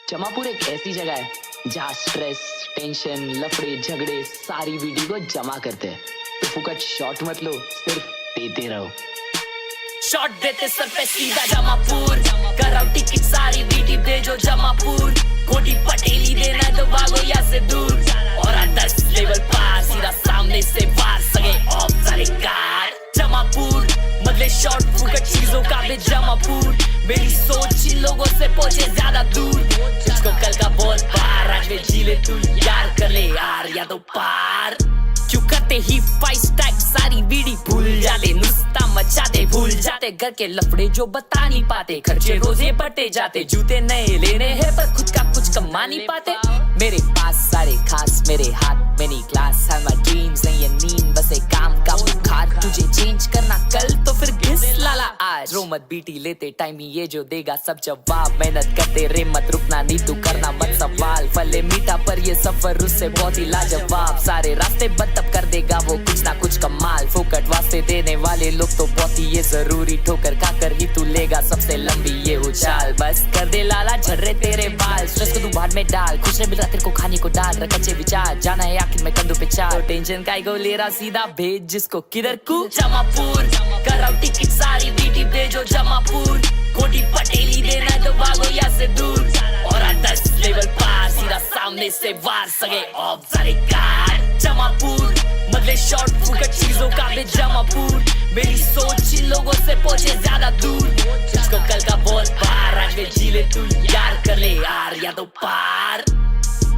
जमापुर एक ऐसी जगह है जहाँ स्ट्रेस, टेंशन, लफड़े, झगड़े सारी वीडियो को जमा करते हैं। तो फुकट शॉट मत लो, सिर्फ देते रहो। शॉट देते सर पे सीधा जमापुर, कराओ टिकट सारी वीडी भेजो जमापुर। कोटी पटेली देना तो भागो यहाँ से दूर, और 10 लेवल पार सीधा सामने से वार सगे ऑफ सारे कार। जमापुर बदले शॉट फुकट चीजों का भी जमापुर। मेरी सोच इन लोगों से पहुंचे ज्यादा दूर। तुझको कल का बहुत पार, आज में जी ले तू यार, कर ले यार या तो पार। क्यों करते ही 5 स्टैक सारी बीड़ी भूल जाते, नुस्ता मचाते भूल जाते। घर के लफड़े जो बता नहीं पाते, खर्चे रोजे बढ़ते जाते। जूते नए लेने हैं पर खुद का कुछ कमा नहीं पाते। मेरे पास सारे खास, मेरे हाथ में नहीं क्लास। है माय ड्रीम्स नहीं ये नींद, बस एक काम का बुखार। तुझे चेंज करना कल तो फिर घिस लाला आज। रो मत बीटी लेते टाइम ही ये जो देगा सब जवाब। मेहनत करते रे मत रुकना, नहीं तू करना मत सवाल। फले मीठा पर ये सफर उससे बहुत ही लाजवाब। सारे रास्ते बंद तब कर देगा वो कुछ ना कुछ कमाल। फोकट वास्ते देने वाले लोग तो बहुत ही ये जरूरी। ठोकर खाकर ही तू लेगा सबसे लंबी ये उछाल। बस कर दे लाला झर्रे तेरे बाल, स्ट्रेस को तू भाड़ में डाल। खुश रह मिल रहा तेरे को खाने को डाल, रख अच्छे विचार। जाना है आखिर में कंधों पे चाल, टेंशन काय को ले रहा सीधा भेज जिसको किधर को। जमापुर कराओ टिकट सारी वीडी भेजो जमापुर। कोटी पटेली देना तो भागो यहाँ से दूर, और 10 लेवल पार सीधा सामने से वार सगे ऑफ सारे कार। जमापुर बदले शॉट फुकट चीजों का भी जमापुर। मेरी सोच इन लोगों से पहुंचे ज्यादा दूर। तुझको कल का बहुत पार, आज में जी ले तू यार, कर ले यार या तो पार।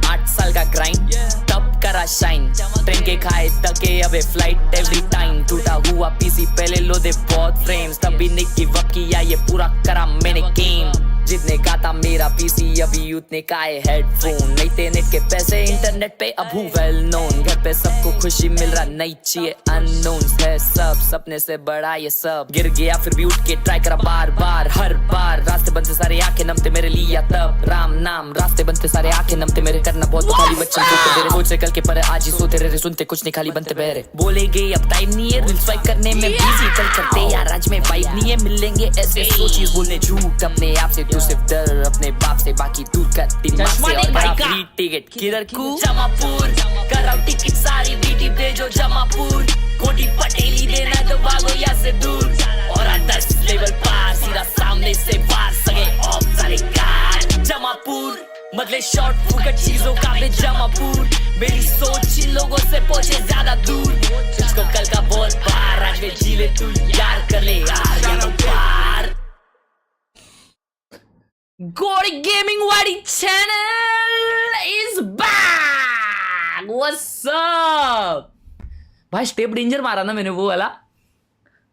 8 साल का ग्राइंड तब करा शाइन, ट्रेन के खाए तके अबे फ्लाइट एवरी टाइम। टूटा हुआ पीसी पहले लो दे बहुत फ्रेम्स, तभी नहीं गिव अप किया ये पूरा करा मैंने गेम। जितने का था मेरा पीसी अभी उतने का है हेडफोन। नहीं थे नेट के पैसे इंटरनेट पे अब हूँ वेल नोन। घर पे सबको खुशी मिल रहा नहीं चाहिए अननोन है सब। सपने से बड़ा ये सब, गिर गया फिर भी उठ के ट्राई करा बार बार हर बार। रास्ते बनते सारे आंखें नमते मेरे लिए तब राम नाम। रास्ते बनते सारे आंखें नमते मेरे, करना बहुत तो खाली बच्चन को तेरे सोच से कल के पर आज ही सोते रहे, सुनते कुछ नहीं खाली बनते बहरे। बोले गए अब टाइम नहीं है रील स्वाइप करने में बिजी। कल करते यार आज में वाइब नहीं है, मिलेंगे ऐसे सोची बोलने झूठ अपने आप से। तू सिर्फ डर अपने बाप से, बाकी दूर कर तेरी माँ से। और बड़ा फ्री टिकट किधर को। जमापुर कराओ टिकट सारी वीडी भेजो जमापुर। कोटी पटेली देना तो भागो यहाँ से दूर, और 10 लेवल पार सीधा सामने से वार सगे ऑफ सारे कार। जमापुर बदले शॉट फुकट चीजों का भी जमापुर। मेरी सोच इन लोगों से पहुंचे ज्यादा दूर। तुझको कल का बहुत पार, आज में जी ले तू यार, कर ले यार या तो पार। God Gaming Wadi channel is back. What's up? भाई स्टेप डेंजर मारा ना मैंने वो वाला,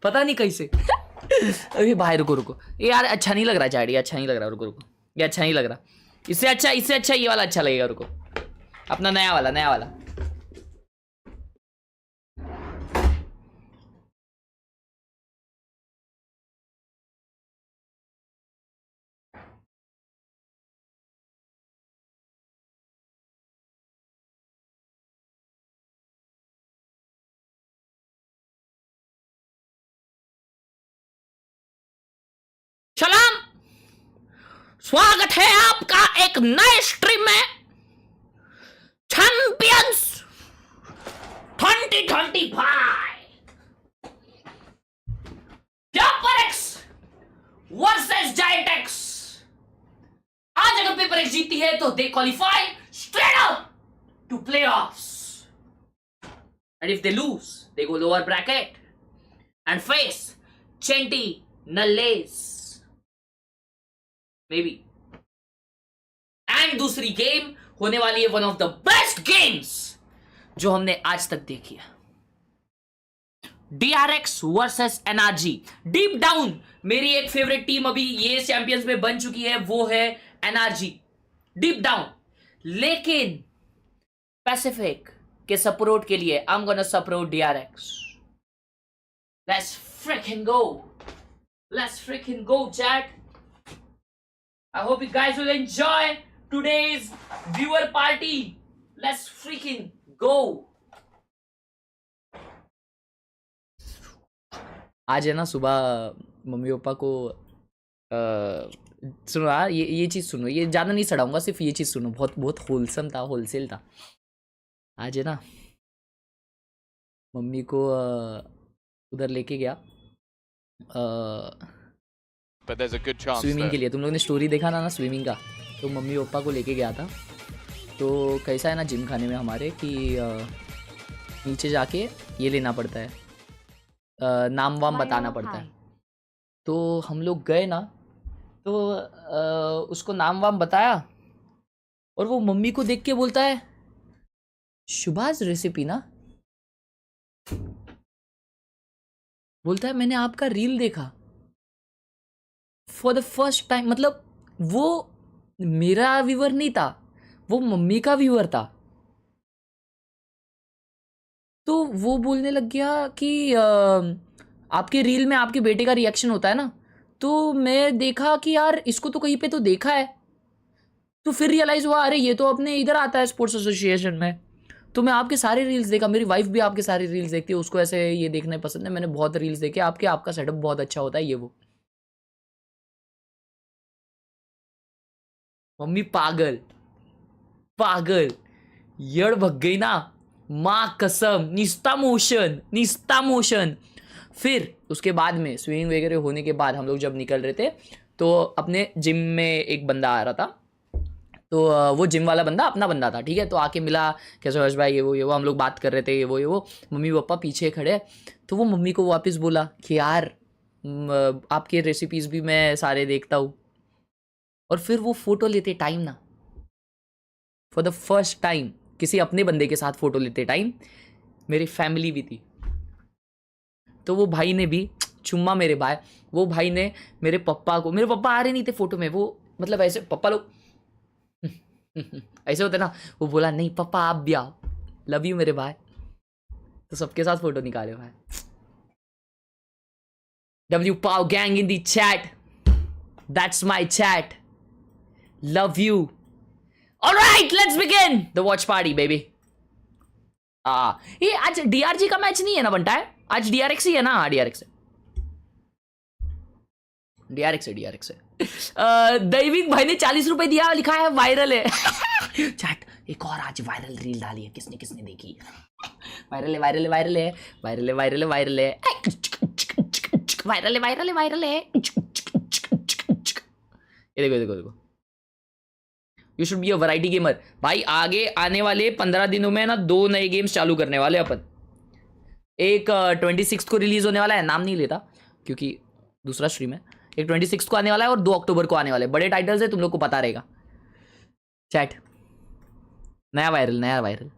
पता नहीं कैसे। अरे भाई रुको रुको, ये यार अच्छा नहीं लग रहा चैट, ये अच्छा नहीं लग रहा। रुको रुको, ये अच्छा नहीं लग रहा। इससे अच्छा ये वाला अच्छा लगेगा। रुको, अपना नया वाला। सलाम, स्वागत है आपका एक नए स्ट्रीम में। Champions 2025 PRX versus GIANTX। आज अगर PRX जीती है तो they qualify straight out to playoffs, and if they lose they go lower bracket and face चेंटी नलेस Maybe. एंड दूसरी गेम होने वाली है one of the best games जो हमने आज तक देखी है। DRX versus NRG। Deep down मेरी एक फेवरेट टीम अभी ये चैंपियंस में बन चुकी है, वो है NRG डीप डाउन। लेकिन पैसिफिक के सपोर्ट के लिए I am gonna support DRX। Let's fricking go chat। I hope you guys will enjoy today's viewer party. Let's freaking go. आज है ना सुबह मम्मी पापा को सुनो यार, ये चीज़ सुनो, ये ज़्यादा नहीं सड़ाऊंगा, सिर्फ ये चीज़ सुनो, बहुत बहुत होलसम था, होलसेल था। आज है ना, मम्मी को उधर लेके गया स्विमिंग के लिए। तुम लोगों ने स्टोरी देखा ना स्विमिंग का, तो मम्मी पापा को लेके गया था। तो कैसा है ना जिम खाने में हमारे कि नीचे जाके ये लेना पड़ता है, नाम वाम बताना पड़ता है। तो हम लोग गए ना, तो उसको नाम वाम बताया, और वो मम्मी को देख के बोलता है, शुभाष रेसिपी ना, बोलता है मैंने आपका रील देखा फॉर द फर्स्ट टाइम। मतलब वो मेरा व्यूअर नहीं था, वो मम्मी का व्यूअर था। तो वो बोलने लग गया कि आपके रील में आपके बेटे का रिएक्शन होता है ना, तो मैं देखा कि यार इसको तो कहीं पे तो देखा है। तो फिर रियलाइज हुआ, अरे ये तो अपने इधर आता है स्पोर्ट्स एसोसिएशन में। तो मैं आपके सारे रील्स देखा, मेरी वाइफ भी आपके सारे रील्स देखती है, उसको ऐसे ये देखना पसंद है, मैंने बहुत रील्स देखे आपके, आपका सेटअप बहुत अच्छा होता है, ये वो। मम्मी पागल पागल यड़ भग गई ना, माँ कसम, निस्ता मोशन। फिर उसके बाद में स्विमिंग वगैरह होने के बाद हम लोग जब निकल रहे थे, तो अपने जिम में एक बंदा आ रहा था। तो वो जिम वाला बंदा अपना बंदा था, ठीक है। तो आके मिला, कैसे हर्ष भाई, ये वो हम लोग बात कर रहे थे, ये वो मम्मी पापा पीछे खड़े। तो वो मम्मी को वापस बोला कि यार आपके रेसिपीज़ भी मैं सारे देखता हूँ। और फिर वो फोटो लेते टाइम ना, फॉर द फर्स्ट टाइम किसी अपने बंदे के साथ फोटो लेते टाइम मेरी फैमिली भी थी। तो वो भाई ने भी चुम्मा, मेरे भाई, वो भाई ने मेरे पापा को, मेरे पापा आ रहे नहीं थे फोटो में, वो मतलब ऐसे पापा लोग ऐसे होते ना, वो बोला नहीं पापा आप भी आओ, लव यू मेरे भाई। तो सबके साथ फोटो निकाले भाई। W Pow gang in the chat, that's my chat, love you. All right, let's begin the watch party baby. ये आज DRG का मैच नहीं है ना बनता है, आज DRX ही है ना। हाँ DRX है। दैविक भाई ने 40 रुपए दिया, लिखा है वायरल है। चैट एक और आज वायरल रील डाली है, किसने देखी? वायरल है वायरल है। ये देखो you should be a variety gamer भाई। आगे आने वाले 15 दिनों में ना 2 नए गेम्स चालू करने वाले अपन। एक 26 को रिलीज होने वाला है, नाम नहीं लेता क्योंकि दूसरा स्ट्रीम है। एक 26 को आने वाला है और 2 अक्टूबर को आने वाले। बड़े टाइटल्स है, तुम लोग को पता रहेगा। चैट नया वायरल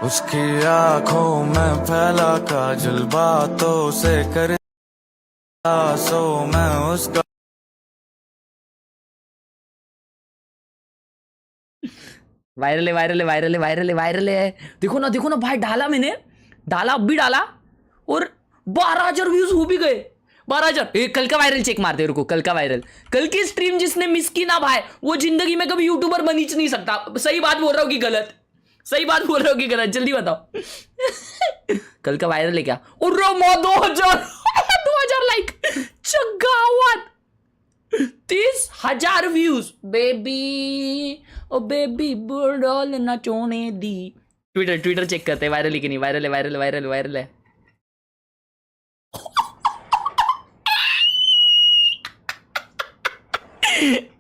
उसकी आंखों में फैला काजल, बातों से कर सो मैं उसका। वायरल है। देखो ना भाई, मैंने डाला, अब भी डाला और 12,000 व्यूज हो भी गए। 12,000। कल का वायरल चेक मारते, रुको। कल का वायरल, कल की स्ट्रीम जिसने मिस की ना भाई, वो जिंदगी में कभी यूट्यूबर बन ही नहीं सकता। सही बात बोल रहा हूँ कि गलत? सही बात बोल रहा हूँ कि गलत? जल्दी बताओ। कल का वायरल है क्या? 2000 लाइक, चगावत, 30,000 व्यूज बेबी। ओ बेबी बुढ़ोल ना चोने दी। ट्विटर चेक करते हैं वायरल है कि नहीं। वायरल है।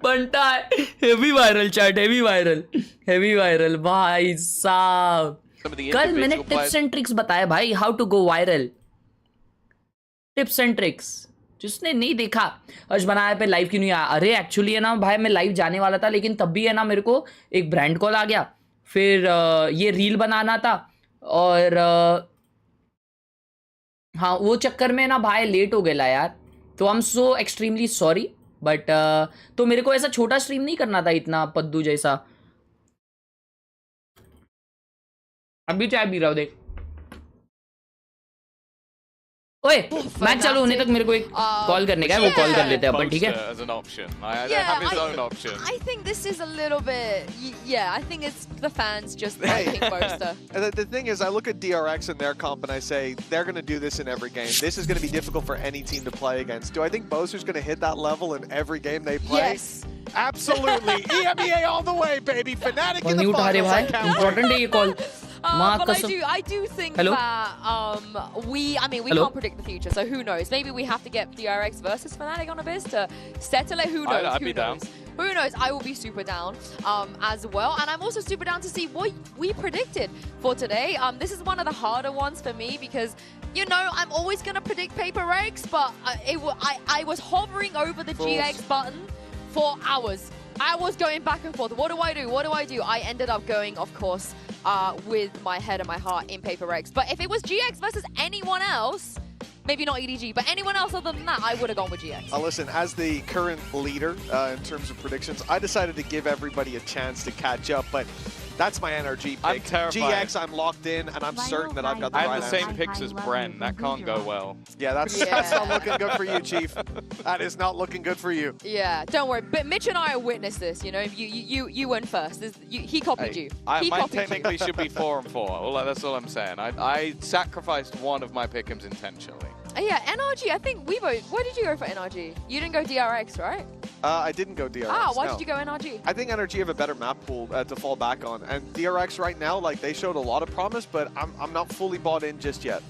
बनता है heavy viral chat, heavy viral भाई साहब। कल मैंने टिप्स एंड ट्रिक्स बताया भाई, how to go viral. Tips and tricks जिसने नहीं देखा, आज बनाया पे लाइव क्यों नहीं आया? अरे एक्चुअली है ना भाई, मैं लाइव जाने वाला था, लेकिन तब भी है ना मेरे को एक ब्रांड कॉल आ गया। फिर ये रील बनाना था और हाँ, वो चक्कर में ना भाई लेट हो गया यार। तो I am so extremely sorry, but तो मेरे को ऐसा छोटा स्ट्रीम नहीं करना था इतना पद्दू जैसा। अभी चाय पी रहा हूँ देख। ओए मैच चालू होने तक मेरे को एक कॉल करने का है, वो कॉल कर लेते हैं अपन, ठीक है? As an option. They have his own option. I think this is a little bit. Yeah, I think it's the fans just liking Boaster. And the thing is, I look at DRX and their comp and I say, they're going to do this in every game. This is going to be difficult for any team to play against. Do I think Boaster's going to hit that level in every game they play? Yes. Absolutely. EMEA all the way, baby. Fnatic in the नहीं उठा रहे finals. भाई, I can't wait. Important है ये call. माँ But कसम। I do think Hello? that we Hello? can't predict the future, so who knows? Maybe we have to get DRX versus Fnatic on a biz to settle it. Who knows? I'd be down. Who knows? I will be super down as well, and I'm also super down to see what we predicted for today. This is one of the harder ones for me because, you know, I'm always gonna predict PRX, but I was hovering over the GX button for hours. I was going back and forth. What do I do? What do I do? I ended up going, of course, with my head and my heart in PRX. But if it was GX versus anyone else, maybe not EDG, but anyone else other than that, I would have gone with GX. Listen, as the current leader in terms of predictions, I decided to give everybody a chance to catch up, but that's my NRG pick. I'm terrified. GX, I'm locked in, and I'm certain that I've got the I right have the answer. same picks as Bren. That can't go well. Yeah, that's not looking good for you, Chief. That is not looking good for you. Yeah, don't worry. But Mitch and I witnessed this. You know, you went first. He copied you. He Mine copied technically you. should be 4 and 4. That's all I'm saying. I sacrificed one of my pick'ems intentionally. Yeah, NRG. I think we both. Where did you go for NRG? You didn't go DRX, right? I didn't go DRX. Why no. did you go NRG? I think NRG have a better map pool to fall back on, and DRX right now, like they showed a lot of promise, but I'm not fully bought in just yet.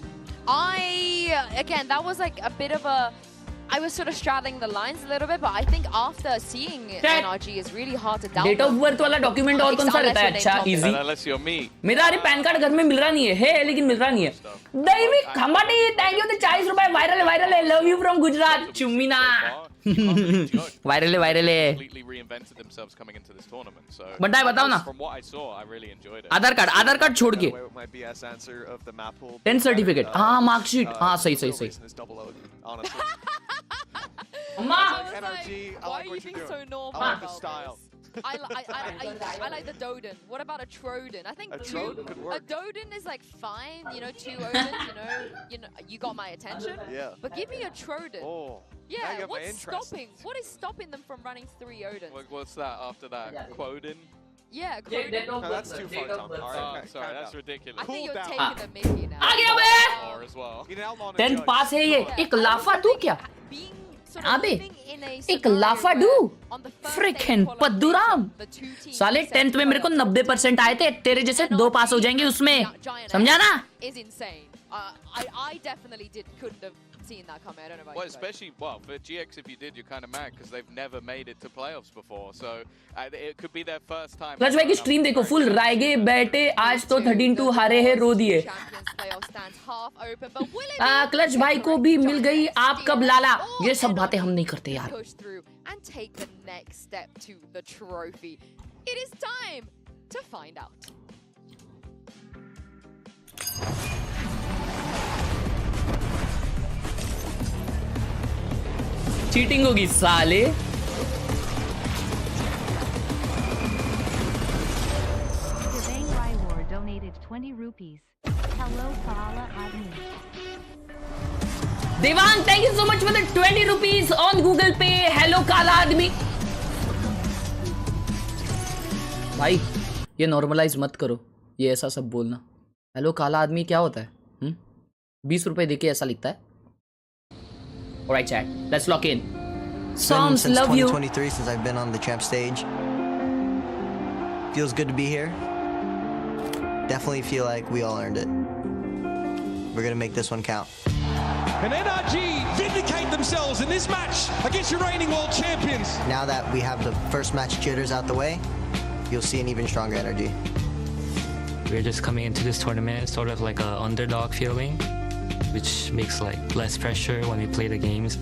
Again, that was like a bit of a. I was sort of straddling the lines a little bit, but I think after seeing NRG is really hard to download. Date of birth वाला document और कौन सा रहता है? अच्छा, easy. Unless you're me. मेरा अरे pan card घर में मिल रहा नहीं है लेकिन मिल रहा नहीं है। दैविक खंबाटी, थैंक यू, 40 रुपए। वायरल है, लव यू फ्रॉम गुजरात, चुम्मीना। वायरल है। Completely reinvented themselves coming into this tournament. So. बड़ा बताओ ना। From what I saw, I really enjoyed it. Aadhaar card छोड़ के। Away with my BS answer of the map pool. 10 certificate, हाँ marksheet, हाँ सही। Reason is double O, honestly. अम्मा, NRG, I why like are you what being you're so doing. normal I like the about style. this? I like the Doden. What about a Troden? I think A Troden could work. a Doden is like fine, you know, 2 Odins, you know, you got my attention. Yeah. But give me a Troden. Oh. Now you Yeah, have my what's interest. stopping? What is stopping them from running 3 Odins? What's that after that? Quoting? Yeah, date Croden. Of No, that's too far, Tom. All right, Oh, okay, sorry, calm that's down. ridiculous. I think Cool you're down. taking the Mickey now. आ गया बे। Or as well. You know, on a 10 judge. पास है ये। एक लाफा तू क्या? Being sort of अबे, living in a एक scenario लाफा where do. on the first Freaking day of पद्दूराम। qualification, the 2 teams साले set 10th में मेरे को to 90% आए थे, तेरे जैसे 2 पास हो जाएंगे उसमें, GIANTX समझा ना? is insane. I definitely couldn't have seen that coming. I don't know about Well, you guys. especially, for GX, if you did, you're kind of mad because they've never made it to playoffs before. So it could be their first time. Clutch भाई की stream देखो, full रायगे बैठे, आज तो 13-2 हारे हैं, रो दिए। Champions playoff stands half open, but will it be clutch भाई को भी मिल गई, आप कब लाला? ये सब बातें हम नहीं करते यार। push through and take the next step to the trophy? It is time to find out. Cheating होगी साले। Devang Rywar donated 20 rupees. Hello, Kala Admi. Devang, thank you so much for the 20 rupees on Google पे। Hello काला आदमी। भाई ये normalise मत करो, ये ऐसा सब बोलना। हेलो काला आदमी क्या होता है? 20 रुपए देके ऐसा लिखता है। Alright chat, let's lock in. Psalms, since love you. 2023 since I've been on the champ stage. Feels good to be here. Definitely feel like we all earned it. We're gonna make this one count. And NRG vindicate themselves in this match against your reigning world champions. Now that we have the first match jitters out the way, you'll see an even stronger energy. We're just coming into this tournament sort of like an underdog feeling, which makes like less pressure when we play the games.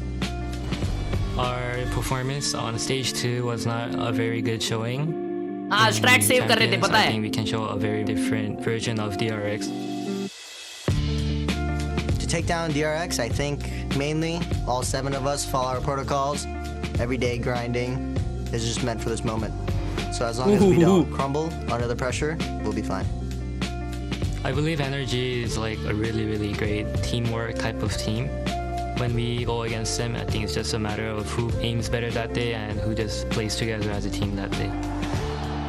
Our performance on stage 2 was not a very good showing. Straight save कर रहे थे, पता I है? think we can show a very different version of DRX. To take down DRX, I think mainly all 7 of us follow our protocols. Everyday grinding is just meant for this moment. So as long as we don't crumble under the pressure, we'll be fine. I believe NRG is like a really great teamwork type of team. When we go against them, I think it's just a matter of who aims better that day and who just plays together as a team that day.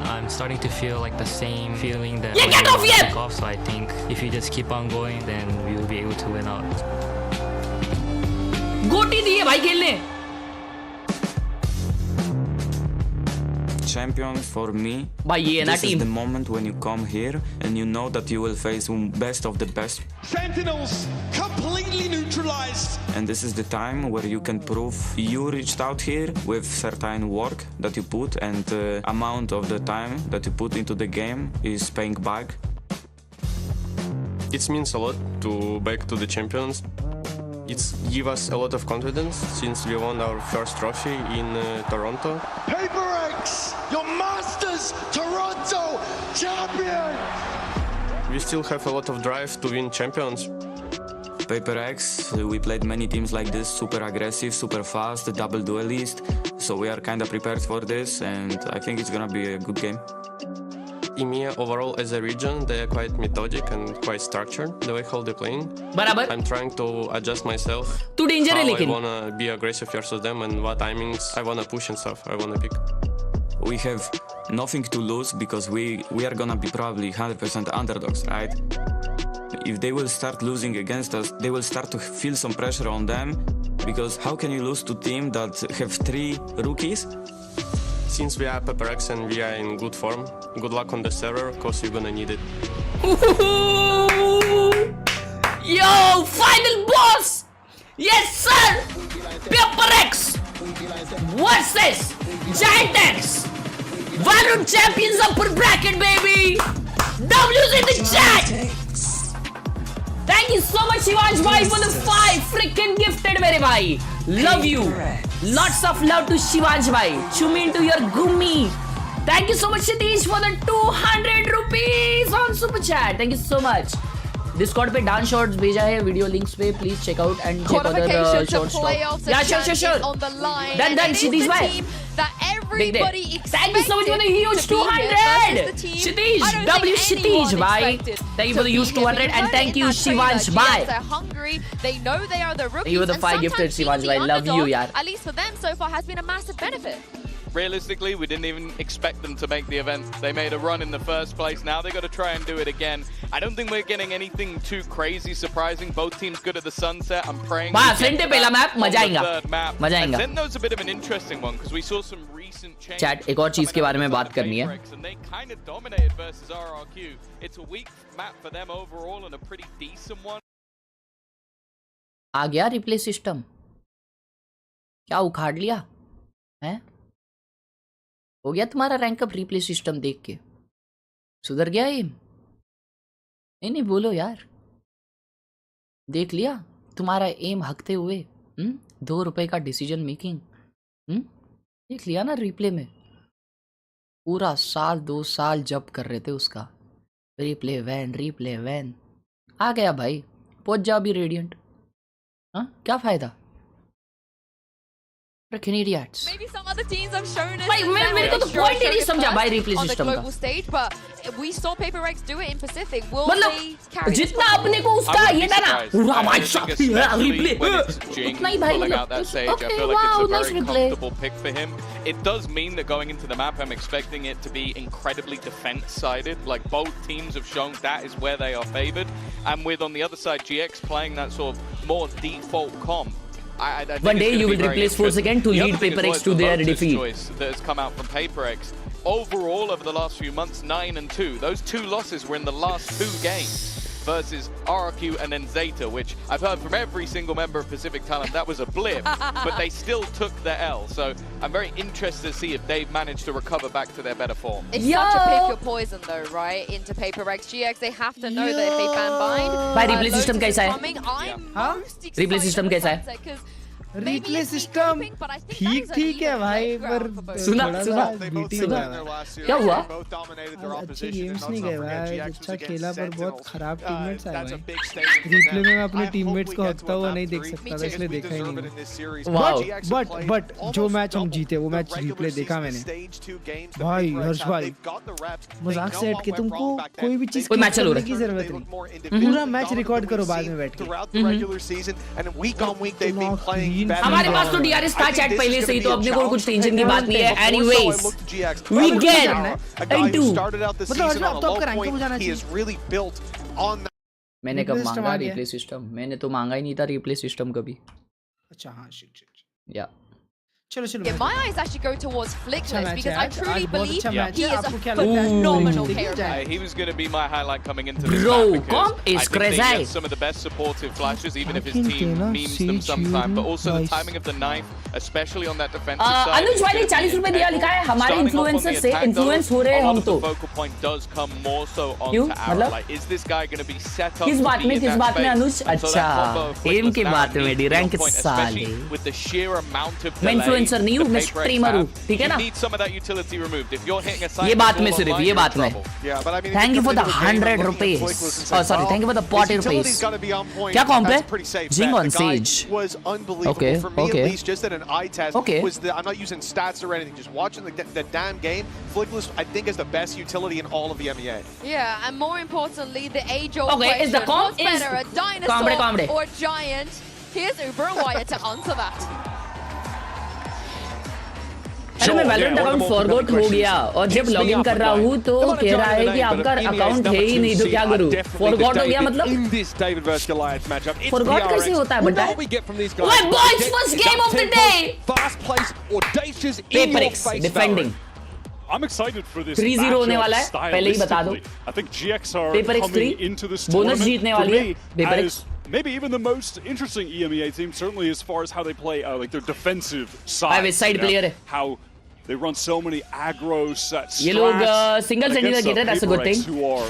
I'm starting to feel like the same feeling that when we kick off, so I think if we just keep on going, then we will be able to win out. गोटी दी है भाई खेलने. Champions for me. भाई ये ना This is the moment when you come here and you know that you will face best of the best. Sentinels completely neutralized. And this is the time where you can prove you reached out here with certain work that you put, and the amount of the time that you put into the game is paying back. It means a lot to back to the champions. It's give us a lot of confidence since we won our first trophy in Toronto. PRX, your Masters Toronto champion. We still have a lot of drive to win champions. PRX, we played many teams like this, super aggressive, super fast, double duelist. So we are kind of prepared for this, and I think it's gonna be a good game. EMEA overall as a region, they are quite methodic and quite structured the way how they're playing. बराबर. I'm trying to adjust myself. तू danger है how लेकिन. I wanna be aggressive versus them and what timings I wanna push and stuff I wanna pick. We have nothing to lose because we are gonna be probably 100% underdogs, right? If they will start losing against us, they will start to feel some pressure on them, because how can you lose to a team that have 3 rookies? Since we are PRX and we are in good form, good luck on the server, cause you're gonna need it. Yo, final boss! Yes, sir! PRX versus GIANTX. Valorant champions upper bracket, baby! W's in the chat! Thank you so much, Shivansh bhai, for the 5 freaking gifted, mere bhai. Love you. Lots of love to Shivansh bhai. Chumi into your gummi. Thank you so much, Satish, for the 200 rupees on super chat. Thank you so much. Discord पे dance shots भेजा है video links पे, please check out and check other shots. Yeah sure done Kshitij भाई. Everybody thank you so much for the huge 200. Shitish, W Shitish bhai. Thank you for the huge 200 and thank you Shivansh bhai. They're hungry. They know they are the rookies. You were the 5 gifted Shivansh bhai. Love you yaar. At least for them so far has been a massive benefit. Realistically, we didn't even expect them to make the event. They made a run in the first place. Now they got to try and do it again. I don't think we're getting anything too crazy surprising. Both teams good at the sunset. I'm praying. पहला map मजा आएगा. मजा आएगा. Sentinel's a bit of an interesting one because we saw some recent changes. Chat, एक और चीज के बारे में बात करनी है. And they kind of dominated versus RRQ. It's a weak map for them overall and a pretty decent one. आ गया रिप्ले सिस्टम. क्या उखाड़ लिया? हैं? हो गया तुम्हारा रैंक अप रिप्ले सिस्टम देख के? सुधर गया एम? नहीं बोलो यार. देख लिया तुम्हारा एम हकते हुए. 2 रुपए का डिसीजन मेकिंग. देख लिया ना रिप्ले में. पूरा 2 साल जब कर रहे थे उसका. रिप्ले वैन आ गया भाई. पहुंच जा भी रेडियंट. हाँ क्या फायदा? Freaking idiots. Maybe some other teams have shown us. मेरे को तो पॉइंट ही नहीं समझा भाई replay on the system global का. stage, but we saw PRX do it in Pacific. Will मतलब they carry जितना अपने को उसका ये था ना रिप्ले उतना ही भाई out that stage. I feel like it's a very comfortable pick for him. It does mean that going into the map, I'm expecting it to be incredibly defense-sided. Like both teams have shown that is where they are favored, and with on the other side GX playing that sort of more default comp. I One day you will replace Force again to lead PRX to their defeat. That has come out from PRX. Overall, over the last few months, 9-2. Those 2 losses were in the last 2 games versus RRQ and then Zeta, which I've heard from every single member of Pacific Talent that was a blip, but they still took the L. So I'm very interested to see if they've managed to recover back to their better form. It's such a pick your poison though, right? Into PRX GX, they have to know that if they ban bind, भाई replay system कैसा है? I'm most replay system कैसा है? Replay system ठीक है भाई, पर सुना क्या हुआ? अच्छे गेम्स नहीं गए भाई, अच्छा खेला पर बहुत खराब टीममेट्स आए भाई। रिप्ले में मैं अपने टीममेट्स को हकता हुआ नहीं देख सकता था, इसलिए देखा ही नहीं। बट जो मैच हम जीते वो मैच रिप्ले देखा मैंने भाई। हर्ष भाई मजाक से हट के तुमको कोई भी चीज करने की जरूरत नहीं, पूरा मैच रिकॉर्ड करो बाद में बैठ के। हमारे पास तो DRX था चैट पहले से ही, तो अपने को कुछ टेंशन की बात नहीं है। एनीवेज वी गेट इनटू, मतलब अब तो आपका रैंक कब जाना चाहिए? मैंने कब मांगा रिप्ले सिस्टम? मैंने तो मांगा ही नहीं था रिप्ले सिस्टम कभी। अच्छा हाँ शिट या Yeah, my eyes actually go towards Flickless because I truly believe he is a phenomenal player. He was going to be my highlight coming into this Bro, match comp is I think crazy. he has some of the best supportive flashes, even if his team memes them sometimes. But also the timing of the knife, especially on that defensive side. अनुज भाई ने 40 रुपए दिया, लिखा है हमारे influencer से influence हो रहे हैं हम तो। Focal point does come more so क्यों? onto our मतलब like, is this guy going to be set up? किस बात में अनुज? अच्छा गेम के बात में D-Rank साले। With the sheer amount of मैं इन्फ्लुएंसर नहीं हूँ, मैं स्ट्रीमर हूँ, ठीक है ना? ये बात में सिर्फ, ये बात में। Thank you for the 100 rupees. Oh sorry, thank you for the 40 rupees. क्या कॉम्प है? Jing on Sage. Okay, okay. Okay. I'm not using stats or anything, just watching the damn game. Flickless, I think, is the best utility in all of the MEA. Yeah, and more importantly, the age-old Okay, is the comp what's better, a dinosaur comedy. or a giant? Here's Uber and Wyatt to answer that. अरे मैं valent account forgot हो गया और जब login कर रहा हूँ तो कह रहा है कि आपका अकाउंट है ही नहीं, तो क्या करूँ? फॉरगॉट हो गया मतलब? फॉरगॉट कैसे होता है बेटा? What boys first game of the day? PRX defending. I'm excited for this 3-0 होने वाला है, पहले ही बता दो। I think GX are PRX coming into this bonus जीतने वाली है PRX। Maybe even the most interesting EMEA team, certainly as far as how they play, like their defensive side. Side player है। How they run so many aggro sets. ये लोग single centimeter get it, that's a good thing. Who are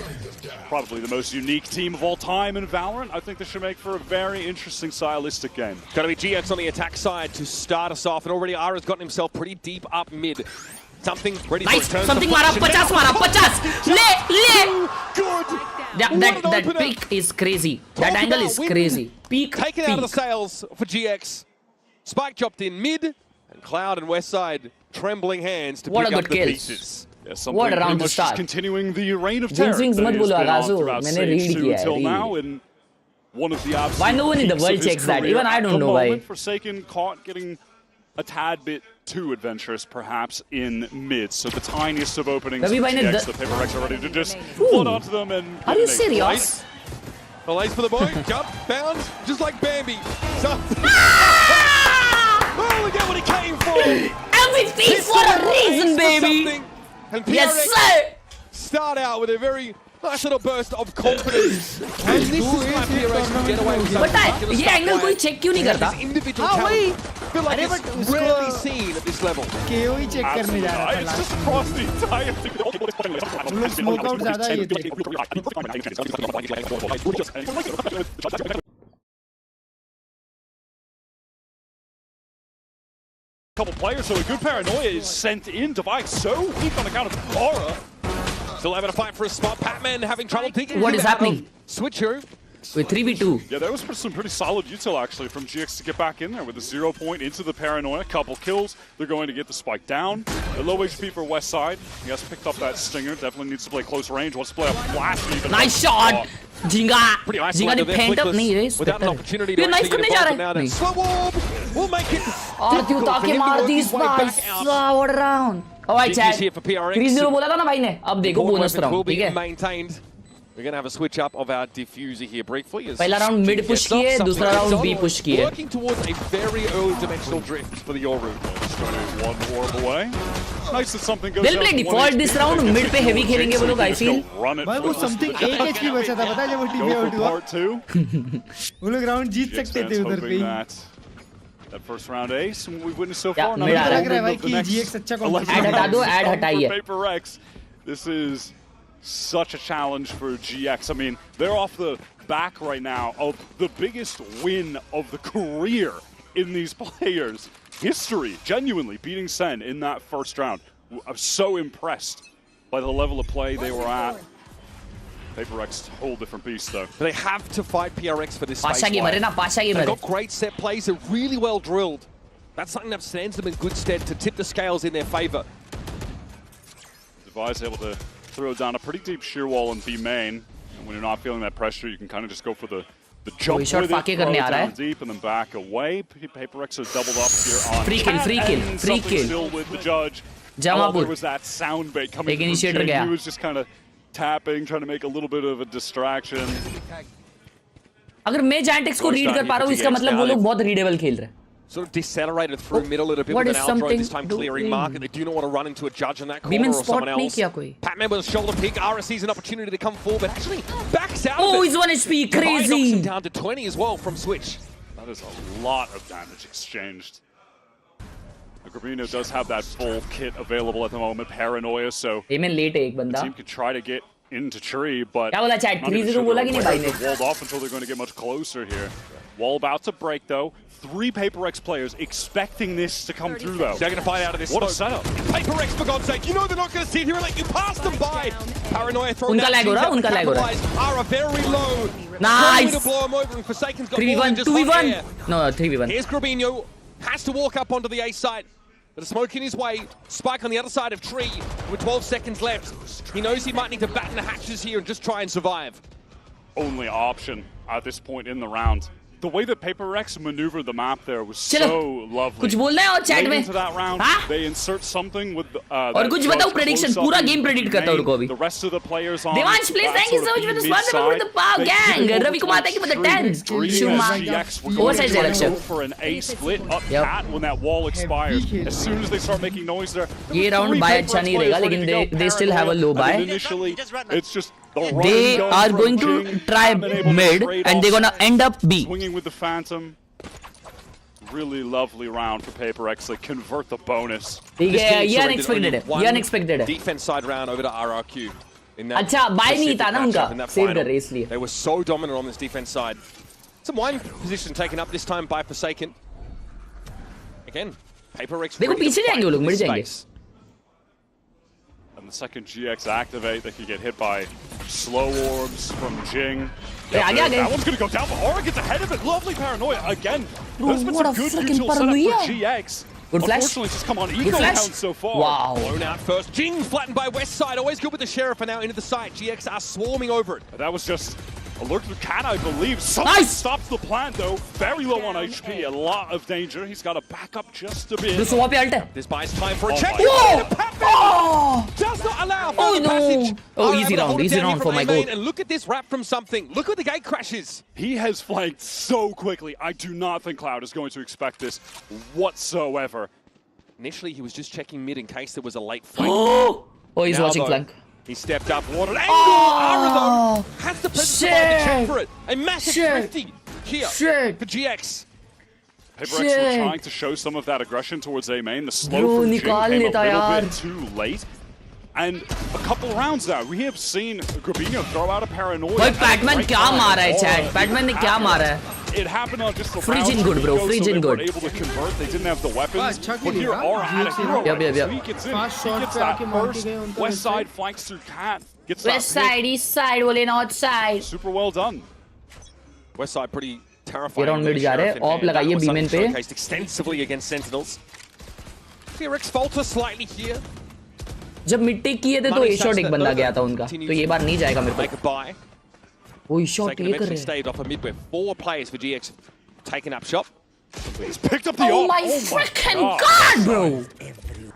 probably the most unique team of all time in Valorant. I think this should make for a very interesting stylistic game. Going to be GX on the attack side to start us off, and already Ara's gotten himself pretty deep up mid. Something ready nice. for a turn. Something mara 50 mara 50. Le. Good. That peak is crazy. That angle is crazy. Peak. Taken out of the sails for GX. Spike dropped in mid, and Cloud and Westside trembling hands to pick up the pieces. What a round to start. Continuing the reign of terror Jinx मत बोलो आगाज़ो, मैंने read किया है. One of the absolute why no one in the world checks that? Even I don't know why. Forsaken caught getting a tad bit too adventurous, perhaps, in mid. So the tiniest of openings for GX, the PRX are ready to just flood onto them and... Are you serious? Lays for the boy, jump, bound, just like Bambi. Oh, we get what he came for! Everything for a reason, baby! And Yes, sir! Start out with a very nice little burst of confidence. And this is why PRX can get away with But ये angle कोई check क्यों नहीं करता? Individual talent. Feel like it's rarely seen at this level. KO he check करने जा रहा था It's just across the entire thing. हम लोग smoke out ज़्यादा ये थे. Couple players, so a good paranoia is sent in. Device so weak on account of Aura. Still having a fight for a spot. Patman having trouble digging. What is happening? Switcher. With 3v2. Yeah, that was some pretty solid util actually from GX to get back in there with a 0 point into the paranoia. Couple kills. They're going to get the spike down. A low HP for West Side. He has picked up that stinger. Definitely needs to play close range. Wants to play a blast even. Nice shot. Jinga. Jinga ने फेंट up नहीं है. Without an opportunity ये to nice करने जा रहा है. नहीं. We'll make it. और क्यों ताकि मार दी इस बार. What round. Alright, chat. 3-0 बोला था ना भाई ने. अब देखो bonus round. ठीक है. We're going to have a switch up of our diffuser here briefly. पहला round mid push किए, दूसरा round B push किए. Working towards a very early dimensional drift for the Yoru. One orb away. Nice that something goes. They'll play default this round. Mid पे heavy खेलेंगे वो लोग I feel. भाई वो something 1 HP बचा था पता है जब वो टीम में आउट हुआ. वो लोग round जीत सकते थे उधर पे. That first round ace, and we've witnessed so far. मेरा लग रहा है भाई कि GX अच्छा competition. Add हटा दो, add हटाइए. PRX. This is such a challenge for GX. I mean, they're off the back right now of the biggest win of the career in these players. History, genuinely beating Sen in that first round. I'm so impressed by the level of play they were at. PRX, whole different beast though. They have to fight PRX for this space. They've got great set plays, they're really well drilled. That's something that stands them in good stead to tip the scales in their favor. Device able to throw down a pretty deep shear wall in B main. And when you're not feeling that pressure, you can kind of just go for the jump with it, throw it down deep, and then back away. PRX are doubled up here on free kill. Still with the judge. Jamapur. There was that sound bait coming from Jing. He was just kind of tapping, trying to make a little bit of a distraction. अगर मैं GIANTX को read कर पा रहा हूँ, इसका मतलब वो लोग बहुत रीडेबल खेल रहे हैं. Sort of decelerated through middle a little bit with an outthrow, this time clearing market. They do not want to run into a judge in that corner or someone else. Patman with a shoulder pick. Ara sees an opportunity to come forward, but actually backs out of it. Oh, he's 1 HP, crazy. Knocks him down to 20 as well from Switch. That is a lot of damage exchanged. Grabino does have that full kit available at the moment, Paranoia, so the team could try to get into tree, but not even sure they're walled off until they're going to get much closer here. Wall about to break though. 3 PRX players expecting this to come through though. They're going to find out of this. What a setup. PRX, for God's sake, you know they're not going to sit here and let you pass them by. Paranoia throwing that capitalize. Ara very low. Nice. To blow him over, and Forsaken's got 3v1, 2v1. No, 3v1. Here's Grabino. Has to walk up onto the A side. But a smoke in his way. Spike on the other side of tree with 12 seconds left. He knows he might need to batten the hatches here and just try and survive. Only option at this point in the round. The way that PRX maneuvered the map there was so lovely. कुछ बोलना है और chat में? Into that round, they insert something with और कुछ बताओ prediction. पूरा game predict करता हूँ उनको अभी. The rest of the players on. Devansh, please, thank you so much for the sponsor for the Power Gang. Ravi Kumar, thank you for the 10. Shuma. Oversize direction. For an A split up cat when that wall expires. As soon as they start making noise there. ये round buy अच्छा नहीं रहेगा, लेकिन they still have a low buy. Initially, it's just. They are going to try mid and they're gonna end up B. Swinging with the Phantom. Really lovely round for PRX. They convert the bonus. Yeah, ये unexpected है. ये unexpected है. Defense side round over to RRQ. अच्छा, buy नहीं था ना उनका. Save the race लिए. They were so dominant on this defense side. Some wine position taken up this time by Forsaken. Again, PRX. देखो पीछे जाएंगे वो लोग, मिड जाएंगे. And the second GX activate, they could get hit by slow orbs from Jing. That one's going to go down, but Aura gets ahead of it. Lovely Paranoia again. There's been some good neutral setup for GX. Good flash. Unfortunately, it's just come on eco round so far. Wow. Blown out first. Jing flattened by West Side. Always good with the Sheriff, and now into the side. GX are swarming over it. That was just alert to Cat, I believe. Something stops the plant, though. Very low on HP. A lot of danger. He's got to back up just a bit. This buys time for a check. Whoa! Does not allow for the passage. Oh, easy round for my goal. And look at this wrap from something. Look where the gate crashes. He has flanked so quickly. I do not think Cloud is going to expect this whatsoever. Initially, he was just checking mid in case there was a late flank. Oh, he's watching flank. He stepped up, wanted an angle. Ara, though, has the presence to check for it. A massive thrifty here for GX. PRX were trying to show some of that aggression towards A main. The slow from Jing came a little bit too late. And a couple rounds now, we have seen Grabino throw out a Paranoia. Boy, Patman क्या मारा है chat? Patman ने क्या मारा है? It happened on just the free Jin good, bro. Free Jin good. They were able to convert. They didn't have the weapons. But here, Aura had a hero. So he gets in. He gets that first. West side flanks through Cat. Gets that West side, east side, बोले north side. Super well done. West side pretty terrifying. Around mid जा रहे हैं. Op लगाइए B-main पे. Showcased extensively against Sentinels. PRX falter slightly here. जब mid take किए थे तो ए शॉट एक बंदा गया था उनका. तो ये बार नहीं जाएगा मेरे को. Oh, shot eventually stayed off a mid with 4 players for GX taking up shop. He's picked up the Oh my freaking god, bro!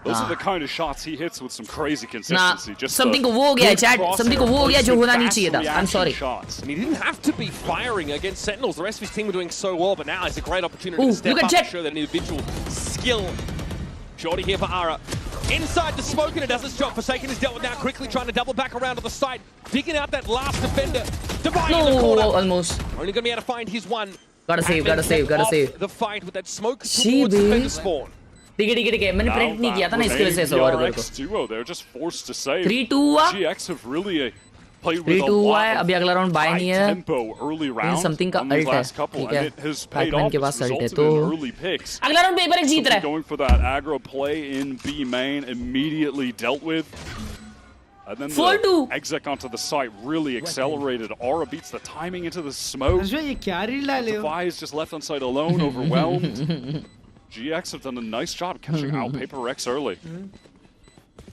Those are the kind of shots he hits with some crazy consistency. Just something को वो हो गया chat. Something को वो हो गया जो होना नहीं चाहिए था. I'm sorry. And he didn't have to be firing against Sentinels. The rest of his team were doing so well, but now it's a great opportunity to step up and show that individual skill. Shorty here for Ara. Inside the smoke and it does its job. Forsaken is dealt with now quickly, trying to double back around to the side. Digging out that last defender. Dividing in the corner. Almost. Only going to be able to find his one. Gotta save. The fight with that smoke towards defender spawn. ठीक है मैंने predict नहीं किया था ना इसके वजह से DRX duo, they're just forced to save. 3-2 GX have really played with a 3-2 हुआ lot है, of अभी अगला राउंड बाय high नहीं है। tempo early rounds समथिंग का on these अल्ट है, last couple, ठीक and है। it has paid Batman off. के पास It's अल्ट है resulted तो in early picks. अगला राउंड पेपर जीत रहा है। Going for that aggro play in B main, immediately dealt with. And then 4-2. the exec onto the site really accelerated. Aura beats the timing into the smoke. ये क्या reel डाले हो? Defy is just left on site alone, overwhelmed. GX have done a nice job catching out Paper X early.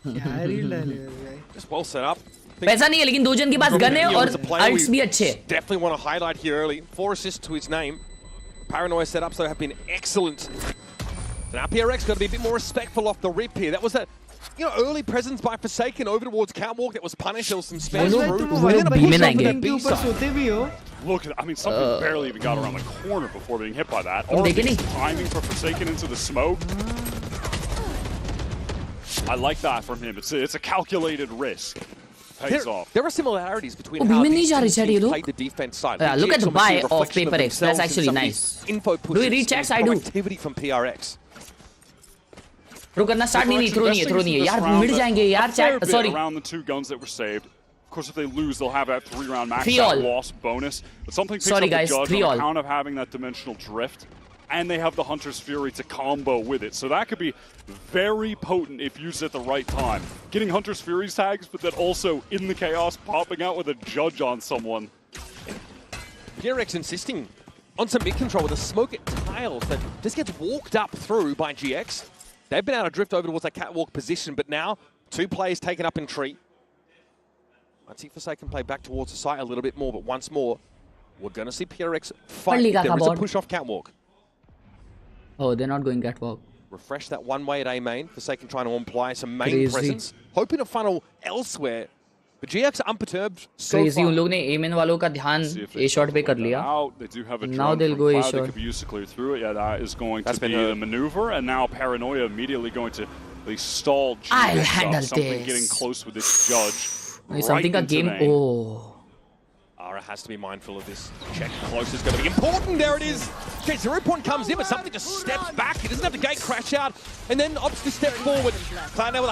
क्या reel डाले हो भाई? Just well set up. पैसा नहीं है लेकिन दो जन के पास गन है और अल्ट्स भी अच्छे हैं। Definitely want to highlight here early. 4 assists to his name. Paranoia setups though have been excellent. Now PRX got to be a bit more respectful off the rip here. That was that, early presence by Forsaken over towards Catwalk that was punished. There was some spam through. Look, I mean, something barely even got around the corner before being hit by that. Or timing for Forsaken into the smoke. I like that from him. It's a calculated risk. Pays off. There are similarities between how these teams played the defense side. Yeah, look at the buy of Paper X. That's actually nice. Do we read checks? I do. Activity from PRX. Throw करना start नहीं throw नहीं है यार मिट जाएंगे यार chat sorry. Around the 2 guns that were saved. Of course, if they lose, they'll have that 3-round max loss bonus. But something picks up the judge on account of having that dimensional drift. And they have the Hunter's Fury to combo with it. So that could be very potent if used at the right time. Getting Hunter's Fury's tags, but then also in the chaos, popping out with a judge on someone. PRX insisting on some mid-control with a smoke at tiles that just gets walked up through by GX. They've been able to drift over towards that catwalk position, but now 2 players taken up in tree. I'd see Forsaken play back towards the site a little bit more, but once more, we're going to see PRX fight if there is a push off catwalk. Oh, they're not going catwalk. Refresh that one way at A main. Forsaken trying to apply some main presence. Hoping to funnel elsewhere. But GX unperturbed so Crazy far. उन लोग ने A main वालों का ध्यान A shot पे कर लिया. They do have a now they'll go A shot. They could be used to clear through it. Yeah, that is going to be the maneuver. And now Paranoia immediately going to stall GX. I'll handle something this. getting close with this judge. Something a game. Oh. Ara has to be mindful of this. Check close is going to be important. There it is. Okay, 0 point comes in, but something just steps back. He doesn't have the gate crash out, and then opts to step forward. Batman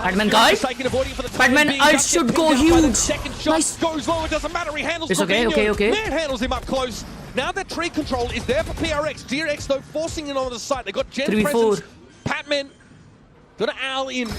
ult should go huge. Second shot goes low. It doesn't matter. He handles it's okay. Man handles him up close. Now that tree control is there for PRX. DRX though forcing in on the site. They got Gen presence. Patman. Got an owl in.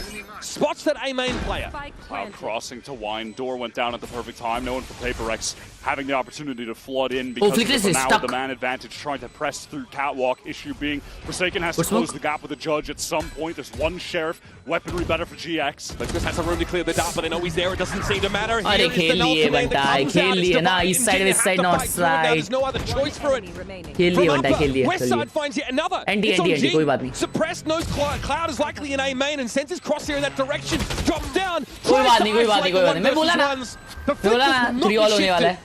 Spots that A main player. Cloud crossing to wine. Door went down at the perfect time. No one for Paper X having the opportunity to flood in because of now the man advantage trying to press through catwalk. Issue being Forsaken has to close the gap with the judge at some point. There's one sheriff. Weaponry better for GX. But just has some room to clear the dart, but they know he's there. It doesn't seem to matter. Here is the ultimate that comes out. It's east side, north side. There's no other choice for it. West side finds yet another. It's on G. Suppressed knows Cloud is likely in A main and sends his crosshair in that direction. Drops down. कोई बात नहीं मैं बोला ना 3 all होने वाला है.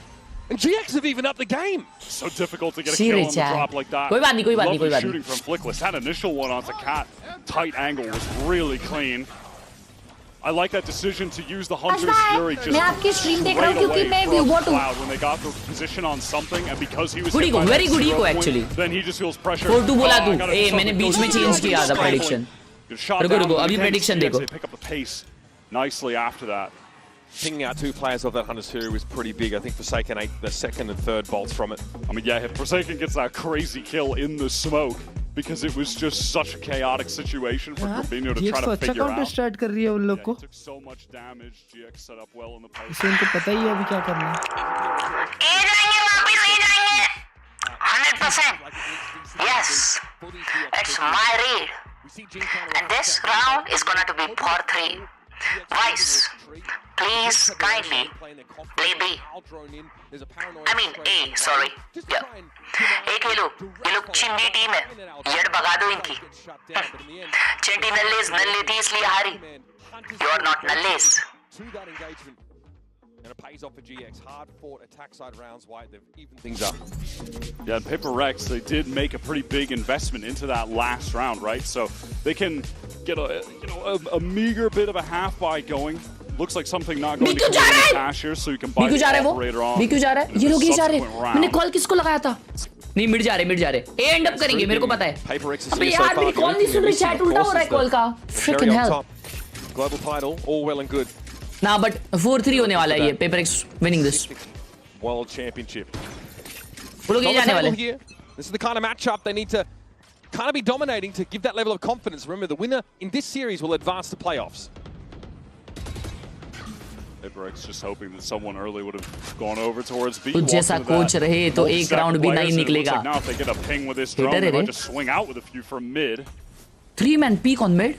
And GX have even up the game. So difficult to get a kill on the drop like that. कोई बात नहीं Lovely shooting from Flickless. That initial one onto Cat, tight angle was really clean. I like that decision to use the Hunter's Fury just straight away from Cloud when they got the position on something, and because he was hit by very good eco point, actually. then he just feels pressure. 4-2 बोला तू. ए मैंने बीच में change किया था prediction. रुको अभी prediction देखो. They pick up the pace nicely after that. Pinging out 2 players of that Hunter's Fury was pretty big. I think Forsaken ate the 2nd and 3rd bolts from it. I mean, yeah, if Forsaken gets that crazy kill in the smoke, because it was just such a chaotic situation for Gravino to try to figure out. Start कर रही है उन लोग को. Took so much damage. GX set up well in the post. इसे इनको पता ही है अभी क्या करना है. 100%. Yes, it's my read. And this round is gonna to be par 3. Vice, please kindly play B. I mean A, sorry. Yeah. A खेलो, ये लोग चिंडी टीम है. येड भगा दो इनकी. चिंडी नल्ले थी इसलिए हारी. You are not nalles. And it pays off for GX. Hard fought attack side rounds wide. They've evened things up. Yeah, Paper X, they did make a pretty big investment into that last round, right? So they can get a meager bit of a half buy going. Looks like something not going to come in the cash here, so you can buy the operator on. क्यों जा रहा है? ये लोग ये जा रहे हैं. मैंने कॉल किसको लगाया था? नहीं मिड जा रहे. ए एंड अप करेंगे मेरे को पता है. अबे यार मेरी कॉल नहीं सुन रही. चैट उल्टा हो रहा है कॉल का. Freaking hell. Global title, all well and good. Nah, but 4-3 होने वाला है ये. PRX winning this. World Championship. वो लोग ये जाने वाले. This is the kind of matchup they need to kind of be dominating to give that level of confidence. Remember, the winner in this series will advance to playoffs. PRX just hoping that someone early would have gone over towards B. तो जैसा coach रहे तो एक round भी नहीं निकलेगा. Now if they get a ping with this drone, they might just swing out with a few from mid. 3-man peek on mid.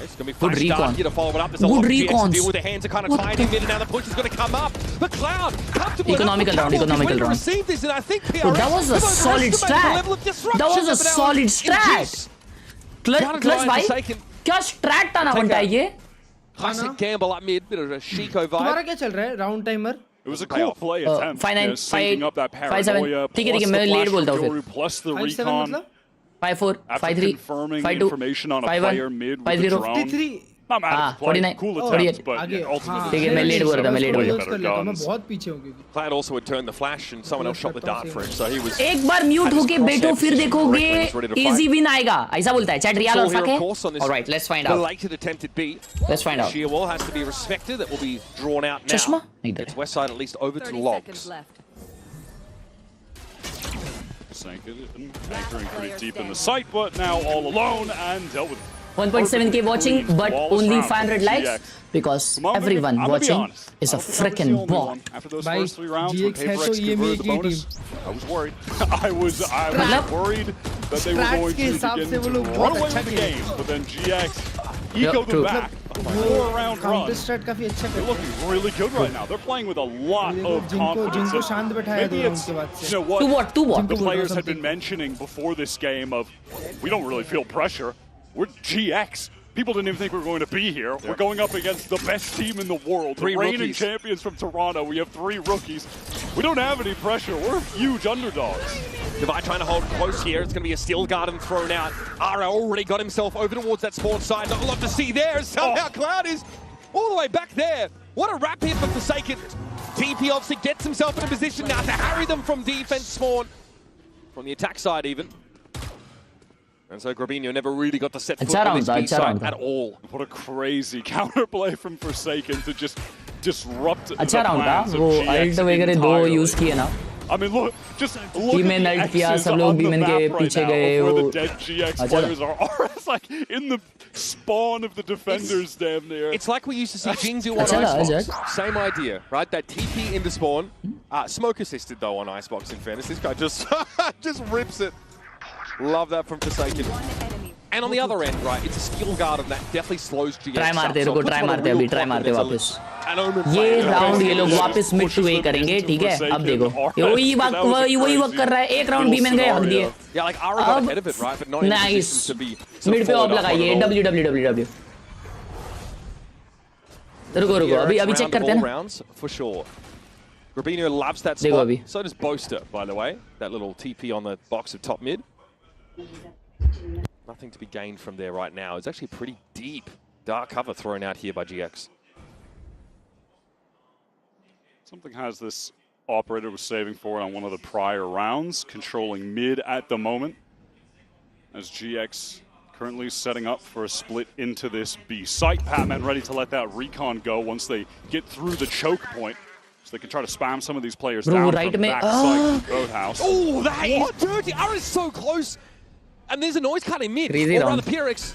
It's going to be Good recon. Here to follow it up. There's a Good lot of GX recons. to deal with. The hands are kind of tied in mid, and now the push is going to come up. The Cloud, comfortable Economical round, economical round. Receive this, and I think PRX, But that was a solid strat. That was a solid strat. Clutch भाई, क्या strat था ना बनता है ये? Classic gamble up mid, bit of a Chico vibe. तुम्हारा क्या चल रहा है? Round timer. It was a cool play attempt. 5-9, 5-7. ठीक है मैं लेट बोलता हूँ फिर. Plus the recon. 5-4, 5-3, 5-2, 5-1, 5-0, 53. Not mad at the play. 49, Cool 48. attempt, but yeah, ultimately. ठीक है मैं लेट बोल रहा था, मैं लेट बोल रहा था. मैं बहुत पीछे हूँ क्योंकि. Cloud also had turned the flash, and someone else shot the dart for him, so he was. एक बार म्यूट होके बैठो फिर देखोगे easy win आएगा. ऐसा बोलता है. Chat real और सके. All right, let's find out. Belated attempted B. Let's find out. Sheer wall has to be respected. That will be drawn out now. चश्मा. It's west side at least over to logs. Anchoring pretty deep in the site, but now all alone and dealt with 1.7k watching, but only 500 likes because everyone watching is a freaking bot. After those first 3 rounds, when GX है PRX तो ये converted the मेरी bonus, I was worried. I was worried that they were going to begin to run away with the game, but then GX ecoed them back. A 4-round run. Counter strat काफी अच्छा They're looking really good right now. They're playing with a lot of confidence. जिनको शांत बैठाया Maybe दो it's, उनके बाद से. you know what Two what? the players had been mentioning before this game of, we don't really feel pressure. We're GX. People didn't even think we were going to be here. We're going up against the best team in the world. The reigning champions from Toronto. We have 3 rookies. We don't have any pressure. We're huge underdogs. Divide trying to hold close here. It's going to be a steel garden thrown out. Ara already got himself over towards that spawn side. Not a lot to see there. Somehow Cloud is all the way back there. What a wrap here for Forsaken. TP obviously gets himself in a position now to harry them from defense spawn. From the attack side even. And so Grabinho never really got to set foot on this B side at all. What a crazy counterplay from Forsaken to just disrupt the अच्छा round था plans of वो GX alt वगैरह दो entirely. Use किए ना. I mean, look, just look B at में the nult किया, X's सब लोग on B the में map के right पीछे now गए, of where the वो dead GX अच्छा players are. It's like in the spawn of the defenders damn near. It's like we used to see Jinzu on Icebox. Same idea, right? That TP in the spawn. Smoke assisted though on Icebox in fairness. This guy just just rips it. Love that from Forsaken. And on the other end, right, it's a skill garden that definitely slows GX try मारते रुको try मारते अभी try मारते वापस. An Omen ये player. Round ये लोग वापस मिड टू ए करेंगे ठीक है. अब देखो वही वक्त कर रहा है. एक राउंड बी में गए हक दिए. Yeah, like Ara got ahead of it, right? But not in a nice position to be sort of mid पे ऑफ followed up on लगाइए. at all. WWWW. रुको अभी PRX चेक round करते of हैं all ना. rounds, for sure. Grabinho loves that देखो spot. अभी. So does Boaster, by the way. That little TP on the box of top mid. Nothing to be gained from there right now. It's actually pretty deep dark cover thrown out here by GX. Something has this operator was saving for it on one of the prior rounds, controlling mid at the moment. As GX currently setting up for a split into this B site. Patman ready to let that recon go once they get through the choke point. So they can try to spam some of these players down from backside Roadhouse. Oh, that is dirty. Ara is so close. And there's a noise cut in mid. Crazy or round. rather, PRX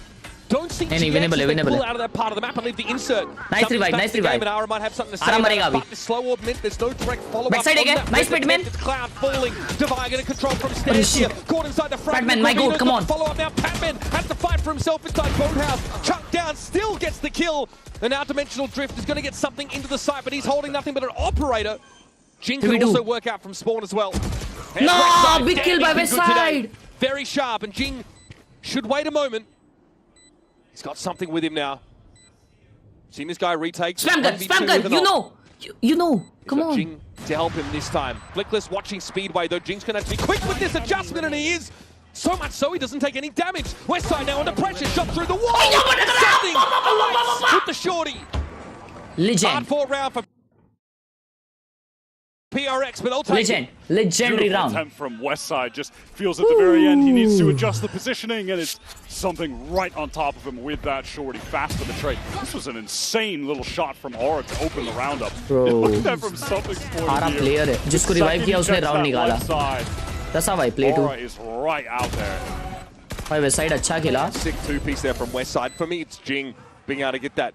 don't think Any GX winnable, if they winnable. pull out of that part of the map and leave the insert. Nice revive, nice revive. And Ara might have something to Ara say मरेगा about अभी. it, but slow augment, there's no direct follow-up. Backside again, nice Pitman. It's Cloud falling. Divine going to control from stairs here. Caught inside the front. Patman, my goat, come on. Follow-up now. Patman has to fight for himself inside Boathouse. Chucked down, still gets the kill. The now dimensional drift is going to get something into the site, but he's holding nothing but an operator. Jing can also work out from spawn as well. No, big kill by West side. Very sharp, and Jing should wait a moment. He's got something with him now. Seen this guy retake. Spam gun, you know. Come on. Jing to help him this time. Flickless watching Speedway though. Jing's going to have to be quick with this adjustment, and he is. So much so he doesn't take any damage. Westside now under pressure, shot through the wall. Something with the shorty. Legend. Hard 4 round for PRX, but they'll take it. Legendary round. Attempt from Westside, just feels at the very end he needs to adjust the positioning, and it's something right on top of him with that shorty. Fast for the trade. This was an insane little shot from Aura to open the round up. Look at that from something's point of view. Player है जिसको revive किया उसने round निकाला. That's how I play too. Aura is right out there. भाई Westside अच्छा खेला. Sick two-piece there from Westside. For me, it's Jing being able to get that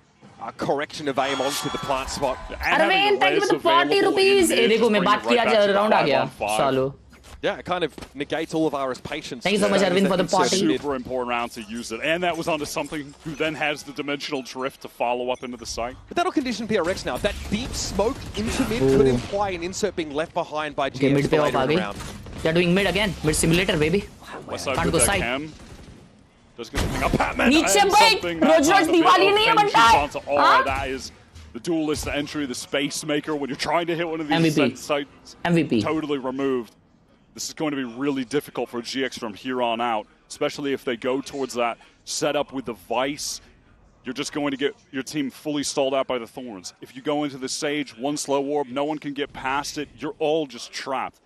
correction of aim onto the plant spot. Arvind, thank you for the 40 rupees. ए देखो मैं बात किया round आ गया. सालो. Yeah, it kind of negates all of Aura's patience. Thank you so much, Arvind, for the party. Super important round to use it, and that was onto something who then has the dimensional drift to follow up into the site. But that'll condition PRX now. That deep smoke into mid could imply an insert being left behind by GX mid later in the round. They're doing mid again. Mid simulator, baby. Can't go side. नीचे बैठ. रोज दिवाली नहीं है बनता है. That is the duelist, the entry, the space maker. When you're trying to hit one of these sites, MVP totally removed. This is going to be really difficult for GX from here on out, especially if they go towards that setup with the Vice. You're just going to get your team fully stalled out by the Thorns. If you go into the Sage, one slow orb, no one can get past it. You're all just trapped.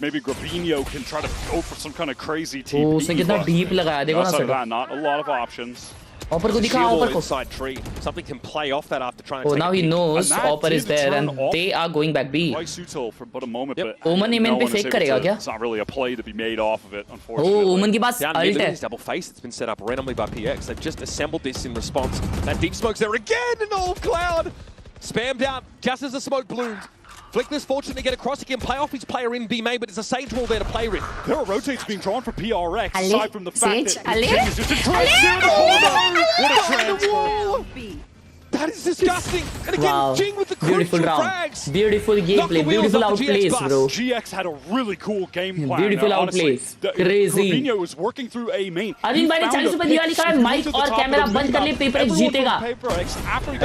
Maybe Grabinho can try to go for some kind of crazy TP. Oh, उसने कितना deep लगाया देखो ना sir. Not a lot of options. Opper को दिखा Opper को. Inside tree. Something can play off that after trying to. Oh, now he knows Opper is there and they are going back B. Quite suitable for but a moment, but Omen Iman पे fake करेगा क्या? It's not really a play to be made off of it, unfortunately. Oh, Omen के पास ult है. Double face that's been set up randomly by PX. They've just assembled this in response. That deep smoke's there again, and all cloud spammed out just as the smoke bloomed. Flickless fortunate to get across. He can play off his player in B main, but it's a Sage wall there to play with. There are rotates being drawn for PRX, aside from the fact that what a transfer. That is disgusting. And again, wow. Jing with the beautiful round. frags. Beautiful gameplay. Beautiful outplays, bro. GX had a really cool game plan. Beautiful outplays. Crazy. Grabinho was working through A main. Arvind भाई ने 40 रुपए दिया लिखा है mic और camera बंद कर ले PRX जीतेगा.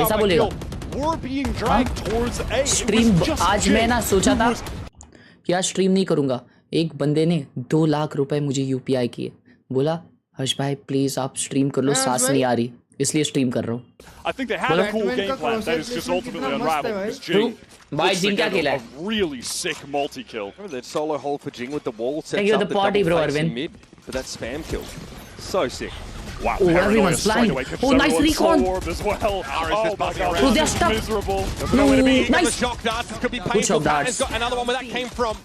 ऐसा बोलेगा. स्ट्रीम आज मैं ना सोचा था कि आज स्ट्रीम नहीं करूंगा. एक बंदे ने 2 लाख रुपए मुझे यूपीआई किए. बोला हर्ष भाई प्लीज आप स्ट्रीम कर लो, सांस नहीं आ रही इसलिए स्ट्रीम कर रहा हूँ. I think they had a cool game plan that is just ultimately unraveled because Jing भाई Jing क्या खेला है? A really sick multi-kill. Remember that solo hold for Jing with the wall sets Thank you up the party, bro, Arvind. mid for that spam kill. So sick. Wow, oh, everyone's flying. Oh, nice recon. Well. Oh, my God. Oh, they're stuck. Miserable. No, nice. Shock darts. This could be painful. Has got another one where that came from.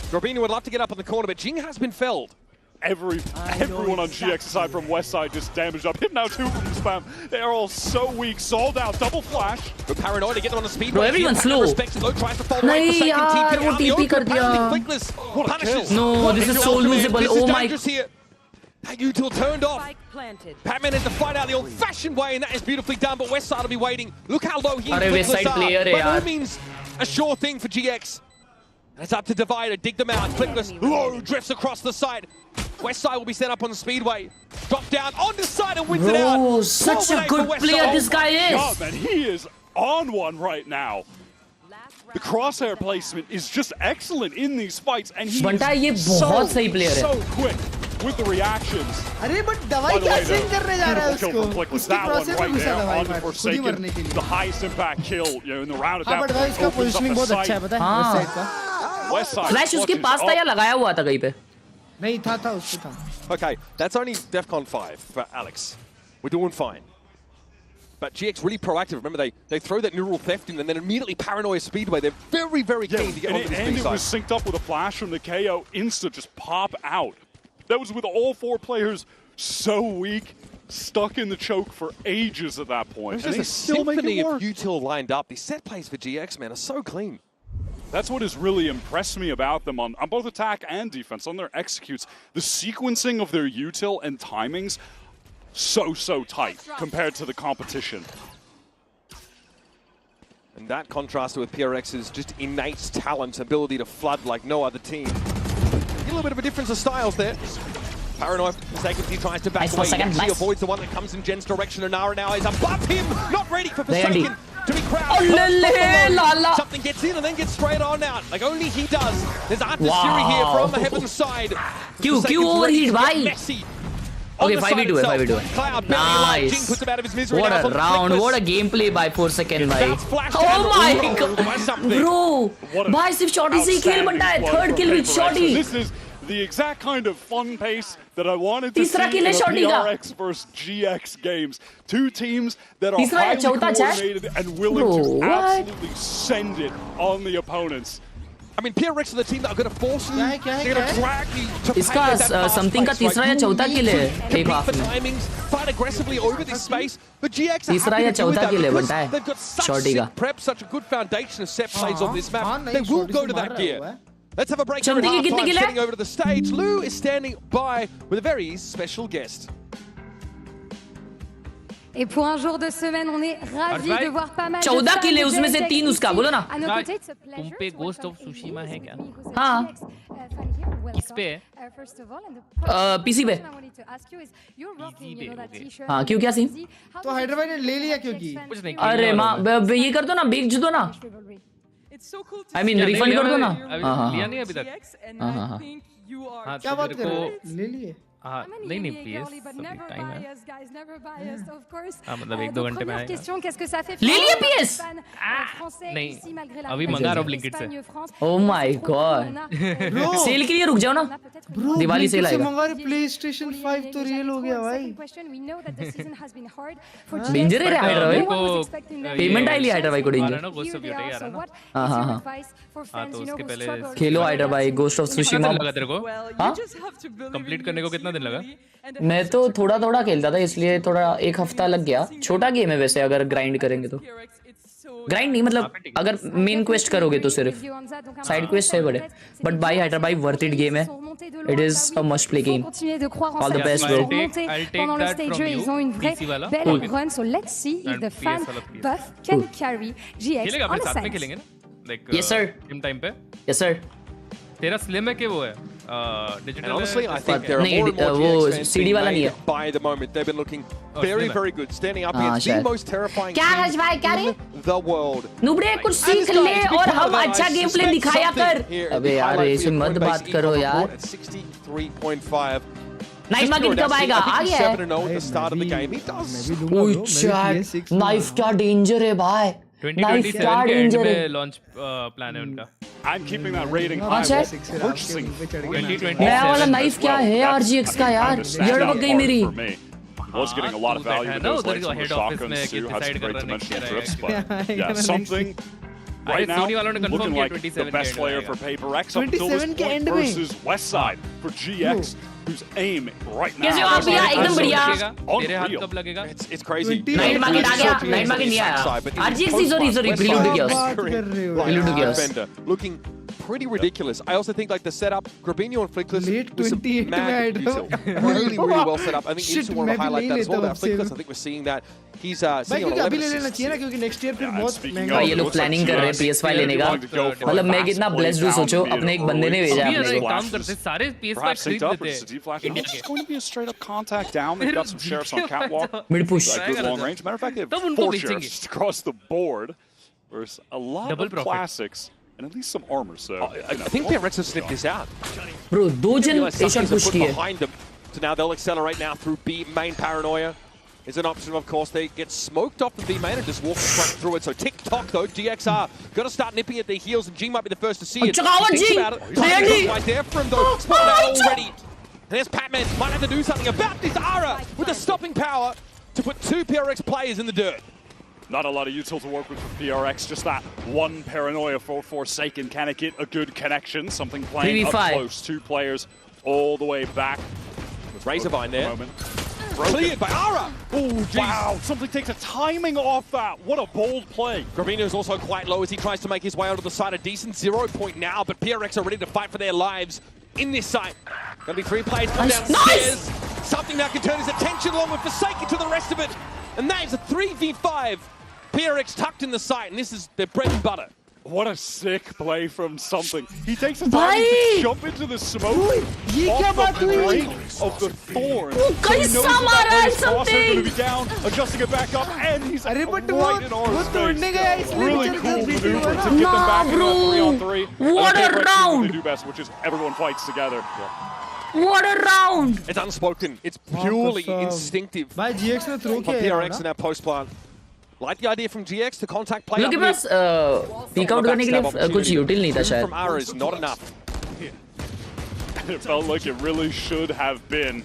Grabinho would love to get up in the corner, but Jing has been felled. Everyone on GX aside from Westside just damaged up. Hit now 2 from the spam. They are all so weak. Sold out. Double flash. But Paranoid to get them on the speed. Bro, everyone's slow. नहीं यार वो TP कर दिया. No, this is so losable. Oh my. That util turned off. Patman had to fight out the old-fashioned way, and that is beautifully done. But Westside will be waiting. Look how low he is. Westside player by no means a sure thing for GX. And it's up to Divider. Dig them out. Flickless low drifts across the side. Westside will be set up on the speedway. Drop down on the side and wins it out. Oh, such a good player this guy is. God, man, he is on one right now. The crosshair placement is just excellent in these fights, and he is so quick with the reactions. अरे but दवाई क्या send करने जा रहा है उसको? उसकी process में घुसा दवाई मार खुद ही मरने के लिए. The highest impact kill, you know, in the round at that point. हाँ, but उसका पोजीशनिंग बहुत अच्छा है, पता है? Westside का. Westside. फ्लैश उसके पास था या लगाया हुआ था कहीं पे? नहीं था उसको था. Okay, that's only DEFCON 5 for Alex. We're doing fine. But GX really proactive. Remember, they throw that neural theft in and then immediately Paranoia Speedway. They're very, very keen to get onto the speed and side. It was synced up with a flash from the KO. Insta just pop out. That was with all 4 players so weak, stuck in the choke for ages at that point. There's just a symphony of util lined up. These set plays for GX, man, are so clean. That's what has really impressed me about them on both attack and defense, on their executes. The sequencing of their util and timings, so tight compared to the competition. And that contrasted with PRX's just innate talent, ability to flood like no other team. A little bit of a difference of styles there. Paranoid mistaken, he tries to back away. He avoids the one that comes in Jen's direction. Nara now is above him, not ready for Forsaken to be crowded. Something gets in and then gets straight on out, like only he does. There's Artisiri here from the heaven side. Q overheat, bhai. Messy. Okay, 5v2 है, 5v2 है. Nice. What a round, what a gameplay by 4 second भाई. Oh my god, bro. भाई सिर्फ शॉटी से ही खेल बनता है. Third kill with शॉटी. This is the exact kind of fun pace that I wanted to तीसरा see kill in है the शॉटी का. PRX versus GX games. Two teams that are तीसरा या highly चौथा chat? coordinated and willing Bro, to what? absolutely send it on the opponents. I mean, PRX are the team that are going to force you. They're going to drag you to इसका something का तीसरा या चौथा kill है एक half में. timings, fight aggressively over this space. But GX are तीसरा happy या to do चौथा that kill है because बनता है they've got such शॉटी का. sick prep, such a good foundation of set plays on this map. They will go to that gear. Let's have a break here at चमती के कितने halftime. kill है? Heading over to the stage. Lou is standing by with a very special guest. Et pour un jour de semaine, on est ravis de voir pas mal de 14 fans kill है de उसमें से GIANTX 3 उसका, ici. बोलो ना. À nos côtés, it's a pleasure तुम पे to Ghost welcome of Tsushima है क्या? amigos of हाँ. GIANTX, fan here. Welcome. किस पे है? First of all, and the PC पे. question I wanted to ask you is, you're rocking, you know, that t-shirt. हाँ, क्यों, क्या scene? तो हैदराबाद ने ले लिया क्योंकि अरे माँ ये कर दो ना, बेच दो ना. I mean refund कर दो ना. हाँ हाँ लिया नहीं अभी तक. हाँ हाँ हाँ. हाँ, क्या तो बात मेरे कर रहे को- हो? ले लिए हाँ नहीं नहीं PS अभी टाइम है. हाँ मतलब 1-2 घंटे में आएगा. question, qu'est-ce que ça fait ले लिया pour PS? les fans, français नहीं ici, malgré la अभी rivalité मंगा रहा हूँ Blinkit से. Espagne-France? Oh my god. Cell के लिए रुक जाओ ना. ब्रो दिवाली सेल से आएगा. मंगा रहे PlayStation 5 तो रियल हो गया भाई. डेंजर है हाइड्रा भाई. Peaiment पेमेंट आई लिया हाइड्रा भाई को आ रहा डेंजर. है ना Ghost of Yotei आ रहा है ना. हाँ हाँ हाँ. हाँ तो उसके पहले खेलो हाइड्रा भाई, गोस्ट ऑफ कितना सुशिमा. दिन लगा तेरे को? हाँ कंप्लीट करने को कितना दिन लगा? मैं तो थोड़ा थोड़ा खेलता था इसलिए थोड़ा एक हफ्ता लग गया. छोटा गेम है वैसे अगर ग्राइंड करेंगे तो. ग्राइंड नहीं मतलब अगर मेन क्वेस्ट करोगे तो सिर्फ साइड क्वेस्ट है बड़े. बट बाय हाइड्रा भाई वर्थ इट गेम है. It is a must play game. Continuer de croire en All the cette best, équipe bro. remontée I'll take pendant le that stage from 2. you. Ils ont une vraie PC वाला. belle Cool. run. So let's see if And the PS fan वाला PS. buff can carry GX खेलेगा on अपने the साथ में sides. खेलेंगे ना? Like Yes, sir. Team time पे. Yes sir. तेरा स्लिम है कि वो है? And डिजिटल honestly, I है? think there are नहीं, more and more वो GX fans CD being वाला नहीं made है. by the moment. They've been looking very, slim है. very good, standing up हाँ, against the शायद. most terrifying क्या teams हर्ष भाई, क्या रे? in the world. नुबड़े कुछ सीख ले और हम अच्छा गेम प्ले दिखाया कर. अबे यार ऐसे मत बात करो यार. 63.5. नाइफ मार्केट कब आएगा? आ गया है. 7-0 at the start of the game. He does. Oh chat, knife क्या डेंजर है भाई. नाइफ 2027 क्या के एंड डेंजर में है. लॉन्च प्लान है उनका. I'm keeping that rating हाँ, high. चैट. Purchasing 2027 नया वाला नाइफ क्या है RGX का यार. यड़ बग गई मेरी. For me. Was getting a lot of value with ना those उधर legs को on the head office shotgun. में Sue किस had साइड some कर great रहा नेक्स्ट dimensional ईयर drifts, आएगा. but yeah, something right now Sony वालों ने confirm looking किया like 27 the best के player end for में PaperX up until 27 this के point end में. versus Westside for GX, whose aim right now कैसे हो आप भैया? एकदम बढ़िया. तेरे हाथ unreal. कब लगेगा? It's crazy. नाइट मार्केट आ गया. नाइट मार्केट नहीं आया. RGX सॉरी प्रीलूड हो गया. बात कर रहे हो Prelude यार. to Chaos. Defender, looking pretty ridiculous. I also think like the setup, Grabinho and Flickless Late with some 28 mad में आया detail. था. Really, really well set up. I think you Shit, just want मैं to भी highlight नहीं that as well. लेता Now हूँ Flickless, अब I think we're seeing that he's भाई sitting on क्योंकि अभी 11 ले लेना assists. चाहिए ना क्योंकि नेक्स्ट ईयर फिर Yeah, बहुत speaking महंगा भाई of, ये it लोग looks like प्लानिंग कर रहे हैं GX PS5 लेने का. wanting to go for a मतलब मैं fast कितना play ब्लेस्ड हूँ down सोचो. via अपने एक early बंदे ने भेजा अभी अपने एक को. काम करते सारे PS5 Perhaps खरीद synced up लेते versus हैं. D-Flash. India It's के. going to be a straight up contact down. They've got some sheriffs on catwalk. Mid push. Like good long range. Matter of fact, they तब have उनको 4 बेचेंगे. sheriffs across the board. There's a lot Double of profit. classics and at least some armor. So I think PRX have sniffed this out. Bro दो जन Realize A shot something's push put किए. behind them. So now they'll accelerate now through B main. Paranoia is an option, of course. They get smoked off the B main and just walk straight through it. So tick-tock, though. GXR got to start nipping at their heels, and G might be the first to see it. Chakawa He thinks G! about it. Ready? Timing's right there for him, though. Spotted out already. There's Patman. Might have to do something about this. Ara with the stopping power to put 2 PRX players in the dirt. not a lot of util to work with for PRX. Just that one paranoia for Forsaken. Can it get a good connection? Something playing up 3v5. close. 2 players all the way back. Razorvine there. Cleared by Ara! Oh, wow. Something takes a timing off that. What a bold play. Grabinho is also quite low as he tries to make his way onto the side. A decent 0 point now, but PRX are ready to fight for their lives in this site. Gonna be 3 players come downstairs. Something that can turn his attention along with Forsaken to the rest of it. And that is a 3v5. PRX tucked in the site, and this is their bread and butter. What a sick play from something. He takes the time to jump into the smoke off the break of the thorn. So he knows that Something going to be down, adjusting it back up, and he's right in our space. Really cool maneuver to get them back in a 3-on-3. What a round! They do best, which is everyone fights together. What a round! It's unspoken. It's purely instinctive. By GX ने throw from किया PRX in our post plant. Like the idea from GX to contact play. उनके पास pick out करने के लिए कुछ util नहीं था शायद. From Ara is not enough. It felt like it really should have been.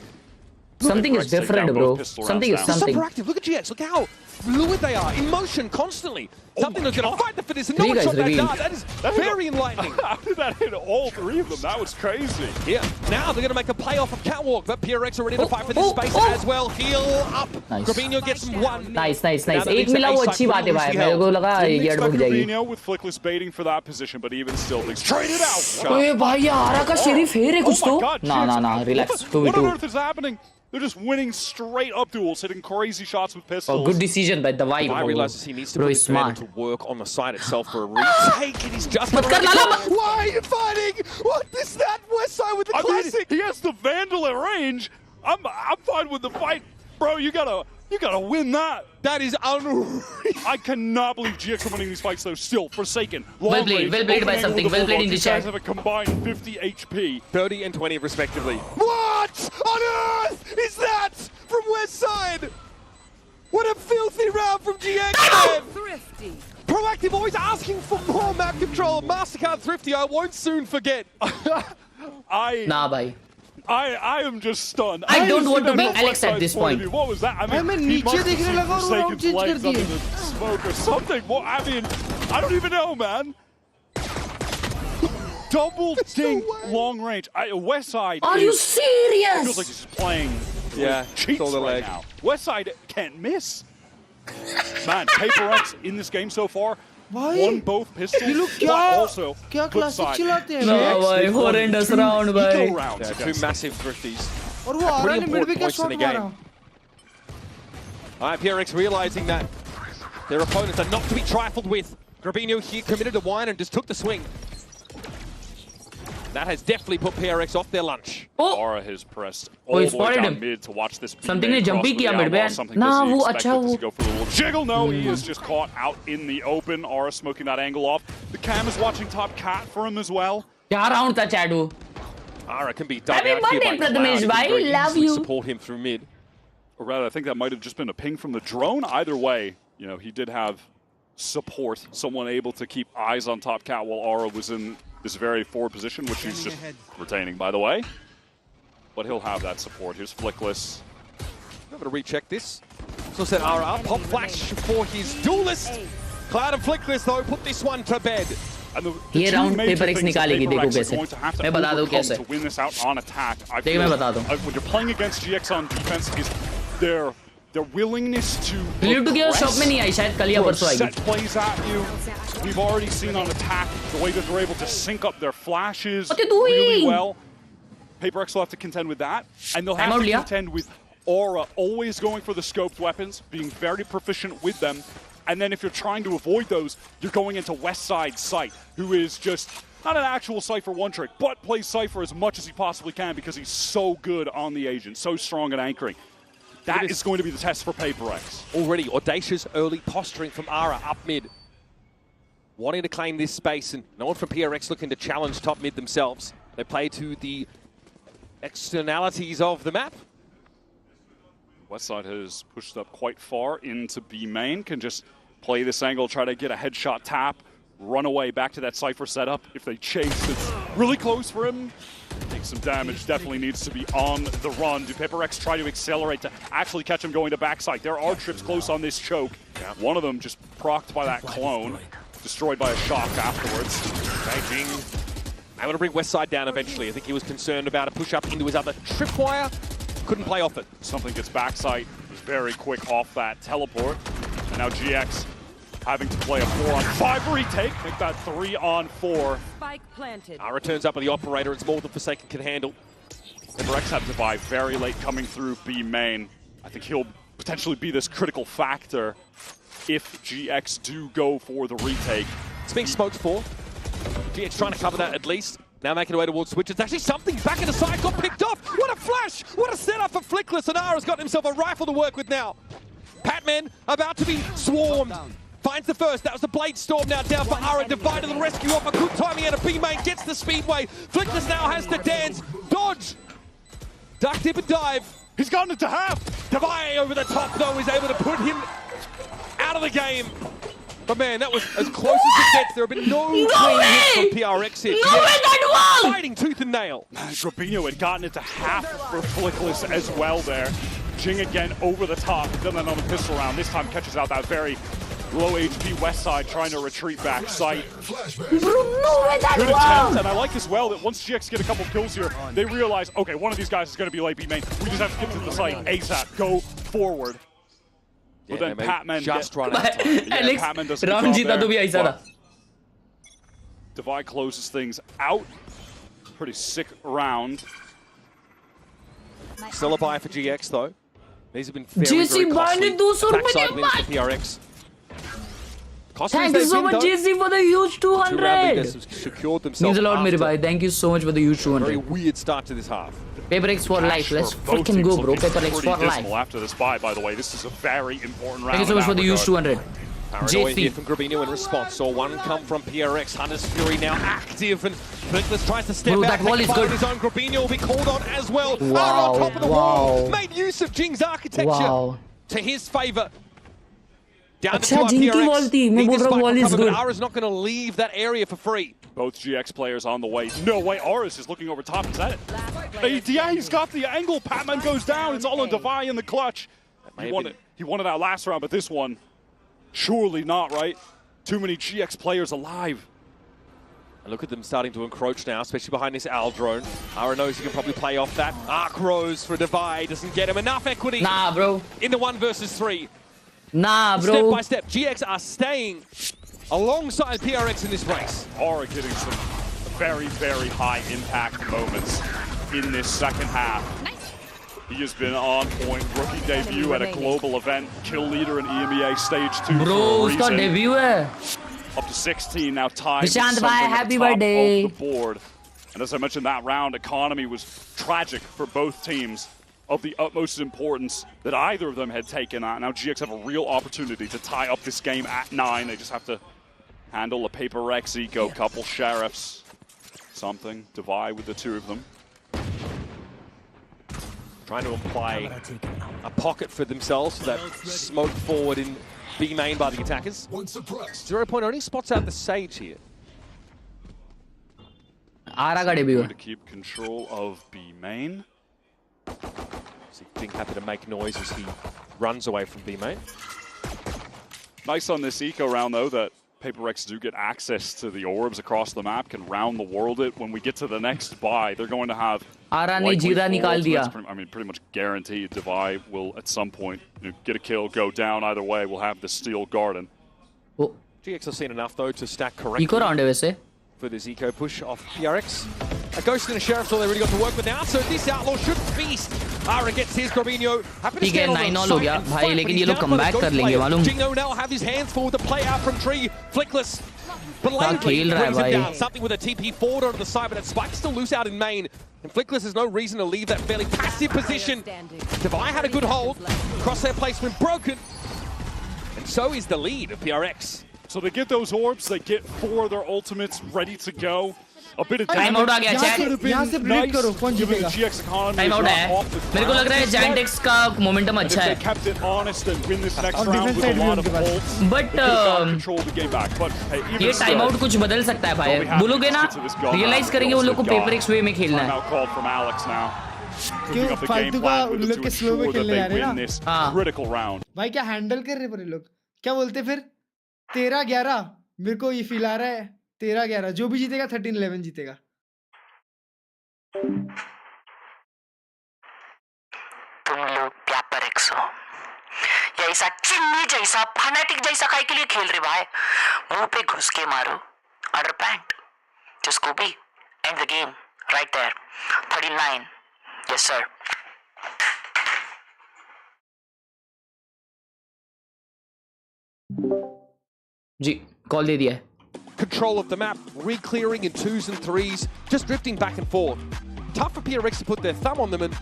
Something is different, bro. Something is something. So proactive. Look at GX. Look how fluid they are. In motion constantly. Something that's going to fight the fittest. And no one shot that dart. That is very enlightening. How did that hit all three of them? That was crazy. Yeah. Now they're going to make a play off of Catwalk, but PRX are ready to fight for this space as well. Heal up. Nice. Grabinho gets one. Nice. एक मिला वो अच्छी बात है भाई. मेरे को लगा ये गेट बुक जाएगी. Grabinho with Flickless baiting for that position, but even still, things traded out. ओए भाई ये आरा का शेरिफ है कुछ तो. ना relax. 2v2. What on earth is happening? They're just winning straight up duels, hitting crazy shots with pistols. Oh, good decision by the vibe. I realizes he needs to put his smart to work on the side itself for a retake, and he's just Why are you fighting? What is that? Westside with the classic. He has the Vandal at range. I'm fine with the fight, bro. You gotta win that. That is unreal. I cannot believe GX are winning these fights though. Still forsaken. Well played by something. Well played in the chat. These guys have a combined 50 HP, 30 and 20 respectively. What on earth is that from Westside? What a filthy round from GX. Thrifty. Proactive, always asking for more map control. Mastercard Thrifty, I won't soon forget. Nah, bhai. I am just stunned. I don't want to be Alex at this point. What was that? I mean, he must have seen Forsaken's legs under the smoke or something. Well, I mean, I don't even know, man. Double dink long range. Westside. Are you serious? Feels like he's just playing. Yeah, cheats right now. Westside can't miss. Man, PRX in this game so far. Won both pistols, but also good side. No, bhai, horrendous round, bhai. Yeah, two massive thrifties. और वो आ रहा है mid पे क्या points in the shot मारा? game. Alright, PRX realizing that their opponents are not to be trifled with. Grabinho here committed to wine and just took the swing. That has definitely put PRX off their lunch. Aura has pressed all the way down mid to watch this. Something ने jump ही किया mid पे. ना वो अच्छा वो. Go for a little jiggle. No, he is just caught out in the open. Aura smoking that angle off. The cam is watching top cat for him as well. क्या round था चैडू? Aura can be dug out here by Prathamesh bhai, love you. Support him through mid. Or rather, I think that might have just been a ping from the drone. Either way, you know, he did have support, someone able to keep eyes on top cat while Aura was in this very forward position, which he's just retaining, by the way. But he'll have that support. Here's Flickless. I'm going to recheck this. So said Aura up. Pop flash for his duelist. Cloud and Flickless, though, put this one to bed. ये round PRX निकालेगी देखो कैसे मैं बता दूं कैसे देखिए मैं बता दूं when you're playing against GX on defense is their willingness to lead की शॉप में नहीं आई शायद कल या परसों आएगी set plays at you. We've already seen on attack the way that they're able to sync up their flashes really well. PRX will have to contend with that, and they'll have to contend with Aura always going for the scoped weapons, being very proficient with them. And then if you're trying to avoid those, you're going into Westside Sight, who is just not an actual Cypher one-trick, but plays Cypher as much as he possibly can because he's so good on the agent, so strong at anchoring. That is going to be the test for PRX. Already audacious early posturing from Aura up mid. Wanting to claim this space, and no one from PRX looking to challenge top mid themselves. They play to the externalities of the map. Westside has pushed up quite far into B main, can just play this angle, try to get a headshot tap, run away back to that Cypher setup. If they chase, it's really close for him. Take some damage, definitely needs to be on the run. Do PRX try to accelerate to actually catch him going to backside? There are trips close on this choke. One of them just procced by that clone, destroyed by a shock afterwards. Beijing able to bring Westside down eventually. I think he was concerned about a push up into his other tripwire. Couldn't play off it. Something gets backside very quick off that teleport. And now GX having to play a 4-on-5 retake, make that 3-on-4. Spike planted. Ara turns up with the operator. It's more than Forsaken can handle. PRX had to buy very late coming through B main. I think he'll potentially be this critical factor if GX do go for the retake. It's being smoked for. GX trying to cover that at least. Now making their way towards switch. It's actually something back in the side, got picked off. What a flash! What a setup for Flickless. And Ara's got himself a rifle to work with now. Patman about to be swarmed. Finds the first. That was the Blade Storm now down for Ara. Divided the rescue off. A good timing out of B main. Gets the Speedway. Flickless now has to dance. Dodge. Duck, dip and dive. He's gotten it to half. Khelraay over the top, though, is able to put him out of the game. But man, that was as close as it gets. There have been no clean hits from PRX here. No way that won! Fighting tooth and nail. Grabino had gotten it to half for Flickless as well there. Jing again over the top, done that on the pistol round. This time catches out that very low HP west side, trying to retreat back sight. Bro, no way that Good won! attempt, and I like as well that once GX get a couple kills here, they realize, okay, one of these guys is going to be late B main. We just have to get to the site ASAP, go forward. But then Patman just run out of time. Alex, Patman does a good round job जीता तो भी ऐसा था. Divide closes things out. Pretty sick round. Still a buy for GX though. These have been very, JC very costly. ₹200 Backside wins for PRX. Thank you so much, JC, for the huge 200. Secured themselves. Means a lot, मेरे भाई. Thank you so much for the huge 200. Very weird start to this half. PRX for life. Let's freaking go, bro. PRX for life. After this buy, by the way, this is a very important round. Thank you so much for the huge 200. Paranoia here from Grabino in response. Saw one come from PRX. Hunter's Fury now active, and Flickless tries to step out. That wall is good. His own Grabino will be called on as well. Wow, on top of the wall. Made use of Jing's architecture to his favor. Down to PRX. Ara's not going to leave that area for free. Both GX players on the way. No way, Aris is looking over top. Is that it? Yeah, he's got the angle. Patman goes down. It's all on Devi in the clutch. He won it out last round, but this one, surely not, right? Too many GX players alive. And look at them starting to encroach now, especially behind this Al drone. Ara knows he can probably play off that. Arc Rose for Devi doesn't get him enough equity. Nah, bro. In the 1 versus 3. Nah, bro. Step by step, GX are staying alongside PRX in this race. Aura getting some very, very high impact moments in this second half. He has been on point. Rookie debut at a global event. Kill leader in EMEA Stage 2 Bro, उसका debut है. Up to 16 now tied. Vishant bhai, happy birthday. Of the board. And as I mentioned, that round economy was tragic for both teams. Of the utmost importance that either of them had taken on. Now GX have a real opportunity to tie up this game at 9. They just have to handle a PRX eco, couple sheriffs, something, Devi with the 2 of them. Trying to apply a pocket for themselves so that smoke forward in B main by the attackers. 0 point only spots out the Sage here. Ara का debut to keep control of B main. Being happy to make noise as he runs away from B main. Nice on this eco round though that PRX do get access to the orbs across the map, can round the world it. When we get to the next buy, they're going to have Ara ने जीरा निकाल दिया. I mean, pretty much guaranteed Devi will at some point get a kill, go down. Either way, we'll have the Steel Garden. Oh. GX have seen enough though to stack correctly. Eco round है वैसे. For this eco push off PRX. A Ghost and a Sheriff's all they really got to work with now, so this Outlaw should feast. Ara gets his Grabino. ठीक है 9-all हो गया भाई, लेकिन ये लोग कमबैक कर लेंगे मालूम. Jingo now have his hands full with the play out from Tree. Flickless. Belatedly brings him down. Something with a TP forward onto the side, but that spike's still loose out in main. And Flickless has no reason to leave that fairly passive position. Devi had a good hold. Crosshair placement broken. And so is the lead of PRX. So they get those orbs, they get 4 of their ultimates ready to go. A bit of time out आ गया chat. यहाँ से predict करो कौन जीतेगा. Time out है. मेरे को लग रहा है GIANTX का मोमेंटम अच्छा है. बट ये टाइम आउट कुछ बदल सकता है भाई. बोलोगे ना, रियलाइज करेंगे उन लोग को PRX वे में खेलना है. क्यों फालतू का उन लोग के स्लो में खेलने जा रहे हैं ना. हाँ. भाई क्या हैंडल कर रहे पर लोग. क्या बोलते फिर 13-11. मेरे को ये फील आ रहा है 13-11. जो भी जीतेगा 13-11 जीतेगा. तुम लोग PRX हो या ऐसा चिन्नी जैसा फैनेटिक जैसा काहे के लिए खेल रहे भाई. मुंह पे घुस के मारो. Under pant. Just go be. End the game. Right there. 39. Yes sir. जी कॉल दे दिया है. Control of the map, re-clearing in 2s and 3s, just drifting back and forth. Tough for PRX to put their thumb on them, and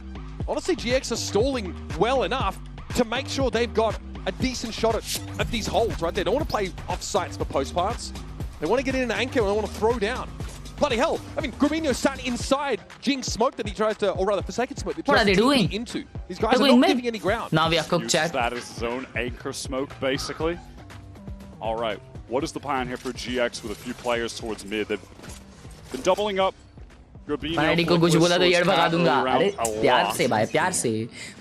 honestly GX are stalling well enough to make sure they've got a decent shot at these holds, right? They don't want to play off sites for post parts. They want to get in an anchor and they want to throw down. Bloody hell. I mean, Gremino sat inside Jinx smoke that he tries to, or rather, Forsaken smoke that he What are tries they to doing? TP into. These guys are not giving any ground. Now we are cooked, chat. That is his own anchor smoke, basically. All right, what is the plan here for GX with a few players towards mid? They've been doubling up. Fanatic को कुछ बोला तो यार भगा दूंगा. अरे प्यार से भाई, प्यार से.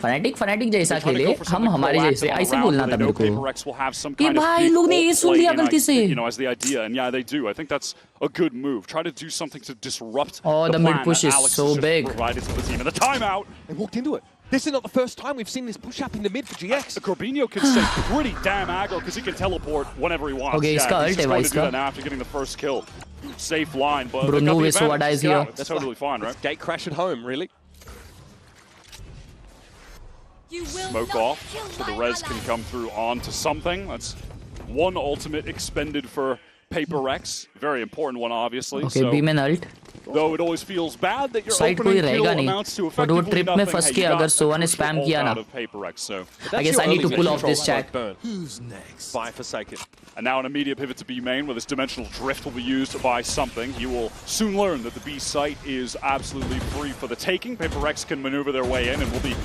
फनाटिक जैसा खेले, हम हमारे जैसे. ऐसे बोलना था मेरे को. कि भाई लोग ने ये सुन लिया गलती से. You know, as the idea, and yeah, they do. I think that's a good move. Try to do something to disrupt the mid push is so big. Provided to the team. And the timeout. They walked into it. This is not the first time we've seen this push up in the mid for GX. Corbino can stay pretty damn aggro because he can teleport whenever he wants. Okay, he's going to do that now after getting the first kill. Safe line, but Bro, no way Swada is here. That's totally fine, right? Gate crash at home, really. Smoke off, so the res can come through onto something. That's one ultimate expended for PRX. Very important one, obviously. Okay, so, B-man ult. Though it always feels bad that your Side opening कोई kill रहेगा amounts to नहीं. But वो effectively trip में nothing. फंस Hey, के you अगर got सोवा ने the spam ult किया out ना. of PRX, so I guess I need to pull off this chat. Who's next? By Forsaken. And now an immediate pivot to B main, where this dimensional drift will be used by something. You will soon learn that the B site is absolutely free for the taking. PRX can maneuver their way in and will be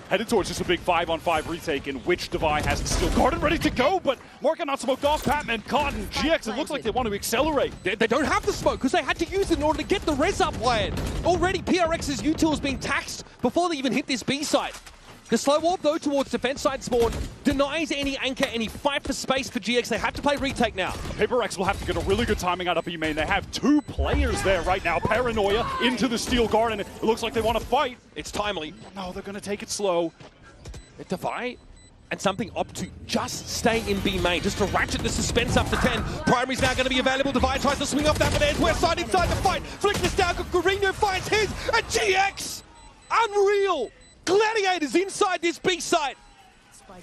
headed towards just a big 5-on-5 retake in which Devi has the steel garden ready to go, but Market not smoked off. Patman, Cotton, GX, it looks like they want to accelerate. They don't have the smoke because they had to use it in order to get the res up land. Already PRX's util is being taxed before they even hit this B site. The slow warp, though, towards defense side spawn denies any anchor, any fight for space for GX. They have to play retake now. PRX will have to get a really good timing out of B main. They have two players there right now. Paranoia into the steel garden. It looks like they want to fight. It's timely. No, they're going to take it slow. Devi and something opt to just stay in B main, just to ratchet the suspense up to 10. Primary's now going to be available. Devi tries to swing off that, but there's West side inside the fight. Flick this down, Guarino finds his, and GX! Unreal! Gladiators inside this B site.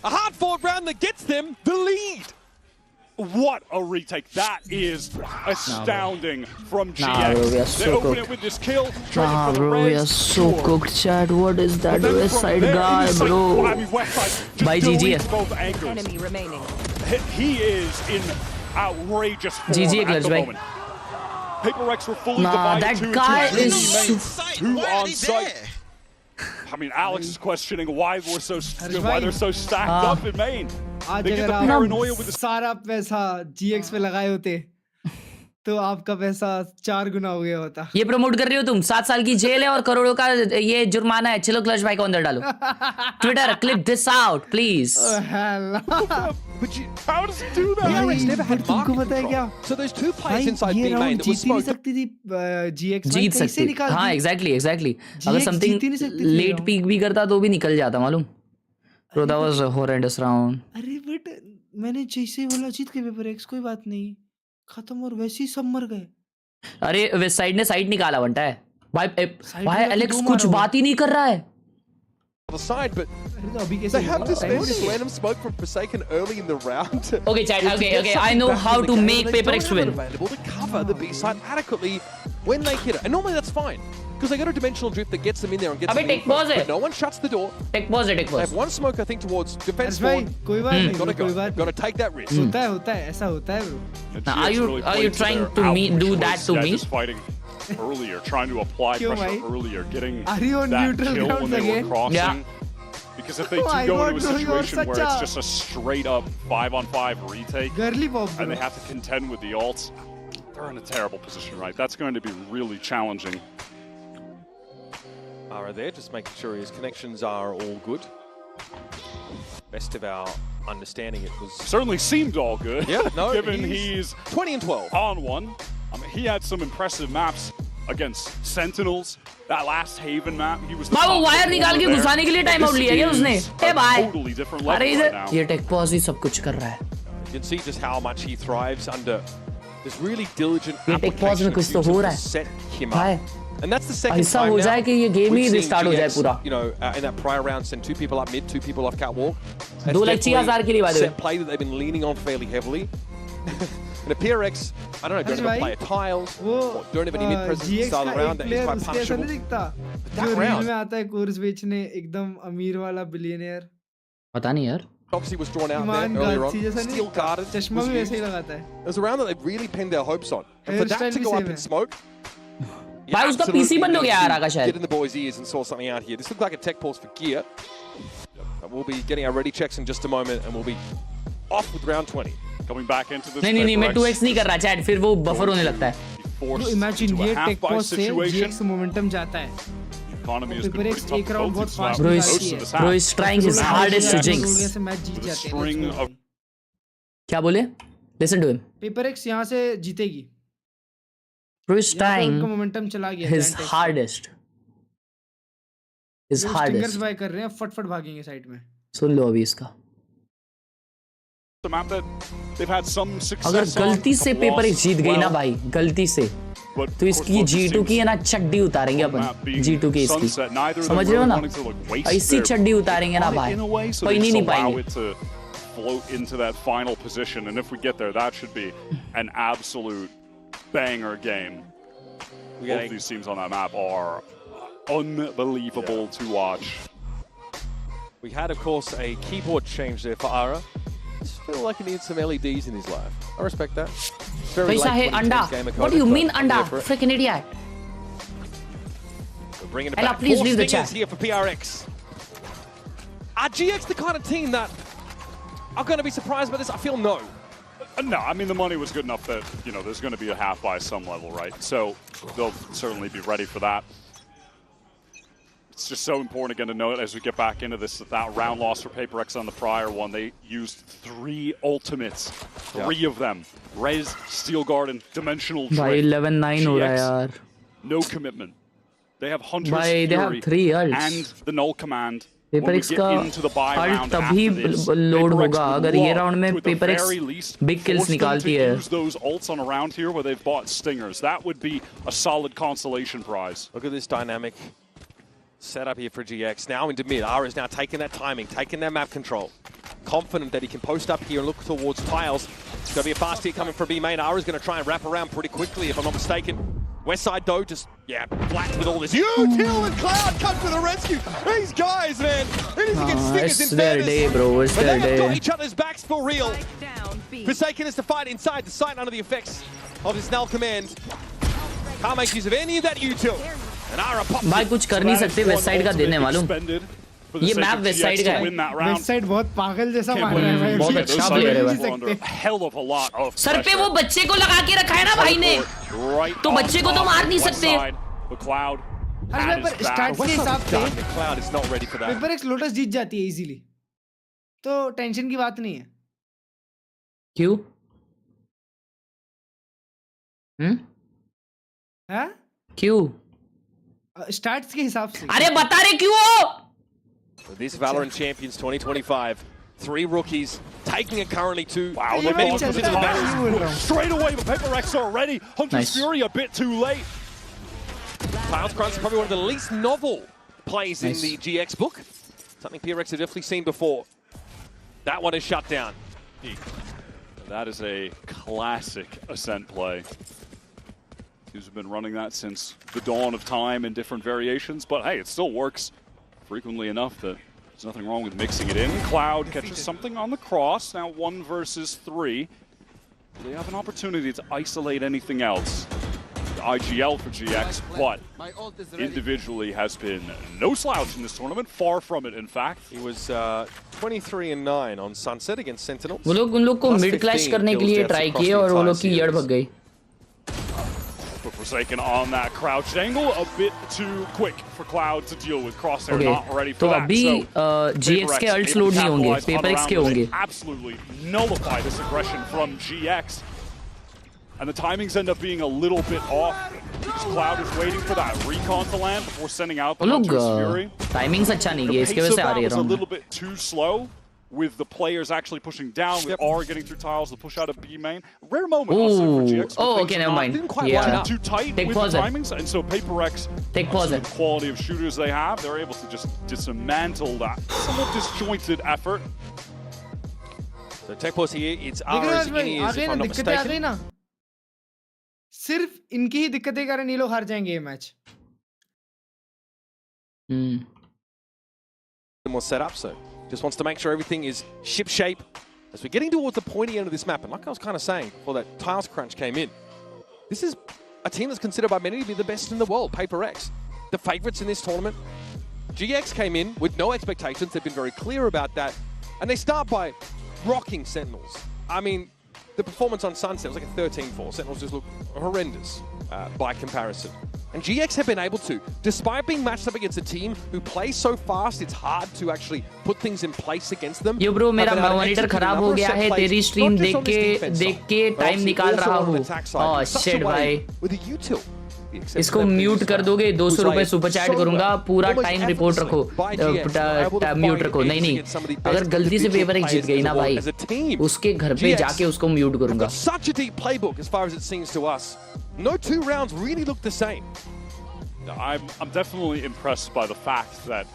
A hard-fought round that gets them the lead. What a retake. That is astounding from GX. Nah, bro, we are so they open cooked. it with this kill. Nah, bro, we are so cooked, chat. What is that West side guy, bro? By GG. Enemy remaining. He is in outrageous form GG, at the bhai. moment. PRX were fully Nah, divided. that guy is two on site. I mean, Alex is questioning why they're so stacked up in main. आज अगर आप सारा पैसा GX पे लगाए होते तो आपका पैसा 4 गुना हो गया होता. ये प्रमोट कर रही हो तुम. 7 साल की जेल है और करोड़ों का ये जुर्माना है. चलो क्लच भाई को अंदर डालो. Twitter, clip this out, please. How does he do that? PRX never had तुमको पता है क्या? So there's two players inside B main that was जीत नहीं smoked. सकती थी GX. जीत सकती. हाँ, exactly. अगर something late peak भी करता तो भी निकल जाता, मालूम. Bro, that was a horrendous round. अरे बट मैंने जैसे ही बोला जीत के PRX कोई बात नहीं. खत्म और वैसे ही सब मर गए. अरे वेस्ट साइड ने साइड निकाला बनता है. भाई एलेक्स कुछ बात ही नहीं कर रहा है. The side, but they have this random smoke from Forsaken early in the round. Okay, chat. Okay. I know how to make PRX win. Available to cover the B side adequately when they hit it, and normally that's fine because they got a dimensional drift that gets them in there and gets them in. But no one shuts the door. Take pause. They have one smoke, I think, towards defense spawn. कोई बात नहीं. Gotta go. Gotta take that risk. होता है ऐसा होता है bro. Now, are you trying to do that to me? Just fighting earlier, trying to apply pressure earlier, getting Are you on that neutral kill when ground they were again? crossing. Yeah. Because if they do go into a situation where it's just a straight up 5-on-5 retake, Girly pop, and they have to contend with the ults, they're in a terrible position, right? That's going to be really challenging. Ara there, just making sure his connections are all good. Best of our understanding, it was certainly seemed all good. Yeah, no, given he's 20 and 12 on one. I mean, he had some impressive maps against Sentinels. That last Haven map, he was the वो wire निकाल के घुसाने के लिए time out लिया क्या उसने? ए भाई. अरे इधर ये टेक पॉज ही सब कुछ कर रहा है. You can see just how much he thrives under this really diligent ये टेक पॉज में कुछ तो हो रहा है. set him up. And that's the second ऐसा time हो now जाए कि ये गेम ही रिस्टार्ट हो जाए पूरा. You know, in that prior round, send 2 people up mid, 2 people off catwalk. 2,60,000 के लिए by the way. Set play that they've been leaning on fairly heavily. And a PRX, I don't know, don't have a player tiles, or don't have any mid presence to start the round. That is quite punishable. जो reel में आता है course बेचने एकदम अमीर वाला billionaire. पता नहीं यार. Obviously was drawn out there earlier on. Steel carded. चश्मा भी वैसे ही लगाता है. It was a round that they really pinned their hopes on. And for that to go up in smoke, भाई उसका पीसी बंद हो गया यार आका शायद. Get in the boys' ears and saw something out here. This looked like a tech pause for Gear. We'll be getting our ready checks in just a moment, and we'll be off with round 20. Coming back into this. नहीं मैं 2x नहीं कर रहा chat, फिर वो buffer होने लगता है. तो इमेजिन ये टेक पॉज से GX मोमेंटम जाता है. Economy is going to be एक राउंड बहुत fast. Bro is trying his hardest to jinx. Match जीत जाते हैं. क्या बोले? Listen to him. PRX यहाँ से जीतेगी. Bro is trying मोमेंटम चला गया. His hardest. His hardest. Stingers buy कर रहे हैं, फट भागेंगे साइड में. सुन लो अभी इसका. अगर गलती से PRX जीत गई ना भाई, गलती से, तो इसकी G2 की है ना चड्डी उतारेंगे अपन. G2 की इसकी समझ रहे हो ना? ऐसी चड्डी उतारेंगे ना भाई, कोई नहीं पाएंगे. Float into that final position, and if we get there, that should be an absolute banger game. Both these teams on that map are unbelievable to watch. We had, of course, a keyboard change there for Ara. I just feel like he needs some LEDs in his life. I respect that. Paisa hai anda. What do you mean anda? Freaking idiot. We're bringing it Ella, back. please 4 leave the stingers chat. here for PRX. Are GX the kind of team that are going to be surprised by this? I feel no. No, I mean, the money was good enough that, you know, there's going to be a half by some level, right? So they'll certainly be ready for that. It's just so important again to note as we get back into this, that round loss for PRX on the prior one, they used 3 ultimates, 3 of them. Rez, Steel Garden, Dimensional Drift. भाई 11-9 हो रहा है यार. No commitment. They have Hunter's भाई they have 3 ults. and the Null Command. PRX का alt तभी load होगा अगर ये राउंड में PRX बिग किल्स निकालती है. Use those ults on a round here where they've bought stingers. That would be a solid consolation prize. Look at this dynamic setup here for GX. Now into mid. Ara is now taking that timing, taking that map control. Confident that he can post up here and look towards tiles. It's going to be a fast hit coming from B main. Ara's going to try and wrap around pretty quickly, if I'm not mistaken. West side, though, just, flat with all this. Till and Cloud come to the rescue. These guys, man, they need to get stingers in fairness. It's their day, bro. It's their day. They have got each other's backs for real. Forsaken is to fight inside the site under the effects of his Null command. Can't make use of any of that util. And Ara pops भाई कुछ कर नहीं सकते west side का देने मालूम. ये map west side का है. वेस्ट साइड बहुत पागल जैसा मार रहा है भाई. बहुत अच्छा प्लेयर है भाई. सर पे वो बच्चे को लगा के रखा है ना भाई ने, तो बच्चे को तो मार नहीं सकते. अरे पर स्टार्ट के हिसाब से PRX लोटस जीत जाती है इजीली, तो टेंशन की बात नहीं है. क्यों? हाँ? क्यों? स्टार्ट्स के हिसाब से. अरे बता रहे क्यों? This Valorant Champions 2025, 3 rookies taking it currently to. Wow, look at straight away, but PRX already. Hunter's Fury a bit too late. Tiles Crunch is probably one of the least novel plays in the GX book. Something PRX have definitely seen before. That one is shut down. That is a classic Ascent play. He's been running that since the dawn of time in different variations, but hey, it still works frequently enough that there's nothing wrong with mixing it in. Cloud catches something on the cross. Now 1 versus 3. They have an opportunity to isolate anything else. The IGL for GX, but individually has been no slouch in this tournament. Far from it, in fact. He was 23-9 on Sunset against Sentinels. वो लोग उन लोग को mid clash करने के लिए try किए और वो लोग की यड़ भग गई. Forsaken on that crouched angle, a bit too quick for Cloud to deal with. Crosshair not ready for that. तो अभी GX के अल्ट्स लोड नहीं होंगे, PRX के होंगे. Absolutely nullify this aggression from GX. And the timings end up being a little bit off because Cloud is waiting for that recon to land before sending out the Hunter's Fury. Timings अच्छा नहीं है, इसके वजह से आ रही है. The pace of that was a little bit too slow. With the players actually pushing down, we are getting through tiles, the push out of B main. Rare moment also for GX. Oh, okay, never mind. Didn't quite line up too tight with the timings, and so PRX, the quality of shooters they have, they're able to just dismantle that somewhat disjointed effort. So tech pause here, it's Ara's in ears, if I'm not mistaken. सिर्फ इनकी ही दिक्कतें के कारण ये लोग हार जाएंगे ये match. More setup, so just wants to make sure everything is ship shape as we're getting towards the pointy end of this map. And like I was kind of saying before that tiles crunch came in, this is a team that's considered by many to be the best in the world, PRX. The favorites in this tournament. GX came in with no expectations. They've been very clear about that. And they start by rocking Sentinels. I mean, the performance on Sunset was like a 13-4. Sentinels just look horrendous by comparison. And GX have been able to, despite being matched up against a team who plays so fast, it's hard to actually put things in place against them. Yo bro मेरा monitor खराब हो गया है तेरी stream देख के time निकाल रहा हूँ. ओह शिट भाई. इसको म्यूट कर दोगे 200 रुपए सुपर चैट करूंगा पूरा टाइम रिपोर्ट रखो म्यूट रखो. नहीं अगर गलती से पेपर एक जीत गई ना भाई उसके घर पे जाके उसको म्यूट करूंगा. Such a deep playbook as far as it seems to us. No two rounds really look the same. I'm definitely impressed by the fact that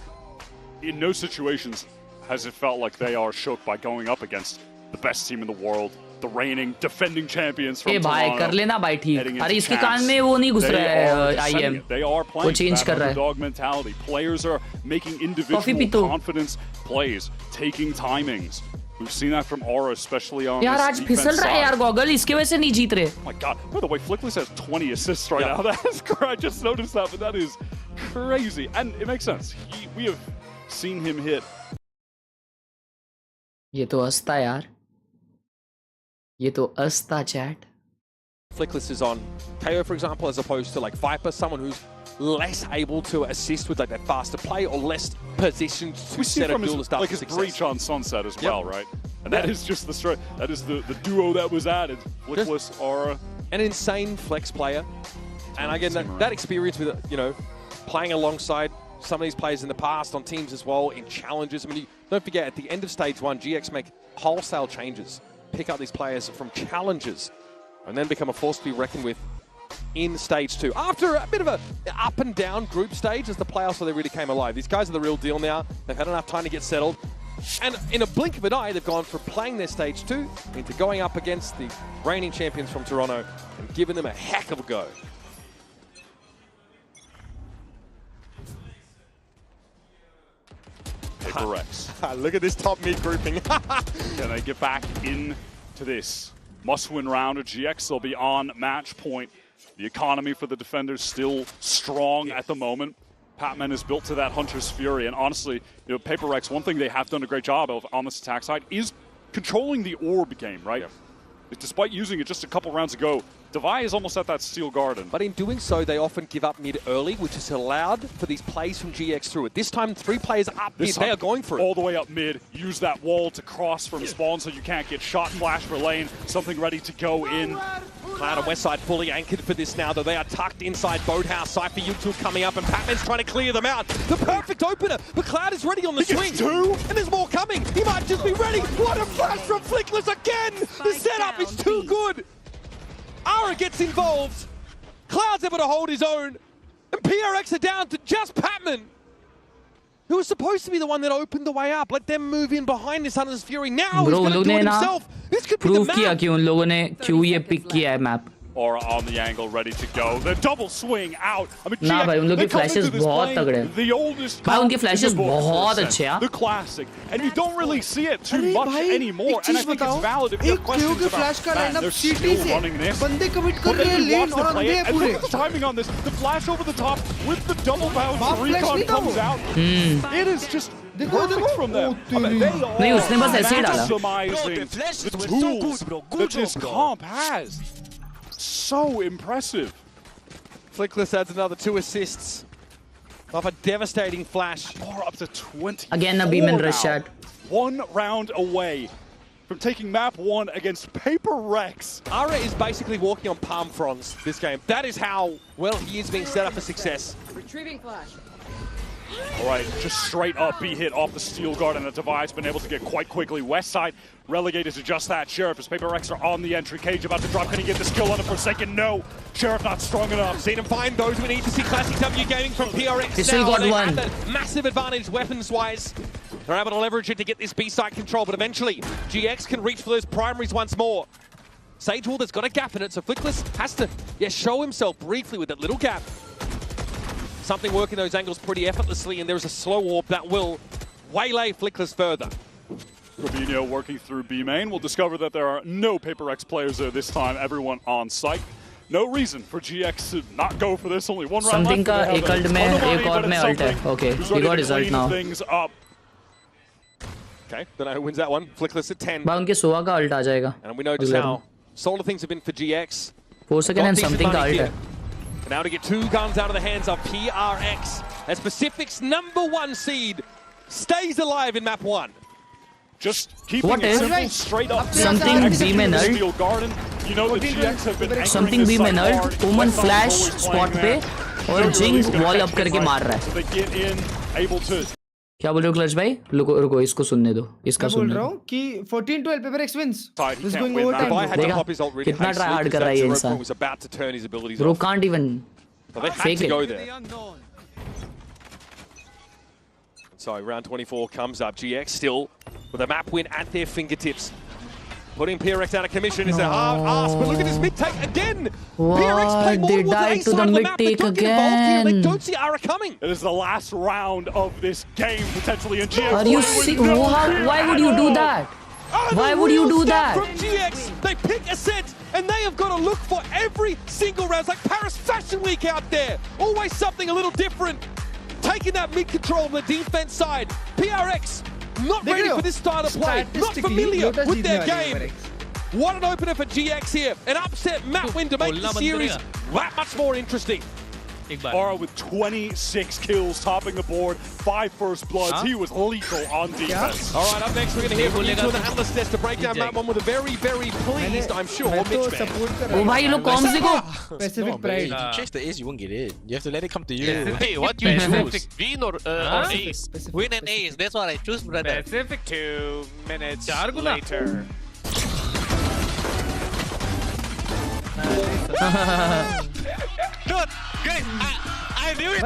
in no situations has it felt like they are shook by going up against the best team in the world, the reigning defending champions from भाई Toronto. कर लेना भाई ठीक. अरे इसके कान में वो नहीं घुस रहा है IM. वो चेंज कर रहा है. Dog mentality. Players are making individual confidence plays, taking timings. We've seen that from Aura, especially on यार आज फिसल रहा है यार गॉगल इसके वजह से नहीं जीत रहे. Oh my God! By the way, Flickless has 20 assists right now. That's great. I just noticed that, but that is crazy, and it makes sense. We have seen him hit. ये तो अस्ता यार. ये तो अस्ता chat. Flickless is on KO, for example, as opposed to like Viper, someone who's less able to assist with like that faster play or less positioned to set up duelist up like his breach on Sunset as well, right? And that is just that is the duo that was added. Flickless, Aura, an insane flex player, and again that experience with playing alongside some of these players in the past on teams as well in challenges. I mean, don't forget at the end of stage 1, GX make wholesale changes, pick up these players from challenges, and then become a force to be reckoned with in stage 2. After a bit of a up and down group stage as the playoffs where they really came alive. These guys are the real deal now. They've had enough time to get settled. And in a blink of an eye, they've gone from playing their stage 2 into going up against the reigning champions from Toronto and giving them a heck of a go. PRX. Look at this top mid grouping. Can they get back into this must-win round of GX? They'll be on match point. The economy for the defenders still strong at the moment. Patman is built to that Hunter's Fury, and honestly, PRX, one thing they have done a great job of on this attack side is controlling the orb game, right? Despite using it just a couple rounds ago, Devi is almost at that Steel Garden. But in doing so, they often give up mid early, which has allowed for these plays from GX through it. This time, 3 players up mid, they are going for it. All the way up mid, use that wall to cross from spawn so you can't get shot. Flash for lane, something ready to go in. Cloud and Westside fully anchored for this now, though they are tucked inside Boathouse. Cypher U2 coming up, and Patman's trying to clear them out. The perfect opener, but Cloud is ready on the swing. 2, and there's more coming. He might just be ready. What a flash from Flickless again! The setup is too good. Ara gets involved. Cloud's able to hold his own, and PRX are down to just Patman, who was supposed to be the one that opened the way up. Let them move in behind this Hunter's Fury. Now he's going to do it himself. This could be the map. किया कि उन लोगों ने क्यों ये pick किया है map. Aura on the angle, ready to go. The double swing out. I mean, ना भाई उन लोग के flashes बहुत तगड़े हैं. The oldest. भाई उनके flashes बहुत अच्छे हैं. The classic, and you don't really see it too much anymore. And I think it's valid if you have questions about man, they're still running this. बंदे commit कर रहे हैं lane और अंधे हैं पूरे. Look at the timing on this. The flash over the top with the double bounce. Recon comes out. It is just perfect from them. I mean, they नहीं उसने बस ऐसे ही डाला. maximizing the tools that this comp has. So impressive. Flickless adds another 2 assists off a devastating flash. Or up to 20. Again, a beam and rush shot. 1 round away from taking map 1 against PRX. Ara is basically walking on palm fronds this game. That is how well he is being set up for success. Retrieving flash. All right, just straight up B hit off the Steel Guard, and the Devi's been able to get quite quickly. Westside relegated to just that. Sheriff as PRX are on the entry. Cage about to drop. Can he get the skill on a Forsaken? No. Sheriff not strong enough. Seen him find those we need to see. Classic W gaming from PRX. They still got one. Massive advantage weapons-wise. They're able to leverage it to get this B-side control, but eventually GX can reach for those primaries once more. Sagewall, there's got a gap in it, so Flickless has to show himself briefly with that little gap. Something working those angles pretty effortlessly, and there's a slow orb that will waylay Flickless further. Rubinho working through B main. We'll discover that there are no PRX players there this time. Everyone on site. No reason for GX to not go for this. Only one round Something left. का एक alt में एक और में alt है. Okay, we got result now. Okay, don't know who wins that one. Flickless at 10. बा उनके सोवा का अल्ट आ जाएगा. And we know just how solid things have been for GX. 4 seconds and something का अल्ट है. Now to get 2 guns out of the hands of PRX as Pacific's #1 seed stays alive in map 1. Just keeping What it is simple, straight up. something B में null? You know the GX have been Something B में null. Omen flash spot पे और Jing wall up करके मार रहा है. So they get in, able to. क्या बोल रहे हो क्लच भाई? रुको इसको सुनने दो. इसका सुनने दो. मैं बोल रहा हूँ कि 14-12 PRX wins. This is going Dubai overtime. had to pop his ult really कितना try hard hastily कर रहा है ये because that इंसान. 0 point was about to turn his abilities Bro off. can't even So they had fake to go it. there. So round 24 comes up. GX still with a map win at their fingertips. Putting PRX out of commission is a hard ask, but look at this mid take again. PRX play more They towards the A died to side the of the mid map. They take don't get involved here. They again. don't see Ara coming. It is the last round of this game potentially. And GX Are you why would you do that? Why would you do that? From GX, they pick a set and they have got to look for every single round. It's like Paris Fashion Week out there. Always something a little different. Taking that mid control on the defense side. PRX not ready for this style of play. Not familiar with their game. What an opener for GX here. An upset map win to make the series that much more interesting. Aura with 26 kills topping the board, 5 first bloods. He was lethal on defense. All right, up next we're going to hear from you to the analyst desk to break down map 1 with a very, very pleased, I'm sure, Mitch Man. Oh भाई लोग कौन से को? Pacific Pride. You chase the ace, you won't get it. You have to let it come to you. Hey, what you choose? Win or ace? Win and ace. That's what I choose, brother. Pacific. 2 minutes 4 Guna. later. Dude, guys, I knew it.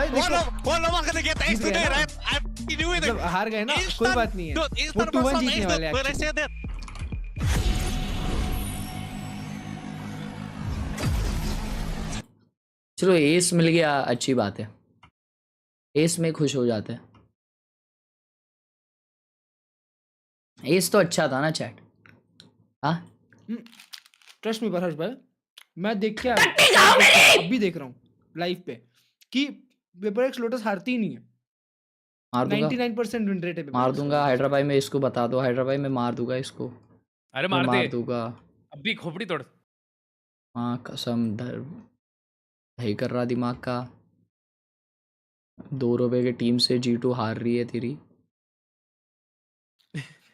One of us gonna get ace today, right? I knew it. मतलब हार गए ना, कोई बात नहीं है. वो 2-1 जीतने वाले हैं. When I said that. चलो एस मिल गया, अच्छी बात है. एस में खुश हो जाते हैं. एस तो अच्छा था ना चैट. हाँ ट्रस्ट मी हर्ष भाई, मैं देख के अभी देख रहा हूँ लाइव पे कि PRX लोटस हारती ही नहीं है. मार दूंगा 99% विन रेट है. मार दूंगा हैदराबाद में, इसको बता दो. हैदराबाद में मार दूंगा इसको. अरे मार दूंगा अभी खोपड़ी तोड़. हाँ कसम धर भाई कर रहा दिमाग का. 2 रुपए के टीम से G2 हार रही है तेरी.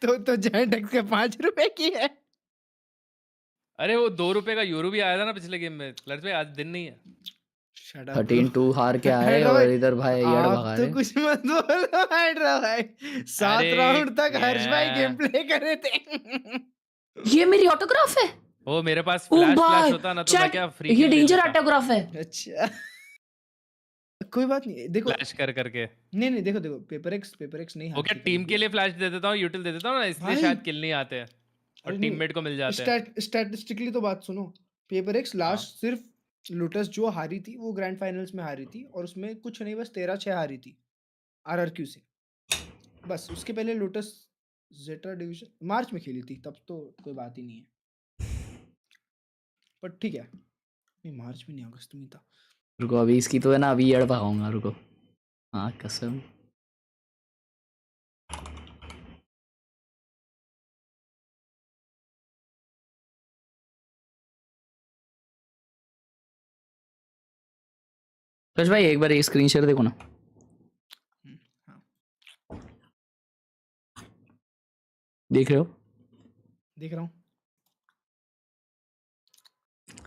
तो GIANTX के 5 रुपए की है. अरे वो 2 रुपए का यूरो भी आया था ना पिछले गेम में. लड़के भाई आज दिन नहीं है. 13-2 हार के आए और इधर भाई येड़ भगा रहे. तो कुछ मत बोलो भाई. 7 राउंड तक हर्ष भाई गेम प्ले कर रहे थे. ये मेरी ऑटोग्राफ है. वो मेरे पास फ्लैश होता ना तो मैं क्या फ्री. ये डेंजर ऑटोग्राफ है. अच्छा कोई बात नहीं. देखो फ्लैश कर करके. नहीं देखो PRX नहीं. वो क्या टीम के लिए फ्लैश दे देता हूँ, यूटिल दे देता हूँ ना, इसलिए शायद किल नहीं आते हैं और टीममेट को मिल जाते हैं. स्टैटिस्टिकली तो बात सुनो, PRX लास्ट सिर्फ लोटस जो हारी थी वो ग्रैंड फाइनल्स में हारी थी और उसमें कुछ नहीं बस 13-6 हारी थी RRQ से. बस उसके पहले लोटस जेटा डिवीजन मार्च में खेली थी, तब तो कोई बात ही नहीं है. पर ठीक है, नहीं मार्च में नहीं, अगस्त में था. रुको अभी इसकी तो है ना, अभी येड़ भगाऊंगा. रुको. हाँ कसम. कश भाई एक बार ये स्क्रीन शेयर देखो ना. देख रहे हो? देख रहा हूँ.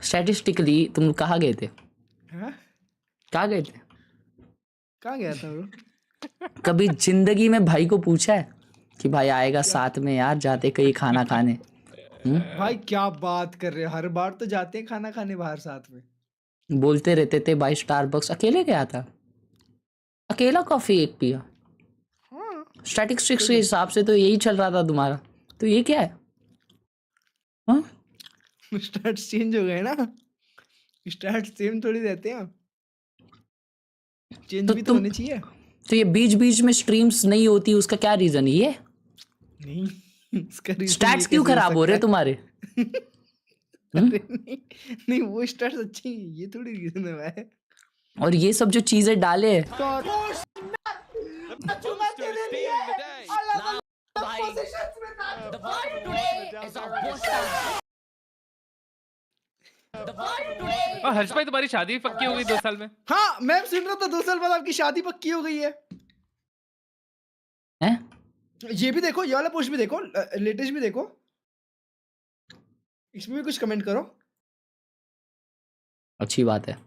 स्टैटिस्टिकली तुम कहाँ गए थे? कहाँ गए थे? कहाँ गया था ब्रो? कभी जिंदगी में भाई को पूछा है कि भाई आएगा साथ में यार, जाते कहीं खाना खाने? भाई क्या बात कर रहे हो, हर बार तो जाते हैं खाना खाने बाहर साथ में. बोलते रहते थे भाई स्टारबक्स. अकेले गया था, अकेला कॉफी एक पिया. स्टैटिस्टिक्स के हिसाब से तो यही चल रहा था तुम्हारा. तो ये क्या है? हाँ स्टैट्स चेंज हो गए ना. स्टैट्स सेम थोड़ी रहते हैं, चेंज भी तो होने चाहिए. तो ये बीच बीच में स्ट्रीम्स नहीं होती, उसका क्या रीजन है? ये नहीं उसका रीजन स्टैट्स क्यों खराब हो रहे तुम्हारे? अरे नहीं नहीं, वो स्टार्स अच्छी हैं, ये थोड़ी रीजन है भाई। और ये सब जो चीजें डाले हर्ष भाई तुम्हारी शादी पक्की हो गई 2 साल में। हाँ मैं सुन रहा था 2 साल बाद आपकी शादी पक्की हो गई है। ये भी देखो, ये वाला पोस्ट भी देखो, लेटेस्ट भी देखो, इसमें भी कुछ कमेंट करो। अच्छी बात है।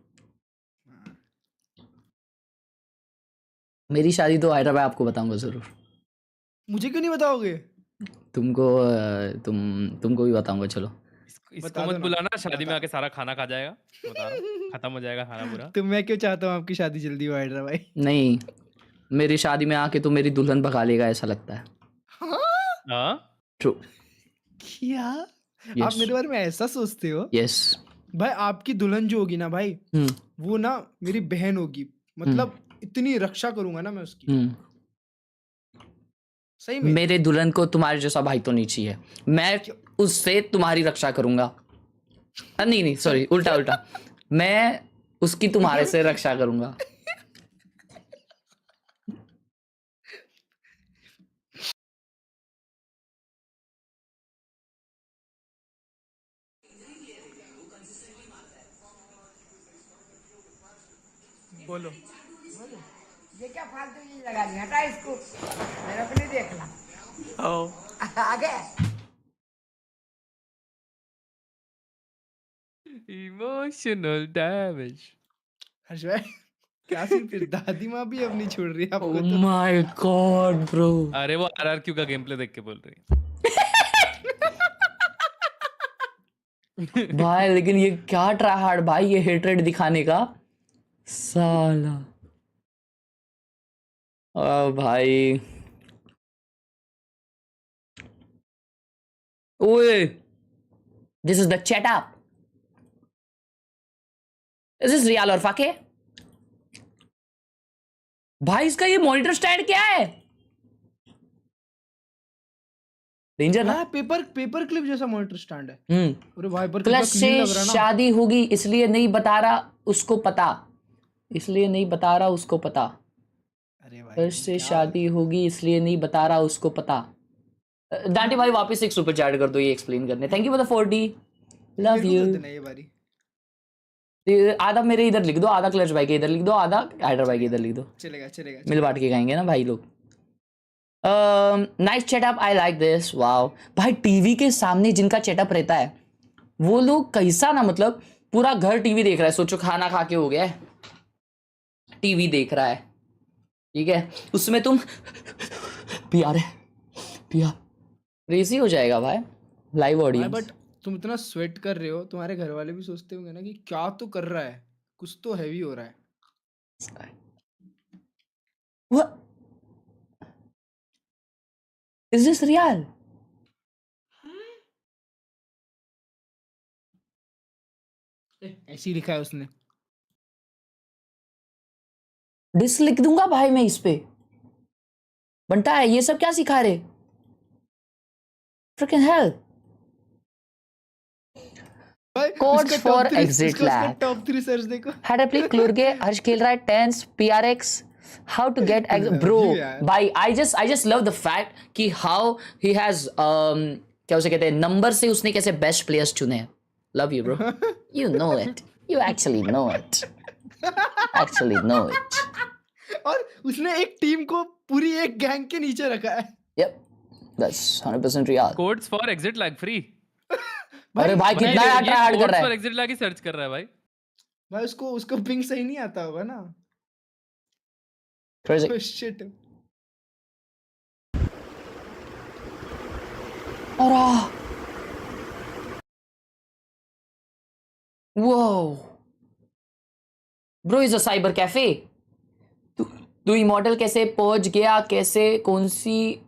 मेरी शादी तो आयरा भाई आपको बताऊंगा जरूर। मुझे क्यों नहीं बताओगे? तुमको भी बताऊंगा। चलो इसको मत बुलाना, शादी में आके सारा खाना खा जाएगा, बता रहा हूं, खत्म हो जाएगा खाना पूरा। तो मैं क्यों चाहता हूँ आपकी शादी जल्दी हो आयरा भाई। नहीं, मेरी शादी में आके तो मेरी दुल्हन भगा लेगा ऐसा लगता है। हाँ ट्रू। क्या आप मेरे बारे में ऐसा सोचते हो? यस भाई आपकी दुल्हन जो होगी ना भाई, वो ना मेरी बहन होगी, मतलब इतनी रक्षा करूंगा ना मैं उसकी। सही में मेरे दुल्हन को तुम्हारे जैसा भाई तो नहीं चाहिए, मैं उससे तुम्हारी रक्षा करूंगा। नहीं सॉरी, उल्टा मैं उसकी तुम्हारे से रक्षा करूंगा। बोलो ये क्या फालतू चीज लगा दी, हटा इसको, मेरा अपने देख ला। आगे इमोशनल डैमेज। हर्ष भाई क्या सीन, फिर दादी माँ भी अब नहीं छोड़ रही आपको। Oh my God bro। अरे वो RRQ का गेम प्ले देख के बोल रही भाई लेकिन ये क्या ट्राई हार्ड भाई, ये हेट्रेड दिखाने का साला। ओ भाई ओए, this is the chat up. Is this real और फाके? भाई इसका ये मॉनिटर स्टैंड क्या है? डेंजर ना। पेपर क्लिप जैसा मॉनिटर स्टैंड है। अरे भाई पर क्लच से शादी होगी इसलिए नहीं बता रहा उसको पता, इसलिए नहीं बता रहा उसको पता। अरे भाई क्लच से शादी होगी इसलिए नहीं बता रहा उसको पता। डांटे भाई वापस एक सुपर चैट कर दो ये एक्सप्लेन करने। Thank you for the 40, love you. आधा मेरे इधर लिख दो, आधा क्लच भाई के इधर लिख दो, आधा हाइडर भाई के इधर लिख दो। चलेगा मिल बांट के खाएंगे ना भाई लोग। Nice setup, I like this. Wow भाई, टीवी के सामने जिनका चेटअप रहता है वो लोग कैसा ना, मतलब पूरा घर टीवी देख रहा है। सोचो खाना खा के हो गया है, टीवी देख रहा है, ठीक है, उसमें तुम पिया रेसी हो जाएगा भाई लाइव ऑडियंस। बट तुम इतना स्वेट कर रहे हो, तुम्हारे घर वाले भी सोचते होंगे ना कि क्या तो कर रहा है, कुछ तो हैवी हो रहा है। What? Is this real? ऐसी लिखा है उसने। डिस लिख दूंगा भाई मैं इस पे। बनता है ये सब क्या सिखा रहे? Freaking hell. Codes for exit lag. Top 3 search देखो। How to play Khelraay, Harsh Khelraay, Tense, PRX. How to get bro, भाई I just love the fact कि how he has क्या उसे कहते हैं, नंबर से उसने कैसे बेस्ट प्लेयर्स चुने। Love you bro. You know it. You actually know it. Actually know it. और उसने एक टीम को पूरी एक गैंग के नीचे रखा है। Yep. That's 100% real. Codes for exit lag free। अरे भाई कितना हार्ड कर रहा है। Codes for exit lag he search कर रहा है भाई। भाई उसको पिंग सही नहीं आता होगा ना। Crazy. Oh shit. और Whoa. Bro is a cyber cafe. तू इमॉर्टल कैसे पहुंच गया, कैसे कौन सी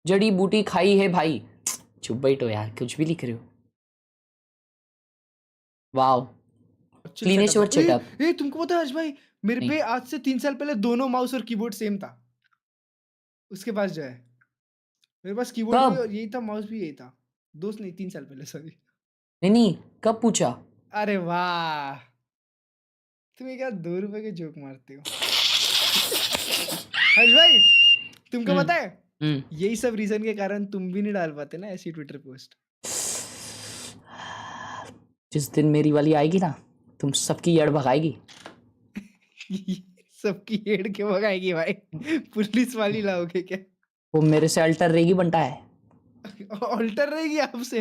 जड़ी बूटी खाई है भाई? चुप बैठो यार, कुछ भी लिख रहे हो। वाओ क्लीनेस्ट और सेटअप। ए तुमको पता है हर्ष भाई, मेरे पे आज से 3 साल पहले दोनों माउस और कीबोर्ड सेम था। उसके पास जो है मेरे पास कीबोर्ड भी और यही था, माउस भी यही था। दोस्त नहीं 3 साल पहले सॉरी। नहीं कब पूछा? अरे वाह तुम्हें क्या 2 रुपए के जोक मारते हो। हर्ष भाई तुमको पता है यही सब रीजन के कारण तुम भी नहीं डाल पाते ना ऐसी ट्विटर पोस्ट। जिस दिन मेरी वाली आएगी ना तुम सबकी एड भगाएगी। सबकी एड क्यों भगाएगी भाई? पुलिस वाली लाओगे क्या? वो मेरे से अल्टर रहेगी बनता है। अल्टर रहेगी आपसे?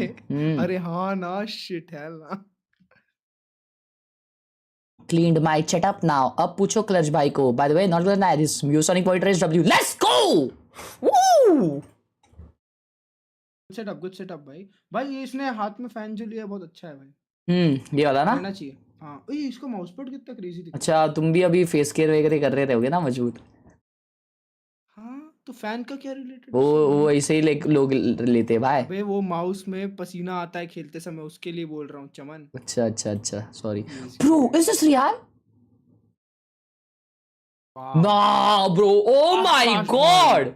अरे हाँ ना शिट है ना। Cleaned my setup now. अब पूछो क्लच भाई को. By the way, not gonna lie, this Viewsonic Monitor is W. Let's go! Woo! Good setup भाई. भाई ये इसने हाथ में फैन जो लिया बहुत अच्छा है भाई. ये वाला ना? लेना चाहिए. हाँ. ओए इसका माउस पैड कितना क्रेजी दिखता है. अच्छा तुम भी अभी फेस केयर वगैरह कर रहे होगे ना मजबूत. तो फैन का क्या रिलेटेड? वो ऐसे ही लोग लेते हैं भाई. भाई वो माउस में पसीना आता है खेलते समय उसके लिए बोल रहा हूँ चमन. अच्छा sorry. Bro, is this real? Nah, bro. Oh my god.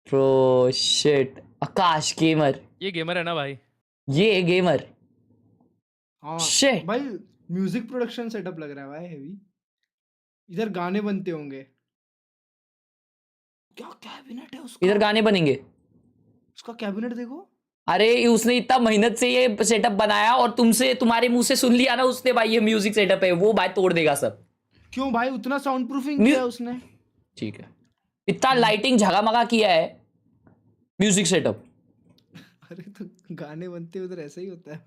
Bro, shit. Akash gamer. ये गेमर है ना भाई? ये गेमर. हाँ. Shit. भाई म्यूजिक प्रोडक्शन सेटअप लग रहा है भाई हेवी. इधर गाने बनते होंगे. क्या कैबिनेट है उसका? इधर गाने बनेंगे. उसका कैबिनेट देखो. अरे उसने इतना मेहनत से ये सेटअप बनाया और तुम्हारे मुंह से सुन लिया ना उसने भाई ये म्यूजिक सेटअप है वो भाई तोड़ देगा सब. क्यों भाई उतना साउंड प्रूफिंग किया उसने? ठीक है. इतना लाइटिंग झगामगा किया है म्यूजिक सेटअप. अरे तो गाने बनते उधर ऐसा ही होता है.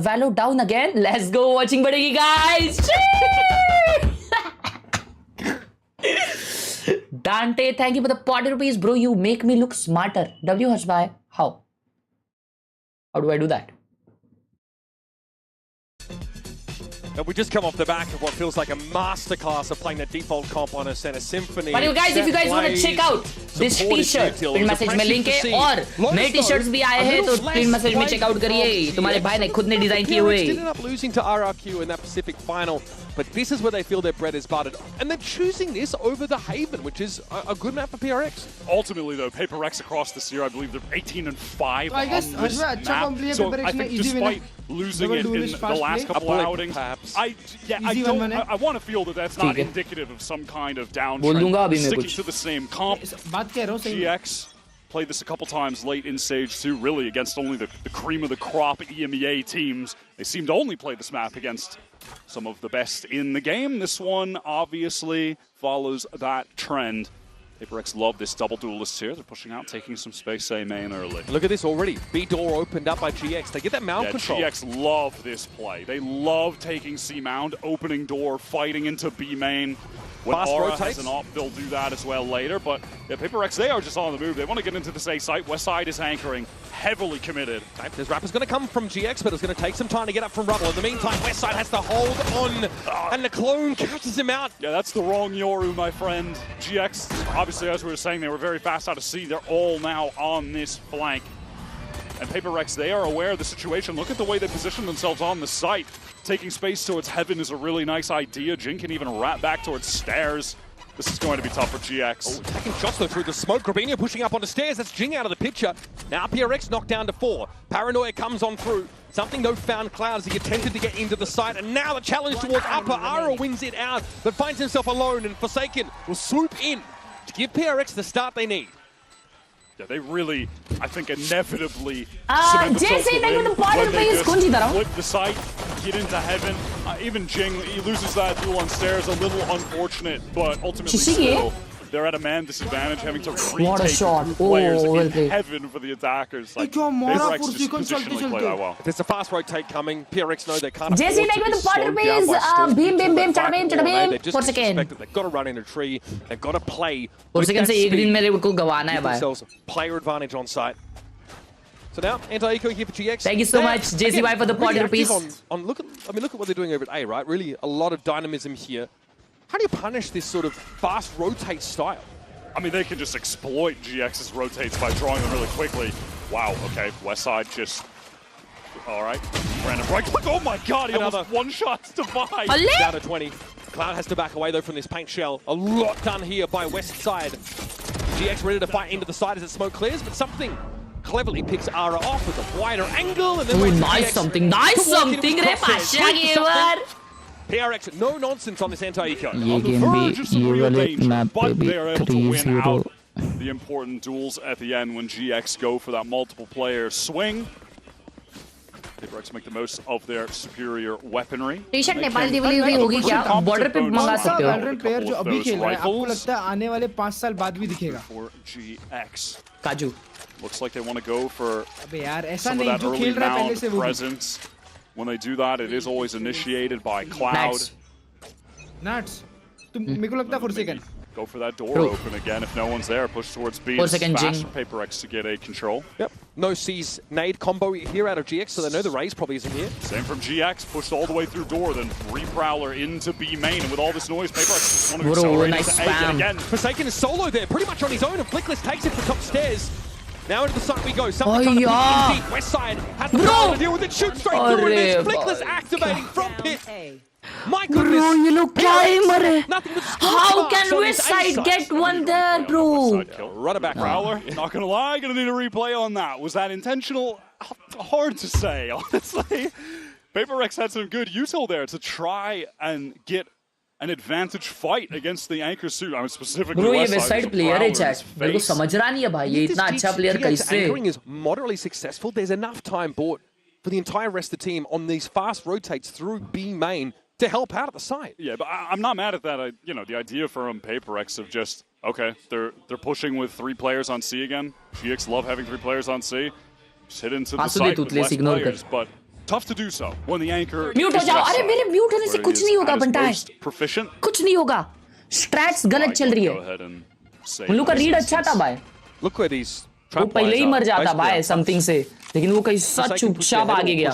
Valo down again. Let's go. Watching बढ़ेगी guys. Dante, thank you for the 40 rupees, bro. You make me look smarter. W Hashbai, how? How do I do that? And we just come off the back of what feels like a masterclass of playing the default comp on a Center Symphony. But you guys, if you guys want to check out this t-shirt, pin message में link है और नए T-shirts भी आए हैं तो pin message में check out करिए. तुम्हारे भाई ने खुद ने डिजाइन किए हुए. Ended up losing to RRQ in that Pacific final, but this is where they feel their bread is buttered, and they're choosing this over the Haven, which is a good map for PRX. Ultimately, though, PRX across this year, I believe they're 18-5 I guess on this map. So I think despite losing it in the last couple of outings, I want to feel that that's not indicative of some kind of downtrend. Sticking to the same comp. GX played this a couple times late in Stage 2, really against only the cream of the crop EMEA teams. They seem to only play this map against some of the best in the game. This one obviously follows that trend. PRX love this double duelist here. They're pushing out, taking some space A main early. Look at this already. B door opened up by GX. They get that mound control. GX love this play. They love taking C mound, opening door, fighting into B main. When Aura has an op, they'll do that as well later. But yeah, PRX, they are just on the move. They want to get into this A site. West side is anchoring, heavily committed. Okay, this Rapper's going to come from GX, but it's going to take some time to get up from Rubble. In the meantime, West side has to hold on, and the clone catches him out. Yeah, that's the wrong Yoru, my friend. GX, obviously, as we were saying, they were very fast out of C. They're all now on this flank. And PRX, they are aware of the situation. Look at the way they position themselves on the site. Taking space towards Heaven is a really nice idea. Jin can even wrap back towards Stairs. This is going to be tough for GX. Oh, attacking shots though through the smoke. Grabinho pushing up on the stairs. That's Jing out of the picture. Now PRX knocked down to 4. Paranoia comes on through. Something though found Cloud as he attempted to get into the site. And now the challenge towards upper. Ara wins it out, but finds himself alone. And Forsaken will swoop in to give PRX the start they need. Yeah, they really, I think, inevitably cement themselves to win when they just flip the site, get into Heaven. Even Jing, he loses that duel on Stairs, a little unfortunate, but ultimately still, they're at a man disadvantage, having to retake players in Heaven for the attackers. Like, PRX just positionally play that well. There's a fast rotate coming. PRX know they can't Jesse, afford to with the 40 rupees. Beam, chada beam. 4 seconds. They've got to run in a tree. They've got to play. 4 seconds से एक दिन मेरे को गवाना है भाई. Themselves player advantage on site. So now, anti-eco here for GX. Thank you so much, JCY, for the 40 rupees. Look at what they're doing over at A, right? Really, a lot of dynamism here. How do you punish this sort of fast rotate style? I mean, they can just exploit GX's rotates by drawing them really quickly. Wow, okay, West side just... All right, random right click. Oh my god, he almost one-shots Divide. Down to 20. Cloud has to back away though from this paint shell. A lot done here by West side. GX ready to fight into the side as the smoke clears, but something cleverly picks Ara off with a wider angle, and then Ooh, waits for nice GX something, to nice walk in something, with re crosshairs. Pasha Wait for gamer. something. PRX, no nonsense on this anti-eco. ये game भी ये वाले map पे भी 3-0 the important duels at the end when GX go for that multiple player swing. PRX make the most of their superior weaponry. T-shirt Nepal delivery होगी क्या? Border पे मंगा सकते हो। वैलोरेंट प्लेयर जो अभी खेल रहा है आपको लगता है आने वाले 5 साल बाद भी दिखेगा? For GX. काजू। Looks like they want to go for अबे यार ऐसा some of नहीं that जो early खेल रहा है पहले से mound वो presence. When they do that, it is always initiated by Cloud. Nuts. तुम मेरे को लगता है 4 second Go for that door open again if no one's there. Push towards B. 4 second Fast jing. PRX to get a control. Yep. No C's nade combo here out of GX, so they know the raise probably isn't here. Same from GX. Pushed all the way through door, then Reprowler into B main. And with all this noise, PRX want to accelerate nice into A yet again. Forsaken is solo there, pretty much on his own, and Flickless takes it for top stairs. Now into the side we go. Something trying to push in deep. West side has the power to deal with it. Shoot straight through, and there's Flickless activating from pit. My goodness. Bro, ये लोग क्या ही मरे? Nothing but How can West side get one there, bro? Run it back, Prowler. Not gonna lie, gonna need a replay on that. Was that intentional? Hard to say, honestly. PRX had some good util there to try and get an advantage fight against the anchor suit. I mean, specifically Bro, ये West West side. side player है chat. मेरे को समझ रहा नहीं है भाई ये इतना अच्छा player कैसे? Anchoring is moderately successful. There's enough time bought for the entire rest of the team on these fast rotates through B main to help out at the site. Yeah, but I'm not mad at that. You know, the idea from PRX of just, okay, they're pushing with 3 players on C again. GX love having 3 players on C. Just hit into the site with less players, but tough to do so when the anchor mute हो जाओ। अरे मेरे mute होने से कुछ नहीं होगा बंटा है। proficient. कुछ नहीं होगा। स्ट्रैट्स गलत चल रही है। उन लोग का रीड अच्छा था भाई। Look where these वो पहले ही मर जाता भाई समथिंग से, लेकिन वो कैसा चुपचाप आगे गया।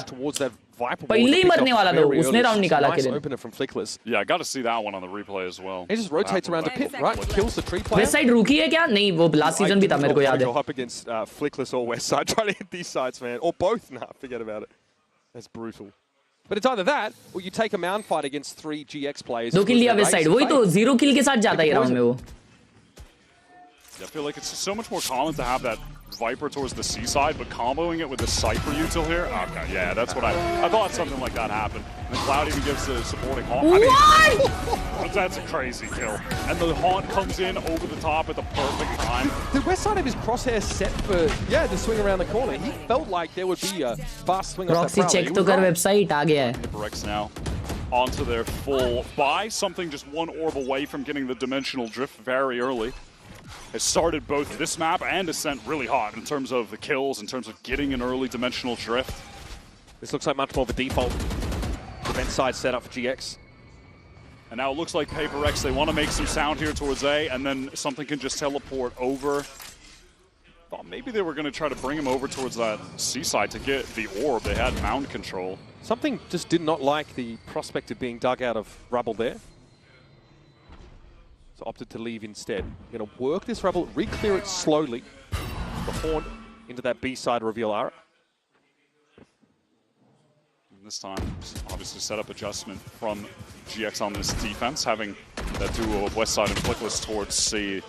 पहले ही मरने वाला था, उसने राउंड निकाला के लिए। Yeah, I got to see that one on the replay as well. He just rotates around the pit, right? Kills the tree player. West side रुकी है क्या? नहीं, वो लास्ट सीजन भी था मेरे को याद है। Go up against Flickless or West Side, trying to hit these sides, man, or both. Nah, forget about it. That's brutal. But it's either that, or you take a mound fight against 3 GX players. 2 kill लिया West side, वही तो 0 kill के साथ जाता है round में वो। I feel like it's so much more common to have that Viper towards the C side, but comboing it with the Cypher util here? Okay, yeah, that's what I thought something like that happened. And then Cloud even gives the supporting haunt. What? That's a crazy kill. And the haunt comes in over the top at the perfect time. The West side of his crosshair set for, the swing around the corner. He felt like there would be a fast swing off that Proxy check तो कर website आ गया है। PRX now onto their full buy. Something just 1 orb away from getting the dimensional drift very early. Has started both this map and Ascent really hot in terms of the kills, in terms of getting an early dimensional drift. This looks like much more of a default defense side setup for GX. And now it looks like PRX, they want to make some sound here towards A, and then something can just teleport over. Thought maybe they were going to try to bring him over towards that C side to get the orb. They had mound control. Something just did not like the prospect of being dug out of rubble there. So opted to leave instead. Going to work this rubble, re-clear it slowly. The horn into that B side reveal Ara. And this time, obviously set up adjustment from GX on this defense, having that duo of West Side and Flickless towards C.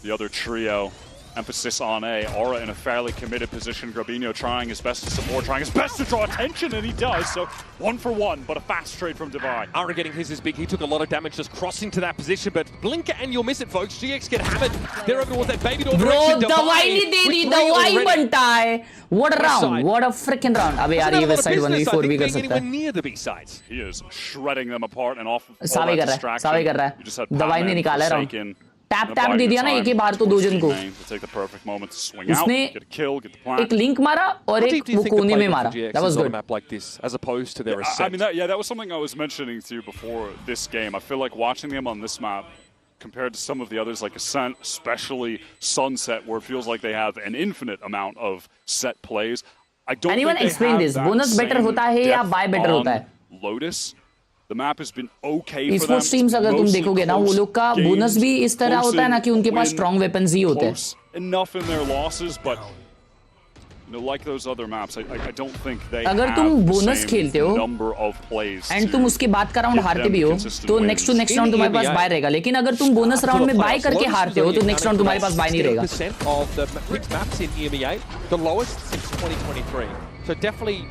The other trio, emphasis on A. Aura in a fairly committed position. Grabinho trying his best to support, trying his best to draw attention, and he does. So 1 for 1, but a fast trade from Divide. Ara getting his is big. He took a lot of damage just crossing to that position, but blinker and you'll miss it, folks. GX get hammered. They're over towards that baby door direction. Bro, दवाई नहीं दे रही, दवाई बनता है। What a round, what a freaking round. अबे यार ये West Side 1v4 भी कर सकता है। Near the B sides. He is shredding them apart and off. Save कर रहा है, सावे कर रहा है। दवाई नहीं निकाला है राउंड। टैप टैप दे दिया ना एक ही बार तो 2 जन को। उसने एक लिंक मारा और एक वो कोने में मारा। That was good. As opposed to their I mean, that was something I was mentioning to you before this game. I feel like watching them on this map compared to some of the others like Ascent, especially Sunset, where it feels like they have an infinite amount of set plays. I don't Anyone think they explain have this? that Bonus better same होता है या buy better depth होता है? on Lotus. The map has been okay for them. Esports teams अगर तुम देखोगे ना वो लोग का बोनस भी इस तरह होता है ना कि उनके पास स्ट्रॉन्ग वेपन्स ही होते हैं। Enough in their losses, but like those other maps, I don't think they अगर तुम बोनस खेलते हो एंड तुम उसके बाद का राउंड हारते भी हो तो नेक्स्ट टू नेक्स्ट राउंड तुम्हारे पास बाय रहेगा, लेकिन अगर तुम बोनस राउंड में बाय करके हारते हो तो नेक्स्ट राउंड तुम्हारे पास बाय नहीं रहेगा. So definitely,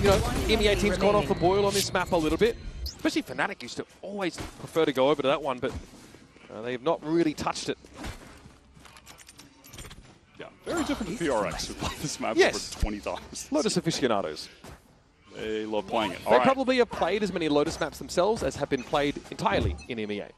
you know, EMEA team's gone off the boil on this map a little bit. Especially Fnatic used to always prefer to go over to that one, but they have not really touched it. Yeah, very different to PRX, who played this map for 20 times. Lotus aficionados. They love playing it. They probably have played as many Lotus maps themselves as have been played entirely in EMEA.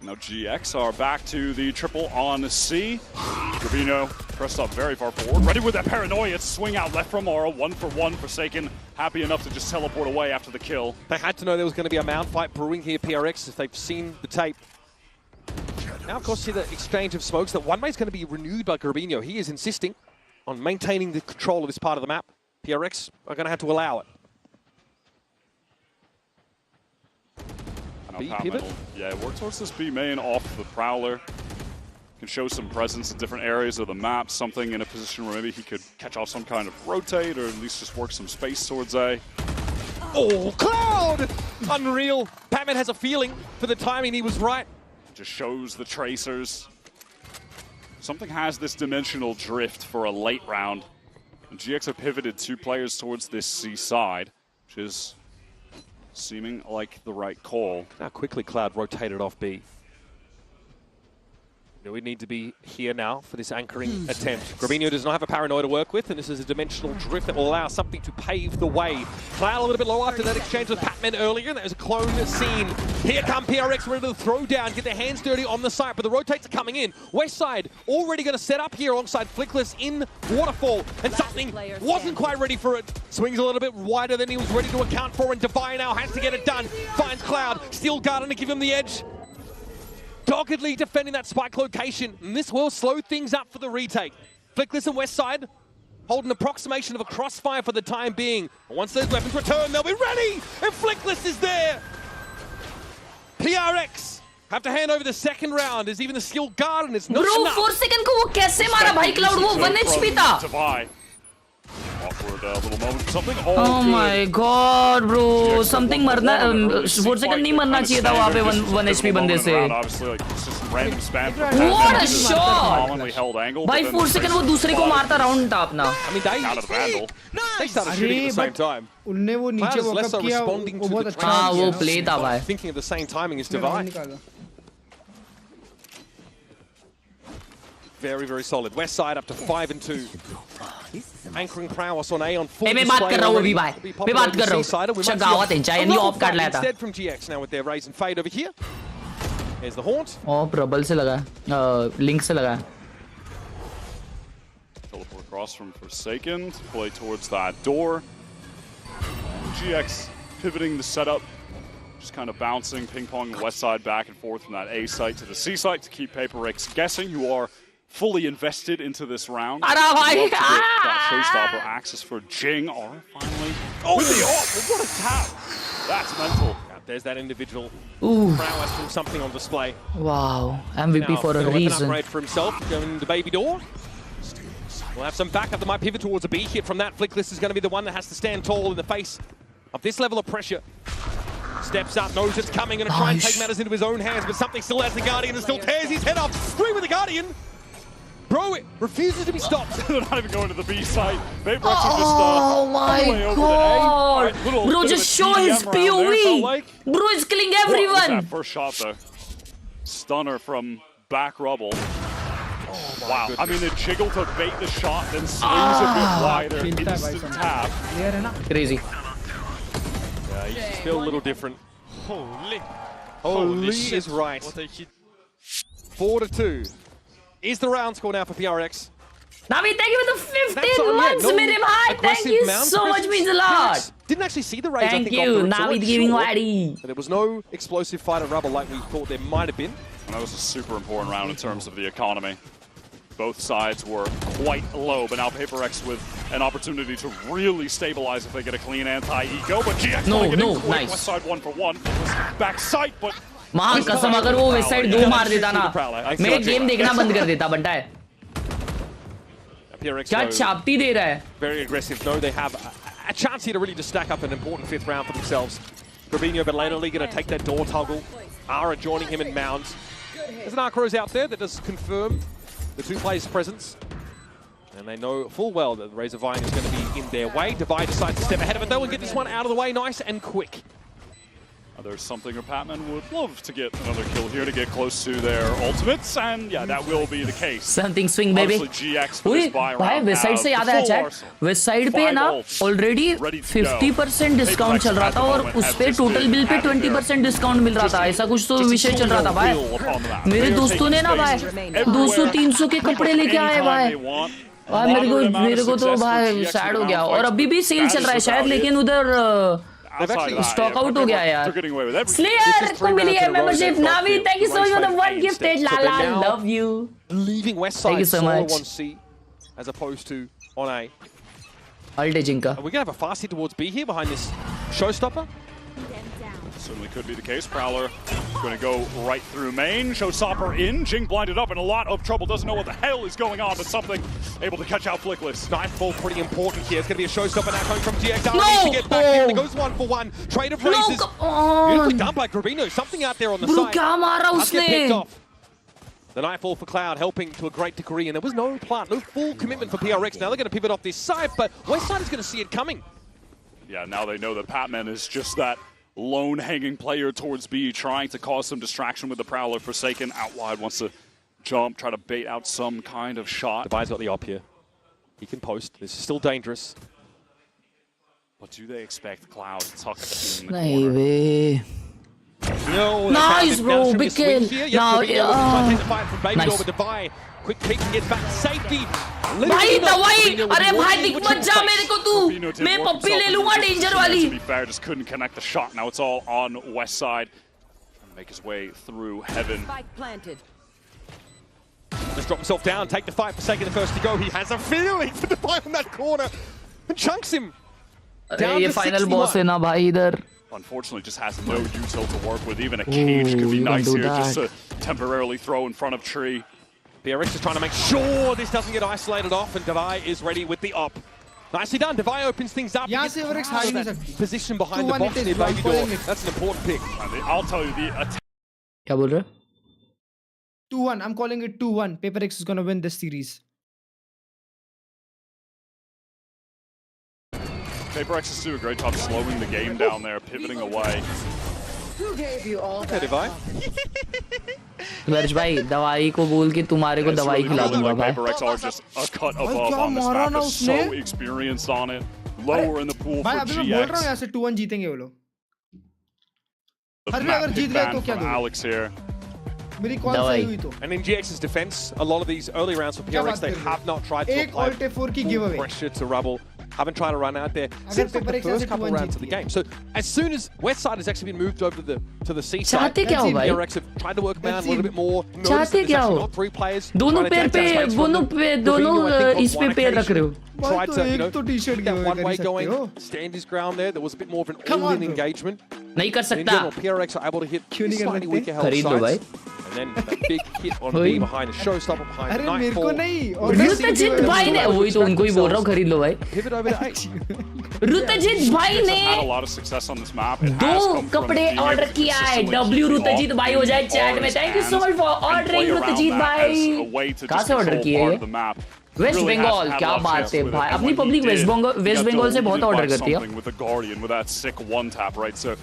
Now GX are back to the triple on C. Gravino pressed up very far forward. Ready with that paranoia. It's swing out left from Aura. 1-for-1 Forsaken. Happy enough to just teleport away after the kill. They had to know there was going to be a mound fight brewing here, PRX, if they've seen the tape. Now, of course, see the exchange of smokes. That one way is going to be renewed by Gravino. He is insisting on maintaining the control of this part of the map. PRX are going to have to allow it. B pivot? Yeah, work towards this B main off the Prowler. Can show some presence in different areas of the map. Something in a position where maybe he could catch off some kind of rotate or at least just work some space towards A. Oh, Cloud! Unreal. Patman has a feeling for the timing. He was right. Just shows the tracers. Something has this dimensional drift for a late round. And GX have pivoted 2 players towards this C side, which is seeming like the right call. Now quickly Cloud rotated off B. We need to be here now for this anchoring attempt. Gravino does not have a paranoia to work with, and this is a dimensional drift that will allow something to pave the way. Cloud a little bit low after that exchange with Patman earlier. That was a clone scene. Here come PRX ready to throw down, get their hands dirty on the site, but the rotates are coming in. West side already going to set up here alongside Flickless in Waterfall, and something wasn't quite ready for it. Swings a little bit wider than he was ready to account for, and Divine now has to get it done. Finds Cloud, Steel Garden to give him the edge. Doggedly defending that spike location, and this will slow things up for the retake. Flickless and Westside hold an approximation of a crossfire for the time being. Once those weapons return, they'll be ready, and Flickless is there. PRX have to hand over the second round, as even the Steel Garden is not enough. Bro, 4 seconds को वो कैसे मारा भाई Cloud? वो 1 HP था. Awkward little moment for something. Oh my god, bro. Something मरना 4 second नहीं मरना चाहिए था वहाँ पे 1 HP बंदे से. What a shot! भाई 4 सेकंड वो दूसरे को मारता राउंड था अपना. I mean, they started shooting at the same time. उनने वो नीचे वॉकअप किया, वो बहुत अच्छा. हाँ, वो प्ले था भाई. Thinking of the same timing as Divine. Very, very solid. West side up to 5-2. Anchoring prowess on A on full display. मैं बात कर रहा हूँ अभी भाई. मैं बात कर रहा हूँ. शगावत है चाहिए नहीं ऑफ कर लिया था. Instead from GX now with their raise and fade over here. Here's the haunt. Off rubble से लगा. लिंक से लगा. Teleport across from Forsaken to play towards that door. GX pivoting the setup. Just kind of bouncing, ping-ponging west side back and forth from that A site to the C site to keep PRX guessing. You are fully invested into this round. That showstopper access for Jing. Finally. Oh, what a tap! That's mental. There's that individual prowess from something on display. Wow, MVP now, for a reason. Upgrade for himself, going to baby door. We'll have some backup that might pivot towards a B hit from that. Flickless is going to be the one that has to stand tall in the face of this level of pressure. Steps up, knows it's coming, and try and take matters into his own hands, but something still has the Guardian and still tears his head off. Three with the Guardian. Bro, it refuses to be stopped. They're not even going to the B site. Oh my god! Bro, just show his POV. Bro, he's killing everyone. What was that first shot though? Stunner from back rubble. Oh, wow. I mean, the jiggle to bait the shot, then swings a bit wider. Instant tap. Crazy. Yeah, he's still a little different. Holy is right. 4-2. Is the round score now for PRX? Navi, thank you for the 15 months, Miriam. Hi, thank you so much, means a lot. Didn't actually see the raise. Thank you, Navi giving Waddy. There was no explosive fight of rubble like we thought there might have been. And that was a super important round in terms of the economy. Both sides were quite low, but now PRX with an opportunity to really stabilize if they get a clean anti-eco. But GX nice. West side 1-for-1. Back sight, but मां कसम अगर वो west side 2 मार देता ना मैं game देखना बंद कर देता बंटा है. PRX क्या चापटी दे रहा है? very aggressive. No, they have a chance here to really just stack up an important 5th round for themselves. Gravino Belanoli going to take that door toggle. Ara joining him in mounds. There's an Arc Rose out there that does confirm the 2 players' presence. And they know full well that the Razor Vine is going to be in their way. Divide decides to step ahead of it though and get this one out of the way nice and quick. There's something a Patman would love to get another kill here to get close to their ultimates, and yeah, that will be the case. Something swing, baby. GX भाई west side से याद आया chat, west side पे ना already 50% discount चल रहा था और उस पे टोटल बिल पे 20% डिस्काउंट मिल रहा था, ऐसा कुछ तो विषय चल रहा था भाई। मेरे दोस्तों ने ना भाई 200-300 के कपड़े लेके आए भाई। मेरे को तो भाई सैड हो गया और अभी भी सेल चल रहा है शायद, लेकिन उधर स्टॉक आउट हो गया यार। स्लेयर को मिली है membership. Navi, thank you so much for the one gifted. Lala, love you. Leaving West Side solo on C as opposed to on A. Alte Jinka. We're gonna have a fast hit towards B here behind this showstopper. Certainly could be the case. Prowler going to go right through main. Showstopper in. Jing blinded up in a lot of trouble. Doesn't know what the hell is going on, but something able to catch out Flickless. Nightfall pretty important here. It's going to be a showstopper now coming from GX. Needs to get back in. It goes 1-for-1. Trade of raises. Beautifully done by Gravino. Something out there on the side. I'll get picked off. The Nightfall for Cloud helping to a great degree, and there was no plant, no full commitment for PRX. Now they're going to pivot off this side, but Westside is going to see it coming. Yeah, now they know that Patman is just that lone hanging player towards B, trying to cause some distraction with the Prowler. Forsaken out wide, wants to jump, try to bait out some kind of shot. Devi's got the op here. He can post. This is still dangerous. But do they expect Cloud tucked in the corner? No, nice, bro. Big kill. Now, nice. Quick peek and gets back to safety. भाई दवाई, अरे भाई दिख मत जा मेरे को तू, मैं पप्पी ले लूँगा डेंजर वाली। To be fair, just couldn't connect the shot. Now it's all on West Side. Trying to make his way through heaven. Planted. Just drop himself down, take the fight for sake of the first to go. He has a feeling for the fight on that corner and chunks him. अरे ये final boss है ना भाई इधर। Unfortunately, just has no util to work with. Even a cage could be nice here, just to temporarily throw in front of tree. PRX is trying to make sure this doesn't get isolated off, and Devai is ready with the op. Nicely done. Devai opens things up. यहाँ से PRX हार नहीं सकती. Position behind the box near Baby Door. That's an important pick. I'll tell you the attack. क्या बोल रहे? 2-1. I'm calling it 2-1. PRX is gonna win this series. PRX is doing a great job slowing the game down there, pivoting away. Who gave you all that? Devai. Large भाई दवाई को बोल के तुम्हारे को दवाई खिला दूंगा भाई। PRX are just a cut above on this map. They're so experienced on it. Lower in the pool for GX. भाई अभी मैं बोल रहा हूँ यहाँ से 2-1 जीतेंगे वो लोग। अगर जीत गए तो क्या Alex here. मेरी कॉल सही हुई तो। And in GX's defense, a lot of these early rounds for PRX, they have not tried to apply pressure to Rubble. Haven't tried to run out there since the first couple rounds of the game. So as soon as Westside has actually been moved over to the C side, PRX have tried to work around a little bit more. Notice that there's actually not 3 players. दोनों पैर पे दोनों इस पे पैर रख रहे हो। Tried to, you know, get that one way going, stand his ground there. There was a bit more of an all-in engagement. नहीं कर सकता। In general, PRX are able to hit slightly weaker health sides. And then that big hit on B behind the showstopper behind the Nightfall. रुतजित भाई ने वही तो उनको ही बोल रहा हूँ खरीद लो भाई। Pivot over to H. रुतजित भाई ने had a lot of success on this map. 2 कपड़े ऑर्डर किया है। W रुतजित भाई हो जाए चैट में। Thank you so much for ordering रुतजित भाई। कहाँ से ऑर्डर किए ये? वेस्ट बंगाल, क्या बात है भाई। अपनी पब्लिक वेस्ट बंगाल से बहुत ऑर्डर करती है।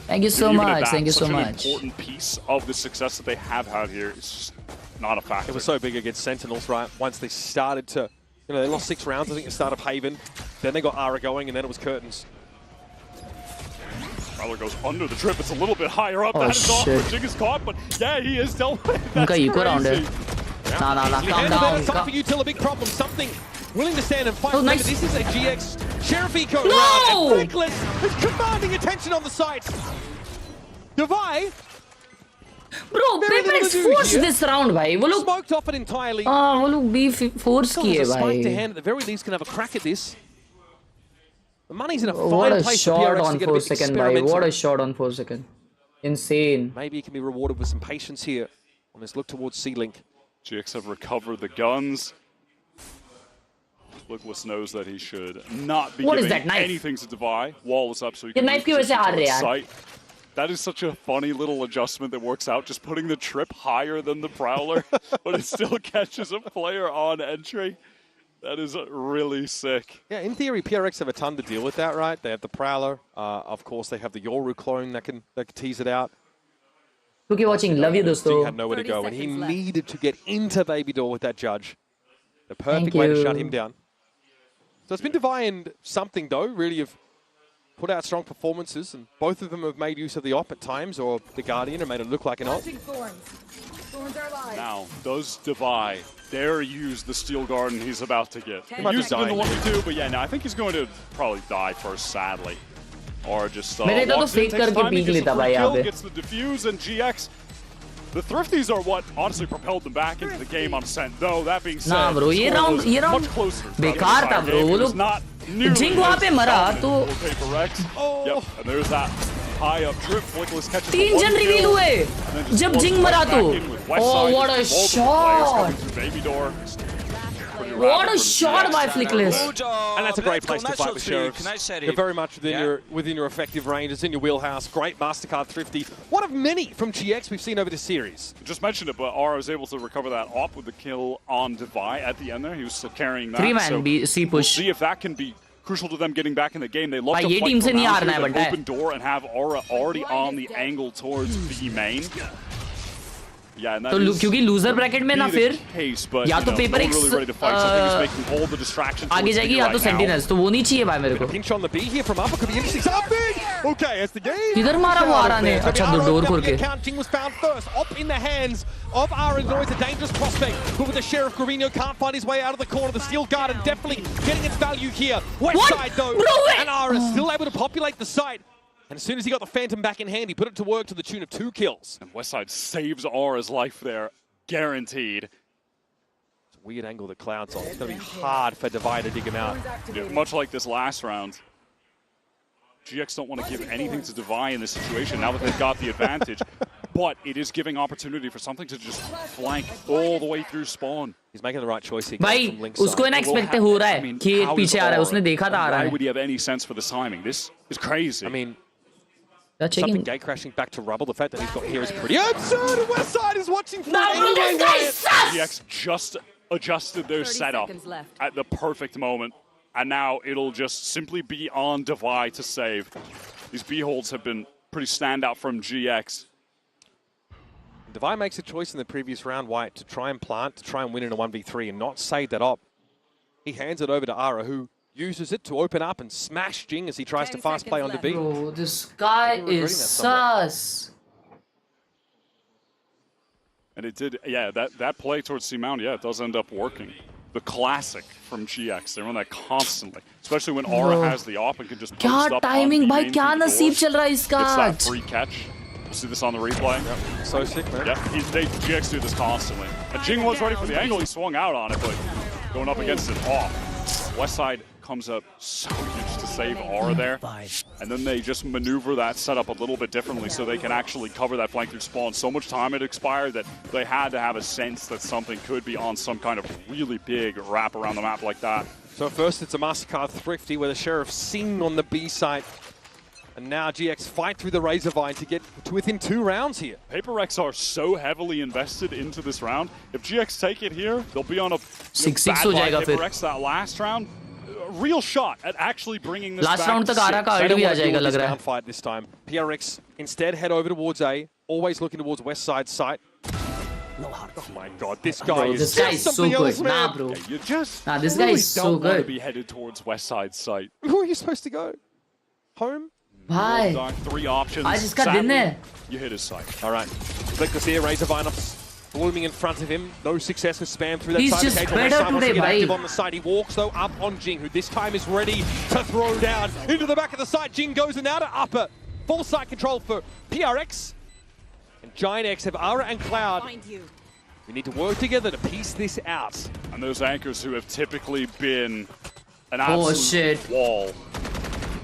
Thank you so much. Thank you so much. Important piece of the success that they have had here is just not a factor. It was so big against Sentinels, right? Once they started to, you know, they lost 6 rounds, I think, at the start of Haven. Then they got Ara going, and then it was Curtains. Prowler goes under the trip. It's a little bit higher up. That is off. Jig is caught, but yeah, he is still. उनका eco round है। Nah, calm down. Something for Util, a big problem. Something willing to stand and fight. Oh, nice. This is a GX Sheriff Eco No! round. And Flickless is commanding attention on the sides. Devai. Bro, PRX forced this round भाई। वो लोग smoked off it entirely. वो लोग B force किए भाई। Smite to hand at the very least can have a crack at this. The money's in a What fine a place shot for PRX on to get a 4 bit second भाई। experimental. What a shot on 4 second. Insane. Maybe he can be rewarded with some patience here on this look towards C-Link. GX have recovered the guns. Flickless knows that he should not be What is giving that knife? anything to Devi. Wall is up so he ये can knife move की वजह से हार towards रहे यार. sight. That is such a funny little adjustment that works out, just putting the trip higher than the Prowler, but it still catches a player on entry. That is really sick. Yeah, in theory, PRX have a ton to deal with that, right? They have the Prowler. Of course, they have the Yoru clone that can tease it out. To keep watching, love you, dosto. He had nowhere to go, and he needed to get into Baby Door with that judge. The perfect way to shut him down. So it's been Devi and something, though, really have put out strong performances, and both of them have made use of the op at times, or the Guardian, and made it look like an op. Now, does Devi dare use the Steel Garden he's about to get? He might used be it in the dying. 1v2, but yeah, no, I think he's going to probably die first, sadly. Or just मैंने तो walks in, fake takes करके time, he peak gets the लेता free भाई यहाँ kill, पे. gets the defuse, and GX. The Thrifties are what honestly propelled them back into the game on Scent, though. That being said, Nah, bro, ये round much closer. बेकार था bro. वो लोग जिंग वहाँ पे मरा तो. Yep, and there's that high up drip. Flickless catches the 3 जन रिवील हुए जब जिंग मरा तो. Oh, what a shot! Baby Door. What a shot by Flickless. And that's a great place to fight with Sheriffs. You're very much within your effective range. It's in your wheelhouse. Great MasterCard Thrifty. One of many from GX we've seen over this series. Just mentioned it, but Aura was able to recover that op with the kill on Devi at the end there. He was still carrying that. 3-man so C push. We'll see if that can be crucial to them getting back in the game. They look भाई to ये fight team से from नहीं out हारना here, है an बंटा. open door and have Aura already on the angle towards B main. Yeah, and that तो is क्योंकि loser bracket में ना be फिर the case, but, या you तो know, paper no one x really ready to fight. Something is making all the distractions आगे towards जाएगी B या तो right now. सेंटिनल्स तो वो नहीं चाहिए भाई मेरे को. Pinch on the B here from Upper could be interesting. Something! Okay, as the game. किधर मारा वो आरा ने. अच्छा डोर खोल के. Jing was found first. Op in the hands of Ara is always a dangerous prospect. But with the Sheriff, Guarino can't find his way out of the corner. The Steel Garden definitely getting its value here. West side though. And Ara is still able to populate the site. And as soon as he got the Phantom back in hand, he put it to work to the tune of 2 kills. And Westside saves Aura's life there. Guaranteed. It's a weird angle the Cloud's on. It's going to be hard for Devi to dig him out. Yeah, much like this last round, GX don't want to give anything to Devi in this situation now that they've got the advantage. But it is giving opportunity for something to just flank all the way through spawn. He's making the right choice here. भाई उसको ना expect हो रहा है कि पीछे आ रहा है. उसने देखा था आ रहा है. Why would he have any sense for the timing? This is crazy. I mean, checking. something gate crashing back to rubble. The fact that he's got here is pretty absurd. Westside is watching for GX just adjusted their setup at the perfect moment. And now it'll just simply be on Devi to save. These B-holds have been pretty standout from GX. Devi makes a choice in the previous round, White, to try and plant, to try and win in a 1v3 and not save that op. He hands it over to Ara, who uses it to open up and smash Jing as he tries to fast play on the B. Bro, this guy is sus. And it did, yeah, that play towards C-Mount, yeah, it does end up working. The classic from GX, they run that constantly. Especially when Aura has the op and can just post क्या up timing on भाई B क्या main through the नसीब doors. चल रहा है इसका. Gets that free catch. We'll see this on the replay. Yep. So sick, man. Yep, GX do this constantly. And Jing was ready for the angle, he swung out on it, but going up against it off. Westside comes up so huge to save Aura there. And then they just maneuver that setup a little bit differently so they can actually cover that flank through spawn. So much time had expired that they had to have a sense that something could be on some kind of really big wrap around the map like that. So first it's a MasterCard Thrifty where the Sheriff sing on the B site. And now GX fight through the Razor Vine to get to within 2 rounds here. PRX are so heavily invested into this round. If GX take it here, they'll be on a 6-6 bad हो line. जाएगा फिर. PRX that last round, a real shot at actually bringing this Last back round to तक आरा का They eyed don't भी आ want to deal जाएगा with लग this रहा है. round fight this time. PRX instead head over towards A, always looking towards West Side site. Oh my god, this guy Bro, is this guy is so something good. else, man. Nah, bro. Yeah, you just Nah, this guy really is so don't want to good. be headed towards West Side site. Where are you supposed to go? Home? भाई 3 options. आज इसका दिन है. You hit his site. All right. Flickless here, Razor Vine blooming in front of him. No success with spam through that He's side. just Cage better wants to today, get bhai. active on the side. He walks though up on Jing, who this time is ready to throw down into the back of the site. Jing goes and out to upper. Full site control for PRX. And GIANTX have Ara and Cloud. We need to work together to piece this out. And those anchors who have typically been an absolute shit. wall,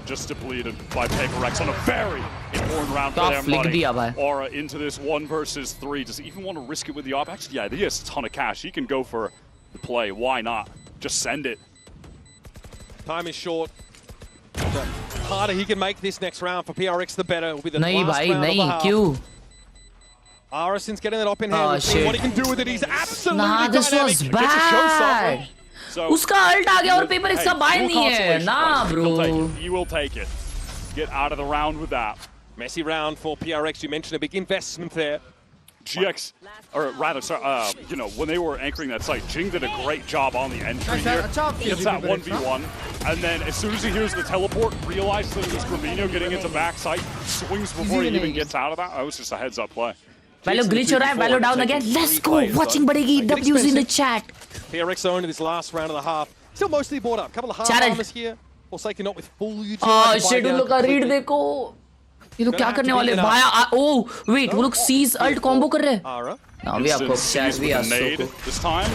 just depleted by PRX on a very important round for their flick money. दिया भाई. Aura into this 1 versus 3. Does he even want to risk it with the op? Actually, yeah, he has a ton of cash. He can go for the play. Why not? Just send it. Time is short. The harder he can make this next round for PRX, the better. It will be the नहीं last भाई round of the नहीं half. क्यों? Arson's getting that up in hand. See what he can do with it. He's absolutely Nah, this dynamic. was Gets a showstopper. bad. उसका alt आ गया और paper इसका bye नहीं है ना bro. You will take it. Get out of the round with that. Messy round for PRX. You mentioned a big investment there. GX, or rather, sorry, you know, when they were anchoring that site, Jing did a great job on the entry here. Gets that 1v1, and then as soon as he hears the teleport, realizes that it was Gramino getting into backside, swings before he even gets out of that. That was just a heads-up play. Valo glitch हो रहा है, Valo down again. Let's go. Watching बढ़ेगी. W's in the chat. PRX owned this last round and a half. Still mostly bought up. Couple of half armors here. Forsaken not with full utility. Oh shit, उन लोग का read देखो. ये लोग क्या करने वाले? भाया, oh wait, वो लोग seize alt combo कर रहे हैं. Now we are cooked, Chaz. We are so cooked. This time,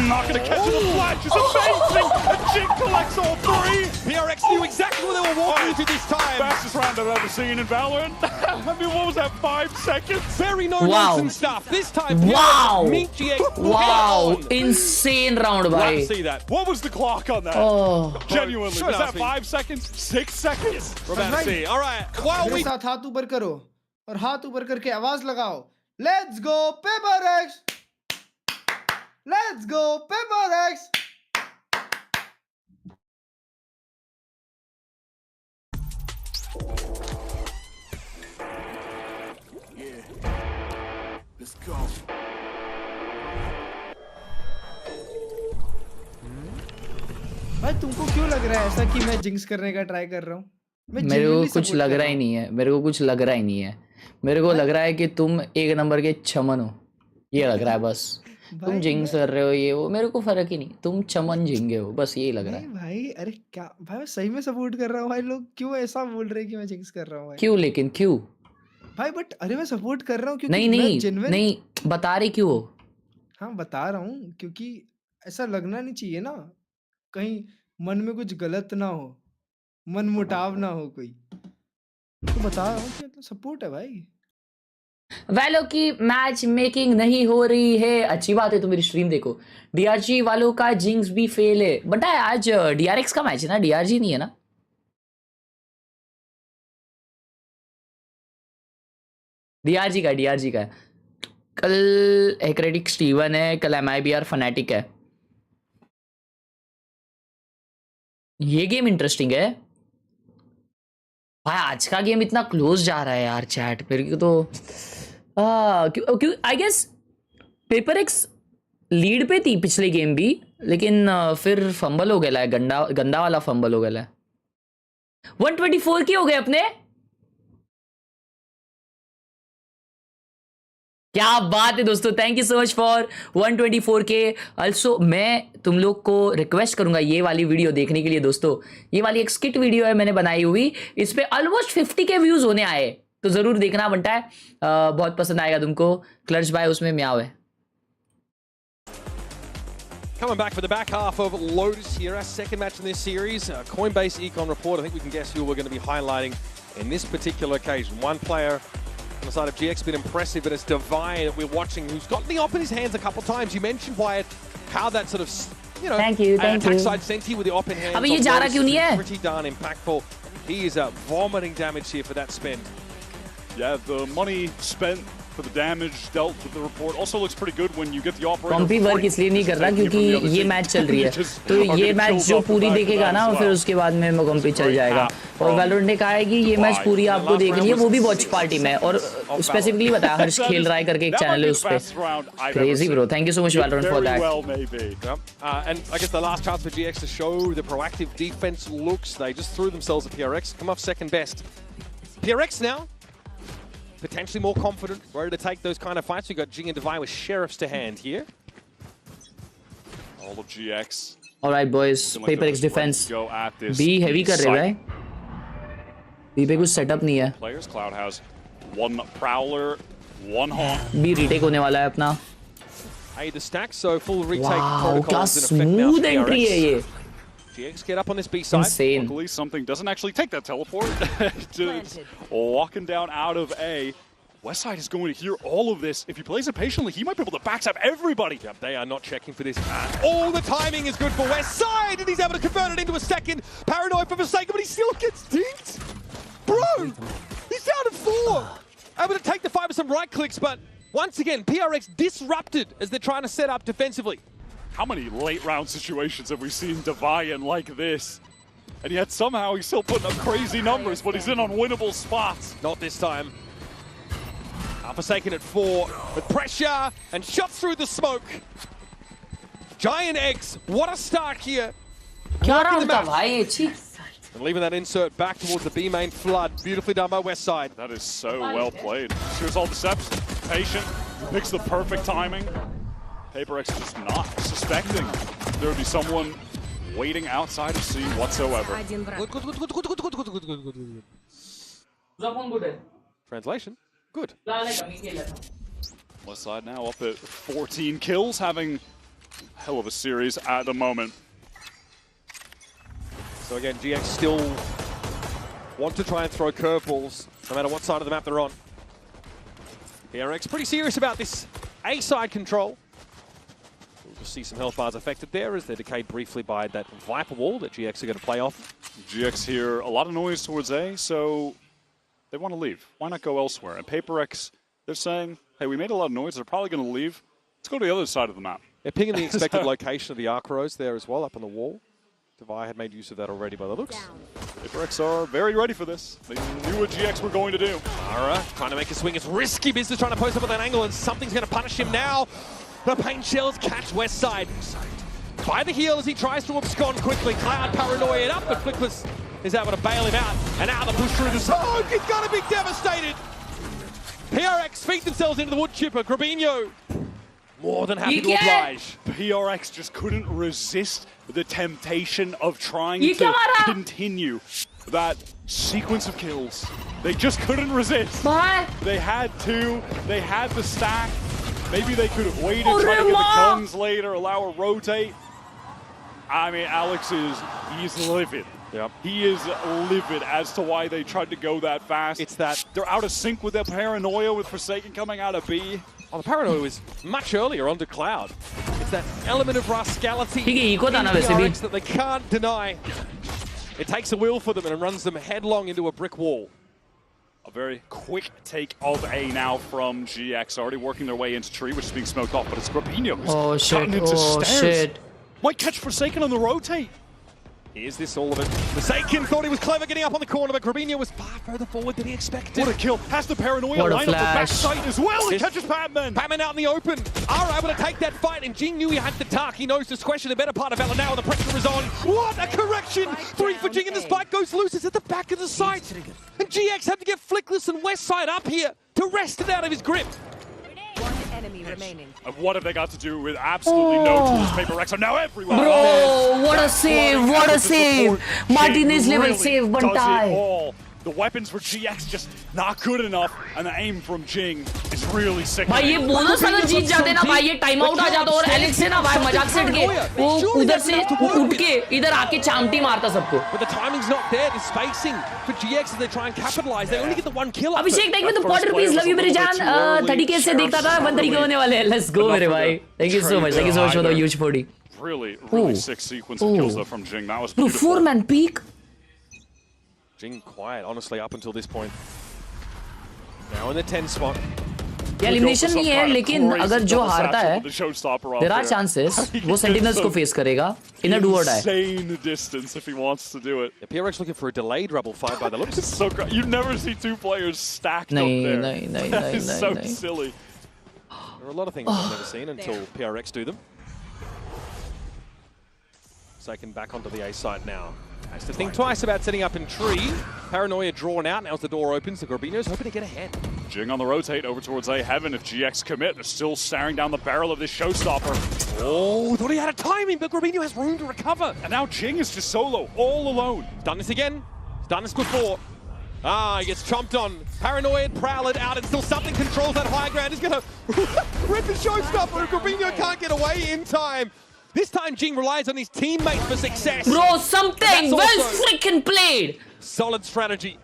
not gonna catch it. The flash is amazing. And Jing collects all three. PRX knew exactly what they were walking into this time. Fastest round I've ever seen in Valorant. I mean, what was that? 5 seconds? Very no-nonsense stuff. This time, Wow. meet GX. Wow. Insane round, Love bhai. to see that. What was the clock on that? Oh. Genuinely, was that 5 seconds? 6 seconds? We're about to see. All right. While we... साथ हाथ ऊपर करो और हाथ ऊपर करके आवाज लगाओ. Let's go PRX. Let's go PRX. Let's go. भाई तुमको क्यों लग रहा है ऐसा कि मैं जिंक्स करने का ट्राई कर रहा हूँ? मेरे को कुछ लग रहा ही नहीं है. मेरे को कुछ लग रहा ही नहीं है. मेरे को लग रहा है कि तुम एक नंबर के चमन हो. ये लग रहा है बस. तुम जिंक्स कर रहे हो ये वो. मेरे को फर्क ही नहीं. तुम चमन झिंगे हो. बस यही लग रहा है. भाई अरे क्या भाई मैं सही में सपोर्ट कर रहा हूँ भाई. लोग क्यों ऐसा बोल रहे हैं कि मैं जिंक्स कर रहा हूँ भाई? क्यों लेकिन क्यों? भाई बट अरे मैं सपोर्ट कर रहा हूँ क्योंकि नहीं बता रहे क्यों हो? हाँ बता रहा हूँ क्योंकि ऐसा लगना नहीं चाहिए ना कहीं मन में कुछ गलत ना हो, मन मुटाव ना हो कोई. तो बता रहा हूँ कि सपोर्ट है भाई. वालों की मैच मेकिंग नहीं हो रही है. अच्छी बात है. तो मेरी स्ट्रीम देखो. डीआरजी वालों का जिंक्स भी फेल है. बट आज डीआरएक्स का मैच है ना, डीआरजी नहीं है ना. डीआरजी का कल एक्रेटिक स्टीवन है, कल MIBR फनाटिक है. ये गेम इंटरेस्टिंग है भाई. आज का गेम इतना क्लोज जा रहा है यार चैट. मेरे को तो क्यों आई गेस PRX लीड पे थी पिछले गेम भी, लेकिन फिर फंबल हो गया है. गंदा वाला फंबल हो गया है. 124 के हो गए अपने. क्या बात है दोस्तों. Thank you so much for 124K. Also मैं तुम लोग को रिक्वेस्ट करूंगा ये वाली वीडियो देखने के लिए दोस्तों. ये वाली एक स्किट वीडियो है मैंने बनाई हुई. इस पे ऑलमोस्ट 50K व्यूज होने आए. तो जरूर देखना बनता है. बहुत पसंद आएगा तुमको. क्लच भाई उसमें म्याव है. Coming back for the back half of Lotus here, our second match in this series. Coinbase Econ Report, I think we can guess who we're going to be highlighting in this particular occasion. One player on the side of GX been impressive, but it's Divine that we're watching, who's got the op in his hands a couple of times. You mentioned, Wyatt, how that sort of, you know, thank you. attack side senti with the op in hands. अबे ये जा रहा क्यों नहीं है? Pretty darn impactful. He is vomiting damage here for that spend. Yeah, the money spent for the damage dealt with the report also looks pretty good when you get the operator. Comp work इसलिए नहीं कर रहा क्योंकि ये match चल रही है. तो ये मैच जो पूरी देखेगा ना फिर उसके बाद में कॉम्पी चल जाएगा. और वैलोरेंट ने कहा है कि ये मैच पूरी आपको देखनी है, वो भी वॉच पार्टी में. और स्पेसिफिकली बताया हर्ष खेलराय करके एक चैनल है उस पे. Crazy bro. Thank you so much Valorant for that. And I guess the last chance for GX to show the proactive defense looks. They just threw themselves at PRX, come off second best. PRX now potentially more confident, ready to take those kind of fights. We've got Jing and Divine with sheriffs to hand here. All of GX. All right, boys. PRX defense. B heavy कर रहे भाई. B पे कुछ setup नहीं है. Players Cloud has one prowler, one hawk. B retake होने वाला है अपना. A the stack, so full retake protocols in effect now. Smooth entry है ये. GX get up on this B side. Insane. Luckily, something doesn't actually take that teleport. Just walking down out of A. Westside is going to hear all of this. If he plays it patiently, he might be able to backstab everybody. Yep, they are not checking for this. All the timing is good for Westside, and he's able to convert it into a second. Paranoid for Forsaken, but he still gets dinked. Bro, he's down to 4. Able to take the fight with some right clicks, but once again, PRX disrupted as they're trying to set up defensively. How many late round situations have we seen Deviant like this? And yet somehow he's still putting up crazy numbers, but he's in unwinnable spots. Not this time. Forsaken at 4 with pressure and shots through the smoke. GIANTX, what a start here. And leaving that insert back towards the B main flood. Beautifully done by Westside. That is so well played. Shows all the steps, patient, picks the perfect timing. PRX is just not suspecting there would be someone waiting outside of C whatsoever. Translation. Good. Westside now up at 14 kills, having a hell of a series at the moment. So again, GX still want to try and throw curveballs, no matter what side of the map they're on. PRX pretty serious about this A side control. We'll just see some health bars affected there as they're decayed briefly by that Viper wall that GX are going to play off. GX hear a lot of noise towards A, so they want to leave. Why not go elsewhere? And PRX, they're saying, hey, we made a lot of noise. They're probably going to leave. Let's go to the other side of the map. They're pinging the expected location of the arc rows there as well, up on the wall. Devi had made use of that already by the looks. PRX are very ready for this. They knew what GX were going to do. Ara trying to make a swing. It's risky business trying to post up at that angle, and something's going to punish him now. The paint shells catch Westside. By the heel as he tries to abscond quickly. Cloud paranoia it up, but Flickless is able to bail him out. And now the push through the smoke is going to be devastated. PRX feed themselves into the wood chipper. Grabinho more than happy to oblige. PRX just couldn't resist the temptation of trying to continue that sequence of kills. They just couldn't resist. They had to. They had the stack. Maybe they could have waited, try to get the guns later, allow a rotate. I mean, Alex he's livid. Yep. He is livid as to why they tried to go that fast. It's that they're out of sync with their paranoia with Forsaken coming out of B. Oh, the paranoia was much earlier onto Cloud. It's that element of rascality in DRX that they can't deny. It takes a will for them and it runs them headlong into a brick wall. A very quick take of A now from GX, already working their way into tree, which is being smoked off, but it's Grabinho who's gotten into stairs. Might catch Forsaken on the rotate. Here's this all of it. Forsaken thought he was clever getting up on the corner, but Grabinho was far further forward than he expected. What a kill. Has the paranoia line up the backside as well. He catches Patman. Patman out in the open. Are able to take that fight, and Jing knew he had the dark. He knows this question the better part of Valor now, and the pressure is on. What a correction! 3 for Jing, and the spike goes loose. It's at the back of the site. And GX had to get Flickless and Westside up here to wrest it out of his grip. Enemy remaining. And what have they got to do with absolutely no tools? PRX are now everywhere. Bro, what a save! What a save! Martinez level save, Bantai. The weapons for GX just not good enough, and the aim from Jing is really sick. भाई ये bonus अगर जीत जाते ना भाई ये time out आ जाता और Alex से ना भाई मजाक से हट के वो उधर से उठ के इधर आके चामटी मारता सबको. But the timing's not there. The spacing for GX as they try and capitalize. They only get the 1 kill. Abhishek thank you for the pot rupees. Love you मेरे जान. 30k से देखता था 130k होने वाले हैं. Let's go मेरे भाई. Thank you so much. Thank you so much for the huge 40. Really sick sequence of kills though from Jing. That was beautiful. 4-man peak. Jing quiet, honestly, up until this point. Now in the 10 spot. ये elimination नहीं है, लेकिन अगर जो हारता है, there are chances वो Sentinels को face करेगा in a do or die. Insane distance if he wants to do it. The PRX looking for a delayed rebel fight by the looks. It's so great. You never see 2 players stacked up there. That is so silly. There are a lot of things I've never seen until PRX do them. Second back onto the A site now. Has to think twice about setting up in tree. Paranoia drawn out. Now as the door opens, the Grabinho's hoping to get ahead. Jing on the rotate over towards A Heaven. If GX commit, they're still staring down the barrel of this showstopper. Oh, thought he had a timing, but Grabinho has room to recover. And now Jing is just solo, all alone. Done this again. He's done this before. He gets chomped on. Paranoia, Prowler out, and still something controls that high ground. He's going to rip the showstopper. Grabinho can't get away in time. This time, Jing relies on his teammates for success. Bro, something well freaking played. Solid strategy.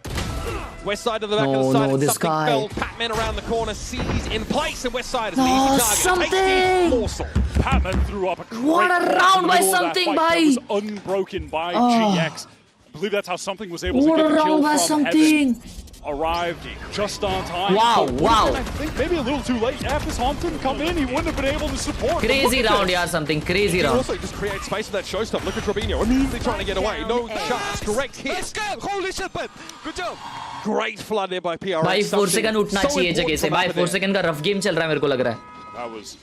West side to the back of the side. This guy. Fell. Patman around the corner, sees in place, and West side is an easy target. Something. Morsel. Patman threw up a great what a round by something, by. Was unbroken by GX. I believe that's how something was able to get the kill from Heaven. Arrived just on time. Wow, wow. I think maybe a little too late. If Hampton come in, he wouldn't have been able to support. Crazy round, yeah, something crazy round. Also just create space for that showstop. Look at Robinho immediately trying to get away. No chance. Direct hit. Let's go. Holy shit, man. Good job. Great flood there by PRX. भाई 4 second उठना चाहिए जगह से. भाई 4 second का rough game चल रहा है मेरे को लग रहा है. That was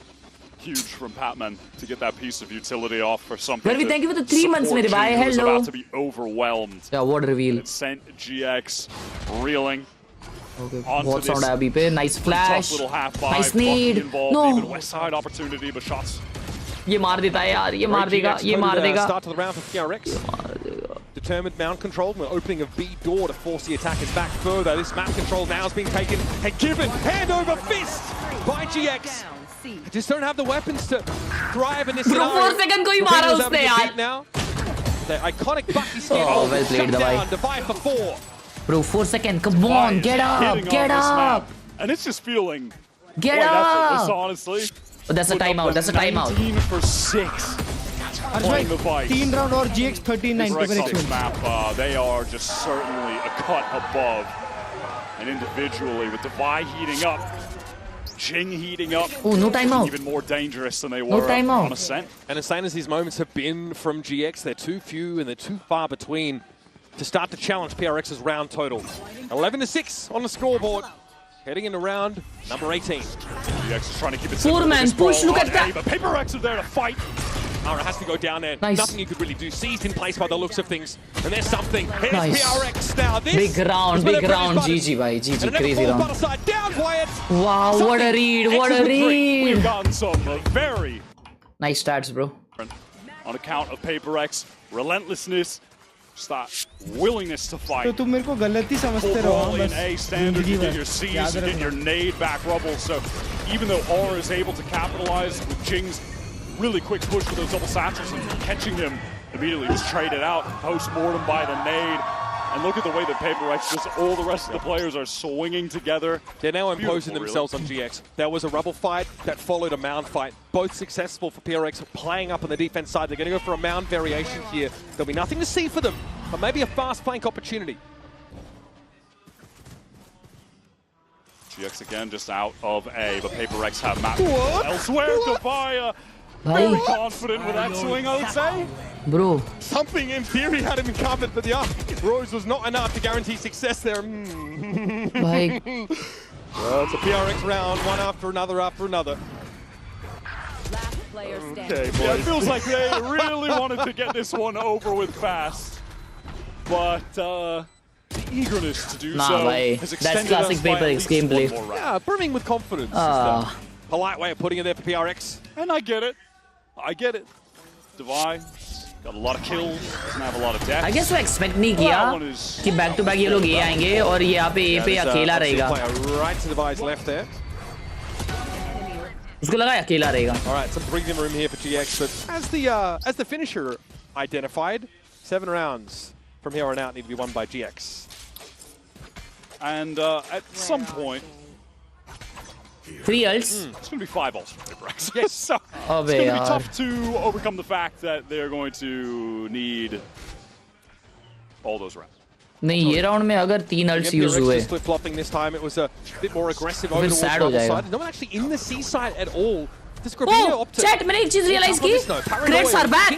huge from Patman to get that piece of utility off for something. Well, we thank you for the 3 months, मेरे भाई. Hello. About to be overwhelmed. Yeah, what reveal. It sent GX reeling. Okay. बहुत sound आया अभी पे. Nice flash. Nice need. No. Even West side opportunity, but shots. ये मार देता है यार. ये मार देगा. ये मार देगा. Start to the round for PRX. Determined mound control. We're opening a B door to force the attackers back further. This map control now is being taken and given hand over fist by GX. I just don't have the weapons to thrive in this scenario. 4 second को ही मारा उसने यार. The iconic Bucky skin. Oh, well played, down, divide for 4. Bro, 4 seconds. Come on, get up, get up. And it's just feeling. Get up. Honestly. Oh, that's a timeout. That's a timeout. 19 for 6. Playing the fight. 3 round or GX 13-9 map. They are just certainly a cut above. And individually, with Devi heating up, Jing heating up. Oh, no timeout. Even more dangerous than they were on Ascent. And insane as these moments have been from GX, they're too few and they're too far between to start to challenge PRX's round total. 11-6 on the scoreboard. Heading into round number 18. GX is trying to keep it 4-man push, look at that. But PRX are there to fight. Ara has to go down there. Nice. Nothing you could really do. Seized in place by the looks of things. And there's something. Here's nice. PRX now. This big round. GG, bhai. GG, crazy round. Down, wow, something what a read. What a read. We've gotten some very nice stats, bro. On account of PRX, relentlessness, start willingness to fight. तो तुम मेरे को गलत ही समझते रहो. In A standard, you get your C's, you get your nade back rubble. So even though Aura is able to capitalize with Jing's really quick push for those double satchels and catching him immediately just traded out post-mortem by the nade. And look at the way that PRX, just all the rest of the players are swinging together. They're now imposing themselves on GX. There was a rubble fight that followed a mound fight. Both successful for PRX, playing up on the defense side. They're going to go for a mound variation here. There'll be nothing to see for them, but maybe a fast flank opportunity. GX again just out of A, but PRX have mapped elsewhere. Devi very confident with that swing, I would say. Bro. Something in theory had him covered, but the Rose was not enough to guarantee success there. Bye. Well, it's a PRX round, one after another after another. Okay, boys. Yeah, it feels like they really wanted to get this one over with fast. But the eagerness to do so has extended. That's classic PRX gameplay. Yeah, brimming with confidence. Polite way of putting it there for PRX. And I get it. I get it. Devi got a lot of kills, doesn't have a lot of deaths. I guess वो expect नहीं किया कि back to back ये लोग ये आएंगे और ये यहाँ पे A पे अकेला रहेगा. Right to Devi's left there. उसको लगा अकेला रहेगा. All right, some breathing room here for GX, but as the finisher identified, 7 rounds from here on out need to be won by GX. And at some point. 3 ults. It's going to be 5 ults for PRX. Yes. So it's going to be tough to overcome the fact that they're going to need all those rounds. नहीं ये round में अगर 3 ults use हुए flip flopping this time. It was a bit more aggressive over towards the other side. No one actually in the C side at all. Oh, chat, मैंने एक चीज realize की. Credits are back.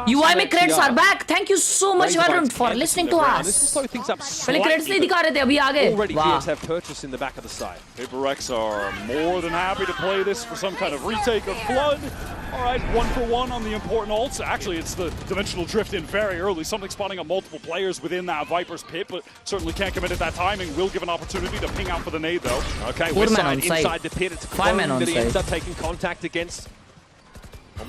UI में credits are back. Thank you so much, Valorant, for listening to us. पहले credits नहीं दिखा रहे थे, अभी आ गए. Already GX have purchased in the back of the side. PRX are more than happy to play this for some kind of retake of Flood. All right, 1-for-1 on the important ults. Actually, it's the Dimensional Drift in very early. Something spawning on multiple players within that Viper's pit, but certainly can't commit at that timing. Will give an opportunity to ping out for the nade, though. Okay, West side inside the pit. It's 5 men on that he site. ends up taking contact against.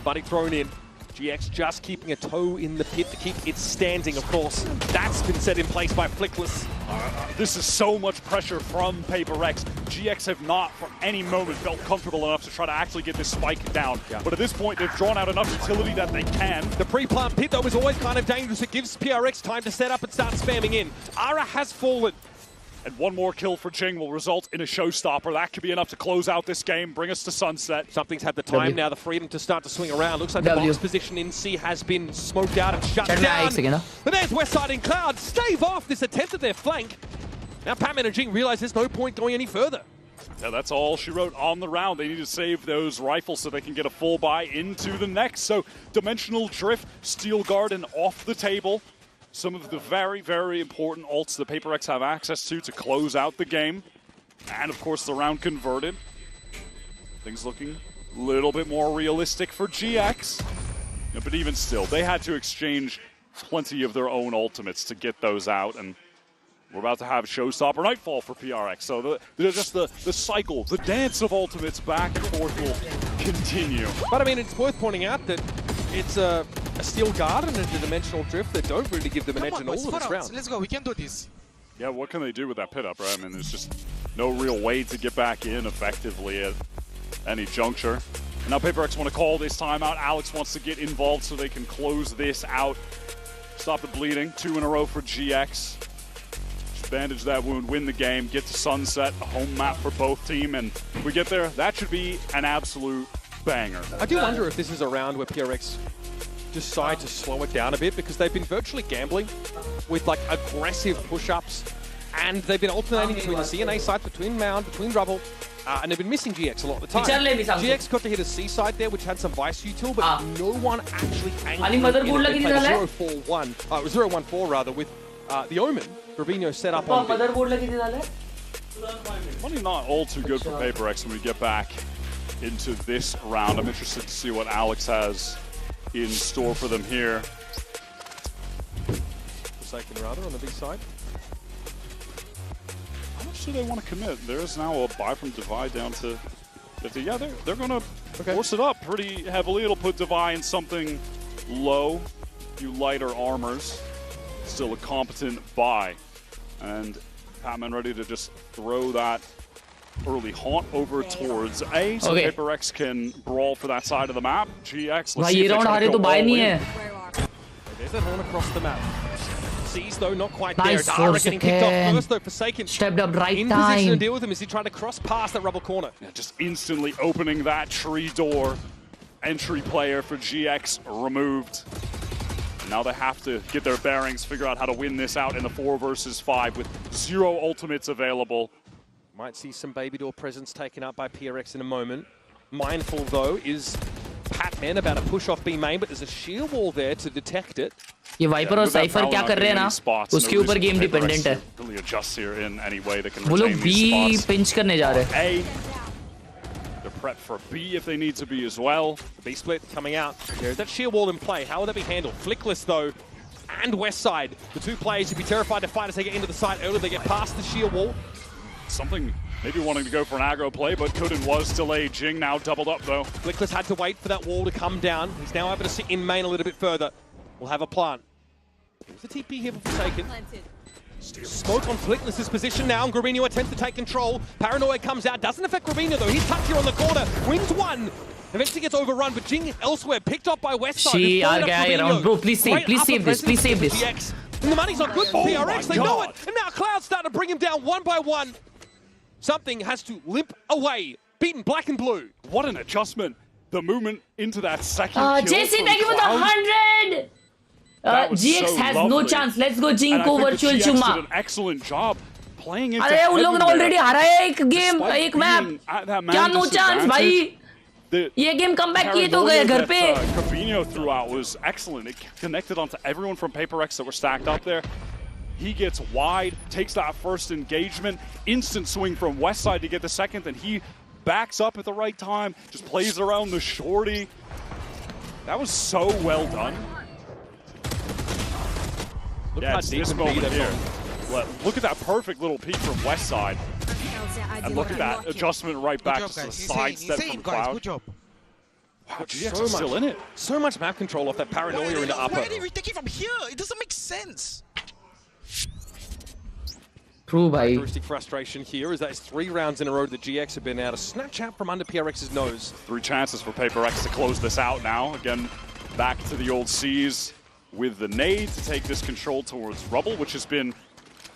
Buddy thrown in. GX just keeping a toe in the pit to keep it standing, of course. That's been set in place by Flickless. This is so much pressure from PRX. GX have not for any moment felt comfortable enough to try to actually get this spike down. But at this point, they've drawn out enough utility that they can. The pre-plant pit, though, is always kind of dangerous. It gives PRX time to set up and start spamming in. Ara has fallen. And one more kill for Jing will result in a showstopper. That could be enough to close out this game, bring us to sunset. Something's had the time now, the freedom to start to swing around. Looks like the box position in C has been smoked out and shut down. But there's Westside in Cloud. Stave off this attempt at their flank. Now Patman and Jing realize there's no point going any further. Yeah, that's all she wrote on the round. They need to save those rifles so they can get a full buy into the next. So Dimensional Drift, Steel Garden off the table. Some of the very, very important ults that PRX have access to close out the game. And of course the round converted. Things looking a little bit more realistic for GX. Yeah, but even still, they had to exchange plenty of their own ultimates to get those out. And we're about to have Showstopper Nightfall for PRX. So the cycle, the dance of ultimates back and forth will continue. But I mean, it's worth pointing out that it's a Steel Guard and a Dimensional Drift that don't really give them an edge in all of this round. Let's go, we can do this. Yeah, what can they do with that pit up, right? I mean, there's just no real way to get back in effectively at any juncture. And now PRX want to call this timeout. Alex wants to get involved so they can close this out. Stop the bleeding. 2 in a row for GX. Just bandage that wound, win the game, get to sunset, a home map for both team, and if we get there, that should be an absolute banger. I do wonder if this is a round where PRX decide to slow it down a bit, because they've been virtually gambling with like aggressive push-ups, and they've been alternating between the C and A sides, between Mound, between Rubble, and they've been missing GX a lot of the time. GX got to hit a C side there, which had some Vice util, but no one actually anchored in it. They played 0-4-1, 0-1-4 rather, with the Omen. Rubinho set up on Money not all too good for PRX when we get back into this round. I'm interested to see what Alex has in store for them here. Forsaken rather on the big side. How much do they want to commit? There is now a buy from Divide down to 50. Yeah, they're going to force it up pretty heavily. It'll put Divide in something low, a few lighter armors. Still a competent buy. And Patman ready to just throw that early haunt over towards A, so PRX can brawl for that side of the map. GX, let's see if they try to go all in. There's a horn across the map. C's though not quite there. Dara getting kicked off first though. Forsaken stepped up right in position to deal with him as he tried to cross past that Rubble corner. Yeah, just instantly opening that tree door. Entry player for GX removed. And now they have to get their bearings, figure out how to win this out in the 4 versus 5 with 0 ultimates available. Might see some Baby Door presence taken up by PRX in a moment. Mindful, though, is Patman about to push off B main, but there's a shield wall there to detect it. ये wiper और cipher क्या कर रहे हैं ना उसके ऊपर game dependent है वो लोग B पिंच करने जा रहे हैं They're prepped for B if they need to be as well. The B split coming out. There's that shield wall in play. How will that be handled? Flickless, though, and Westside. The 2 players should be terrified to fight as they get into the site early. They get past the shield wall. Something maybe wanting to go for an aggro play, but couldn't, was delayed. Jing now doubled up, though. Flickless had to wait for that wall to come down. He's now able to sit in main a little bit further. We'll have a plant. There's the TP here for Forsaken. Smoke on Flickless's position now, and Grabinho attempts to take control. Paranoia comes out, doesn't affect Grabinho though. He's tucked here on the corner, wins one. Eventually gets overrun, but Jing elsewhere, picked up by Westside. Bro, please save this. GX. And the money's not good for PRX, they know it. And now Cloud's starting to bring him down one by one. Something has to limp away, beaten black and blue. What an adjustment. The movement into that second kill. JC, thank you for the 100. GX so has lovely. No chance. Let's go Jinko virtual chuma. Did an excellent job playing into अरे उन लोगों ने already हारा है एक game एक map क्या no chance भाई ये गेम comeback किए तो गए घर पे Fabinho threw out was excellent. It connected onto everyone from PRX that were stacked up there. He gets wide, takes that first engagement, instant swing from Westside to get the second, and he backs up at the right time, just plays around the shorty. That was so well done. Look yeah, how it's deep this moment here. Look at that perfect little peek from Westside. And look at that adjustment right back to the side step from Cloud. Good job. Wow, GX is still in it. So much map control off that paranoia in the upper. Why are they retaking from here? It doesn't make sense. True, bhai. Characteristic frustration here is that it's 3 rounds in a row that GX have been able to snatch out from under PRX's nose. 3 chances for PRX to close this out now. Again, back to the old C's with the nade to take this control towards Rubble, which has been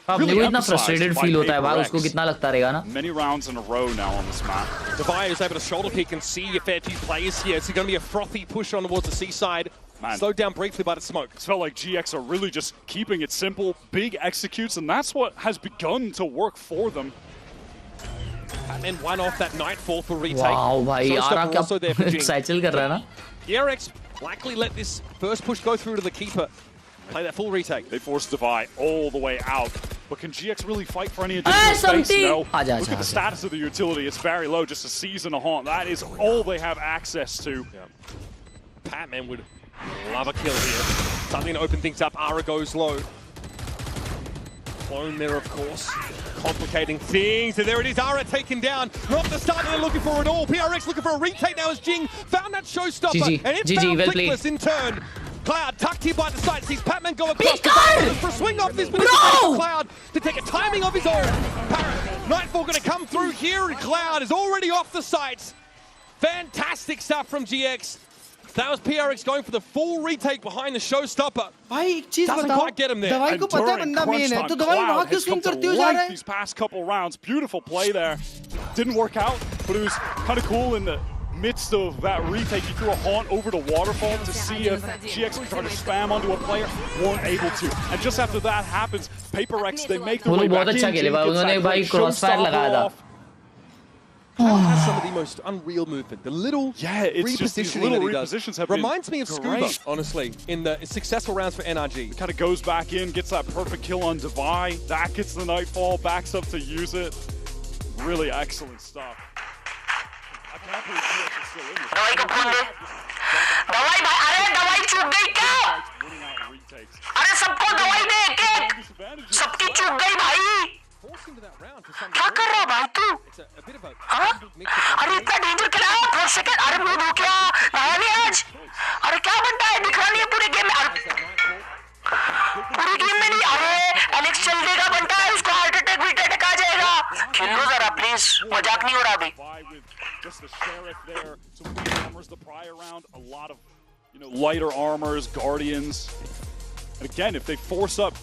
really frustrated feel hota hai bhai, usko kitna lagta rahega na. Many rounds in a row now on this map. Devaya is able to shoulder pick and see a fair few players here. It's going to be a frothy push on towards the seaside. Slowed down briefly by the smoke. It felt like GX are really just keeping it simple, big executes, and that's what has begun to work for them. And then one off that Nightfall for retake. Wow, bhai, Ara also there for kya cycle kar raha hai na. DRX likely let this first push go through to the keeper. Play that full retake. They forced Devi all the way out. But can GX really fight for any additional space? No. Look at the status of the utility. It's very low, just a seize and a haunt. That is all they have access to. Yeah. Patman would love a kill here. Something to open things up. Ara goes low. Clone there, of course. Complicating things. And there it is. Ara taken down. Not the start they're looking for at all. PRX looking for a retake now as Jing found that showstopper. GG. And it GG, found well Flickless played. in turn. Cloud tucked here by the side, sees Patman go across the back for a swing off this, but it's Cloud to take a timing of his own. Nightfall going to come through here, and Cloud is already off the sights. Fantastic stuff from GX. That was PRX going for the full retake behind the showstopper. भाई एक चीज Doesn't बताओ, quite get him there. दवाई को पता है बंदा main है, तो दवाई वहाँ क्यों swing करते हुए जा रहा है? These past couple rounds, beautiful play there. Didn't work out, but it was kind of cool in the midst of that retake. He threw a haunt over to Waterfall to see if GX could try to spam onto a player. Weren't able to. And just after that happens, PRX, they make their way back in. उन्होंने भाई crossfire लगाया था. Has some of the most unreal movement. The little repositioning that he does reminds me of Scuba, honestly, in the successful rounds for NRG. Kind of goes back in, gets that perfect kill on Devi. That gets the Nightfall, backs up to use it. Really excellent stuff. I can't believe GX is still in this. दवाई को खोल दे. दवाई भाई, अरे दवाई चूक गई क्या? अरे सबको दवाई दे एक. सबकी चूक गई भाई. क्या कर रहा है भाई तू? हाँ? अरे इतना डेंजर खेला है 4 सेकंड. अरे मुंह धो क्या? नया नहीं आज. अरे क्या बनता है? दिखा नहीं है पूरे गेम में. पूरे गेम में नहीं. अरे एलेक्स चल देगा बनता है. उसको हार्ट अटैक बीट अटैक आ जाएगा. खेल लो जरा प्लीज. मजाक नहीं हो रहा अभी. Just the Sheriff there, some weak armors the prior round, a lot of, lighter armors, Guardians. And again, if they force up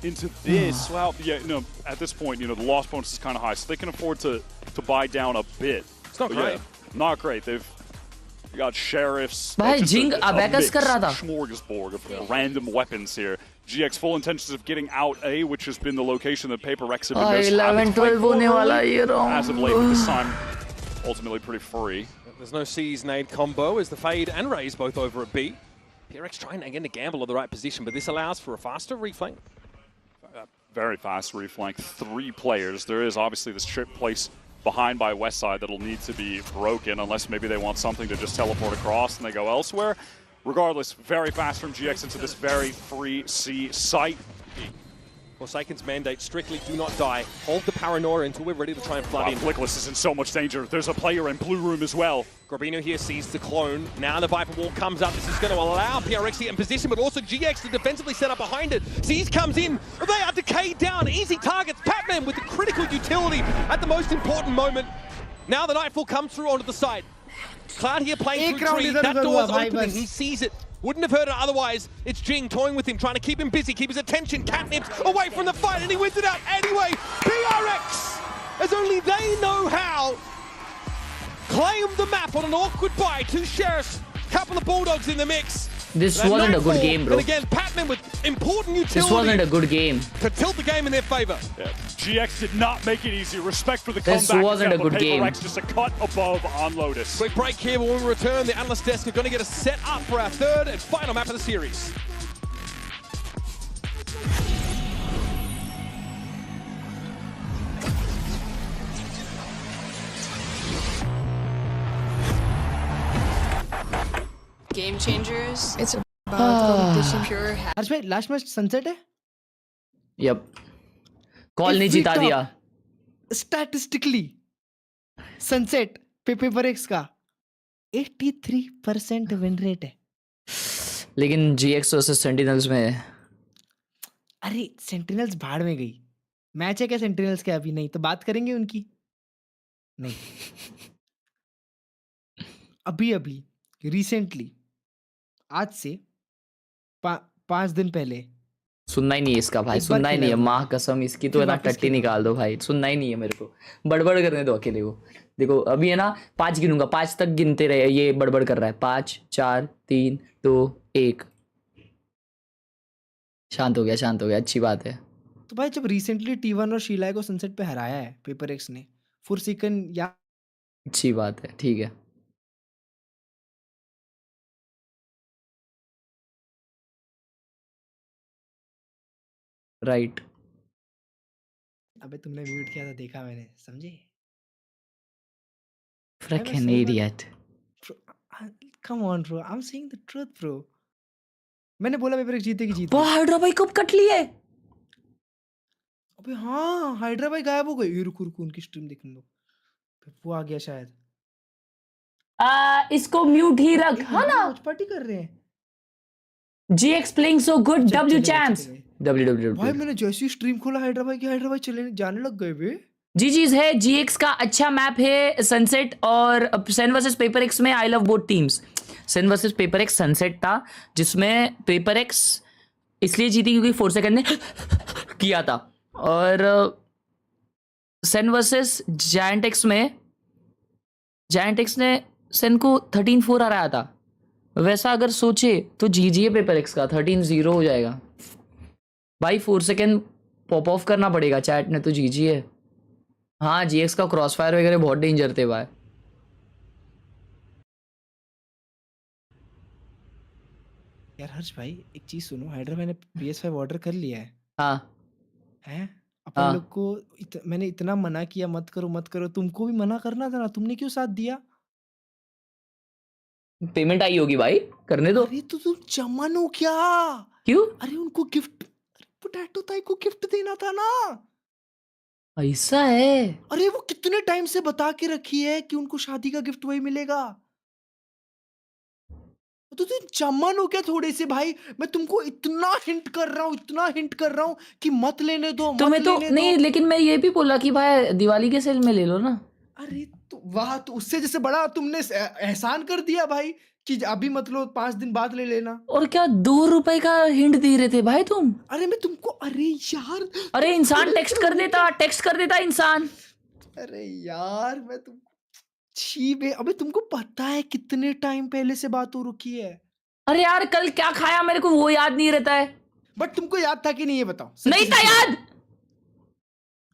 into this, well, yeah, at this point, the loss bonus is kind of high, so they can afford to buy down a bit. It's not great. Yeah, not great. They've got Sheriffs. भाई Jing abacus कर रहा था. Smorgasbord of random weapons here. GX full intentions of getting out A, which has been the location that PRX have been most 11-12 होने वाला ये round. As of late, but this time, ultimately pretty free. There's no C's nade combo as the Fade and Raze both over at B. PRX trying again to gamble on the right position, but this allows for a faster reflank. Very fast reflank. 3 players. There is obviously this trip place behind by Westside that'll need to be broken unless maybe they want something to just teleport across and they go elsewhere. Regardless, very fast from GX into this very free C site. Forsaken's mandate, strictly do not die. Hold the paranoia until we're ready to try and flood in. Flickless is in so much danger. There's a player in blue room as well. Grabino here sees the clone. Now the Viper wall comes up. This is going to allow PRX to get in position, but also GX to defensively set up behind it. Seas comes in. They are decayed down. Easy targets. Patman with the critical utility at the most important moment. Now the Nightfall comes through onto the side. Cloud here playing through trees. That door's opening. He sees it. Wouldn't have heard it otherwise. It's Jing toying with him, trying to keep him busy, keep his attention. Catnips away from the fight, and he wins it out anyway. PRX, as only they know how, claim the map on an awkward buy. 2 Sheriffs, couple of Bulldogs in the mix. This wasn't a good game, bro. And again, Patman with important utility. This wasn't a good game. To tilt the game in their favor. Yeah. GX did not make it easy. Respect for the comeback. This wasn't a good game. PRX just a cut above on Lotus. Quick break here, but when we return, the analyst desk are going to get us set up for our 3rd and final map of the series. Game changers. It's about competition, pure hack. हर्ष भाई last match sunset है? Yep. Call ने जिता दिया. Statistically, sunset पे PRX का 83% win rate है। लेकिन GX versus sentinels में अरे सेंटिनल्स भाड़ में गई, मैच है क्या सेंटिनल्स के? अभी नहीं तो बात करेंगे उनकी, नहीं। अभी रिसेंटली, आज से 5 दिन पहले सुनना ही नहीं है इसका भाई, एक बार सुनना ही नहीं है, खेला माँ कसम इसकी तो फिर है ना, वापस टट्टी खेला। निकाल दो भाई, सुनना ही नहीं है मेरे को, बड़बड़ करने दो अकेले को। देखो अभी है ना 5 गिनूंगा, 5 तक गिनते रहे, ये बड़बड़ कर रहा है। 5 4 3 2 1। शांत हो गया, अच्छी बात है। तो भाई जब रिसेंटली T1 और शीलाय को सनसेट पे हराया है पेपर एक्स ने, फुरसिकन या अच्छी बात है, ठीक है। राइट। अबे तुमने म्यूट किया था, देखा मैंने, समझे? Fraction idiot. Come on bro, I am saying the truth bro. मैंने बोला पेपर एक्स जीतेगी, जीत वो गई। हाइड्रा भाई कब कट लिए? अबे हाँ, हाइड्रा भाई गायब हो गए। ये रुको उनकी स्ट्रीम देखने दो, वो आ गया शायद। इसको म्यूट ही रख, है ना? वॉच पार्टी कर रहे हैं। GX playing so good, चल, W चले गए, champs। चले गए। WWW। भाई मैंने जैसे ही स्ट्रीम खोला हाइड्रा भाई की, हाइड्रा भाई चले जाने लग गए बे। GG's है, GX का अच्छा मैप है सनसेट और सन वर्सेस पेपर एक्स में। I love both teams. Sun versus paper X sunset था, जिसमें पेपर एक्स इसलिए जीती क्योंकि 4 सेकंड ने किया था, और सन वर्सेस जायंटेक्स में जायंटेक्स ने सन को 13-4 हराया था। वैसा अगर सोचे तो GG है पेपर एक्स का, 13-0 हो जाएगा भाई। 4 सेकंड पॉप ऑफ करना पड़ेगा चैट ने, तो GG है। हाँ GX का क्रॉस फायर वगैरह बहुत डेंजर थे भाई। यार हर्ष भाई एक चीज सुनो, हाइड्रा मैंने PS5 ऑर्डर कर लिया है। हाँ हैं अपन लोग को मैंने इतना मना किया, मत करो मत करो, तुमको भी मना करना था ना, तुमने क्यों साथ दिया? पेमेंट आई होगी भाई, करने दो। अरे तो तुम चमन हो क्या? क्यों? अरे उनको गिफ्ट, पोटैटो ताई को गिफ्ट देना था ना। ऐसा है? अरे वो कितने टाइम से बता के रखी है कि उनको शादी का गिफ्ट वही मिलेगा। तो तुम चमन हो क्या थोड़े से भाई? मैं तुमको इतना हिंट कर रहा हूँ कि मत लेने दो, तुम्हें तो नहीं, लेकिन मैं ये भी बोला कि भाई दिवाली के सेल में ले लो ना। अरे तो वाह, तो उससे जैसे बड़ा तुमने एहसान कर दिया भाई कि अभी मत लो, 5 दिन बाद ले लेना। और क्या 2 रुपए का हिंट दे रहे थे भाई तुम? अरे मैं तुमको, अरे यार, अरे इंसान टेक्स्ट कर देता इंसान। अरे यार मैं तुमको छी बे, अबे तुमको पता है कितने टाइम पहले से बात हो रुकी है? अरे यार कल क्या खाया मेरे को वो याद नहीं रहता है। बट तुमको याद था कि नहीं ये बताओ? नहीं था याद।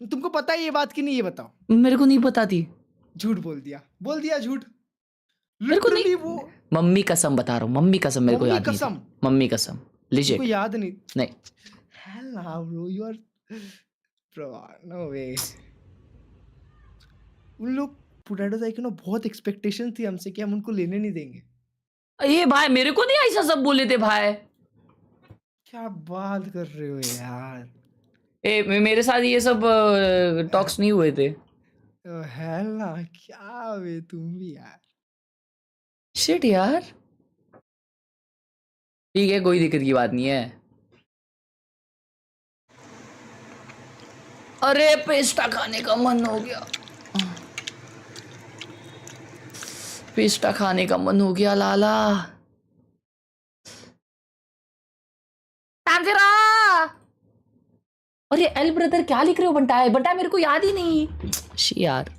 तुमको पता है ये बात कि नहीं ये बताओ? मेरे को नहीं पता थी। झूठ बोल दिया झूठ। मेरे को नहीं, वो मम्मी कसम बता रहा हूँ, मम्मी कसम मेरे को याद नहीं था। मम्मी कसम लीजिए। तुमको याद नहीं? नहीं। Hell no, bro, you are bro, no way. उन लोग पोटैटो ताई को ना बहुत एक्सपेक्टेशन थी हमसे कि हम उनको लेने नहीं देंगे। ये भाई मेरे को नहीं ऐसा सब बोले थे भाई। क्या बात कर रहे हो यार? मेरे साथ ये सब टॉक्स नहीं हुए थे। Hell no, क्या वे तुम भी यार। शिट यार, ठीक है कोई दिक्कत की बात नहीं है। अरे पेस्टा खाने का मन हो गया, पेस्टा खाने का मन हो गया लाला। अरे एल ब्रदर क्या लिख रहे हो? बंटा मेरे को याद ही नहीं। शी यार,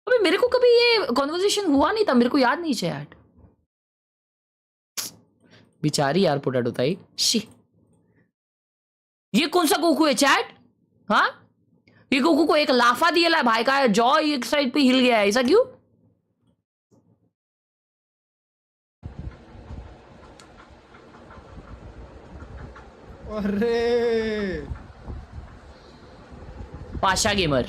अबे मेरे को कभी ये कॉन्वर्सेशन हुआ नहीं था, मेरे को याद नहीं चैट। बेचारी यार पोटैटो ताई। शी, ये कौन सा गोकू है चैट? हाँ, ये गोकू को एक लाफा दिया ला भाई का, जॉ एक साइड पे हिल गया है, ऐसा क्यों? अरे पाशा गेमर,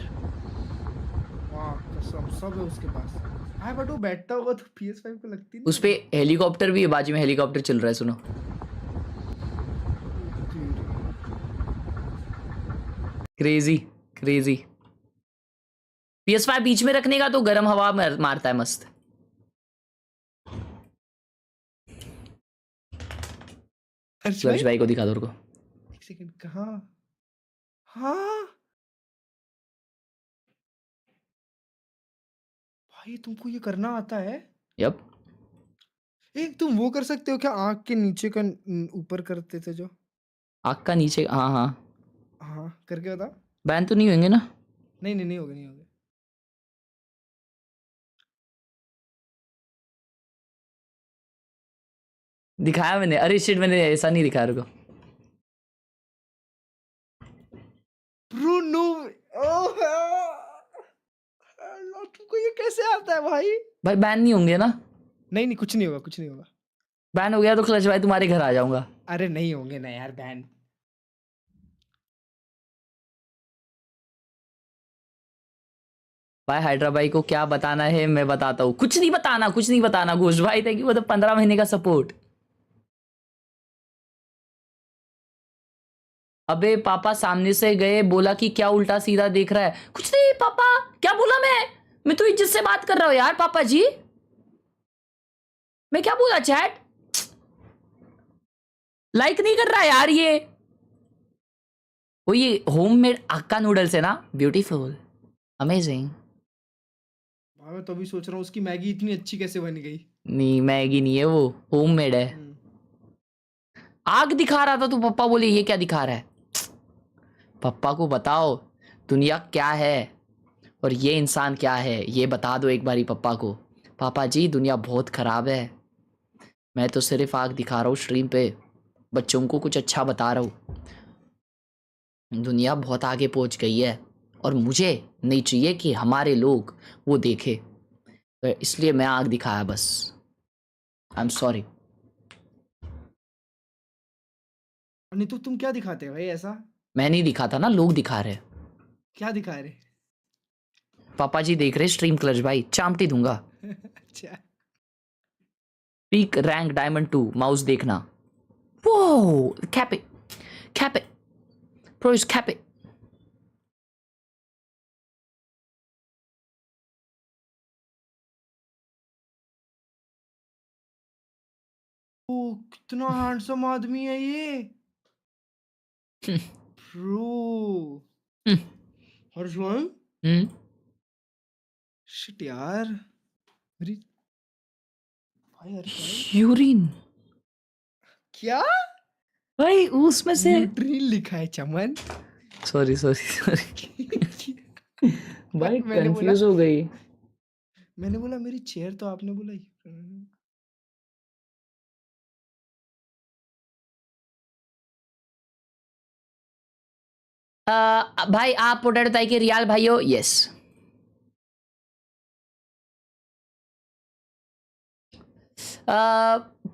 वाह कसम, सब है उसके पास। हाँ बट वो बैठता होगा तो PS5 को लगती नहीं। उस पे हेलीकॉप्टर भी है, बाजू में हेलीकॉप्टर चल रहा है, सुनो। Crazy crazy. PS5 बीच में रखने का तो गर्म हवा मारता है मस्त। हर्ष भाई को दिखा दो। एक सेकंड, कहाँ? हाँ भाई, तुमको ये करना आता है? यप। एक तुम वो कर सकते हो क्या, आँख के नीचे का ऊपर करते थे जो? आँख का नीचे? हाँ हाँ हाँ, करके बता। बैन तो नहीं होंगे ना? नहीं नहीं, नहीं होगा, नहीं होगा। दिखाया मैंने। अरे शिट, मैंने ऐसा नहीं दिखाया, रुको। ब्रो नो, तुमको ये कैसे आता है भाई? भाई बैन नहीं होंगे ना? नहीं नहीं, कुछ नहीं होगा, कुछ नहीं होगा। बैन हो गया तो क्लच भाई तुम्हारे घर आ जाऊंगा। अरे नहीं होंगे ना यार बैन। भाई हाइड्रा भाई को क्या बताना है मैं बताता हूँ। कुछ नहीं बताना, कुछ नहीं बताना। घोष भाई थैंक यू मतलब 15 महीने का सपोर्ट। अबे पापा सामने से गए, बोला कि क्या उल्टा सीधा देख रहा है। कुछ नहीं पापा, क्या बोला मैं तो इज्जत से बात कर रहा हूँ यार पापा जी। मैं क्या बोला चैट? लाइक नहीं कर रहा यार ये। वो ये होममेड हक्का नूडल्स है ना, ब्यूटीफुल, अमेजिंग। मैं तो अभी सोच रहा हूँ उसकी मैगी इतनी अच्छी कैसे बन गई। नहीं मैगी नहीं है वो, होममेड है। आग दिखा रहा था तो पापा बोले ये क्या दिखा रहा है। पापा को बताओ दुनिया क्या है और ये इंसान क्या है, ये बता दो एक बारी पापा को। पापा जी दुनिया बहुत खराब है, मैं तो सिर्फ आग दिखा रहा हूँ स्ट्रीम पे, बच्चों को कुछ अच्छा बता रहा हूँ। दुनिया बहुत आगे पहुँच गई है और मुझे नहीं चाहिए कि हमारे लोग वो देखे, तो इसलिए मैं आग दिखाया बस। I am sorry. नहीं तो तुम क्या दिखाते हो भाई ऐसा? मैं नहीं दिखाता ना, लोग दिखा रहे। क्या दिखा रहे? पापा जी देख रहे स्ट्रीम क्लच भाई, चामटी दूंगा। अच्छा। पीक रैंक डायमंड 2 माउस देखना। वो cap it pro is cap it. Oh कितना हैंडसम आदमी है ये ब्रो। हर्ष भाई शिट यार, मेरी भाई हर्ष भाई यूरिन क्या भाई उसमें से यूट्रीन लिखा है चमन। सॉरी भाई कंफ्यूज हो गई। मैंने बोला मेरी चेयर, तो आपने बोला भाई आप पोटैटो ताई के रियाल भाई हो? Yes.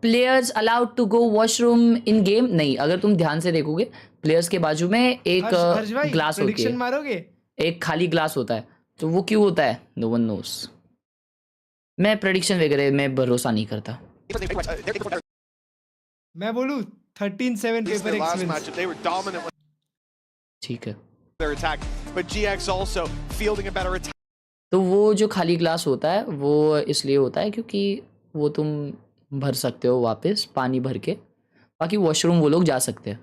Players allowed to go washroom in game? नहीं, अगर तुम ध्यान से देखोगे प्लेयर्स के बाजू में एक ग्लास होती है, मारोगे? एक खाली ग्लास होता है, तो वो क्यों होता है नो वन नोस। मैं प्रेडिक्शन वगैरह में भरोसा नहीं करता। मैं बोलूं 13-7 पेपर एक्स। ठीक है। तो वो जो खाली ग्लास होता है वो इसलिए होता है क्योंकि वो तुम भर सकते हो वापस पानी भर के, बाकी वॉशरूम वो लोग जा सकते हैं।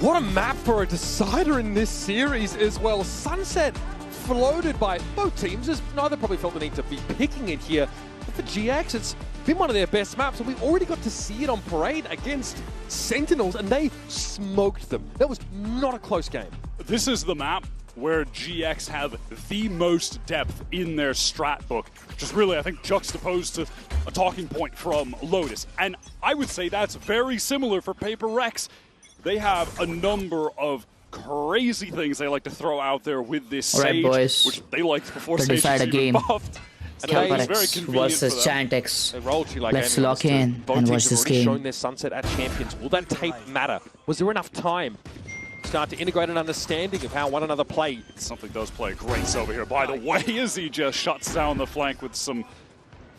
What a map for a decider in this series as well. Sunset floated by both teams, as neither probably felt the need to be picking it here. But for GX, it's been one of their best maps, and we've already got to see it on Parade against Sentinels, and they smoked them. That was not a close game. This is the map where GX have the most depth in their strat book, which is really, I think, juxtaposed to a talking point from Lotus. And I would say that's very similar for PRX. They have a number of crazy things they like to throw out there with this Sage, which they liked before Sage was even buffed. Khelraay versus GIANTX. Let's lock in and watch this game. Showing their Sunset at Champions. Will that tape matter? Was there enough time to start to integrate an understanding of how one another play? Something does play great over here, by the way, as he just shuts down the flank with some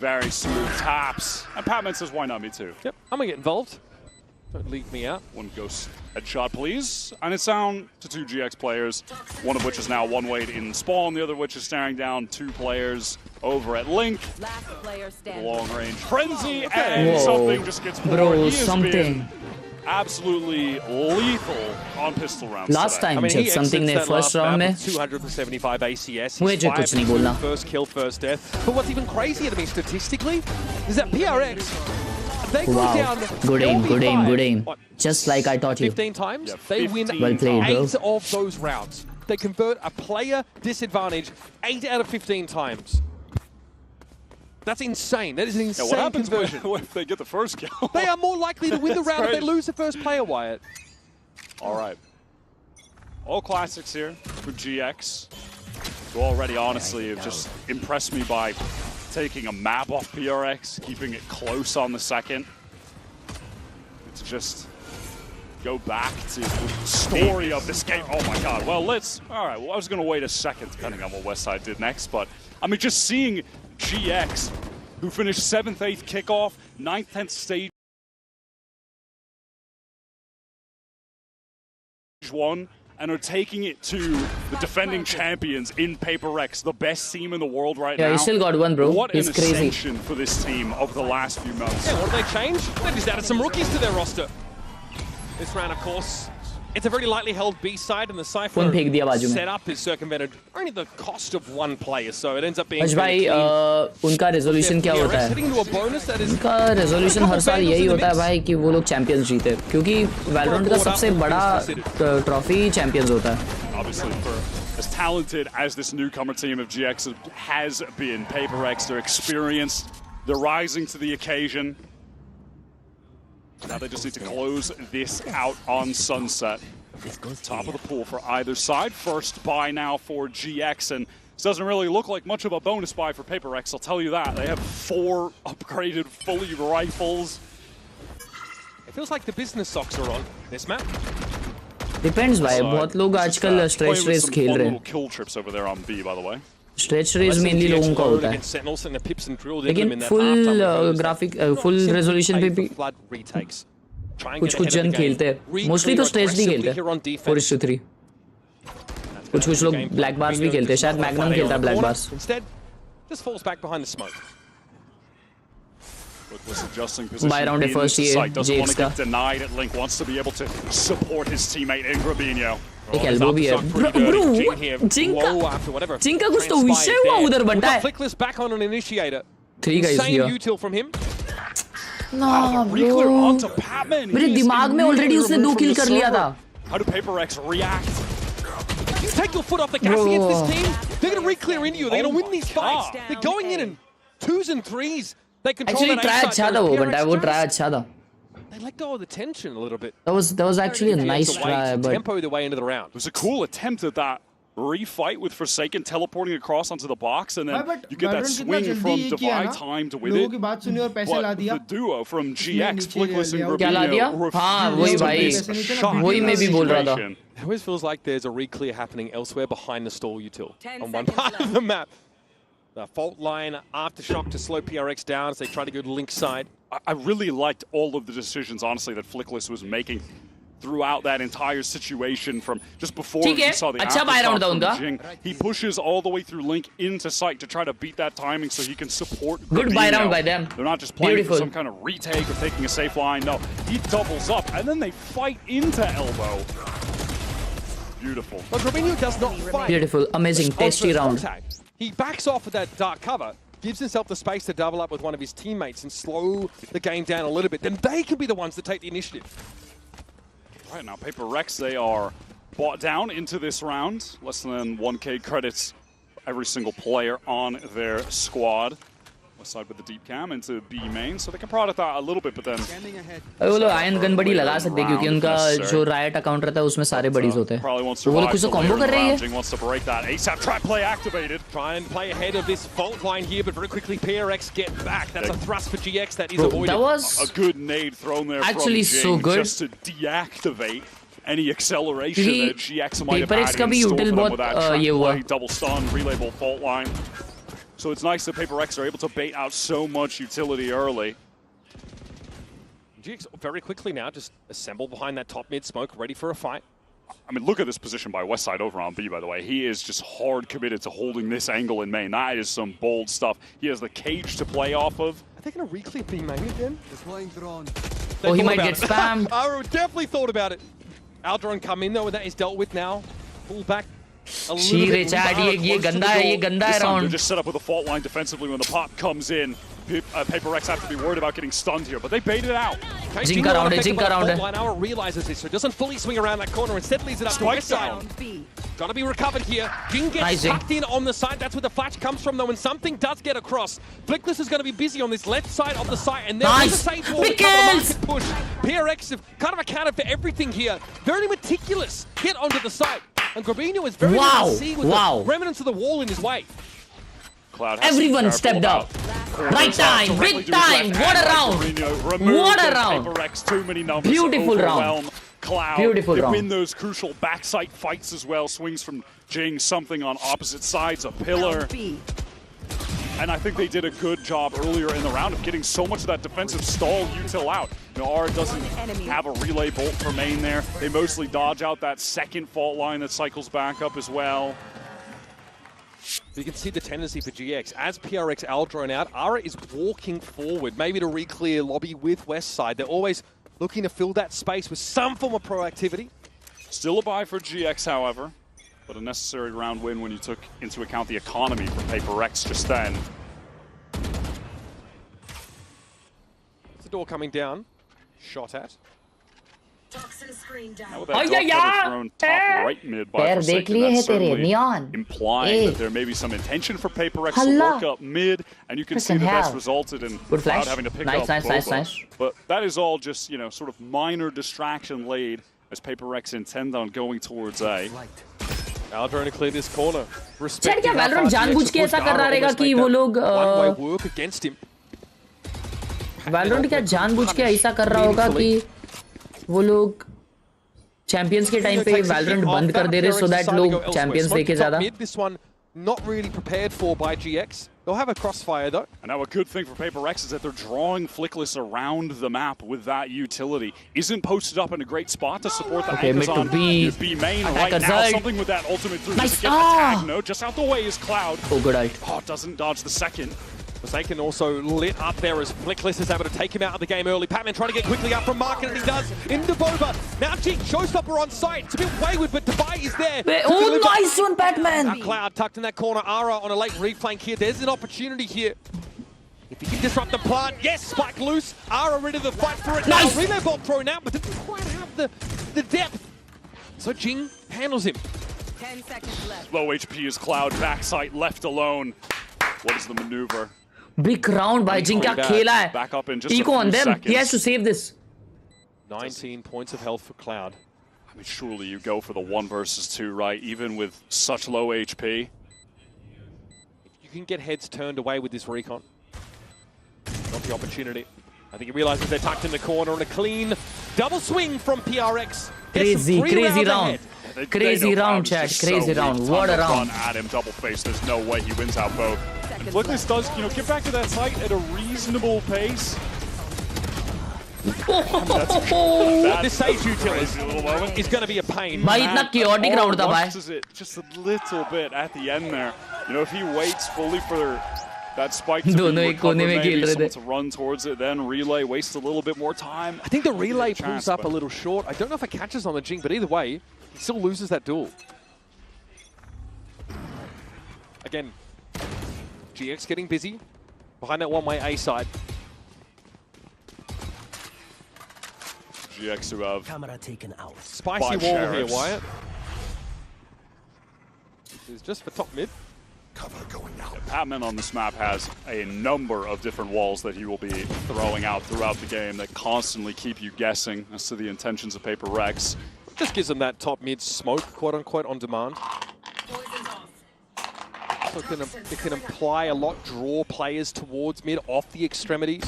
very smooth taps. And Patman says, why not me too? Yep, I'm gonna get involved. Don't leave me out. One ghost headshot, please. And it's down to 2 GX players, one of which is now one way in spawn, the other which is staring down 2 players over at Link. Last player standing. Long range frenzy, and something just gets forward. Bro, He has something. been absolutely lethal on pistol rounds Last today. time जब something ने first round में 275 ACS. मुझे कुछ नहीं बोलना. First kill, first death. But what's even crazier to me statistically is that PRX, they go down. Good aim, good aim, good aim. Just like I taught you. 15 times, they win Well played, bro. 8 of those rounds. They convert a player disadvantage 8 out of 15 times. That's insane. That is an insane what happens conversion. when they get the first kill? They are more likely to win the round if they lose the first player, Wyatt. All right. All classics here for GX, who already honestly have just impressed me by taking a map off PRX, keeping it close on the second. To just go back to the story of this game. Oh my god. Well, all right, well, I was going to wait a second depending on what Westside did next, but I mean, just seeing GX, who finished 7th, 8th kickoff, 9th, 10th stage 1, and are taking it to the defending champions in PRX, the best team in the world right now. Yeah, he still got one, bro. What He's an crazy. ascension for this team over the last few months. Yeah, what did they change? They just added some rookies to their roster. This round, of course, it's a very lightly held B side, and the Cypher setup is circumvented only the cost of 1 player, so it ends up being. भाई उनका resolution क्या होता है? उनका resolution हर साल यही होता है भाई कि वो लोग champions जीते, क्योंकि Valorant का सबसे बड़ा trophy champions होता है. Obviously, for as talented as this newcomer team of GX has been, PRX, they're experienced, they're rising to the occasion. Now they just need to close this out on Sunset. Top of the pool for either side. First buy now for GX, and this doesn't really look like much of a bonus buy for PRX, I'll tell you that. They have 4 upgraded fully rifles. It feels like the business socks are on this map. Depends भाई, बहुत लोग आजकल stretch race खेल रहे हैं. Kill trips over there on B, by the way. Stretch race mainly लोगों का होता है. लेकिन full graphic, full resolution पे भी कुछ जन खेलते हैं. Mostly तो stretch ही खेलते हैं. 4:3. कुछ लोग black bars भी खेलते हैं. शायद Magnum खेलता है black bars. Instead, just falls back behind the smoke. Buy round है first year JX का. Denied at Link, wants to be able to support his teammate in Grabinho. एक elbow भी है. Bro, जिंका कुछ तो विषय हुआ उधर बनता है. Flickless back on an initiator. 3 guys Insane here. util from him. No, bro. मेरे दिमाग में already उसने 2 kill कर लिया था. How do PRX react? You take your foot off the gas against this team, they're going to re-clear into you. They're going to win these fights. They're going in 2s and 3s. They control Actually, that try अच्छा था वो बंटा, वो try अच्छा था. They let go of the tension a little bit. That was actually a nice try, but tempo their way into the round. It was a cool attempt at that refight with Forsaken teleporting across onto the box, and then you get that swing from Divide time to win it. But the duo from GX, Flickless and Grabinho, refused to miss a shot in that situation. It always feels like there's a re-clear happening elsewhere behind the stall util on one part of the map. The fault line aftershock to slow PRX down as they try to go to Link's side. I really liked all of the decisions, honestly, that Flickless was making throughout that entire situation from just before we saw the aftershock from Jing. He pushes all the way through Link into sight to try to beat that timing so he can support good buy round by them. They're not just playing for some kind of retake or taking a safe line. No, he doubles up and then they fight into elbow. Beautiful. But Grabinho does not fight. Beautiful, amazing, tasty round. Contact. He backs off with that dark cover, gives himself the space to double up with one of his teammates and slow the game down a little bit. Then they can be the ones that take the initiative. Right now, PRX, they are bought down into this round. Less than 1K credits every single player on their squad. West side with the deep cam into B main, so they can prod at that a little bit, but then वो लोग ion gun बड़ी लगा सकते हैं क्योंकि उनका जो right account रहता है उसमें सारे बड़ीज होते हैं. वो लोग कुछ तो कॉम्बो कर रही है. Wants to break that. ASAP trap play activated. Try and play ahead of this fault line here, but very quickly PRX get back. That's a thrust for GX that is avoided. That was a good nade thrown there actually from Jing, so good. just to deactivate any acceleration that GX might have had in store for them with that trap play, double stun, relay ball fault line. So it's nice that PRX are able to bait out so much utility early. GX very quickly now just assemble behind that top mid smoke, ready for a fight. I mean, look at this position by Westside over on B, by the way. He is just hard committed to holding this angle in main. That is some bold stuff. He has the cage to play off of. Are they going to re-clear B main again? Oh, he might get spammed. Aro definitely thought about it. Aldron come in though, and that is dealt with now. Pull back a little bit. ये गंदा है round. They're just set up with a fault line defensively when the pop comes in. Paper X have to be worried about getting stunned here, but they bait it out. Jink around it, Jink around it. Aro realizes this, so it doesn't fully swing around that corner. Instead leaves it up to Westside. Gotta be recovered here. Jing gets tucked in on the side. That's where the flash comes from, though. When something does get across, Flickless is going to be busy on this left side of the site, and there's a Sage Wall to market push. PRX have kind of accounted for everything here. Very meticulous. Get onto the site, and Grabino is very see with the remnants of the wall in his way. Everyone stepped up. Right time, big time. What a round. What a round. Beautiful round. Cloud. Beautiful they round. win those crucial backside fights as well. Swings from Jing, something on opposite sides, a pillar. And I think they did a good job earlier in the round of getting so much of that defensive stall util out. You know, Aura doesn't have a relay bolt for main there. They mostly dodge out that second fault line that cycles back up as well. You can see the tendency for GX. As PRX Aldron out, Aura is walking forward, maybe to re-clear lobby with Westside. They're always looking to fill that space with some form of proactivity. Still a buy for GX, however, but a necessary round win when you took into account the economy for Paper X just then. The door coming down, shot at. Now with that drop thrown top right mid by Forsaken, that's certainly implying that there may be some intention for Paper X to work up mid, and you can see that that's resulted in Cloud having to pick up Boba. But that is all just, you know, sort of minor distraction laid as Paper X intend on going towards A. Aldron to clear this corner. Respect क्या Valorant जानबूझ के ऐसा कर रहा रहेगा कि वो लोग Valorant क्या जानबूझ के ऐसा कर रहा होगा कि वो लोग चैंपियंस के टाइम पे Valorant बंद कर दे रहे so that लोग चैंपियंस देखे ज़्यादा. This one not really prepared for by GX. They'll have a crossfire though. And now a good thing for Paper X is that they're drawing Flickless around the map with that utility. Isn't posted up in a great spot to support the anchors on B main right now. Something with that ultimate through to get a tag node. Just out the way is Cloud. Oh, good ult. Oh, doesn't dodge the second. Forsaken also lit up there as Flickless is able to take him out of the game early. Patman trying to get quickly up from Market, and he does. Into Boba. Now Jing, Showstopper on site. It's a bit wayward, but Dubai is there. Oh, nice one, Patman. Now Cloud tucked in that corner. Ara on a late reflank here. There's an opportunity here. If he can disrupt the plant, yes, spike loose. Ara ready to fight for it. Nice. Now relay bomb thrown out, but didn't quite have the depth. So Jing handles him. 10 seconds left. Low HP is Cloud, backside left alone. What is the maneuver? Big round by Jing. क्या खेला है? Back up in just Eco on them. seconds. He has to save this. 19 points of health for Cloud. I mean, surely you go for the 1 versus 2, right? Even with such low HP. You can get heads turned away with this recon. Not the opportunity. I think he realizes they're tucked in the corner, and a clean double swing from PRX. Crazy round. Crazy round, chat. Crazy round. What a round. At him, double face. There's no way he wins out both. Flickless does, you know, get back to that site at a reasonable pace. This Sage utility is going to be a pain. भाई इतना chaotic round था भाई. Just a little bit at the end there. You know, if he waits fully for that spike to दोनों एक कोने में खेल रहे थे. to run towards it, then relay wastes a little bit more time. I think the relay pulls up a little short. I don't know if it catches on the Jing, but either way, he still loses that duel. Again, GX getting busy behind that one-way A side. GX who have camera taken out. Spicy wall here, Wyatt. This is just for top mid. Cover going out. Patman on this map has a number of different walls that he will be throwing out throughout the game that constantly keep you guessing as to the intentions of Paper X. Just gives them that top mid smoke, quote-unquote, on demand. So it can imply a lot, draw players towards mid off the extremities.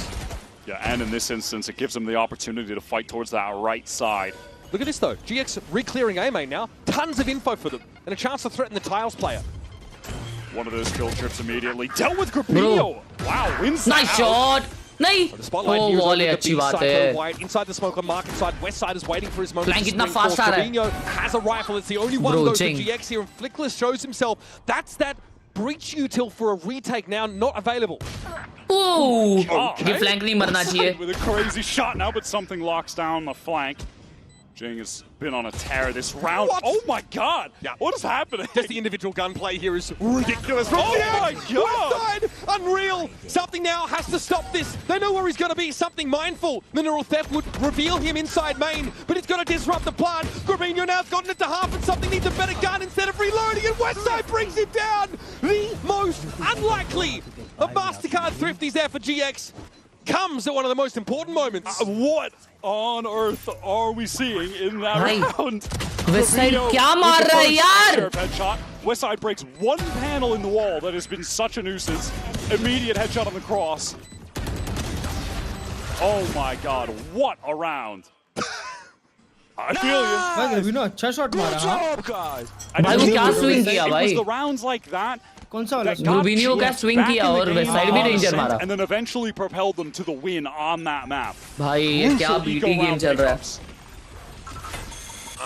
Yeah, and in this instance, it gives them the opportunity to fight towards that right side. Look at this though, GX re-clearing A main now, tons of info for them, and a chance to threaten the Tiles player. One of those kill trips immediately dealt with Grabino. Wow, wins. Nice shot. नहीं ओ wall है अच्छी बात है inside the smoke on market side west side is waiting for his moment Flank इतना fast आ रहा है has a rifle it's the only one though for GX here and Flickless shows himself that's that breach util for a retake now not available ooh ये flank नहीं मरना चाहिए with a crazy shot now but something locks down the flank Jing has been on a tear this round. What? Oh my god! Yeah. What is happening? Just the individual gunplay here is ridiculous. Oh my god! Side, unreal! Something now has to stop this. They know where he's going to be. Something mindful. Mineral Theft would reveal him inside main, but it's going to disrupt the plan. Gravino now's gotten it to half, and something needs a better gun instead of reloading, and Westside brings it down. The most unlikely of MasterCard thrifties there for GX comes at one of the most important moments. What on earth are we seeing in that round? Westside क्या मार रहा है यार? Headshot. Westside breaks one panel in the wall that has been such a nuisance. Immediate headshot on the cross. Oh my god, what a round. I feel you. भाई Gravino अच्छा shot मारा हाँ? भाई वो क्या swing किया भाई? It was the rounds like that. कौन सा वाला? Gravino का swing किया और Westside भी danger मारा. And then eventually propelled them to the win on that map. भाई ये क्या BT game चल रहा है?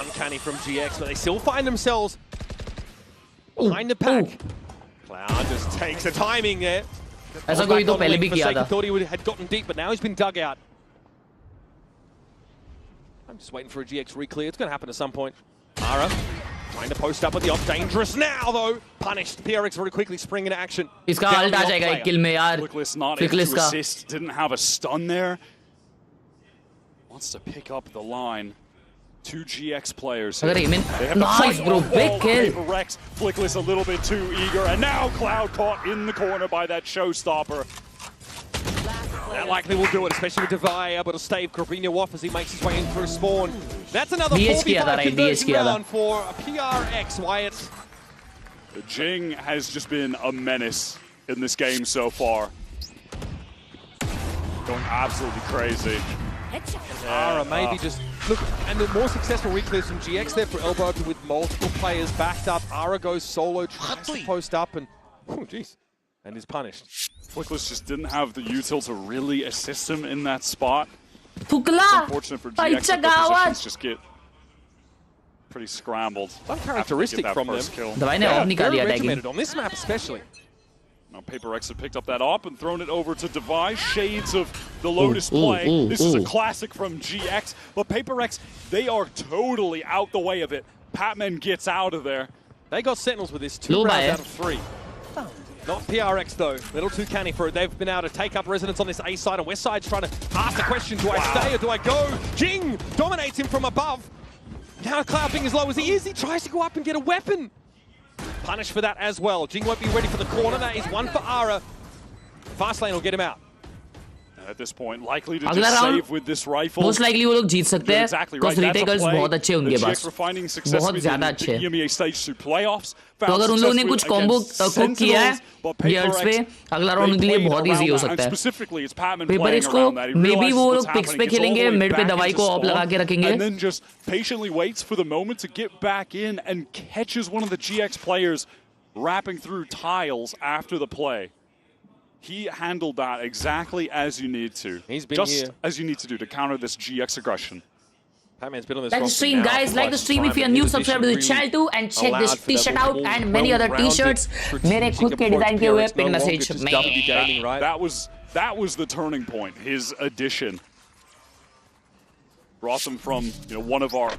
Uncanny from GX, but they still find themselves behind the pack. Cloud just takes the timing there. ऐसा कोई तो पहले भी किया था. Thought he had gotten deep, but now he's been dug out. I'm just waiting for a GX reclear. It's going to happen at some point. Ara trying to post up at the off. Dangerous now, though. Punished. PRX very quickly spring into action. इसका ult आ जाएगा एक kill में यार. Flickless not able to assist. Didn't have a stun there. Wants to pick up the line. Two GX players. Nice, bro. Big kill. PRX. Flickless a little bit too eager, and now Cloud caught in the corner by that showstopper. That likely will do it, especially with Divai able to stave Gravino off as he makes his way in through spawn. That's another 4v5 conversion round for PRX, Wyatt. Jing has just been a menace in this game so far. Going absolutely crazy. Ara maybe just look, and the more successful reclears from GX there for elbow open with multiple players backed up. Ara goes solo, tries to post up, and oh jeez, and is punished. Flickless just didn't have the util to really assist him in that spot. It's Tukla. unfortunate for GX that the positions just get pretty scrambled. Uncharacteristic from them. Very regimented on this map especially. Now PRX have picked up that op and thrown it over to Device. Shades of the Lotus play. This is a classic from GX, but PRX, they are totally out the way of it. Patman gets out of there. They got Sentinels with this 2 rounds out of 3. Not PRX though, a little too canny for it. They've been able to take up residence on this A side, and West side's trying to ask the question, do I stay or do I go? Jing dominates him from above. Now Cloud being as low as he is, he tries to go up and get a weapon. Punished for that as well. Jing won't be ready for the corner. That is one for Ara. Fast lane will get him out. At this point, likely to just save with this rifle. Most likely वो लोग जीत सकते हैं. Because retakers बहुत अच्छे हैं उनके पास. बहुत ज़्यादा अच्छे. तो अगर उन लोगों ने कुछ कॉम्बो कुक किया है गियर्स पे, अगला राउंड उनके लिए बहुत इजी हो सकता है. PRX को मे बी वो लोग पिक्स पे खेलेंगे, मिड पे दवाई को ऑफ लगा के रखेंगे. And then just patiently waits for the moment to get back in and catches one of the GX players wrapping through tiles after the play. He handled that exactly as you need to. He's been just here. as you need to do to counter this GX aggression. Batman's been on this like the stream, guys. Like the stream if you're new. Subscribe to the channel too, and check this T-shirt out and many other T-shirts. मेरे खुद के design किए हुए pin message में. That was the turning point. His addition brought them from one of our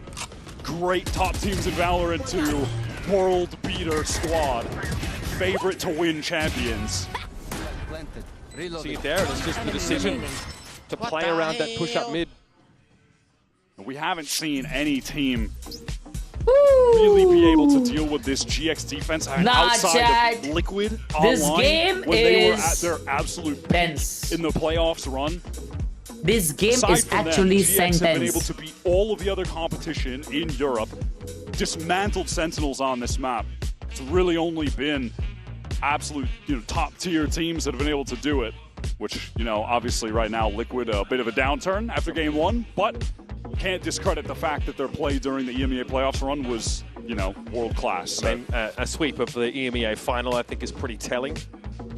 great top teams in Valorant to world beater squad, favorite to win champions. See it there, it's just the decision to play around that push-up mid. We haven't seen any team really be able to deal with this GX defense outside of Liquid this online game when they were at their absolute tense in the playoffs run. This game Aside is from actually them, GX have been able sentence. to beat all of the other competition in Europe, dismantled Sentinels on this map. It's really only been absolute top tier teams that have been able to do it, which obviously right now Liquid a bit of a downturn after game 1, but can't discredit the fact that their play during the EMEA playoffs run was world class. I mean, a sweep of the EMEA final I think is pretty telling.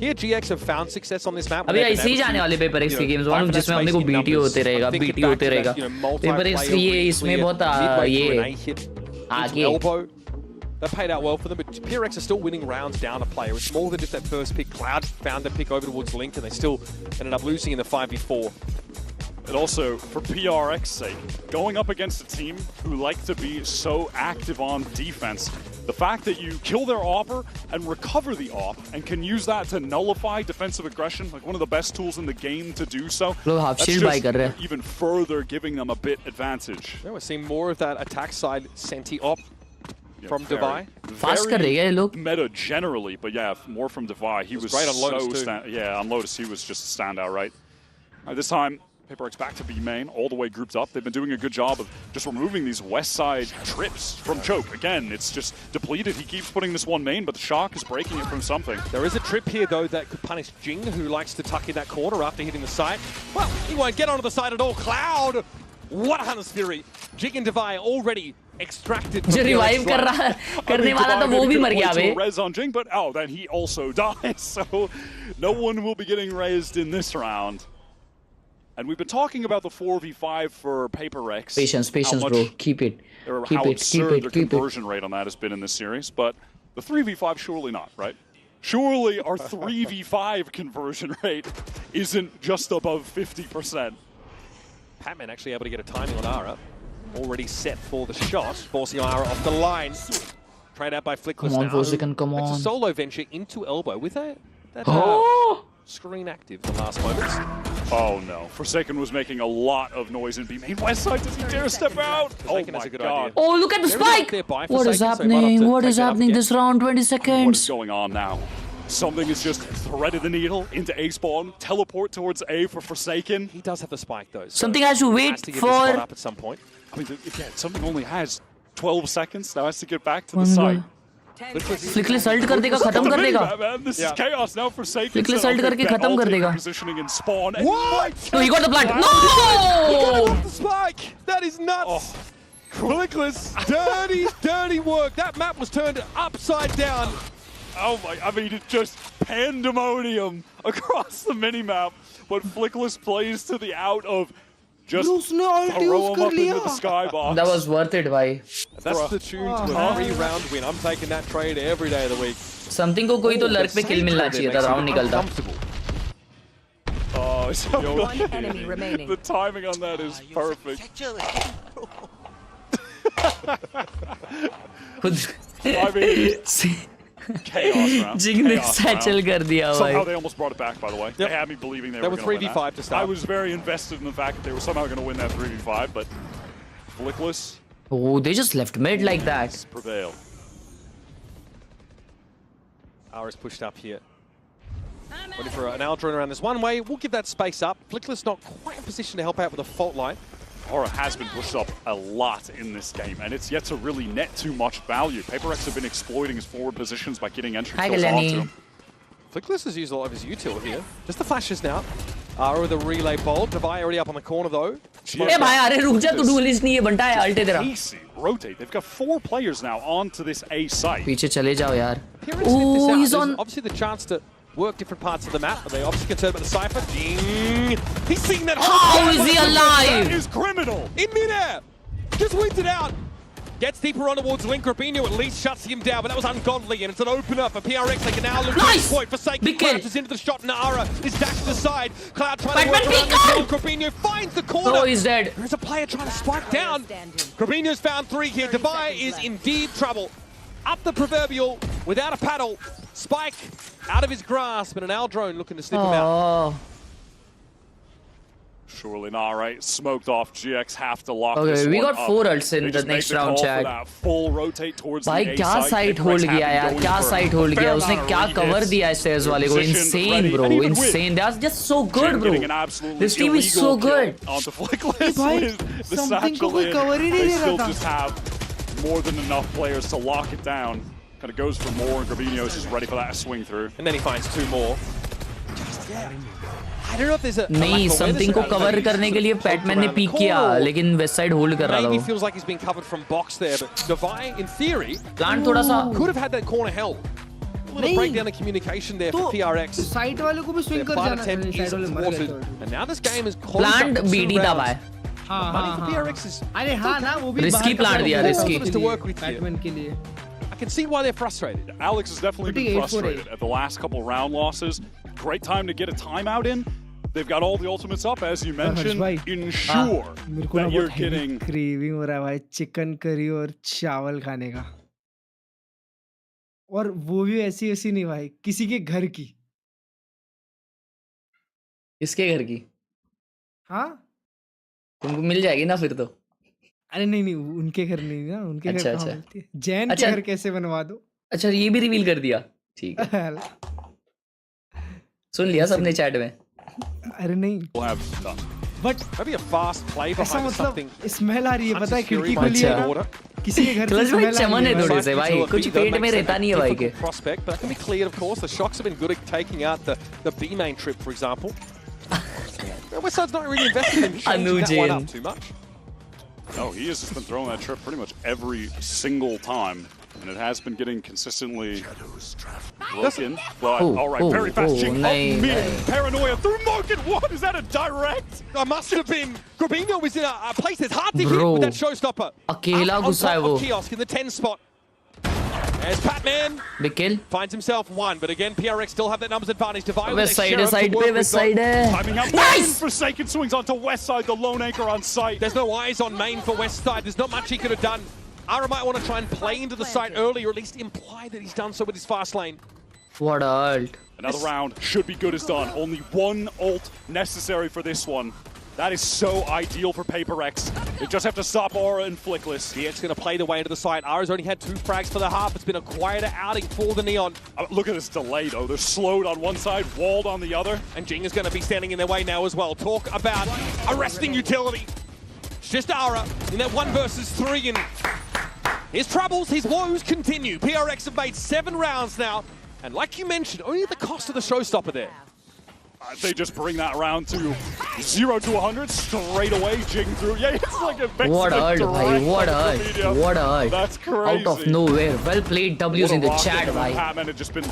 Here GX have found success on this map. अभी ऐसे ही जाने वाले paper x के games वालों जिसमें अपने को BT होते रहेगा पेपर एक्स ये इसमें बहुत ये आगे That paid out well for them, but PRX are still winning rounds down a player. It's more than just that first pick. Cloud found the pick over towards Link, and they still ended up losing in the 5v4. And also, for PRX's sake, going up against a team who like to be so active on defense, the fact that you kill their AWPer and recover the AWP and can use that to nullify defensive aggression, like one of the best tools in the game to do so, that's just even further giving them a bit advantage. Yeah, we're seeing more of that attack side Senti AWP. From Divai. Fast कर रहे हैं ये लोग. Meta generally, but yeah, more from Divai. He was great on Lotus so yeah, on Lotus he was just a standout, right? This time, PRX back to B main, all the way grouped up. They've been doing a good job of just removing these west side trips from Choke. Again, it's just depleted. He keeps putting this one main, but the Shock is breaking it from something. There is a trip here, though, that could punish Jing, who likes to tuck in that corner after hitting the side. Well, he won't get onto the side at all. Cloud! What a Hunter's Fury. Jing and Divai already extracted. जो revive कर रहा करने वाला था वो भी मर गया बे. Res on Jing, but oh, then he also dies. So no one will be getting raised in this round. And we've been talking about the 4v5 for PRX. Patience, bro. Keep it. How absurd the conversion rate on that has been in this series, but the 3v5 surely not, right? Surely our 3v5 conversion rate isn't just above 50%. Patman actually able to get a timing on Ara. Already set for the shot, forcing Ara off the line. Trade out by Flickless now. Come on. It's a solo venture into elbow with that screen active the last moments. Oh no, Forsaken was making a lot of noise in B main. West side, does he dare step out? Oh my god. Oh, look at the spike! What is happening? What is happening this round? 20 seconds. What is going on now? Something is just threaded the needle into A spawn, teleport towards A for Forsaken. He does have the spike though. So something has to wait for... up at some point. I mean, again, something only has 12 seconds, now has to get back to the site. Flickless ult कर देगा, खत्म कर देगा. This is chaos now for Forsaken. Flickless ult करके खत्म कर देगा. Positioning in spawn. What? No, he got the plant. No! He got it off the spike. That is nuts. Flickless, dirty work. That map was turned upside down. Oh my, I mean, it's just pandemonium across the minimap. But Flickless plays to the out of just throw him up into the skybox. That was worth it, bhai. That's the tune to a 3-round win. I'm taking that trade every day of the week. Something को कोई तो lurk पे किल मिलना चाहिए था, round निकलता. Oh, so one enemy remaining. The timing on that is perfect. I mean, chaos round. Jing ने satchel कर दिया भाई. Somehow they almost brought it back, by the way. They had me believing they were going to win 3v5 to start. I was very invested in the fact that they were somehow going to win that 3v5, but Flickless. Oh, they just left mid like that. Prevail. Ara's pushed up here. Waiting for an Aldrin around this one way. We'll give that space up. Flickless not quite in position to help out with a fault line. Aura has been pushed up a lot in this game, and it's yet to really net too much value. PRX have been exploiting his forward positions by getting entry kills onto him. Flickless has used a lot of his util here. Just the flashes now. Ara with a relay bolt. Divai already up on the corner though. Hey, bhai, अरे रुक जा, तू duelist नहीं है, बंटा है अल्टे तेरा. Rotate. They've got 4 players now onto this A site. पीछे चले जाओ यार. Oh, he's on. Obviously the chance to work different parts of the map, but they obviously concerned about the Cypher. Ding! He's seeing that. How is he alive? That is criminal. In midair, just wins it out. Gets deeper on towards Link. Rapinho at least shuts him down, but that was ungodly, and it's an opener for PRX. They can now look at this point. Forsaken crouches into the shot. Nara is dashed aside. Cloud trying to work around the kill. Rapinho finds the corner. Oh, he's dead. There's a player trying to spike down. Rapinho's found 3 here. Divai is indeed trouble. Up the proverbial without a paddle. Spike out of his grasp, and an Aldrone looking to snip him out. Surely not, right? Smoked off. GX have to lock this we one got 4 ults in the next round, Chad. Full rotate towards भाई क्या site hold किया यार, क्या site hold किया, उसने क्या cover दिया stairs वाले को, insane bro, insane. They are just so good bro. This team is so good. Onto Flickless with the satchel in. They still just have more than enough players to lock it down. Kind of goes for more, and Gravino's just ready for that swing through. And then he finds 2 more. I don't know if there's a नहीं, something को cover करने के लिए Patman ने peek किया, लेकिन west side hold कर रहा था. Maybe feels like he's being covered from box there, but Divai, in theory, plant थोड़ा सा could have had that corner held. little bit of breakdown in communication there for PRX. Site वाले को भी swing कर जाना चाहिए, site वाले मर गए तो। And now this game is plant बीडी दबा है। अरे हाँ ना वो भी रिस्की प्लांट दिया, रिस्की बैटमैन के लिए। I can see why they're frustrated. Alex has definitely been frustrated at the last couple round losses. Great time to get a timeout in. They've got all the ultimates up, as you mentioned. Ensure that you're getting. Craving हो रहा है भाई chicken curry और चावल खाने का। और वो भी ऐसी नहीं भाई, किसी के घर की। किसके घर की? हाँ? तुमको मिल जाएगी ना फिर तो। अरे नहीं उनके घर नहीं ना, उनके घर कहाँ मिलती है? जैन के घर कैसे बनवा दो? अच्छा ये भी रिवील कर दिया, ठीक है। सुन लिया सबने चैट में। अरे नहीं। But maybe a fast play behind something. Smell आ रही है, पता है खिड़की खुली है ना? किसी के घर से स्मेल आ रही है। चमन है थोड़े से भाई, कुछ पेट में रहता नहीं है भाई के। Prospect, but that can be cleared of course. The Shocks have been good at taking out the B main trip, for example. Westside's not really invested in changing that one up too much. No, he has just been throwing that trip pretty much every single time. And it has been getting consistently broken. But alright, very fast jig up mid. Paranoia through market. What? Is that a direct? I must have been. Grabinho was in a place that's hard to hit with that showstopper. अकेला घुसा है वो. Kiosk in the 10 spot. There's Batman. Big kill. Finds himself one, but again, PRX still have that numbers advantage. Divide West side पे, West side है. Timing out. Nice! Forsaken swings onto West side, the lone anchor on site. There's no eyes on main for West side. There's not much he could have done. Ara might want to try and play into the site early, or at least imply that he's done so with his fast lane. What ult. Another round should be good as done. Only one ult necessary for this one. That is so ideal for PRX. They just have to stop Aura and Flickless. DX going to play the way into the site. Ara's only had 2 frags for the half. It's been a quieter outing for the Neon. Look at this delay, though. They're slowed on one side, walled on the other. And Jing is going to be standing in their way now as well. Talk about arresting utility. It's just Ara in that 1 versus 3. And his troubles, his woes continue. PRX have made 7 rounds now. And like you mentioned, only at the cost of the showstopper there. They just bring that round to 0 to 100 straight away, jig through. Yeah, it's like a what ult, bhai, what ult, what ult. That's crazy. Out of nowhere. Well played W's in the chat, bhai. Batman had just been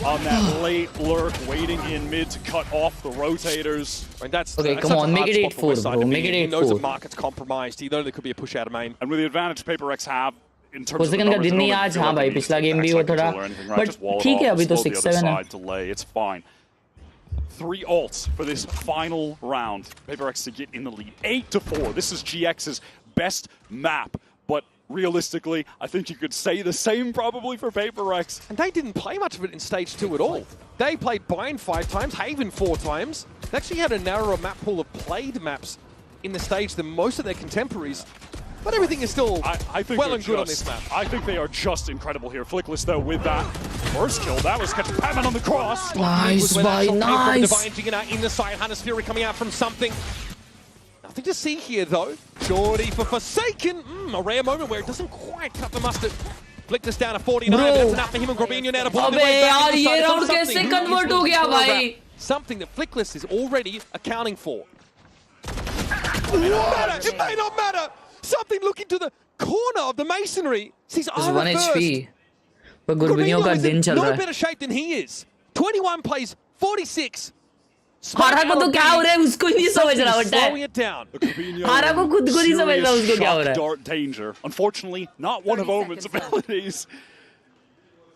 on that late lurk, waiting in mid to cut off the rotators. And that's, okay, come on, make it 8-4, bro. Make it 8-4. He knows the market's compromised. He knows there could be a push out of main. And with the advantage PRX have, in terms of the numbers, दिन नहीं आज हाँ भाई पिछला game भी वो थोड़ा but ठीक है अभी तो 6-7 है. It's fine. 3 ults for this final round. PRX to get in the lead. 8-4. This is GX's best map. But realistically, I think you could say the same probably for PRX. And they didn't play much of it in stage 2 at all. They played Bind 5 times, Haven 4 times. They actually had a narrower map pool of played maps in the stage than most of their contemporaries. But everything is still well and good on this map. I think they are just incredible here. Flickless, though, with that first kill. That was catching Batman on the cross. Nice, boy, nice. Divine in the side. Hunter's Fury coming out from something. Nothing to see here, though. Shorty for Forsaken. A rare moment where it doesn't quite cut the mustard. Flick this down to 49, but that's enough for him and Grabinho now to blow the way back in the side. Something that Flickless is already accounting for. It may not matter. It may not matter. Something looking to the corner of the masonry. Sees Ara 1 HP. But Grabinho का दिन चल रहा है. No better shape than he is. 21 plays 46. हारा को तो क्या हो रहा है उसको नहीं समझ रहा होता है. हारा को खुद को नहीं समझ रहा उसको क्या हो रहा है. Dark danger. Unfortunately, not one of Omen's abilities.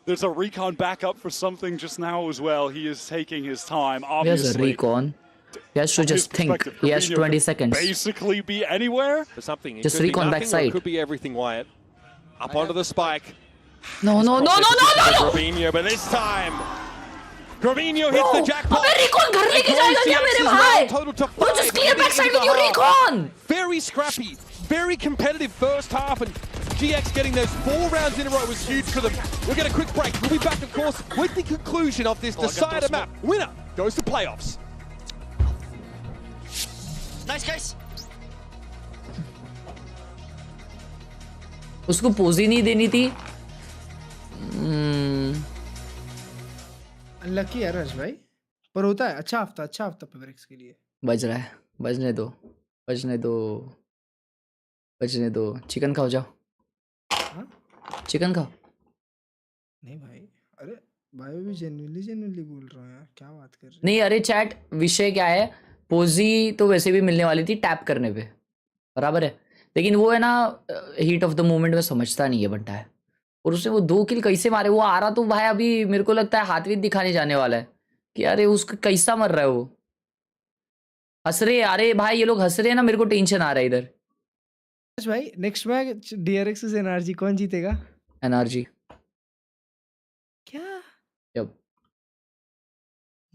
There's a recon backup for something just now as well. He is taking his time. Obviously. There's a recon. He has to just think. He has 20 seconds. Basically be anywhere. For something. Just recon backside. It could be everything, Wyatt. Up onto the spike. No. Grabinho, but this time. Grabinho hits the jackpot. recon घर लेके जाएगा क्या मेरे भाई? Bro, just clear backside with your recon. Very scrappy, very competitive first half, and GX getting those 4 rounds in a row was huge for them. We'll get a quick break. We'll be back, of course, with the conclusion of this decider map. Winner goes to playoffs. Nice guys. उसको pose ही नहीं देनी थी. Unlucky है rush भाई, पर होता है. अच्छा हफ्ता PRX के लिए. बज रहा है, बजने दो. चिकन खाओ जाओ. चिकन खाओ. नहीं भाई, अरे भाई भी जेन्युइनली बोल रहा है यार, क्या बात कर रहे हैं? नहीं अरे चैट, विषय क्या है, पोजी तो वैसे भी मिलने वाली थी टैप करने पे, बराबर है, लेकिन वो है ना हीट ऑफ द मोमेंट में समझता नहीं है बनता है, और उसने वो 2 किल कैसे मारे, वो आ रहा तो भाई अभी मेरे को लगता है हाथ भी दिखाने जाने वाला है कि अरे उसका कैसा मर रहा है वो, हंस रहे, अरे भाई ये लोग हंस रहे हैं ना, मेरे को टेंशन आ रहा है इधर। भाई नेक्स्ट मैच DRX से NRG कौन जीतेगा? NRG। क्या? Yep.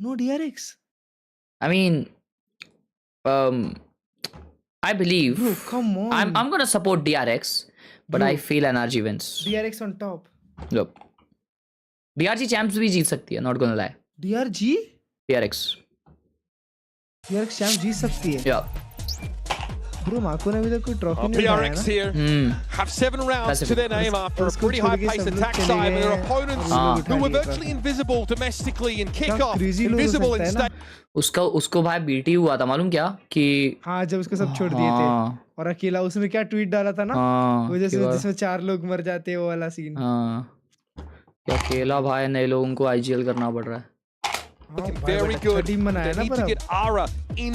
No DRX? I mean, I believe. Bro, come on. I'm gonna support DRX, but Bro. I feel NRG wins. DRX on top. Yep. DRG champs भी जीत सकती है, not gonna lie. DRG? DRX. DRX champ जीत सकती है? Yeah. Bro, Marco ने अभी तक कोई trophy नहीं उठाया PRX here have 7 rounds to their name after a pretty high-paced attack side with their opponents who were virtually invisible domestically in kickoff, invisible in state. उसको भाई बीटी हुआ था मालूम क्या कि हाँ जब उसको सब छोड़ दिए थे और अकेला उसने क्या ट्वीट डाला था ना वो जिसमें 4 लोग मर जाते हैं वो वाला सीन। अकेला भाई नए लोगों को IGL करना पड़ रहा है। Very good. They need to get Ara in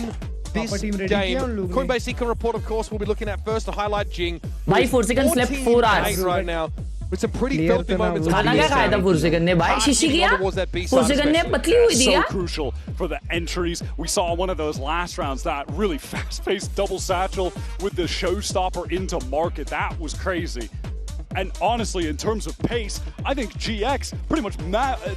this game. Coinbase Econ report, of course, we'll be looking at first to highlight Jing. भाई 4 seconds left, 4 hours right now. With some pretty filthy moments. खाना क्या खाया था 4 second ने भाई? शीशी किया 4 second ने पतली हुई थी यार। So crucial for the entries. We saw one of those last rounds, that really fast-paced double satchel with the showstopper into market. That was crazy. And honestly, in terms of pace, I think GX pretty much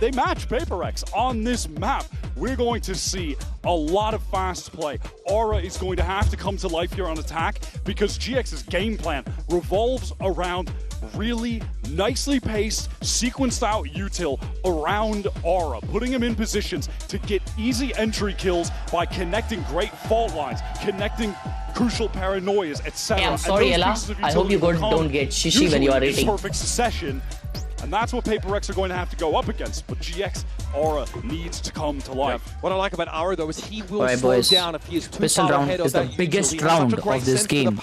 they match PRX on this map. We're going to see a lot of fast play. Aura is going to have to come to life here on attack because GX's game plan revolves around really nicely paced, sequenced out util around Aura, putting him in positions to get easy entry kills by connecting great fault lines, connecting crucial paranoias, etc. Hey, I'm sorry, Ella. I hope you don't get shishi when you are eating. Perfect succession, and that's what PRX are going to have to go up against. But GX Aura needs to come to life. Yeah. What I like about Aura though is he will slow down if he is too pistol far round ahead is of the that biggest usual. round of this game.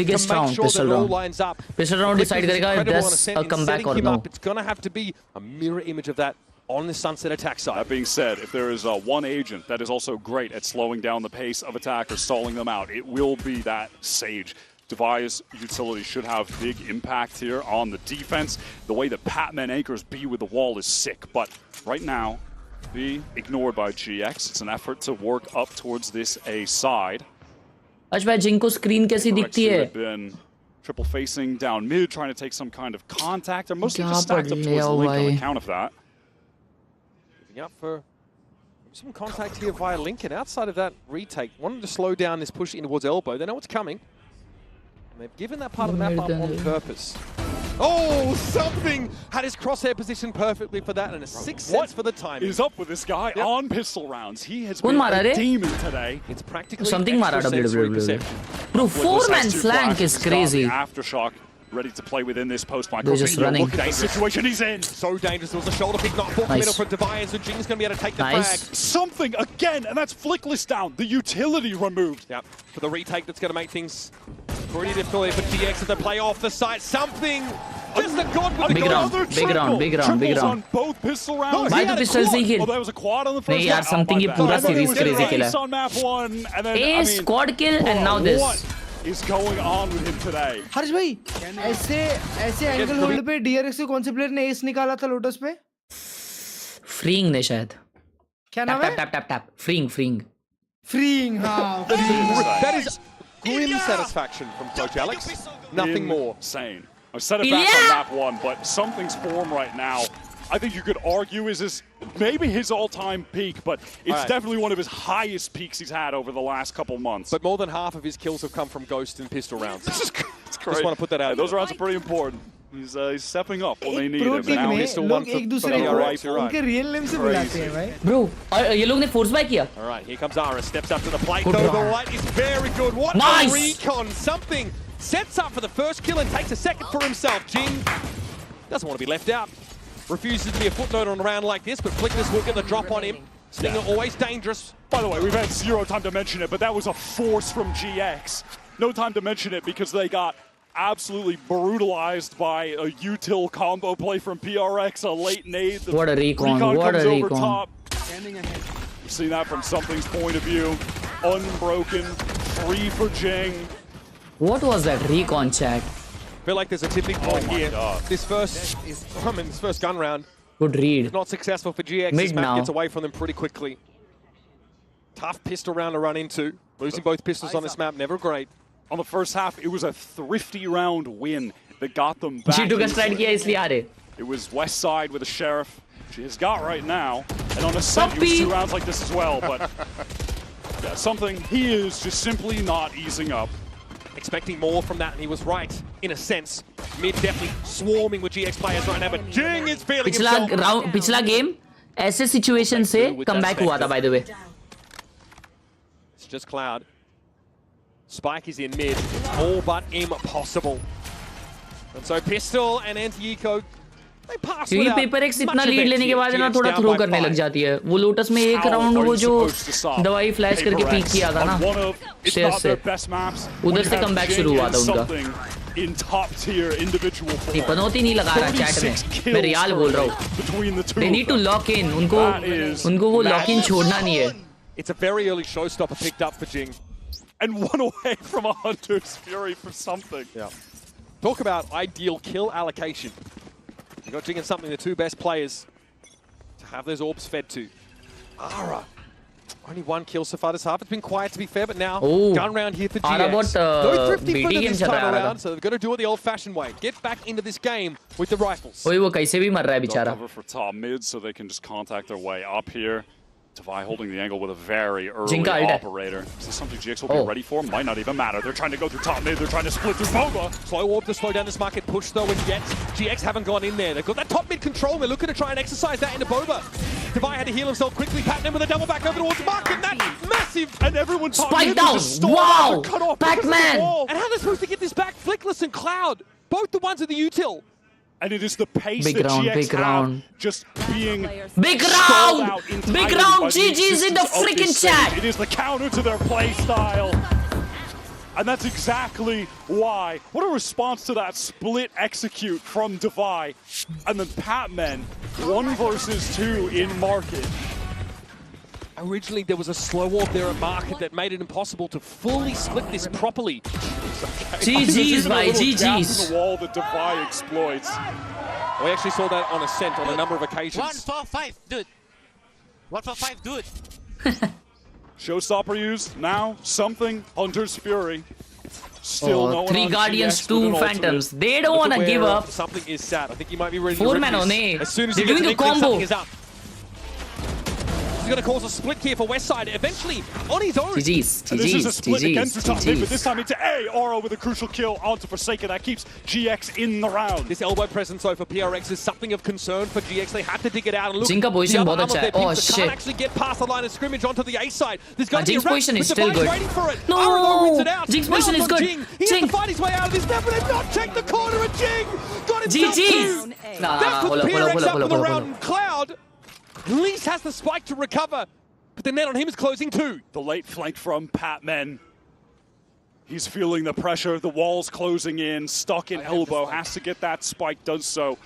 Biggest round, sure pistol round. Pistol round decide karega if there's a comeback or no. It's gonna have to be a mirror image of that on the Sunset attack side. That being said, if there is one agent that is also great at slowing down the pace of attackers, stalling them out, it will be that Sage. Devi's utility should have big impact here on the defense. The way that Patman anchors B with the wall is sick, but right now, B ignored by GX. It's an effort to work up towards this A side. भाई जिंग को screen कैसी दिखती है? Triple facing down mid, trying to take some kind of contact. They're mostly just stacked up towards the link on account of that. Up for some contact here via Lincoln. Outside of that retake, wanted to slow down this push in towards elbow. They know what's coming. And they've given that part of the map up on purpose. Oh, something had his crosshair positioned perfectly for that, and a 6 cents for the time. What is up with this guy on pistol rounds? He has been a demon today. It's practically something mara Bro, 4-man flank is crazy. Aftershock. Ready to play within this post by They're just running. Look at the situation he's in. So dangerous. There was a shoulder pick, not full middle for Deviant, so Jing's going to be able to take the frag. Something again, and that's Flickless down. The utility removed. Yep, for the retake that's going to make things pretty difficult for DX as they play off the site. Something. Just the god with the big round. On both pistol rounds. Why the pistol से kill? Oh, there was a quad on the first. नहीं यार, something ये पूरा series crazy kill है. On map 1, and then A squad kill and now this. What is going on with him today? हर्ष भाई, ऐसे angle hold पे DRX के कौन से प्लेयर ने एस निकाला था लोटस पे? फ्रीइंग ने शायद. क्या नाम है? टैप. फ्रीइंग हाँ. That is grim satisfaction from Coach Alex. Nothing more. Insane. I set it back on map 1, but something's formed right now. I think you could argue is this maybe his all-time peak, but it's definitely one of his highest peaks he's had over the last couple months. But more than half of his kills have come from ghost and pistol rounds. It's great. Just want to put that out. Those rounds are pretty important. He's stepping up when they need him. Now he's still one for DRX. उनके real name से बुलाते हैं भाई. Bro, ये लोग ने force buy किया. All right, here comes Ara. Steps up to the plate. Though the right is very good. What a recon! Something sets up for the first kill and takes a second for himself. Jing doesn't want to be left out. Refuses to be a footnote on a round like this, but Flickness will get the drop on him. Stinger always dangerous. By the way, we've had zero time to mention it, but that was a force from GX. No time to mention it because they got absolutely brutalized by a util combo play from PRX, a late nade. What a recon, what a recon. We've seen that from Something's point of view. Unbroken, free for Jing. What was that recon, chat? I feel like there's a tipping point here. This first gun round. Good read. It's not successful for GX. Mid this map now. gets away from them pretty quickly. Tough pistol round to run into. Losing both pistols on this map, never great. On the first half, it was a thrifty round win that got them back. It was West Side with a Sheriff. She has got right now. And on a set, it was 2 rounds like this as well. But yeah, Something, he is just simply not easing up. Expecting more from that, and he was right, in a sense. Mid definitely swarming with GX players right now, but Jing is feeling himself. पिछला game ऐसे situation से comeback हुआ था, by the way. It's just Cloud. Spike is in mid, all but impossible. And so Pistol and Anti-Eco, they pass क्योंकि paper x इतना lead लेने के बाद ना थोड़ा थ्रो करने लग जाती है. वो लोटस में एक राउंड वो जो दवाई फ्लैश करके पीक किया था ना शेयर से, उधर से कमबैक शुरू हुआ था उनका. नहीं, पनौती नहीं लगा रहा चैट में, मैं रियाल बोल रहा हूँ. They need to lock in. उनको वो लॉक इन छोड़ना नहीं है. It's a very early showstopper picked up for Jing. And 1 away from a Hunter's Fury for Something. Yeah. Talk about ideal kill allocation. You've got Jing and Something, the 2 best players to have those orbs fed to. Ara, only 1 kill so far this half. It's been quiet to be fair, but now gun round here for GX. No thrifty footer this time around, so they've got to do it the old-fashioned way. Get back into this game with the rifles. वो कैसे भी मर रहा है बेचारा. Cover for top mid so they can just contact their way up here. Tavai holding the angle with a very early operator. Is this something GX will be ready for? Might not even matter. They're trying to go through top mid. They're trying to split through Boba. Slow orb to slow down this market push though, and GX haven't gone in there. They've got that top mid control. They're looking to try and exercise that into Boba. Tavai had to heal himself quickly. Patman with a double back over towards market. That's massive. And everyone spike down. Wow. Patman. And how are they supposed to get this back? Flickless and Cloud, both the ones at the util. And it is the pace that GX have just being big round, GG's in the freaking chat. It is the counter to their play style. And that's exactly why. What a response to that split execute from Divai. And then Patman, 1 versus 2 in market. Originally, there was a slow orb there at market that made it impossible to fully split this properly. GG's, my GG's. The wall that Divai exploits. We actually saw that on Ascent on a number of occasions. 145, dude. 145, dude. Showstopper used. Now, Something, Hunter's Fury. Still no one 3 Guardians, 2 Phantoms. They don't want to give up. Something is sad. I think he might be ready 4 to man on A. As soon as they're doing a combo. Is up. This is going to cause a split here for West Side. Eventually, on his own. GG's, and this is a split again through top mid, but this time into A. Aura with a crucial kill onto Forsaken. That keeps GX in the round. This elbow presence, though, for PRX is something of concern for GX. They had to dig it out and look. Jinka position बहुत अच्छा है. Oh shit. Can't actually get past the line of scrimmage onto the A side. There's going to be a position is still good. No, Jink's position is good. He has to fight his way out of this. Never did not check the corner of Jing. Got himself GG's. That puts PRX up in the round. Cloud at least has the spike to recover. But the net on him is closing too. The late flank from Patman. He's feeling the pressure. The wall's closing in. Stuck in elbow. Has to get that spike. Does so.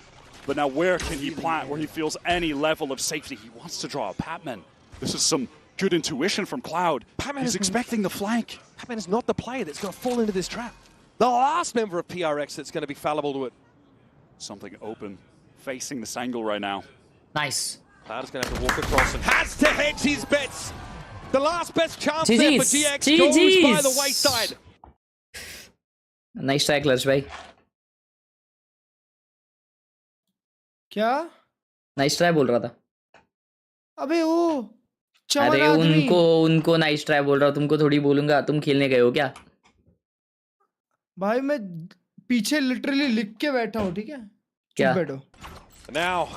But now where can he plant where he feels any level of safety? He wants to draw a Patman. This is some good intuition from Cloud. He's expecting the flank. Patman is not the player that's going to fall into this trap. The last member of PRX that's going to be fallible to it. Something open. Facing this angle right now. Nice. Cloud is going to have to walk across and has to hedge his bets. The last best chance there for GX goes by the wayside. Nice try, Khelraay भाई. क्या? Nice try बोल रहा था. अबे वो अरे उनको nice try बोल रहा हूँ. तुमको थोड़ी बोलूँगा. तुम खेलने गए हो क्या? भाई मैं पीछे literally लिख के बैठा हूँ, ठीक है? क्या? बैठो. Now,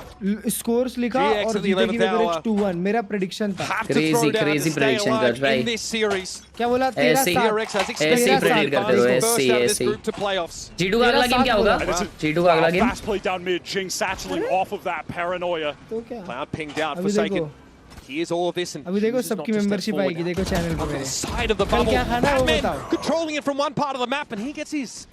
scores लिखा और जीतेगी PRX 2-1 मेरा prediction था. Crazy prediction कर भाई. क्या बोला? तेरा ऐसे predict करते हो ऐसे. G2 का अगला गेम क्या होगा? G2 का अगला game? Fast play down mid. Jing satcheling off of that paranoia. तो क्या? Cloud pinged out Forsaken. He is all of this and अभी देखो सबकी membership आएगी देखो channel पे मेरे. Side of the bubble. Batman controlling it from one part of the map and he gets his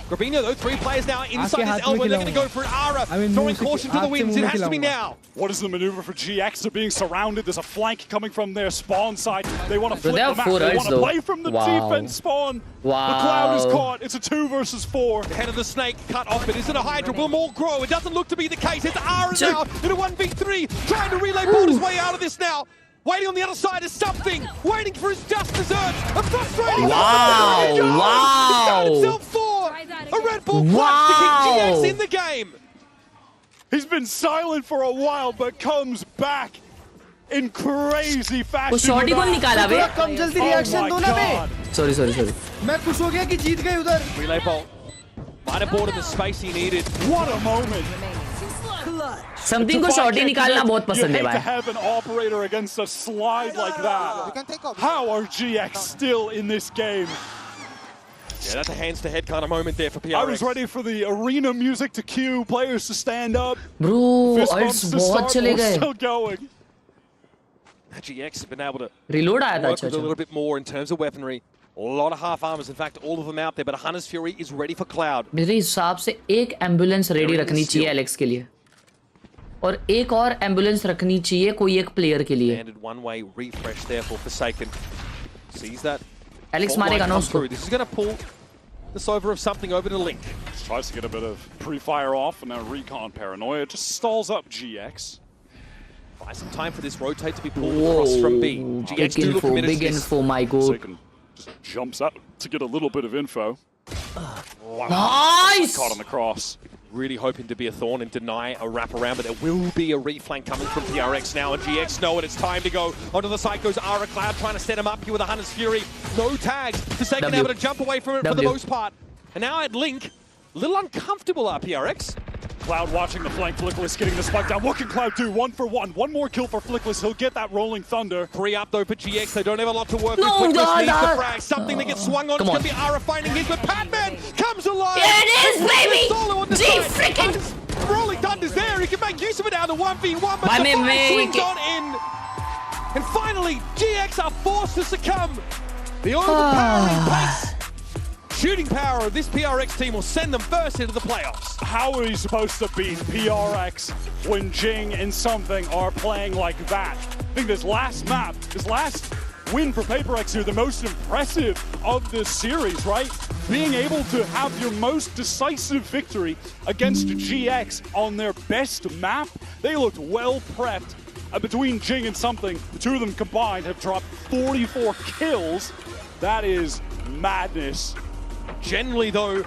Gravino, though, 3 players now inside his elbow. They're going to go for an Ara, throwing caution to the winds. It has to be now. What is the maneuver for GX? They're being surrounded. There's a flank coming from their spawn side. They want to flip the map. They want to play from the defense spawn. Wow. The Cloud is caught. It's a 2 versus 4. The head of the snake cut off, but is it a Hydra? Will more grow? It doesn't look to be the case. It's Ara now in a 1v3, trying to relay board his way out of this now. Waiting on the other side is something. Waiting for his just desserts. A frustrating Wow. He found himself 4. A Red Bull clutch to keep GX in the game. He's been silent for a while, but comes back in crazy fashion. Shot ही कौन निकाला बे? कम जल्दी reaction दो ना बे। Sorry. मैं खुश हो गया कि जीत गए उधर। Relay bolt. Might have bought him the space he needed. What a moment. Something को शॉट ही निकालना बहुत पसंद है You hate to भाई। have an operator against a slide like that. How are GX still in this game? Yeah, that's a hands-to-head kind of moment there for PRX. I was ready for the arena music to cue players to stand up. Bro, Fist ults bumps to बहुत start, चले we're गए। still going. GX have been able to Reload आया था work अच्छा with a little bit more in terms of weaponry. A lot of half armors, in fact, all of them out there. But Hunter's Fury is ready for Cloud. मेरे हिसाब से एक ambulance ready रखनी चाहिए Alex के लिए और एक और एम्बुलेंस रखनी चाहिए कोई एक प्लेयर के लिए। Standard one-way refresh there for Forsaken. Sees that. Alex मारेगा ना उसको। This is going to pull this over of something over to Link. Tries to get a bit of pre-fire off, and now Recon Paranoia just stalls up GX. Buy some time for this rotate to be pulled across from B. GX do look committed big to this. info, my god. Forsaken just jumps out to get a little bit of info. Wow. Nice! Caught on the cross. Really hoping to be a thorn and deny a wraparound, but there will be a reflank coming from PRX now, and GX know it. It's time to go. Onto the side goes Ara Cloud, trying to set him up here with a Hunter's Fury. No tags. Forsaken able to jump away from it for the most part. And now at Link, a little uncomfortable are PRX. Cloud watching the flank. Flickless getting the spike down. What can Cloud do? 1 for 1. One more kill for Flickless. He'll get that rolling thunder. 3 up though for GX. They don't have a lot to work with. Flickless needs the frag. Something that gets swung on. It's going to be Ara finding his, but Patman comes alive. Here it is, baby! Solo on the G side. freaking! Rolling Thunder's there. He can make use of it now. The 1v1, but Bye, the fire mate. swings on in. And finally, GX are forced to succumb. The overpowering pace. Shooting power of this PRX team will send them first into the playoffs. How are you supposed to beat PRX when Jing and something are playing like that? I think this last map, this last win for PaperX here, the most impressive of this series, right? Being able to have your most decisive victory against GX on their best map. They looked well prepped. Between Jing and something, the two of them combined have dropped 44 kills. That is madness. Generally, though,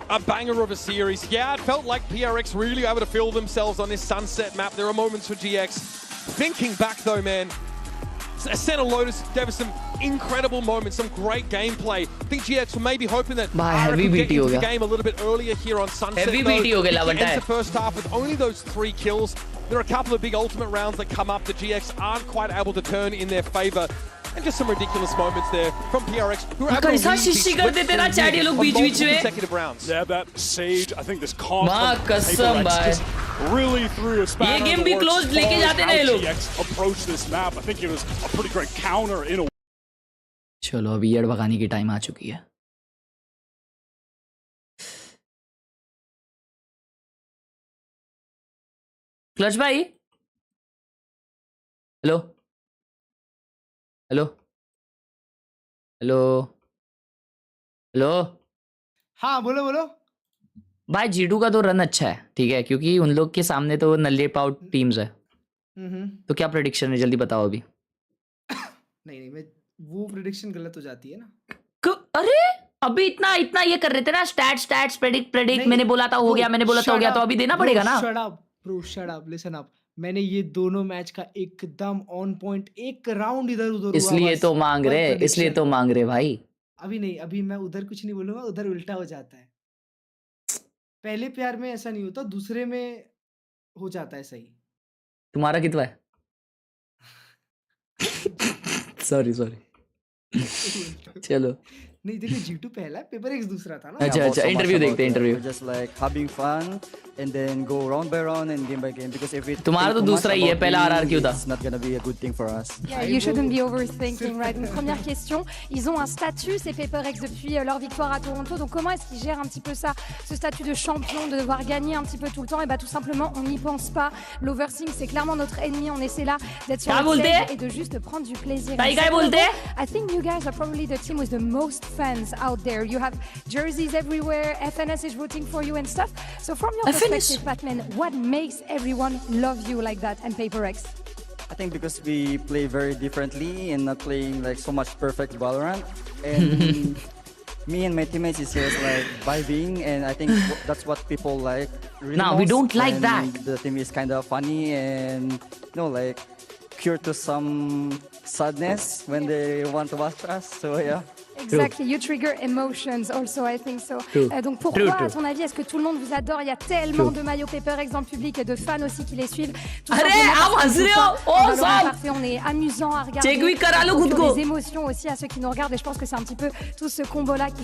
a banger of a series. Yeah, it felt like PRX really able to feel themselves on this Sunset map. There are moments for GX. Thinking back, though, man, Center Lotus gave us some incredible moments, some great gameplay. I think GX were maybe hoping that Ara could get into the game a little bit earlier here on Sunset. Heavy BT हो गया ends the first half with only those 3 kills. There are a couple of big ultimate rounds that come up that GX aren't quite able to turn in their favor. And just some ridiculous moments there from PRX, who are able to कैसा शिशी कर देते ना chat ये लोग बीच-बीच में। consecutive rounds. Yeah, that Sage, I think this comp माँ कसम भाई। just really threw a spanner ये in गेम the भी works close as लेके far as जाते how ना ये लोग। GX approached this map. I think it was a pretty great counter in a चलो अभी एड भगाने की टाइम आ चुकी है। क्लच भाई, हेलो हेलो हेलो हेलो। हाँ बोलो बोलो। भाई G2 का तो रन अच्छा है, ठीक है, क्योंकि उन लोग के सामने तो नल्ले पाउट टीम्स है। तो क्या प्रेडिक्शन है, जल्दी बताओ अभी। नहीं मैं वो प्रेडिक्शन गलत हो जाती है ना। अरे अभी इतना इतना ये कर रहे थे ना, स्टैट्स प्रेडिक्ट मैंने बोला था हो गया, मैंने बोला था हो गया, तो अभी देना पड़ेगा ना। Shut up listen up. मैंने ये दोनों मैच का एकदम ऑन पॉइंट, एक राउंड इधर उधर हुआ, इसलिए तो मांग रहे भाई। अभी नहीं, अभी मैं उधर कुछ नहीं बोलूंगा, उधर उल्टा हो जाता है। पहले प्यार में ऐसा नहीं होता, दूसरे में हो जाता है सही। तुम्हारा कितना है? सॉरी चलो नहीं देखो G2 पहला पेपर एक्स दूसरा था ना. अच्छा अच्छा इंटरव्यू देखते हैं interview. Just like having fun and then go round by round and game by game because if it तुम्हारा तो दूसरा ही है पहला RR क्यों था? It's not gonna be a good thing for us. Yeah, you shouldn't be overthinking, right? Donc, première question, ils ont un statut, ces PRX, depuis leur victoire à Toronto. Donc comment est-ce qu'ils gèrent un petit peu ça, ce statut de champion, de devoir gagner un petit peu tout le temps? Et bah tout simplement, on n'y pense pas. L'oversing, c'est clairement notre ennemi. On essaie là d'être sur le stage et de juste prendre du plaisir. I think you guys are probably the team with the most fans out there. You have jerseys everywhere. FNS is rooting for you and stuff. So from your perspective, Batman, what makes everyone love you like that and PRX? I think because we play very differently and not playing like so much perfect Valorant. And me and my teammates is just like vibing, and I think that's what people like. Really we don't like and that. The team is kind of funny and like cure to some sadness when they want to watch us. So yeah. Exactly, you trigger emotions also, I think so. Donc pourquoi, à ton avis, est-ce que tout le monde vous adore? Il y a tellement de maillots PRX dans le public et de fans aussi qui les suivent. On est amusant à regarder. Des émotions aussi à ceux qui nous regardent et je pense que c'est un petit peu tout ce combo-là qui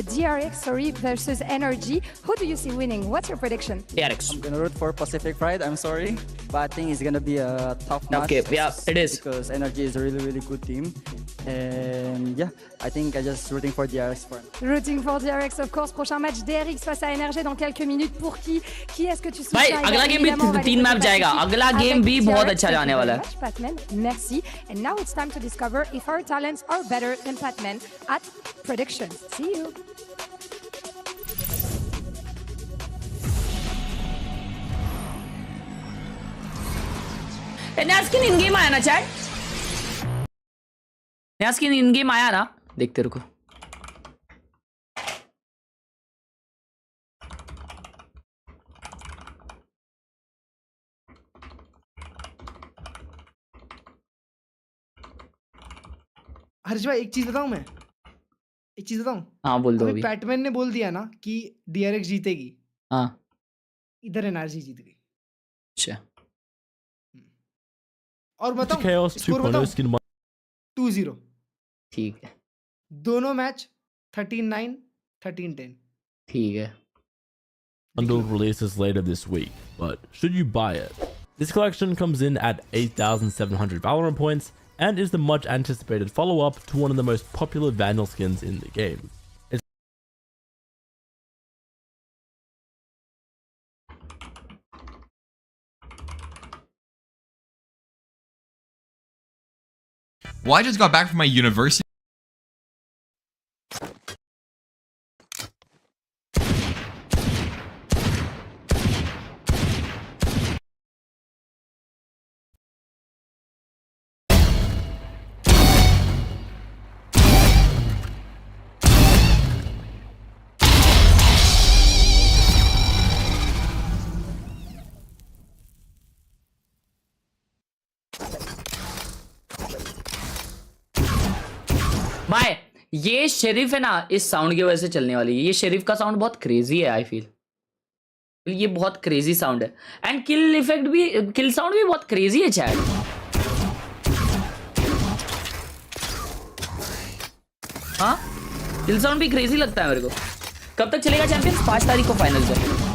DRX, versus NRG. Who do you see winning? What's your prediction? DRX. I'm gonna root for Pacific Pride, I'm sorry. But I think it's gonna be a tough match. Yeah, it is. Because NRG is a really good team. And yeah, I think I'm just rooting for DRX for him. Rooting for DRX, of course. Prochain match DRX face à NRG dans quelques minutes. Pour qui est-ce que tu soutiens? अगला game भी 3 map जाएगा. अगला game भी बहुत अच्छा जाने वाला है. Patman, merci. And now it's time to discover if our talents are better than Patman at predictions. See you. नया स्किन इन गेम आया ना चैट? नया स्किन इन गेम आया ना? देखते रुको. हर्ष भाई एक चीज बताऊं मैं? एक चीज बताऊं? हाँ बोल दो अभी. पैटमैन ने बोल दिया ना कि DRX जीतेगी. हाँ. इधर एनआरजी जीत गई. अच्छा. और बताओ स्कोर बताओ 2-0. ठीक है. दोनों मैच 13-9, 13-10. ठीक है. Bundle releases later this week, but should you buy it? This collection comes in at 8,700 Valorant points and is the much anticipated follow-up to one of the most popular Vandal skins in the game. Well, I just got back from my university. भाई ये sheriff है ना, इस sound की वजह से चलने वाली है. ये शेरिफ का साउंड बहुत क्रेजी है. आई फील ये बहुत क्रेजी साउंड है. एंड किल इफेक्ट भी, किल साउंड भी बहुत क्रेजी है चैट. हाँ किल साउंड भी क्रेजी लगता है मेरे को. कब तक चलेगा चैंपियंस? 5 तारीख को फाइनल है.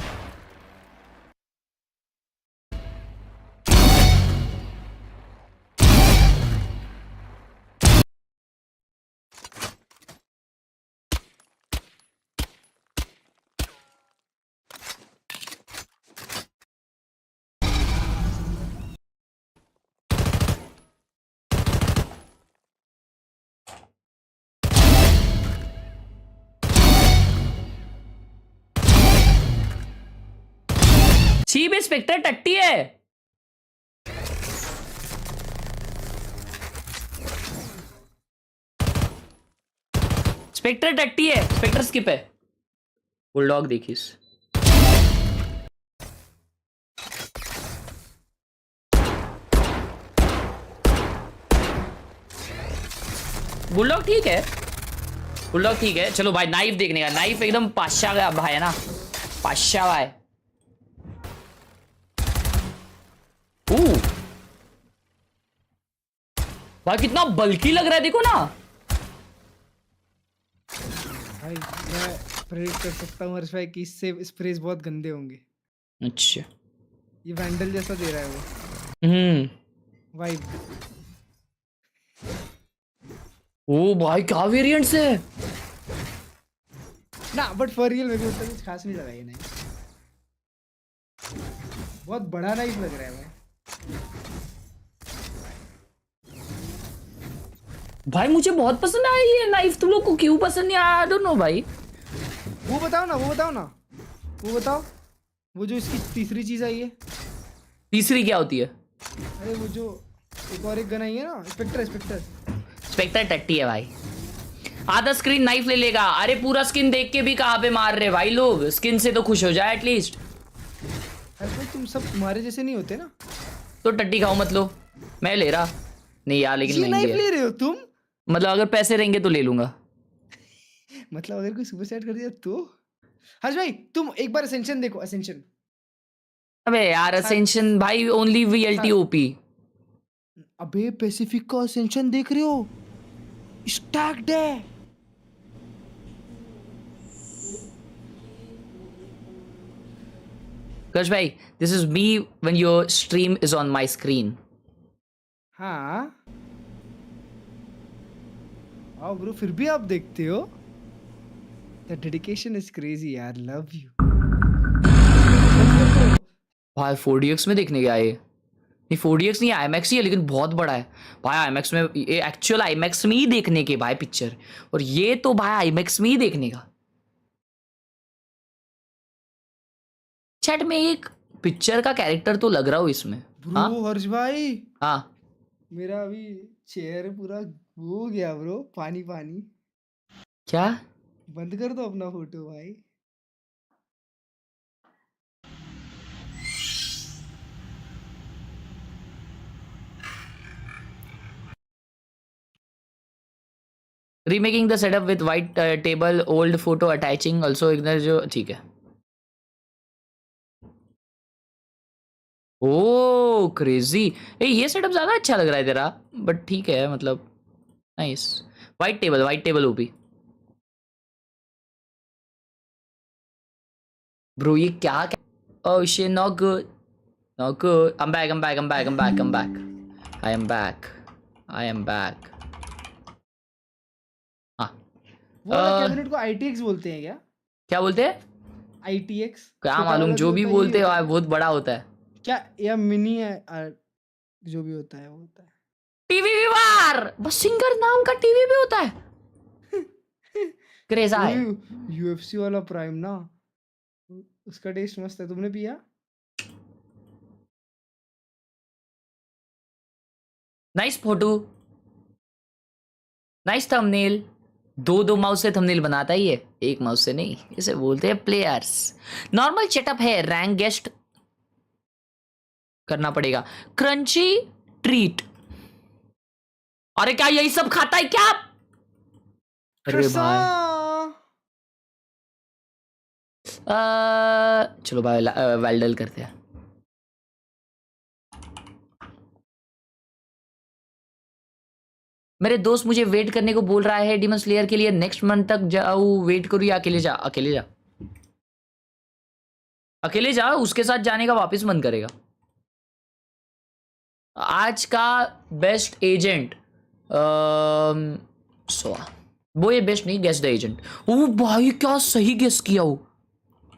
चीप स्पेक्टर टट्टी है. स्पेक्टर टट्टी है. स्पेक्टर स्किप है. बुलडॉग देखिस. बुलडॉग ठीक है. बुलडॉग ठीक है. चलो भाई नाइफ देखने का. नाइफ एकदम पाशा का भाई है ना. पाशा भाई. भाई कितना बल्की लग रहा है, देखो ना भाई। मैं प्रेडिक्ट कर सकता हूँ हर्ष भाई कि इससे स्प्रेज बहुत गंदे होंगे। अच्छा, ये वैंडल जैसा दे रहा है वो। वाइब। ओ भाई क्या वेरिएंट्स है ना, बट फॉर रियल मेरे को उतना कुछ खास नहीं लगा ये नाइफ। बहुत बड़ा नाइफ लग रहा है भाई। भाई मुझे बहुत पसंद आया ये नाइफ, तुम लोग को क्यों पसंद नहीं आया? आई डोंट नो भाई। वो बताओ ना, वो बताओ ना, वो बताओ, वो जो इसकी तीसरी चीज आई है। तीसरी क्या होती है? अरे वो जो एक और एक गन आई है ना, स्पेक्टर। स्पेक्टर टट्टी है भाई, आधा स्क्रीन नाइफ ले लेगा। अरे पूरा स्किन देख के भी कहाँ पे मार रहे भाई लोग, स्किन से तो खुश हो जाए एटलीस्ट। अरे भाई तुम सब तुम्हारे जैसे नहीं होते ना, तो टट्टी खाओ मत लो, मैं ले रहा नहीं यार, लेकिन महंगी नाइफ है। ले रहे हो तुम? मतलब अगर पैसे रहेंगे तो ले लूंगा। मतलब अगर कोई सुपर सेट कर दिया तो? हर्ष भाई तुम एक बार असेंशन देखो, असेंशन। अबे यार असेंशन भाई ओनली वीएलटी ओपी। अबे पैसिफिक का असेंशन देख रहे हो, स्टैक्ड है। कर्ष भाई this is me when your stream is on my screen. हाँ आओ ब्रो, फिर भी आप देखते हो। द डेडिकेशन इज क्रेजी यार, लव यू। भाई 4DX में देखने गया ये, नहीं 4DX नहीं IMAX ही है, लेकिन बहुत बड़ा है भाई। IMAX में ये एक्चुअल IMAX में ही देखने के भाई पिक्चर, और ये तो भाई IMAX में ही देखने का। चैट में एक पिक्चर का कैरेक्टर तो लग रहा हूँ इसमें। ब्रो हर्ष भाई, हाँ मेरा अभी चेहरा पूरा हो गया ब्रो, पानी पानी। क्या? बंद कर दो अपना फोटो भाई। Remaking the setup with white table, old photo attaching also ignore जो, ठीक है। ओ क्रेजी, ये सेटअप ज्यादा अच्छा लग रहा है तेरा, बट ठीक है मतलब nice. White table OP bro, ये क्या? Oh shit, not good, not good. I'm back. I am back. हाँ, वो वाला कैबिनेट को ITX बोलते हैं क्या? क्या बोलते हैं? ITX क्या मालूम, जो भी बोलते हैं बहुत बड़ा होता है क्या, या मिनी है, जो भी होता है वो होता है। टीवी भी बार, बस सिंगर नाम का टीवी भी होता है। क्रेजा है। UFC वाला प्राइम ना, उसका टेस्ट मस्त है, तुमने पिया? Nice photo, nice thumbnail. दो माउस से थंबनेल बनाता ही है, एक माउस से नहीं। इसे बोलते हैं प्लेयर्स। नॉर्मल सेटअप है, रैंक गेस्ट करना पड़ेगा। क्रंची ट्रीट, अरे क्या यही सब खाता है क्या? अरे भाई चलो भाई वेल्डल करते हैं। मेरे दोस्त मुझे वेट करने को बोल रहा है डीमन स्लेयर के लिए, नेक्स्ट मंथ तक जाऊँ, वेट करूँ या अकेले जा? अकेले जा, उसके साथ जाने का वापस मन करेगा। आज का बेस्ट एजेंट वो ये बेस्ट नहीं, गेस द एजेंट। ओ भाई क्या सही गेस किया हो,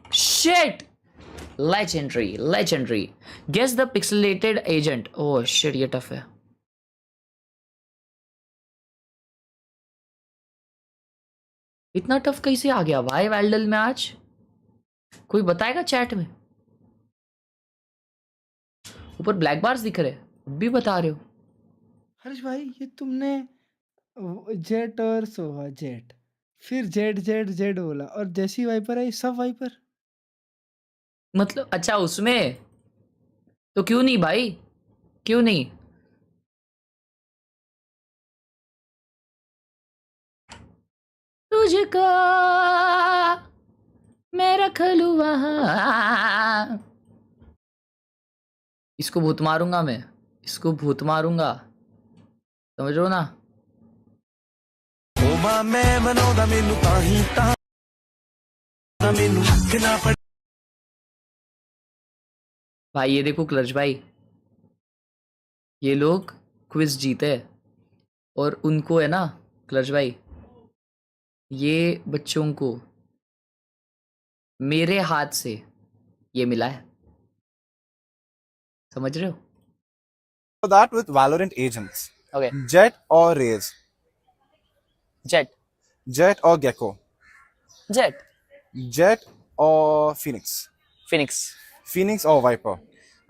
shit, legendary. Guess the pixelated agent. Oh shit, ये टफ है। इतना टफ कैसे आ गया भाई वेल्डल में आज? कोई बताएगा चैट में? ऊपर ब्लैक बार्स दिख रहे, भी बता रहे हो? हर्ष भाई ये तुमने जेट और सोहा जेट, फिर जेड बोला, और जैसी वाइपर आई सब वाइपर। मतलब अच्छा उसमें तो क्यों नहीं भाई, क्यों नहीं? तुझको मैं रख लूं वहां। इसको भूत मारूंगा मैं, इसको भूत मारूंगा। समझ रहे हो ना? भाई ये देखो क्लच भाई, ये लोग क्विज जीते और उनको है ना क्लच भाई, ये बच्चों को मेरे हाथ से ये मिला है, समझ रहे हो? For that with Valorant agents. Okay. Jet or Raze? Jet. Jet or Gecko? Jet. Jet or Phoenix? Phoenix. Phoenix or Viper?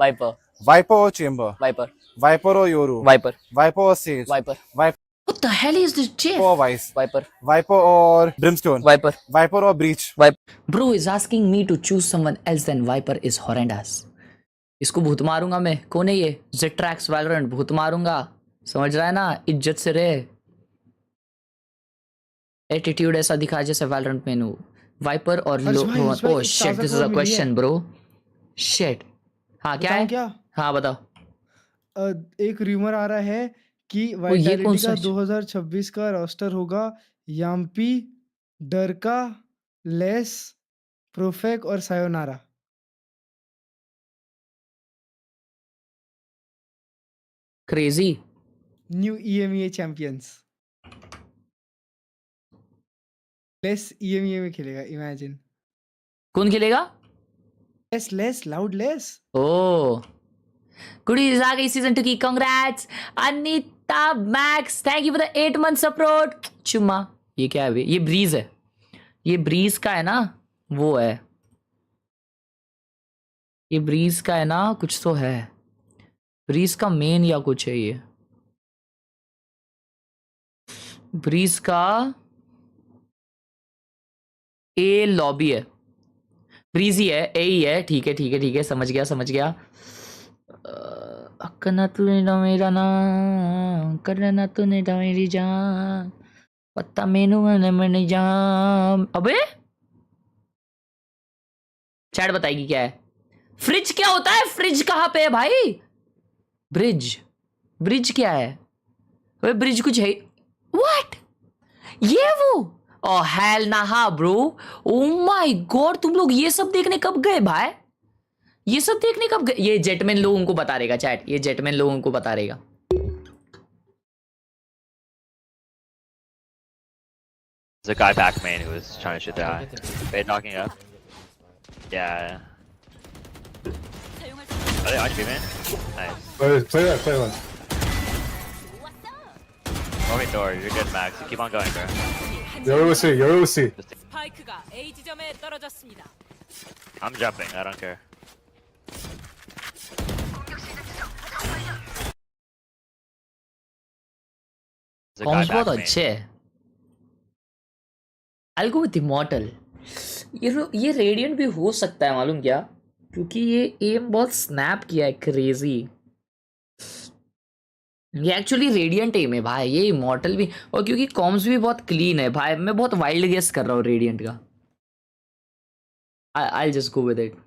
Viper. Viper or Chamber? Viper. Viper or Yoru? Viper. Viper or Sage? Viper. Viper What the hell is this Jeff? or Vice? Viper. Viper or Brimstone? Viper. Viper or Breach? Viper. Bro is asking me to choose someone else than Viper is horrendous. इसको भूत मारूंगा मैं। कौन है ये? ZTRX Valorant भूत मारूंगा, समझ रहा है ना? इज्जत से रहे। एटीट्यूड ऐसा दिखा जैसे Valorant में नू। वाइपर और लो। Oh shit, this is a question bro. Shit. हाँ क्या है? क्या? हाँ बताओ। एक रूमर आ रहा है कि ये वाइटैलिटी कौन का सा? 2026 का रोस्टर होगा याम्पी, डरका, लेस, प्रोफेक और सायोनारा। Crazy. New EMEA champions. Less EMEA में खेलेगा, इमेजिन। कौन खेलेगा? Less loud Less. Oh goody आ गई सीजन 2 की। Congrats Anita Max, thank you for the 8 month support. चुम्मा। ये क्या है? ये ब्रीज है, ये ब्रीज का है ना, वो है ये ब्रीज का है ना, कुछ तो है ब्रीज का मेन या कुछ है। ये ब्रीज का ए लॉबी है, ब्रीज ही है, ए ही है। ठीक है ठीक है ठीक है, समझ गया समझ गया। करना तूने ना मेरा नाम, करना तूने ना मेरी जान, पता मेनू मैंने जान। अबे चैट बताएगी क्या है? फ्रिज क्या होता है? फ्रिज कहाँ पे है भाई? ब्रिज, ब्रिज क्या है? अबे ब्रिज कुछ है? व्हाट? ये वो? ओह हेल ना हा ब्रो। ओह माय गॉड, तुम लोग ये सब देखने कब गए भाई? ये सब देखने कब गए? ये जेटमैन लोगों को बता रहेगा चैट, ये जेटमैन लोगों को बता रहेगा। There's a guy back main who was trying to shoot their eye. They're knocking up. Yeah. Are they on man? Nice. Play that. Moving door, you're good, Max. You keep on going, bro. You're C. 스파이크가 A 지점에 떨어졌습니다. I'm jumping. I don't care. There's a guy comes back बहुत main. अच्छे है। I'll go with Immortal। ये radiant भी हो सकता है, मालूम क्या? क्योंकि ये एम बहुत स्नैप किया है, क्रेजी। ये एक्चुअली रेडियंट एम है भाई, ये इमॉर्टल भी। और क्योंकि कॉम्स भी बहुत क्लीन है भाई, मैं बहुत वाइल्ड गेस कर रहा हूँ रेडियंट का। I'll just go with it।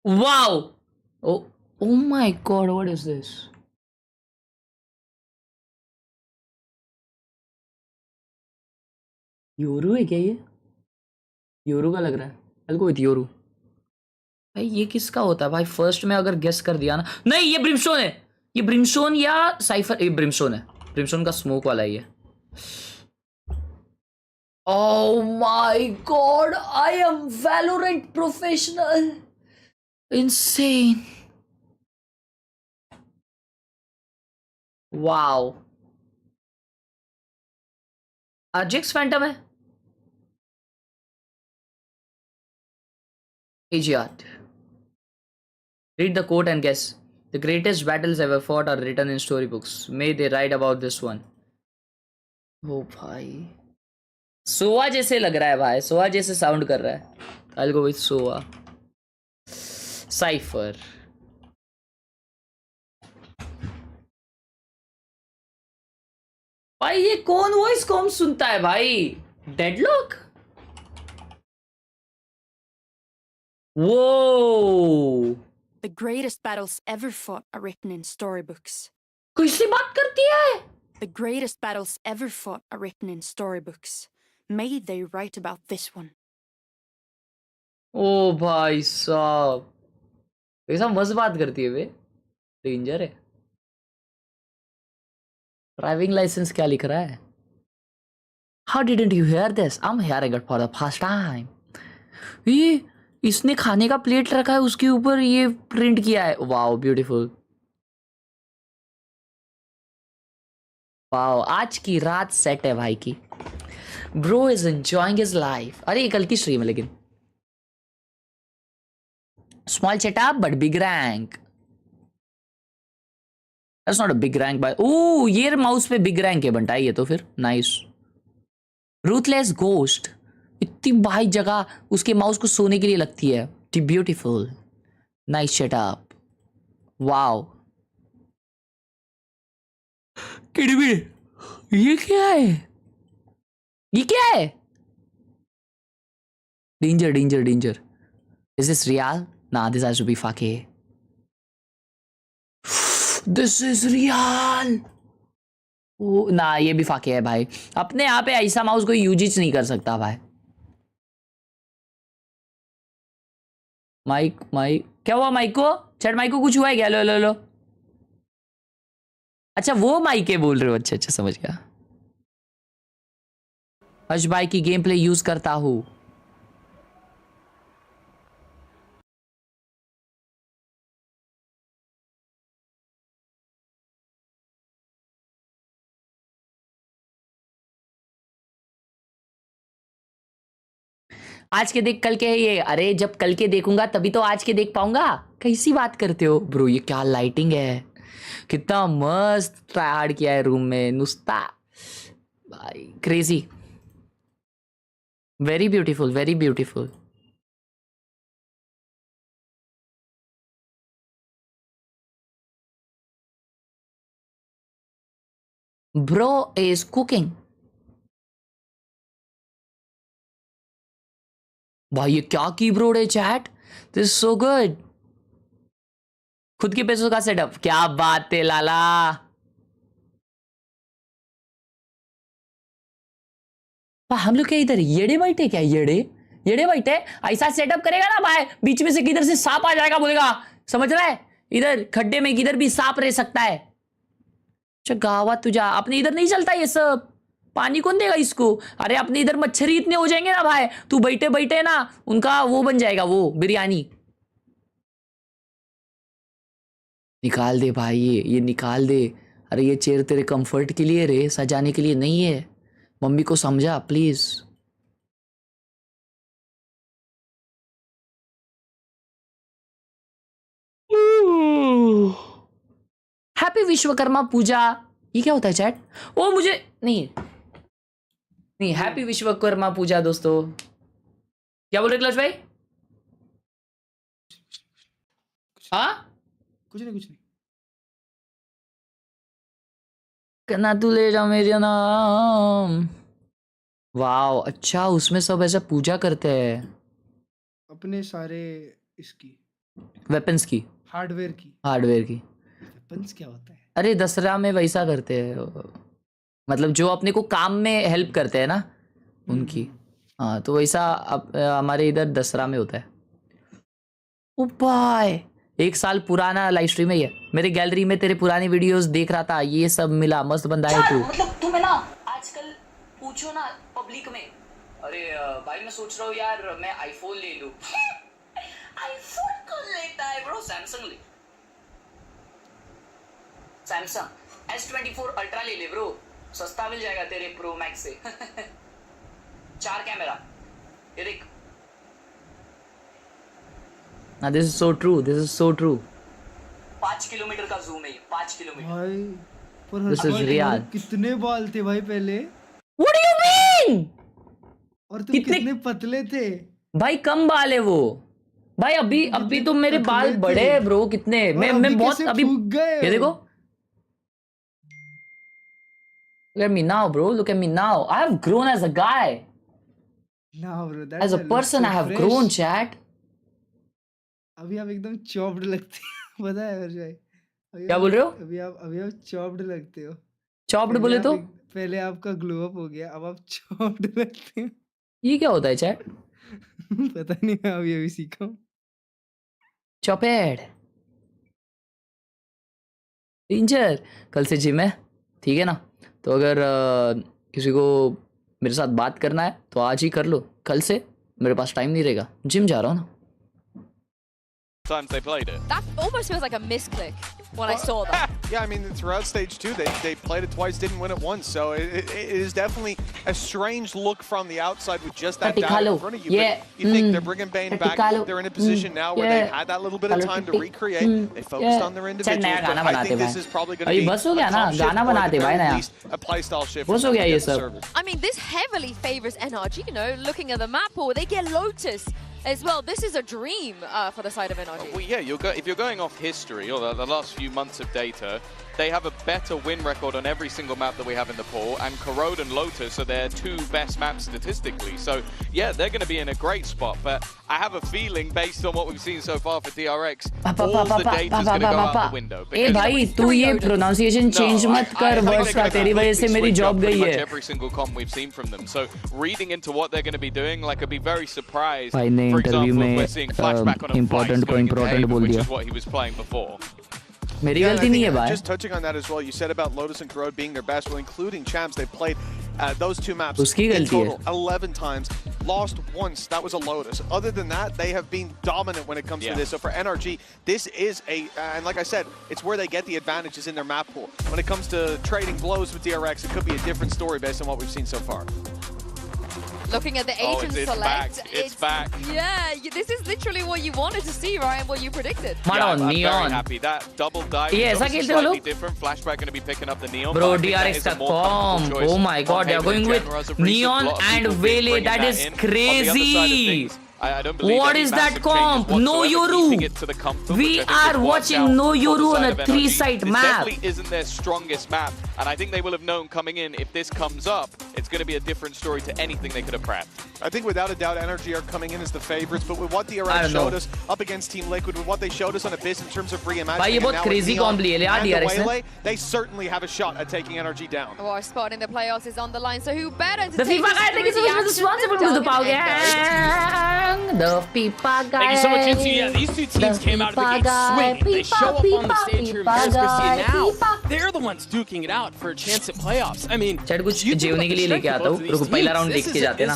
Wow! Oh my god, what is this? Yoru है क्या ये? योरू का लग रहा है। I'll go with Yoru. भाई ये किसका होता है भाई? फर्स्ट में अगर गेस कर दिया ना। नहीं ये ब्रिमस्टोन है, ये ब्रिमस्टोन या साइफर। ये ब्रिमस्टोन है, ब्रिमस्टोन का स्मोक वाला ही है। Oh my god, I am Valorant professional। Insane। Wow। RGX Phantom है। AGR। Read the quote and guess। The greatest battles ever fought are written in storybooks. May they write about this one. ओ भाई सोआ जैसे लग रहा है भाई, सोआ जैसे साउंड कर रहा है. I'll go with सोआ. Cypher. भाई ये कौन वॉइस कौन सुनता है भाई? डेडलॉक. वो The greatest battles ever fought are written in storybooks. किससे बात करती है? The greatest battles ever fought are written in storybooks. May they write about this one. ओ भाई साहब ऐसा मस्त बात करती है वे. डेंजर है. ड्राइविंग लाइसेंस क्या लिख रहा है? How didn't you hear this? I'm hearing it for the first time. ये इसने खाने का प्लेट रखा है, उसके ऊपर ये प्रिंट किया है. Wow beautiful. वाओ आज की रात सेट है भाई की. Bro is enjoying his life. अरे ये कल की स्ट्रीम है लेकिन. Small setup but big rank. That's not a big rank bye. Oh ये माउस पे बिग रैंक है बंटा. ये तो फिर नाइस. Ruthless ghost. इतनी भाई जगह उसके माउस को सोने के लिए लगती है. ब्यूटीफुल. Nice setup. वाओ. किडबी ये क्या है? ये क्या है? Danger danger danger. Is this real? ना this has to be fake. This is real. Oh ना ये भी फाके है भाई. अपने यहाँ पे ऐसा माउस कोई यूज नहीं कर सकता भाई. माइक माइक क्या हुआ? माइक को चैट माइक को कुछ हुआ है क्या? लो लो लो. अच्छा वो माइक है बोल रहे हो. अच्छा अच्छा समझ गया. हर्ष भाई की गेम प्ले यूज करता हूँ. आज के देख कल के है ये. अरे जब कल के देखूंगा तभी तो आज के देख पाऊंगा. कैसी बात करते हो ब्रो? ये क्या लाइटिंग है. कितना मस्त ट्राई हार्ड किया है रूम में. नुस्ता भाई crazy. Very beautiful very beautiful. Bro is cooking. भाई ये क्या कीबोर्ड है चैट. This so good. खुद के पैसों का सेटअप. क्या बात है लाला. हम लोग क्या इधर येड़े बैठे? क्या येड़े येड़े बैठे? ऐसा सेटअप करेगा ना भाई बीच में से किधर से सांप आ जाएगा बोलेगा. समझ रहा है? इधर खड्डे में किधर भी सांप रह सकता है. अच्छा गावा तुझा अपने इधर नहीं चलता ये सब. पानी कौन देगा इसको? अरे अपने इधर मच्छर इतने हो जाएंगे ना भाई. तू बैठे बैठे ना उनका वो बन जाएगा वो बिरयानी. निकाल दे भाई ये निकाल दे. अरे ये चेयर तेरे कंफर्ट के लिए रे, सजाने के लिए नहीं है. मम्मी को समझा प्लीज. हैप्पी विश्वकर्मा पूजा. ये क्या होता है चैट? ओ मुझे नहीं नहीं. हैप्पी विश्वकर्मा पूजा दोस्तों. क्या बोल रहे क्लच भाई? हाँ कुछ नहीं कुछ नहीं. करना तू ले जा मेरा नाम. वाओ अच्छा उसमें सब ऐसा पूजा करते हैं अपने सारे इसकी वेपन्स की. हार्डवेयर की. हार्डवेयर की. वेपन्स क्या होता है? अरे दसरा में वैसा करते हैं. मतलब जो अपने को काम में हेल्प करते हैं ना उनकी. हाँ तो वैसा हमारे इधर दसरा में होता है. ओ भाई 1 साल पुराना लाइव स्ट्रीम है ये. मेरे गैलरी में तेरे पुरानी वीडियोस देख रहा था. ये सब मिला. मस्त बंदा है तू. मतलब तुम्हें ना आजकल पूछो ना पब्लिक में. अरे भाई मैं सोच रहा हूँ यार मैं आईफोन ले लूं. आईफोन कौन लेता है ब्रो? सैमसंग ले. सैमसंग S24 अल्ट्रा ले ले ब्रो. सस्ता मिल जाएगा तेरे प्रो मैक्स से. 4 कैमरा. ये देख. ना this is so true. This is so true. 5 kilometre का जूम है, 5 किलोमीटर भाई पर This is real. कितने बाल थे भाई पहले? What do you mean? और तुम कितने पतले थे? भाई कम बाल है वो भाई। अभी तो मेरे बाल बड़े हैं ब्रो कितने। मैं बहुत अभी ये देखो। Look at me now, bro. Look at me now. I have grown as a guy. Nah, bro. As a person, I have grown, chat. अभी आप एकदम चॉप्ड लगते हो, पता है हर्ष भाई? क्या बोल रहे हो? अभी आप चॉप्ड लगते हो। चॉप्ड बोले तो? पहले आपका ग्लो अप हो गया, अब आप चॉप्ड लगते हो। ये क्या होता है चैट? पता नहीं, मैं अभी सीखा हूँ। चॉपेड डेंजर। कल से जिम है, ठीक है ना? तो अगर किसी को मेरे साथ बात करना है तो आज ही कर लो, कल से मेरे पास टाइम नहीं रहेगा, जिम जा रहा हूँ ना। Times they played it. That almost feels like a misclick when I saw that. Yeah, I mean, throughout stage 2, they played it twice, didn't win it once. So it is definitely a strange look from the outside with just that down in front of you. Yeah. But you think they're bringing Bane back. They're in a position now where they've had that little bit of time to recreate. They focused on their individuals. But I think this is probably going to be बस हो गया ना, गाना बनाते भाई नया। a playstyle shift. बस हो गया ये सब। I mean, this heavily favors NRG, you know, looking at the map pool. They get Lotus as well. This is a dream for the side of NRG. Well, yeah, if you're going off history or the last few months of data, they have a better win record on every single map that we have in the pool, and Khelraay and Lotus are their 2 best maps statistically. So yeah, they're going to be in a great spot. But I have a feeling, based on what we've seen so far for DRX, all the data is going to go out the window. ए भाई तू ये pronunciation change मत कर words का, तेरी वजह से मेरी जॉब गई है। Every single comp we've seen from them. So reading into what they're going to be doing, like I'd be very surprised. भाई ने इंटरव्यू में important को important बोल दिया। Which is what he was playing before. मेरी गलती नहीं है भाई। Just touching on that as well, you said about Lotus and Khelraay being their best, well, including Champs, they played those 2 maps in total 11 times, lost once. That was a Lotus. Other than that, they have been dominant when it comes to this. So for NRG, this is and like I said, it's where they get the advantages in their map pool. When it comes to trading blows with DRX, it could be a different story based on what we've seen so far. Looking at the agent select, it's back. Yeah, this is literally what you wanted to see, Ryan, what you predicted. I'm very happy. That double dive is slightly different. Flashback going to be picking up the Neon. Bro, DRX का comp. Oh my god, they're going with Neon and Vele. That is crazy. I don't believe what is that comp? No Yoru. We are watching No Yoru on a 3-side map. This definitely isn't their strongest map, and I think they will have known coming in, if this comes up, it's going to be a different story to anything they could have prepped. I think without a doubt, NRG are coming in as the favorites, but with what DRX showed us up against Team Liquid, with what they showed us on Abyss in terms of reimagining, and now crazy Neon and DRX Waylay, they certainly have a shot at taking NRG down. Oh, our spot in the playoffs is on the line, so who better to the take FIFA guy, I think he's responsible for the power gang. The FIFA guy. Thank you so much, Insu. Yeah, these 2 teams came out of the gate swinging. They show up on the stage here in Paris, and now they're the ones duking it out for a chance at playoffs. I mean, this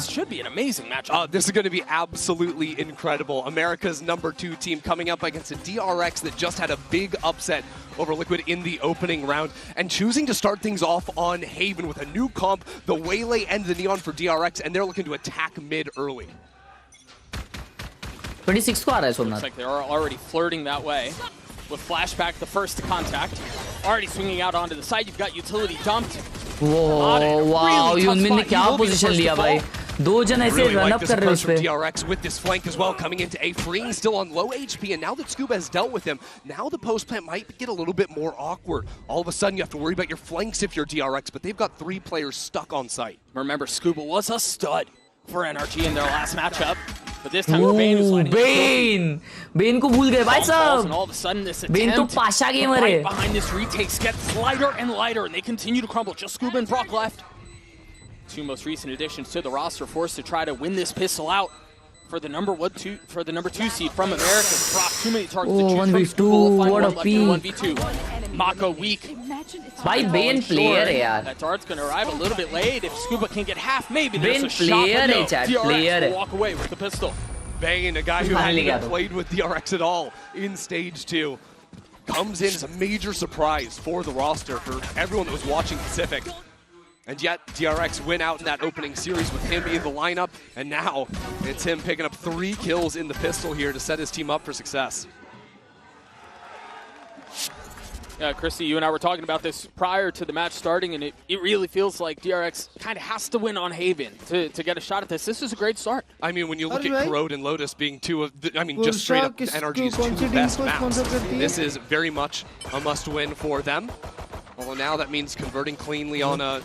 should be an amazing match. This is going to be absolutely incredible. America's #2 team coming up against a DRX that just had a big upset over Liquid in the opening round, and choosing to start things off on Haven with a new comp, the Waylay and the Neon for DRX, and they're looking to attack mid early. 26 को आ रहा है Somnath. Looks like they're already flirting that way. With Flashback, the first to contact. Already swinging out onto the side. You've got utility dumped. Whoa, wow, Yunmin ने क्या position लिया भाई? 2 जन ऐसे run up कर रहे हैं उस पे। DRX with this flank as well, coming into A. Freeing still on low HP, and now that Scuba has dealt with him, now the post plant might get a little bit more awkward. All of a sudden, you have to worry about your flanks if you're DRX, but they've got 3 players stuck on site. Remember, Scuba was a stud for NRG in their last matchup. But this time, Bane को भूल गए भाई साहब। And all of a sudden, this Bane तो Pasha gamer है। Right behind this retakes gets lighter and lighter, and they continue to crumble. Just Scuba and Brock left. 2 most recent additions to the roster, forced to try to win this pistol out for the number 2 seed from America. Brock, too many targets to choose 1v2, what a peak. 1v2. Mako weak. भाई Bane player है यार। That dart's going to arrive a little bit late. If Scuba can get half, maybe there's Bane a shot. player है chat, player DRX will walk away with the pistol. Bane, a guy who hadn't played with DRX at all in stage 2, comes in as a major surprise for the roster, for everyone that was watching Pacific. And yet, DRX went out in that opening series with him in the lineup, and now it's him picking up 3 kills in the pistol here to set his team up for success. Christy, you and I were talking about this prior to the match starting, and it really feels like DRX kind of has to win on Haven to get a shot at this. This is a great start. I mean, when you look at Khelraay and Lotus being two of the, I mean, just straight up NRG's two best maps, this is very much a must-win for them. Although now that means converting cleanly on a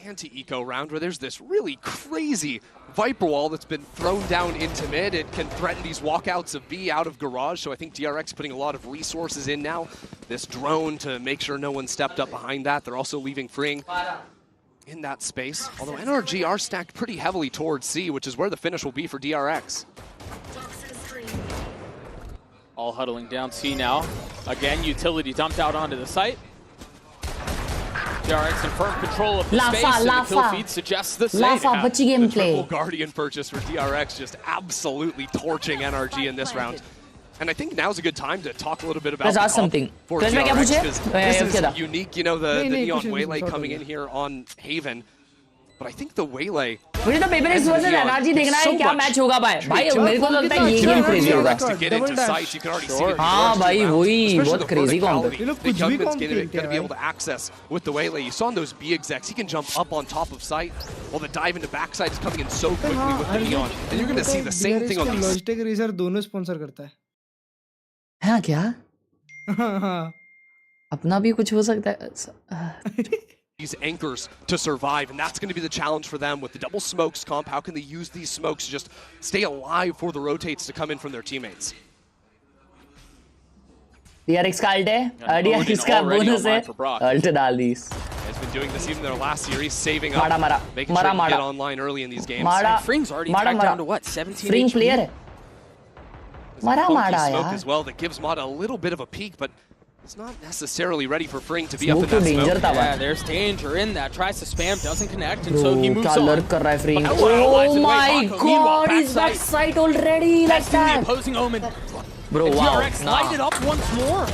anti-eco round where there's this really crazy Viper wall that's been thrown down into mid. It can threaten these walkouts of B out of garage, so I think DRX putting a lot of resources in now. This drone to make sure no one stepped up behind that. They're also leaving Freeing in that space. Although NRG are stacked pretty heavily towards C, which is where the finish will be for DRX. All huddling down C now. Again, utility dumped out onto the site. DRX in firm control of the space, and the kill feed suggests the same. The triple Guardian purchase for DRX just absolutely torching NRG in this round. And I think now's a good time to talk a little bit about something for DRX, because this is unique, you know, the Neon Waylay coming in here on Haven. But I think the Waylay... मुझे तो paper x versus NRG देखना है क्या match होगा भाई मेरे को लगता है ये गेम क्रेजी होगा हाँ भाई वही बहुत crazy with the Waylay. You saw on those B execs, he can jump up on top of site, while the dive into backside is coming in so quickly with the Neon. And you're going to see the same thing on these. Logitech Razer दोनों sponsor करता है हाँ क्या अपना भी कुछ हो सकता है these anchors to survive, and that's going to be the challenge for them with the double smokes comp. How can they use these smokes to just stay alive for the rotates to come in from their teammates? DRX का ult है DRX का bonus है ult डाल दी has been doing this even in their last series, saving up, making sure to get online early in these games. Freeing's already tagged down to what, 17 Freeing player है mara smoke as well that gives Mada a little bit of a peek, but it's not necessarily ready for Freeing to be up in that smoke. Yeah, there's danger in that. Tries to spam, doesn't connect, and so he moves on. Oh my god, he's backside already like that. The opposing Omen. Bro, wow. DRX lighted up once more.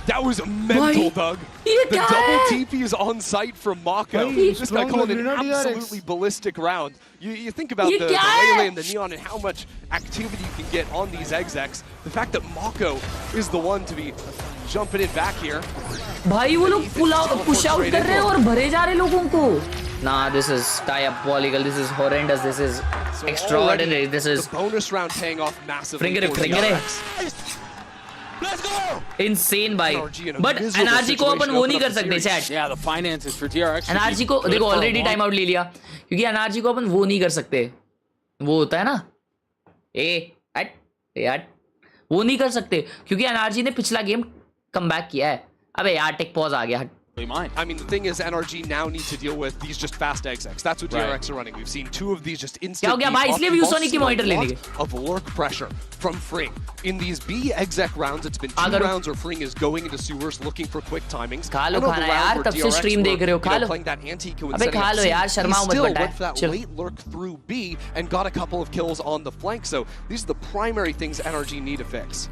That was mental, Doug. The double TP is on site from Mako. This guy called an absolutely ballistic round. You think about the Waylay and the Neon and how much activity you can get on these execs. The fact that Mako is the one to be jumping in back here. भाई वो लोग push out कर रहे हैं और भरे जा रहे लोगों को. Nah, this is tie-up polygal. This is horrendous. This is extraordinary. This is the bonus round paying off massively. Let's go! Insane भाई. But NRG को अपन वो नहीं कर सकते chat. Yeah, the finances for DRX. NRG को देखो already time out ले लिया क्योंकि NRG को अपन वो नहीं कर सकते. वो होता है ना वो नहीं कर सकते क्योंकि NRG ने पिछला गेम कमबैक किया है. अबे यार टेक पॉज आ गया. I mean, the thing is, NRG now need to deal with these just fast execs. That's what DRX are running. We've seen two of these just instant of lurk pressure from Freeing. In these B exec rounds, it's been 2 rounds where Freeing is going into sewers looking for quick timings. खा लो खाना यार, तब से stream देख रहे हो, खा लो. Playing that anti-Q अबे खा लो यार, शर्माओ मत बंटा. Went for that late lurk through B and got a couple of kills on the flank. So these are the primary things NRG need to fix.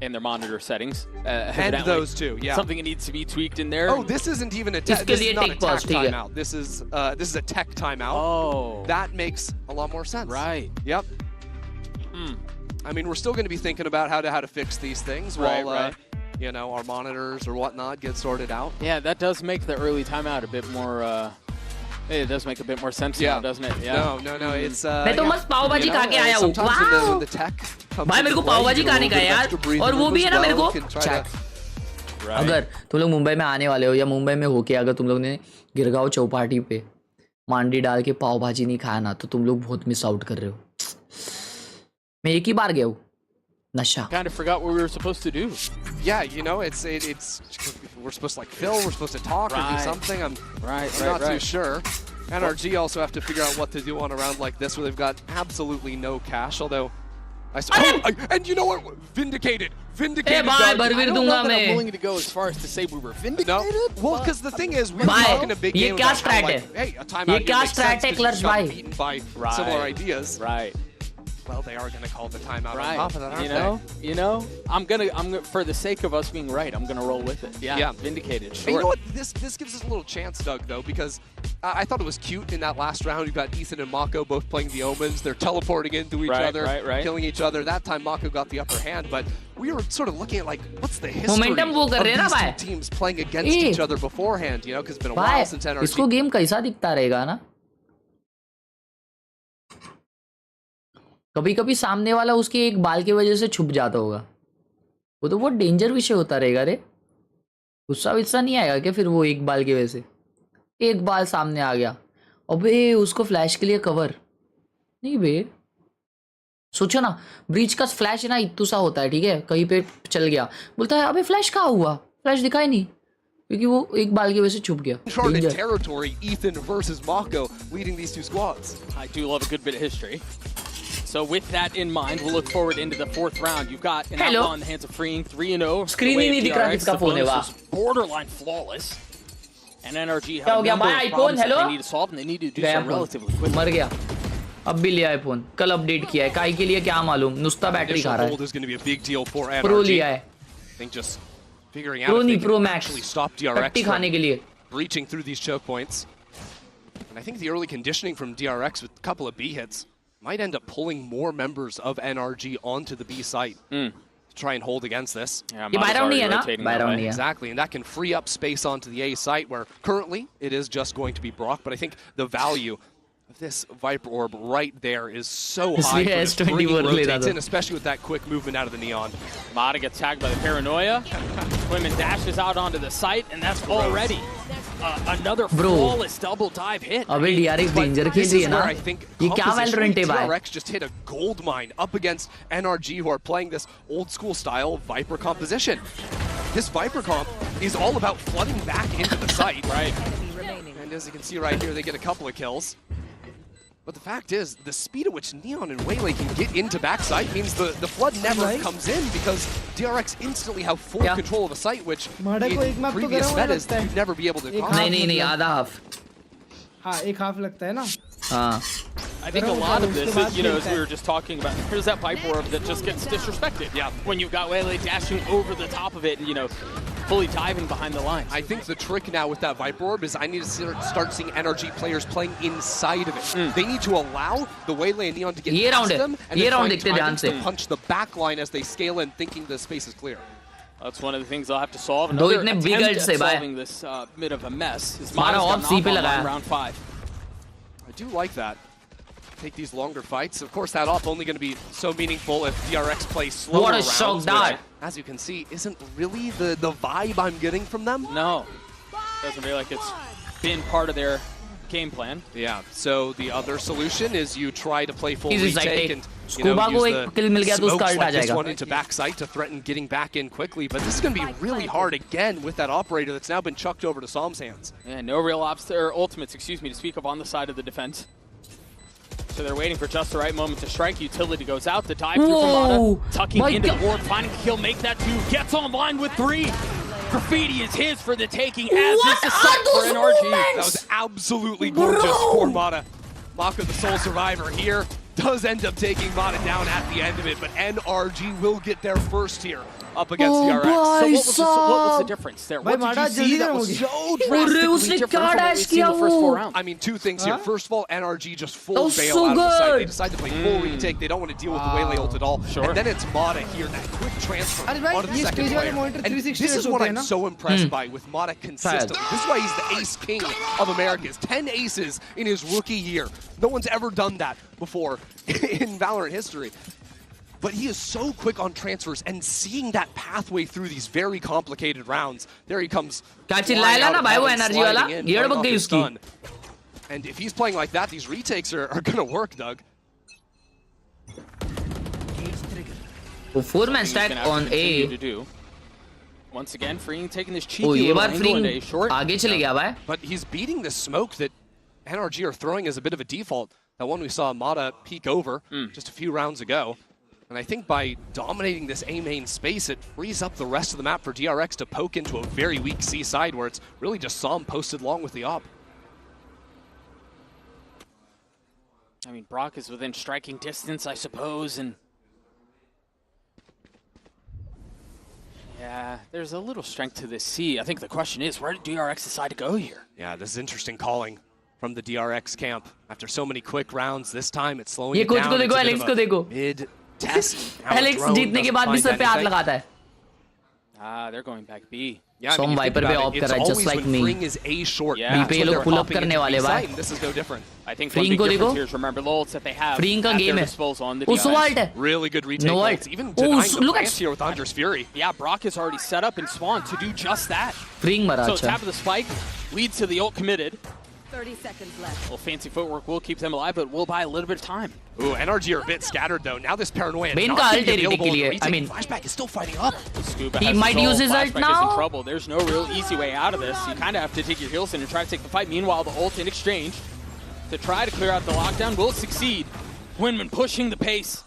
In their monitor settings. And those too, yeah. Something that needs to be tweaked in there. Oh, this isn't even a tech. This is not a tech timeout. This is a tech timeout. Oh, that makes a lot more sense. Right. Yep. I mean, we're still going to be thinking about how to fix these things while you know, our monitors or whatnot get sorted out. Yeah, that does make the early timeout a bit more. It does make a bit more sense now, doesn't it? Yeah. No. It's. मैं तो मस्त पाव भाजी खा के आया हूँ. Wow. The tech भाई मेरे को पाव भाजी खाने का यार. और वो भी है ना मेरे को. अगर तुम लोग मुंबई में आने वाले हो या मुंबई में होके अगर तुम लोग ने गिरगांव चौपाटी पे मांडी डाल के पाव भाजी नहीं खाया ना तो तुम लोग बहुत मिस आउट कर रहे हो. मैं एक ही बार गया हूँ. Nasha. Kind of forgot what we were supposed to do. Yeah, you know, it's we're supposed to like fill, we're supposed to talk or do something. I'm not too sure. NRG also have to figure out what to do on a round like this where they've got absolutely no cash. Although, and you know what? Vindicated. I'm willing to go as far as to say we were vindicated. No. Well, because the thing is, we're talking a big game about like, hey, a timeout here makes sense because you got beaten by similar ideas. Right. well, they are going to call the timeout Right. on top of that, aren't they? You know, I'm gonna, for the sake of us being right, I'm gonna roll with it. Yeah, vindicated. Sure. And you know what? This gives us a little chance, Doug, though, because I thought it was cute in that last round. You've got Ethan and Mako both playing the Omens. They're teleporting into each other, killing each other. That time, Mako got the upper hand, but we were sort of looking at, like, what's the history of these two teams playing against each other beforehand, you know, because it's been a while since NRG. इसको game कैसा दिखता रहेगा ना? कभी कभी सामने वाला उसकी एक बाल की वजह से छुप जाता होगा, वो तो बहुत डेंजर विषय होता रहेगा रे। गुस्सा विस्सा नहीं आएगा क्या फिर वो एक बाल की वजह से? एक बाल सामने आ गया, अबे उसको फ्लैश के लिए कवर नहीं बे। सोचो ना, ब्रीच का फ्लैश है ना, इत्तू सा होता है, ठीक है, कहीं पे चल गया, बोलता है अबे फ्लैश कहाँ हुआ, फ्लैश दिखाई नहीं, क्योंकि वो एक बाल की वजह से छुप गया। Uncharted territory, Ethan versus Mako leading these two squads. I do love a good bit of history. So with that in mind, we'll look forward into the 4th round. You've got an outlaw in the hands of Freeing, 3-0. Screen ही नहीं दिख रहा किसका phone है वाह। Borderline flawless. And NRG क्या हो गया भाई? IPhone hello? they need to solve and they need to do so relatively quickly. मर गया, अब भी लिया आईफोन, कल अपडेट किया है, काई के लिए क्या मालूम, नुस्ता बैटरी खा रहा है। प्रो लिया है, प्रो नहीं प्रो मैक्स, टट्टी खाने के लिए। Breaching through these choke points. And I think the early conditioning from DRX with a couple of B hits might end up pulling more members of NRG onto the B site to try and hold against this. Yeah, exactly, and that can free up space onto the A site where currently it is just going to be Brock, but I think the value of this Viper Orb right there is so high for this bringing rotates in, especially with that quick movement out of the Neon. Mata gets tagged by the Paranoia. Women dashes out onto the site, and that's already another flawless double dive hit. अबे DRX danger खेल रही है ना, ये क्या Valorant है भाई? DRX just hit a gold mine up against NRG, who are playing this old school style Viper composition. This Viper comp is all about flooding back into the site. Right. And as you can see right here, they get a couple of kills. But the fact is, the speed at which Neon and Waylay can get into backside means the flood never comes in, because DRX instantly have full control of the site, which in previous metas you'd never be able to accomplish. नहीं आधा half. हाँ एक half लगता है ना। हाँ। I think a lot of this is, you know, as we were just talking about, here's that Viper Orb that just gets disrespected. Yeah. When you've got Waylay dashing over the top of it and, you know, fully diving behind the lines. I think the trick now with that Viper Orb is I need to start seeing NRG players playing inside of it. They need to allow the Waylay and Neon to get past them, and then find timings to punch the back line as they scale in, thinking the space is clear. That's one of the things they'll have to solve. Another attempt at solving this bit of a mess. His Mata's got knocked on round 5. I do like that. Take these longer fights. Of course, that off only going to be so meaningful if DRX plays slower rounds. What a shock that! As you can see, isn't really the vibe I'm getting from them. No, doesn't feel like it's been part of their game plan. Yeah. So the other solution is you try to play full retake and use the smoke like this one into backside to threaten getting back in quickly. But this is going to be really hard again with that operator that's now been chucked over to Psalm's hands. Yeah, no real ultimates, excuse me, to speak of on the side of the defense. So they're waiting for just the right moment to strike. Utility goes out. The dive through from Mata, tucking into the board, finding he'll make that 2. Gets online with 3. Graffiti is his for the taking, as is the sight for NRG. That was absolutely gorgeous for Mata. Mako, the sole survivor here, does end up taking Mata down at the end of it, but NRG will get there first here up against DRX. So what was the difference there? What did you see that was so drastically different from what we've seen the first 4 rounds? I mean, 2 things here. First of all, NRG just full bail out of the site. They decide to play full retake. They don't want to deal with the Waylay ult at all. And then it's Mata here, that quick transfer onto the second player. And this is what I'm so impressed by with Mata consistently. This is why he's the ace king of Americas. 10 aces in his rookie year. No one's ever done that before in Valorant history. But he is so quick on transfers and seeing that pathway through these very complicated rounds. There he comes. And if he's playing like that, these retakes are going to work, Doug. 4-man stack on A. Once again, Freeing taking this cheeky little angle into A short. But he's beating the smoke that NRG are throwing as a bit of a default. That one we saw Mata peek over just a few rounds ago. And I think by dominating this A main space, it frees up the rest of the map for DRX to poke into a very weak C side where it's really just Psalm posted along with the op. I mean, Brock is within striking distance, I suppose, and yeah, there's a little strength to this C. I think the question is, where did DRX decide to go here? Yeah, this is interesting calling from the DRX camp. After so many quick rounds, this time it's slowing it down. ये coach को देखो, mid-test. Alex जीतने के बाद भी sir पे हाथ लगाता है. Ah, they're going back B. Yeah, Some Viper पे ऑफ कर रहा है, just like me. Is A short. B पे ये लोग pull up करने वाले भाई. This is no different. I think one big difference here is remember the ults that they have. Freeing का at game their है. disposal on the उस volt है. Really good retake. No ults. Even denying the plants here with Andre's Fury. Yeah, Brock is already set up and spawned to do just that. Freeing मरा So अच्छा. tap of the spike leads to the ult committed. 30 seconds left. Well, fancy footwork will keep them alive, but will buy a little bit of time. Ooh, NRG are a bit scattered though. Now this paranoia. Bane का ult है retake के लिए. I mean, Flashback is still fighting up. Scuba he has might use his ult Flashback now. is in trouble. There's no real easy way out of this. You kind of have to take your heals in and try to take the fight. Meanwhile, the ult in exchange to try to clear out the lockdown will succeed. Winman pushing the pace,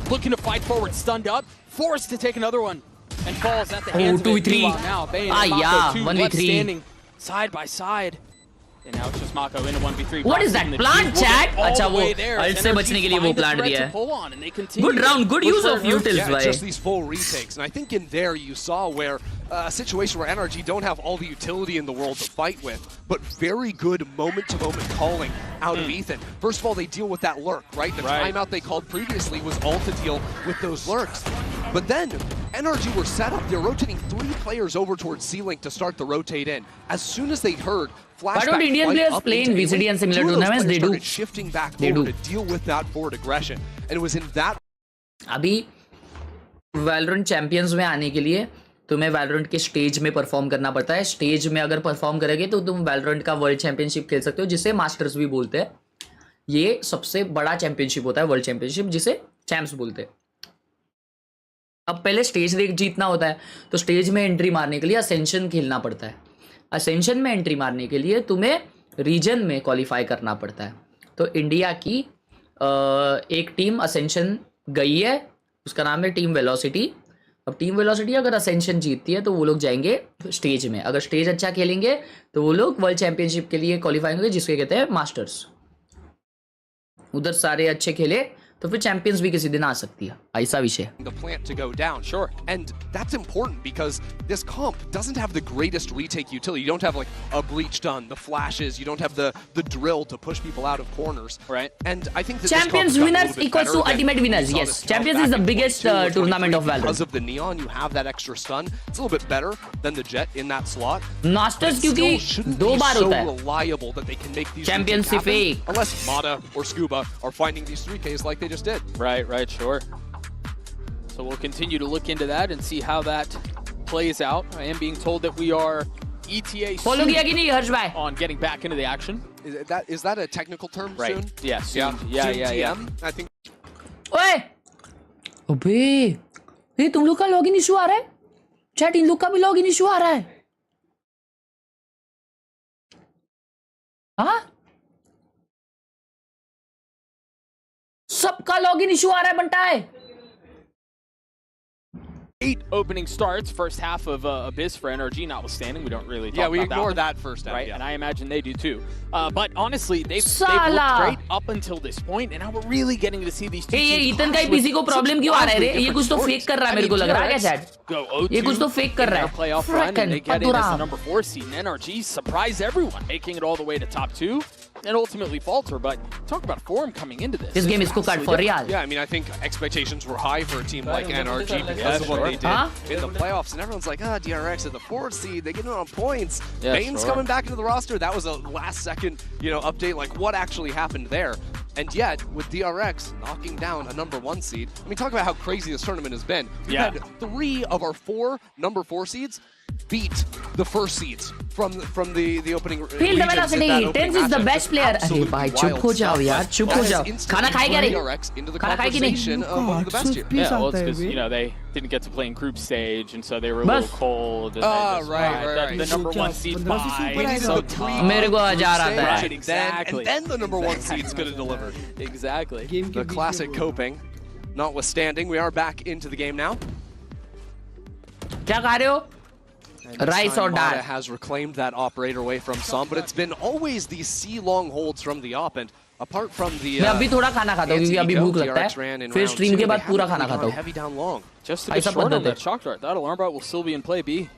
looking to fight forward, stunned up, forced to take another one, and falls at the hands of it. Meanwhile, now Bane and Mako 2 left standing side by side. And now it's just Mako in a 1v3. What is that plant, chat? अच्छा वो ult से बचने के लिए वो plant दिया है. Good round, good use of utils, Yeah, भाई. just these full retakes, and I think in there you saw where a situation where NRG don't have all the utility in the world to fight with, but very good moment-to-moment calling out of Ethan. First of all, they deal with that lurk, right? The timeout they called previously was all to deal with those lurks. But then NRG were set up. They're rotating 3 players over towards C-Link to start the rotate in. As soon as they heard flashback, why don't Indian players play in VCT and similar tournaments? They do. Shifting back forward to deal with that forward aggression, and it was in that. अभी Valorant Champions में आने के लिए तुम्हें Valorant के stage में perform करना पड़ता है. स्टेज में अगर परफॉर्म करोगे तो तुम Valorant का वर्ल्ड चैंपियनशिप खेल सकते हो, जिसे मास्टर्स भी बोलते हैं. ये सबसे बड़ा चैंपियनशिप होता है, वर्ल्ड चैंपियनशिप, जिसे चैंप्स बोलते हैं. अब पहले स्टेज जीतना होता है, तो स्टेज में एंट्री मारने के लिए असेंशन खेलना पड़ता है. असेंशन में एंट्री मारने के लिए तुम्हें रीजन में क्वालिफाई करना पड़ता है. तो इंडिया की एक टीम असेंशन गई है, उसका नाम है टीम वेलोसिटी. अब टीम वेलोसिटी अगर असेंशन जीतती है तो वो लोग जाएंगे स्टेज में. अगर स्टेज अच्छा खेलेंगे तो वो लोग वर्ल्ड चैंपियनशिप के लिए क्वालिफाई होंगे, जिसके कहते हैं मास्टर्स. उधर सारे अच्छे खेले तो फिर चैंपियंस भी किसी दिन आ सकती है. ऐसा विषय. The plant to go down, sure, and that's important because this comp doesn't have the greatest retake utility. You don't have like a breach done, the flashes. You don't have the drill to push people out of corners, right? And I think that Champions winners equals to ultimate winners. Yes, Champions is the biggest tournament of Valorant. Because of the neon, you have that extra stun. It's a little bit better than the Jet in that slot. Masters क्योंकि 2 बार होता है. So reliable that they can make these Championship fake. Unless Mata or Scuba are finding these 3Ks like they just did. Right, sure. So we'll continue to look into that and see how that plays out. I am being told that we are ETA soon on getting back into the action. Is that a technical term? Right. Soon? Yeah, soon. Yeah. I think. ओए, अबे, ये तुम लोग का login issue आ रहा है? Chat, इन लोग का भी लॉगिन इशू आ रहा है. हाँ? सबका लॉगिन इशू आ रहा है बंटा है. 8 opening starts, first half of Abyss for NRG notwithstanding. We don't really talk about we ignore that first half, right? yeah. And I imagine they do too. But honestly, they've looked great up until this point, and now we're really getting to see these two teams. ये Ethan का ही PC को problem क्यों आ रहा है रे? ये कुछ तो फेक कर रहा है, मेरे को लग रहा है क्या चैट? ये कुछ तो फेक कर रहा है. Playoff run, and they get in as the number 4 seed. And NRG surprise everyone, making it all the way to top 2. And ultimately falter, but talk about form coming into this. This game is cooked for real. Yeah, I mean, I think expectations were high for a team like NRG because of what they did in the playoffs, and everyone's like, DRX at the 4th seed, they get it on points. Bane's coming back into the roster. That was a last-second, update. Like, what actually happened there? And yet, with DRX knocking down a number 1 seed, I mean, talk about how crazy this tournament has been. We've had 3 of our 4 number 4 seeds beat the first seeds from the opening. Feel the velocity. Tens is the best player. अरे भाई चुप हो जाओ यार, चुप हो जाओ. खाना खाए क्या रे? खाना खाए कि नहीं? Yeah, well, it's because they didn't get to play in group stage, and so they were a little cold. Right. The number 1 seed bye. So मेरे को हजार आता है. Exactly. And then the number 1 seed's going to deliver. Exactly. The classic coping, notwithstanding, we are back into the game now. क्या खा रहे हो? Rice or Mata has reclaimed that operator away from some, but it's been always these C long holds from the op, and Apart from the मैं अभी थोड़ा खाना खाता हूँ क्योंकि अभी भूख लगता है फिर स्ट्रीम के बाद पूरा खाना खाता हूँ Just a bit short on that shock dart. That alarm bot will still be in play. B.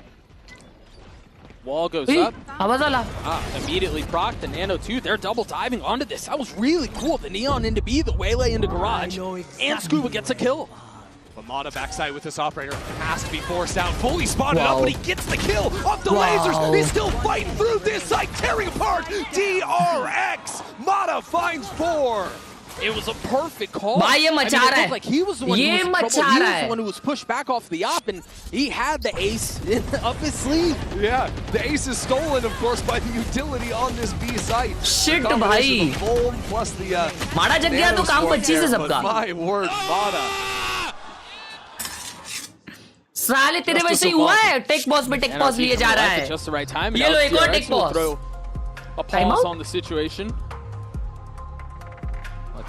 Wall goes up. Immediately proc the Nano 2. They're double diving onto this. That was really cool. The Neon into B, the Waylay into Garage, and Scuba gets a kill. Lamada backside with this operator has to be forced out, fully spotted up, but he gets the kill off the lasers. He's still fighting through this side, tearing apart DRX. Mada finds 4. It was a perfect call. भाई ये मचा रहा है. Like he was the one ये who was मचा trouble. He रहा was the है. one who was pushed back off the op, and he had the ace up his sleeve. Yeah, the ace is stolen, of course, by the utility on this B site. Shit भाई. Plus the माड़ा जग गया तो काम 25 है सबका. My word, Mada. साले तेरे वैसे ही हुआ है. टेक बॉस में टेक बॉस लिए जा रहा है. Just the right time. ये लो एक और take boss. A pause on the situation.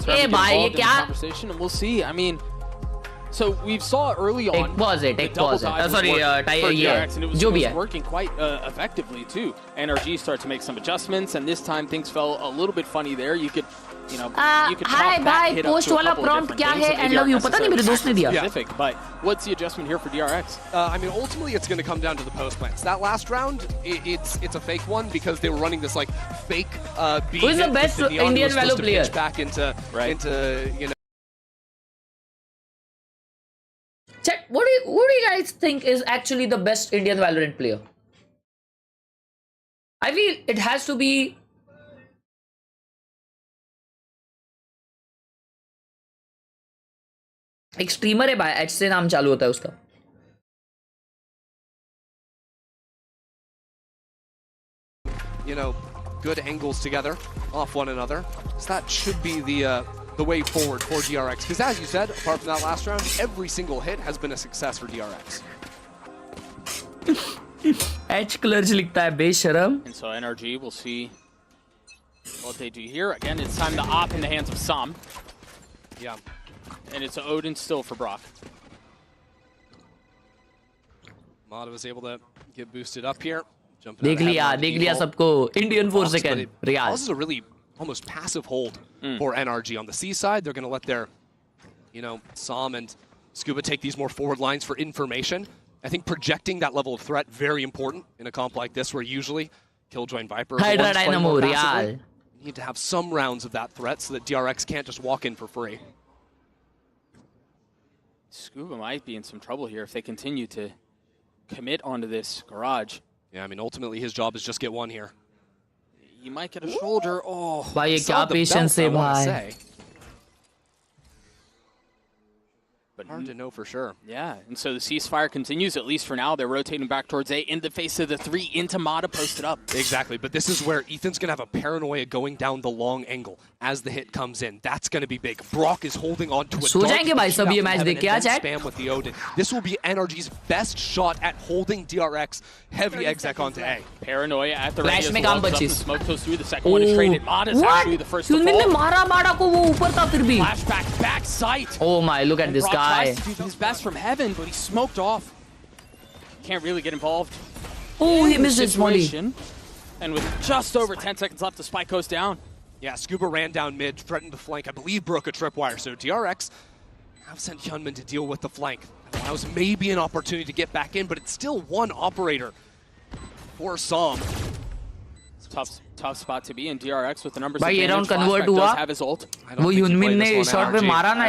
Hey, bhai, ye kya? Conversation, and we'll see. I mean, so we saw early on. Take pause it. Take pause it. Sorry, DRX, and it was जो भी है. working quite effectively too. NRG started to make some adjustments, and this time things fell a little bit funny there. You could, you know, you could Hi, chalk that bhai, hit up post to a वाला couple of prompt different क्या things है? that And maybe love you. aren't पता नहीं मेरे दोस्त ने दिया. specific, but what's the adjustment here for DRX? I mean, ultimately, it's going to come down to the post plants. That last round, it's a fake one because they were running this like fake B. Who is the best Indian value player? Back into you know. Chat, what do you guys think is actually the best Indian Valorant player? I feel it has to be एक streamer है भाई, H से नाम चालू होता है उसका. You know, good angles together off one another. So that should be the way forward for DRX. Because as you said, apart from that last round, every single hit has been a success for DRX. H क्लर्च लिखता है बेशरम. And so NRG will see what they do here. Again, it's time to op in the hands of Sam. Yeah. And it's Odin still for Brock. Mada was able to get boosted up here. देख लिया सबको. Indian 4 second. Real. This is a really almost passive hold for NRG on the C side. They're going to let their, you know, Sam and Scuba take these more forward lines for information. I think projecting that level of threat very important in a comp like this, where usually Killjoy and Viper Hydra Dynamo. Real. You need to have some rounds of that threat so that DRX can't just walk in for free. Scuba might be in some trouble here if they continue to commit onto this Garage. Yeah, I mean, ultimately his job is just get one here. You might get a shoulder. Oh, भाई ये क्या patience है भाई. But hard to know for sure. Yeah, and so the ceasefire continues, at least for now. They're rotating back towards A in the face of the 3 into Mada posted up. Exactly, but this is where Ethan's going to have a paranoia going down the long angle as the hit comes in. That's going to be big. Brock is holding on to a सो जाएंगे भाई सब ये match देख के आ जाए. Spam with the Odin. This will be NRG's best shot at holding DRX heavy exec onto A. Paranoia at the Flash में काम 25. Smoke goes through. The second one is traded. Mada's actually the first to fall. ने मारा माड़ा को वो ऊपर था फिर भी. Flashback back sight. Oh my, look at this guy. Tries to do his best from heaven, but he's smoked off. Can't really get involved. Oh, he missed his molly. And with just over 10 seconds left, the spike goes down. Yeah, Scuba ran down mid, threatened the flank. I believe broke a tripwire, so DRX have sent Hyunmin to deal with the flank. That allows maybe an opportunity to get back in, but it's still one operator for Som. Tough spot to be in. DRX with the numbers. भाई ये round convert हुआ. वो ह्यूनमिन ने shot पे मारा ना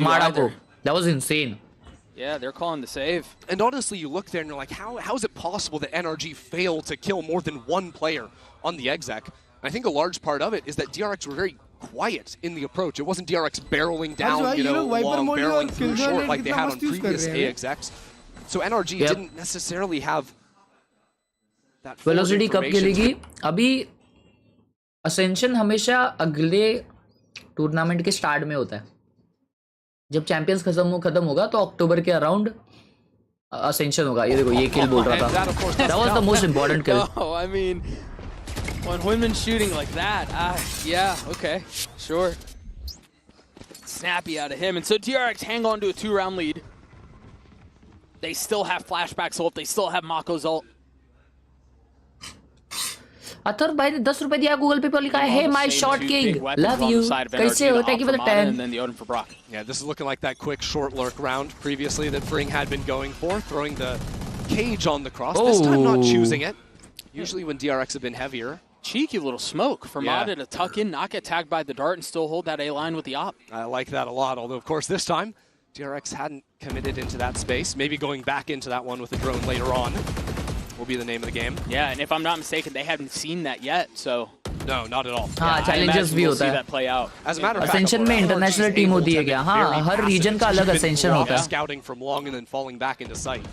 माड़ा को. That was insane. Yeah, they're calling the save. And honestly, you look there and you're like, how is it possible that NRG failed to kill more than one player on the exec? I think a large part of it is that DRX were very quiet in the approach. It wasn't DRX barreling down, long, barreling through short like they had on previous AXX. So NRG didn't necessarily have that full velocity कब खेलेगी? अभी Ascension हमेशा अगले tournament के start में होता है. जब चैंपियंस खत्म होगा तो अक्टूबर के अराउंड असेंशन होगा. ये देखो ये किल बोल रहा था. That was the most important kill. Oh, I mean, when women's shooting like that, yeah, okay, sure. Snappy out of him, and so DRX hang on to a 2-round lead. They still have flashbacks ult. They still have Mako's ult. Athar भाई ने 10 रुपए दिया Google पे लिखा है, hey my short king, love you, कैसे हो, thank you for the 10. Yeah, this is looking like that quick short lurk round previously that Fring had been going for, throwing the cage on the cross. This time not choosing it. Usually when DRX have been heavier. Cheeky little smoke for Mada to tuck in, not get tagged by the dart, and still hold that A line with the op. I like that a lot, although of course this time DRX hadn't committed into that space. Maybe going back into that one with the drone later on will be the name of the game. Yeah, and if I'm not mistaken, they haven't seen that yet, so... No, not at all. हाँ, challenges भी होता है. Play out. As a matter of fact, Ascension में international team होती है क्या? हाँ, हर region का अलग Ascension होता है. Scouting from long and then falling back into sight.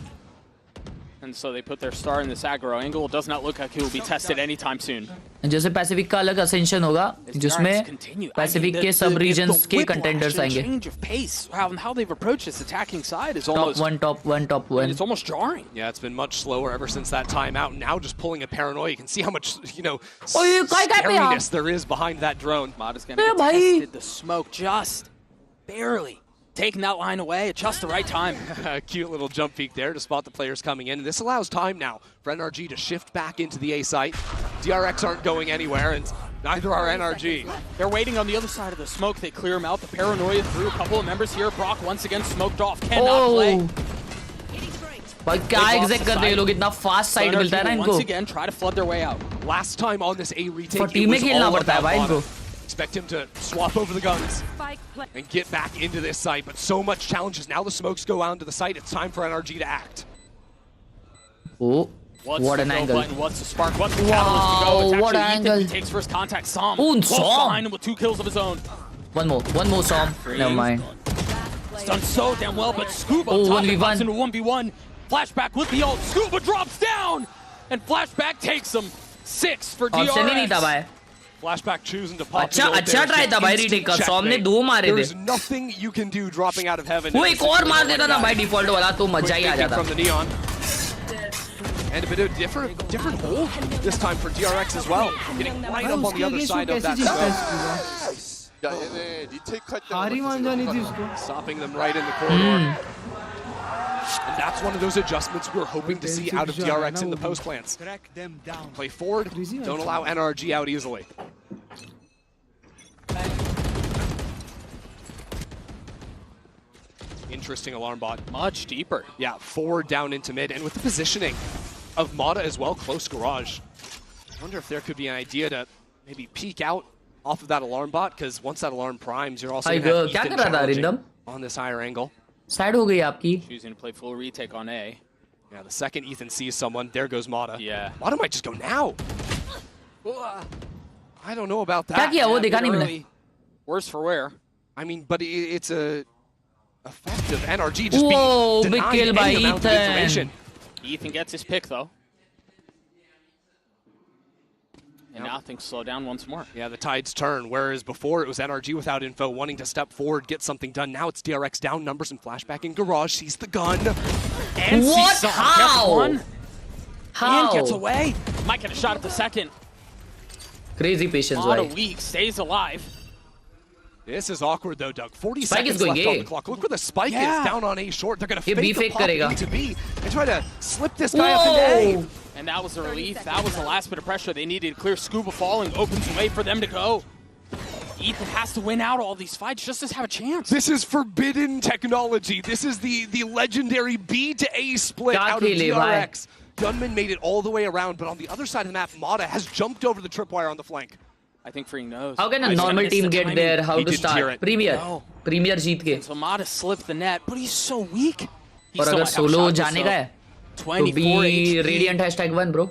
And so they put their star in this aggro angle. It does not look like he will be tested anytime soon. जैसे Pacific का अलग Ascension होगा, जिसमें Pacific के सब regions के contenders आएंगे. Change of pace, how they've approached this attacking side is almost top one. It's almost jarring. Yeah, it's been much slower ever since that timeout. Now just pulling a paranoia, you can see how much scariness there is behind that drone. Mada's gonna get tested. The smoke just barely taking that line away at just the right time. Cute little jump peek there to spot the players coming in. And this allows time now for NRG to shift back into the A site. DRX aren't going anywhere, and neither are NRG. They're waiting on the other side of the smoke. They clear him out. The paranoia through a couple of members here. Brock once again smoked off. Cannot play. भाई क्या exact कर रहे हैं लोग, इतना fast side मिलता है ना इनको. Once again try to flood their way out. Last time on this A retake, team में खेलना पड़ता है भाई इनको. Expect him to swap over the guns and get back into this site, but so much challenges. Now the smokes go out to the site. It's time for NRG to act. Oh, what an angle. What's the spark? What's the catalyst to go? It's what actually angle. Ethan who takes first contact. Som Somm behind him with 2 kills of his own. One more Somm. Never mind. It's done so damn well, but Scuba on top comes into 1v1. Flashback with the ult. Scuba drops down, and Flashback takes him. 6 for DRX. Flashback choosing to pop. अच्छा try था भाई retake का. सॉम ने 2 मारे थे. There's nothing you can do dropping out of heaven. वो एक और मार देता ना भाई डिफॉल्ट वाला तो मजा ही आ जाता. From the neon. And a bit of different hold this time for DRX as well. Getting right up on the other side of that smoke. हारी मान जानी थी उसको. Stopping them right in the corridor. And that's one of those adjustments we're hoping to see out of DRX in the post plants. Play forward, don't allow NRG out easily. Interesting alarm bot. Much deeper. Yeah, forward down into mid, and with the positioning of Mada as well, close garage. I wonder if there could be an idea to maybe peek out off of that alarm bot, because once that alarm primes, you're also going to have Ethan challenging on this higher angle. Side हो गई आपकी. Choosing to play full retake on A. Yeah, the second Ethan sees someone, there goes Mada. Yeah. Mada might just go now. I don't know about that. क्या किया वो देखा नहीं मैंने. Worse for wear. I mean, but it's a effect of NRG just being denied any amount of information. Ethan gets his pick though. And now things slow down once more. Yeah, the tides turn. Whereas before it was NRG without info, wanting to step forward, get something done. Now it's DRX down numbers and flashback in garage. Sees the gun. And what? How? How? And gets away. Might get a shot at the second. Crazy patience, Mada weak, stays alive. This is awkward though, Doug. 40 seconds left on the clock. Look where the spike is down on A short. They're going to fake the pop into B and try to slip this guy up into A. And that was the relief. That was the last bit of pressure they needed to clear. Scuba falling opens the way for them to go. Ethan has to win out all these fights just to have a chance. This is forbidden technology. This is the legendary B to A split out of DRX. Gunman made it all the way around, but on the other side of the map, Mada has jumped over the tripwire on the flank. I think Fring knows. How can a normal team get there? How to start? Premier. Premier जीत के. So Mada slipped the net, but he's so weak. और अगर solo जाने का है, तो be Radiant #1 bro.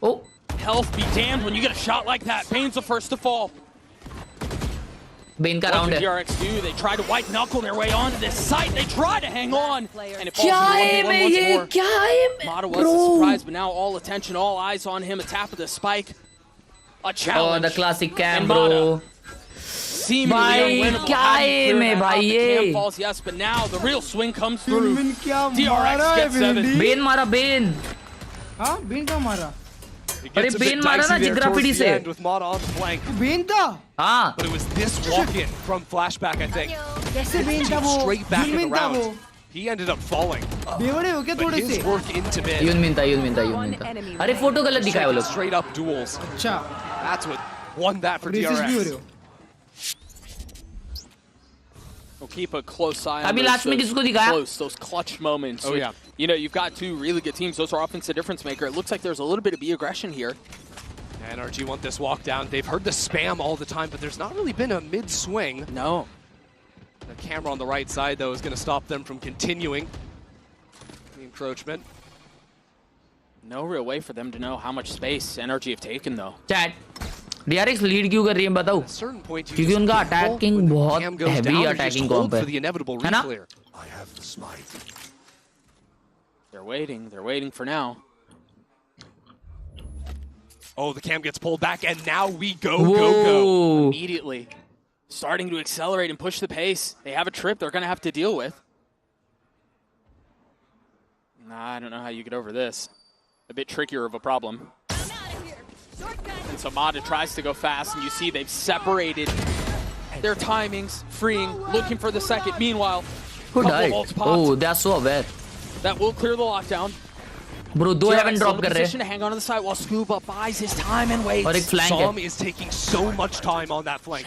Oh. Health be damned when you get a shot like that. Bane's the first to fall. Bane का round है. DRX do? They try to white knuckle their way onto this site. They try to hang on, and it falls क्या to है 1v1 once more. क्या है Mada wasn't surprised, but now all attention, all eyes on him. A tap of the spike. A challenge. Oh, the classic cam, bro. Seemingly unwinnable. क्या है मैं भाई ये? Cam falls, yes, but now the real swing comes through. DRX gets 7. Bane मारा Bane. हाँ Bane का मारा. अरे Bane मारा ना जिग्राफिटी से. Bane था. But it was this walk-in from flashback, I think. कैसे Bane था वो? Straight back in the round. He ended up falling. बेवड़े हो क्या थोड़े से? His work into mid. यून मिनता. अरे फोटो गलत दिखाया वो लोग. Straight up duels. अच्छा. That's what won that for DRX. We'll keep a close eye on अभी लास्ट में किसको दिखाया? those clutch moments. Oh yeah. You know, you've got two really good teams. Those are offensive difference maker. It looks like there's a little bit of B aggression here. NRG want this walk down. They've heard the spam all the time, but there's not really been a mid swing. No. The camera on the right side, though, is going to stop them from continuing the encroachment. No real way for them to know how much space NRG have taken, though. Chat. DRX lead क्यों कर रही है बताओ? क्योंकि उनका attacking बहुत heavy attacking comp है, है ना? They're waiting for now. Oh, the cam gets pulled back, and now we go. Immediately. Starting to accelerate and push the pace. They have a trip they're going to have to deal with. Nah, I don't know how you get over this. A bit trickier of a problem. And so Mada tries to go fast, and you see they've separated their timings, freeing, looking for the second. Meanwhile, who died? Oh, they're so aware. That will clear the lockdown. Bro, दो heaven drop कर रहे हैं. To hang on to the side while Scuba buys his time and waits. और एक flank Som is taking so much time on that flank.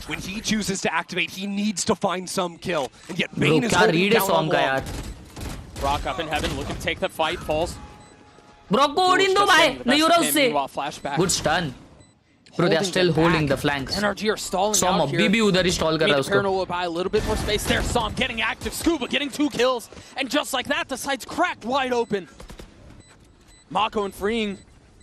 When he chooses to activate, he needs to find some kill. And yet Bane is holding down on long. Brock up in heaven, looking to take the fight, falls. Brock को उड़ीन दो भाई, नहीं हो रहा उससे. Good stun. Bro, they are still holding the flanks. NRG are stalling Som out here. अभी भी उधर ही stall कर रहा है उसको. Paranoia will buy a little bit more space there. Som getting active. Scuba getting 2 kills. And just like that, the site's cracked wide open. Mako and Freeing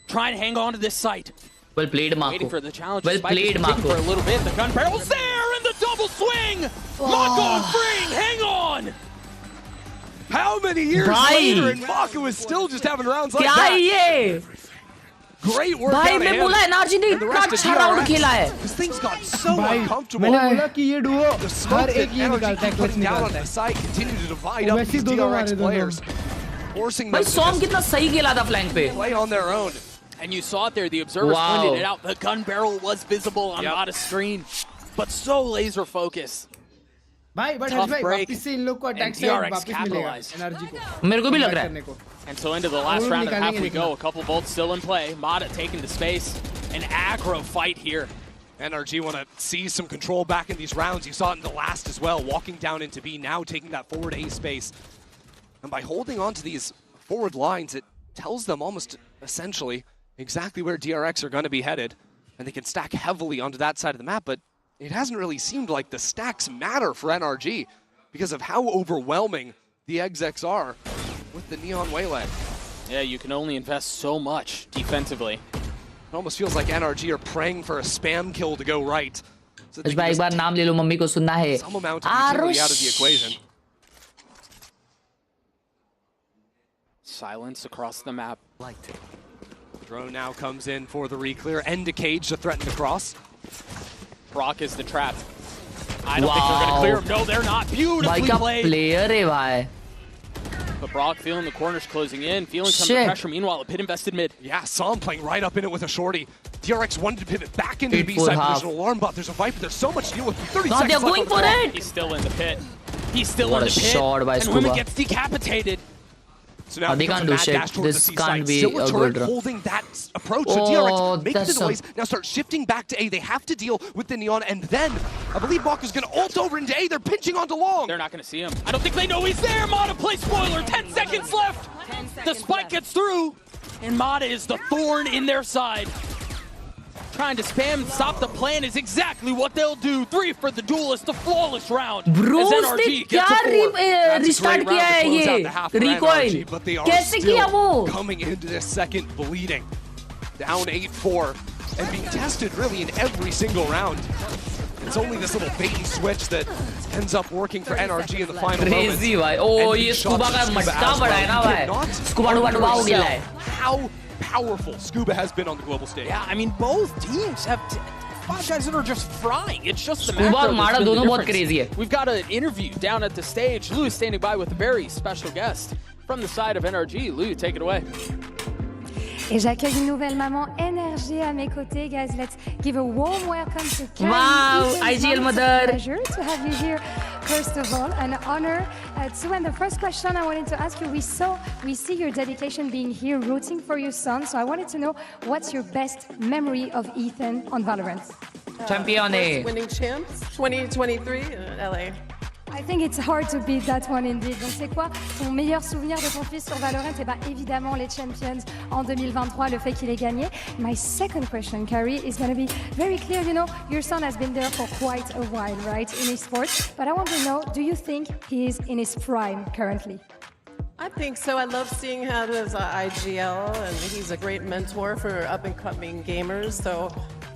trying to hang on to this site. Well played, Mako. Waiting for the challenge. Well played, Mako. For a little bit. The gun barrel's there and the double swing. Mako and Freeing, hang on. How many years later, and Mako is still just having rounds like that. ये? Great work भाई out of मैं him. बोला NRG ने इतना अच्छा round खेला है. This thing's got so uncomfortable. मैंने बोला कि ये duo हर एक ये निकालता है, putting down on the side, continue to divide up these DRX players, forcing them भाई Som कितना सही खेला था flank पे. play on their own. And you saw it there. The observers pointed it out. The gun barrel was visible on Mada's screen, but so laser focused. भाई but Tough भाई break. वापस से इन लोग को अटैक से वापस मिलेगा NRG को. मेरे को भी लग रहा है. And so into the last round and a half we go. A couple bolts still in play. Mada taking the space. An aggro fight here. NRG want to see some control back in these rounds. You saw it in the last as well. Walking down into B, now taking that forward A space. And by holding on to these forward lines, it tells them almost essentially exactly where DRX are going to be headed. And they can stack heavily onto that side of the map, but it hasn't really seemed like the stacks matter for NRG because of how overwhelming the execs are with the Neon Waylay. Yeah, you can only invest so much defensively. It almost feels like NRG are praying for a spam kill to go right. So इस बार एक बार नाम ले लो, mummy को सुनना है. Some amount of utility out of the equation. Silence across the map. Drone now comes in for the re-clear. End to Cage to threaten the cross. Brock is the trap. I don't think they're going to clear him. No, they're not. Beautifully played. Player है भाई. But Brock feeling the corners closing in, feeling some of the pressure. Meanwhile, a pit invested mid. Yeah, Som playing right up in it with a shorty. DRX wanted to pivot back into the B side, but there's an alarm bot. There's a Viper. There's so much to deal with. 30 seconds they're left going on the for clock. it. He's still in the pit. He's still What in the a pit. shot by and Scuba. Women gets decapitated. So now they can't do shit. This can't be Still a turret good run. holding that approach. So Oh, DRX make the that's noise. Now start shifting back to A. They have to deal with the Neon, and then I believe Maka's going to ult over into A. They're pinching onto long. They're not going to see him. I don't think they know he's there. Mada plays spoiler. 10 seconds left. The spike gets through, and Mada is the thorn in their side. Trying to spam, stop the plan is exactly what they'll do. 3 for the duelist, the flawless round. Bro, as उसने NRG क्या restart किया है ये? Recoil. कैसे किया वो? Coming into this second bleeding. Down 8-4 and being tested really in every single round. It's only this little bait and switch that ends up working for NRG in the final moments. Crazy भाई. Oh, ये Scuba का मटका बड़ा है ना भाई. Scuba डुबा हो गया है. How powerful Scuba has been on the global stage. Yeah, I mean, both teams have 5 guys that are just frying. It's just the Scuba और macro Mada that's been the दोनों बहुत difference. crazy है. We've got an interview down at the stage. Lou is standing by with a very special guest from the side of NRG. Lou, take it away. Et j'accueille une nouvelle maman NRG à mes côtés, guys. Let's give a warm welcome to Khelraay. Wow, IGL mother. Pleasure to have you here. first of all, an honor. So, and the first question I wanted to ask you, we see your dedication being here rooting for your son. So I wanted to know, what's your best memory of Ethan on Valorant? Champione. Winning champs 2023 LA. I think it's hard to beat that one indeed. Donc c'est quoi ton meilleur souvenir de ton fils sur Valorant? Eh bien évidemment les Champions en 2023, le fait qu'il ait gagné. My second question, Khelraay, is going to be very clear. You know, your son has been there for quite a while, right, in esports. But I want to know, do you think he is in his prime currently? I think so. I love seeing how his IGL, and he's a great mentor for up-and-coming gamers. So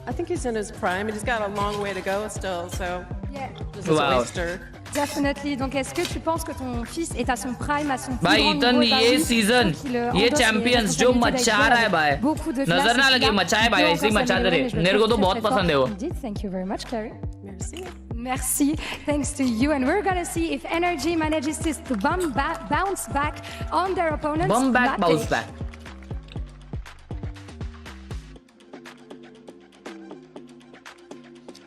I think he's in his prime, and he's got a long way to go still. So yeah, this is a waster. Definitely. Donc, est-ce que tu penses que ton fils est à son prime, à son plus भाई grand इतन niveau ये season ये champions जो मचा रहा है भाई नजर ना लगे मचाए भाई ऐसे ही मचाते रहे मेरे को तो बहुत पसंद है वो Thank you very much, Khelraay. Merci. Thanks to you. And we're going to see if NRG manages to bounce back on their opponents. Bounce back.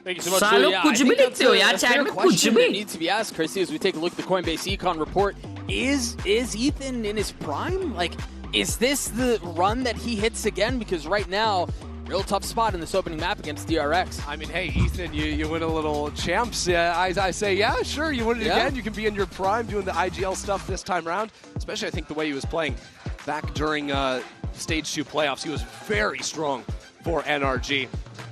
Thank you so much. सालों कुछ भी लिखते हो यार चैट में कुछ भी needs to be asked, Chrissy, as we take a look at the Coinbase Econ report. Is Ethan in his prime? Like, is this the run that he hits again? Because right now, real tough spot in this opening map against DRX. I mean, hey, Ethan, you win a little champs. I say, yeah, sure, you win it again. You can be in your prime doing the IGL stuff this time around. Especially, I think, the way he was playing back during Stage 2 playoffs. He was very strong for NRG.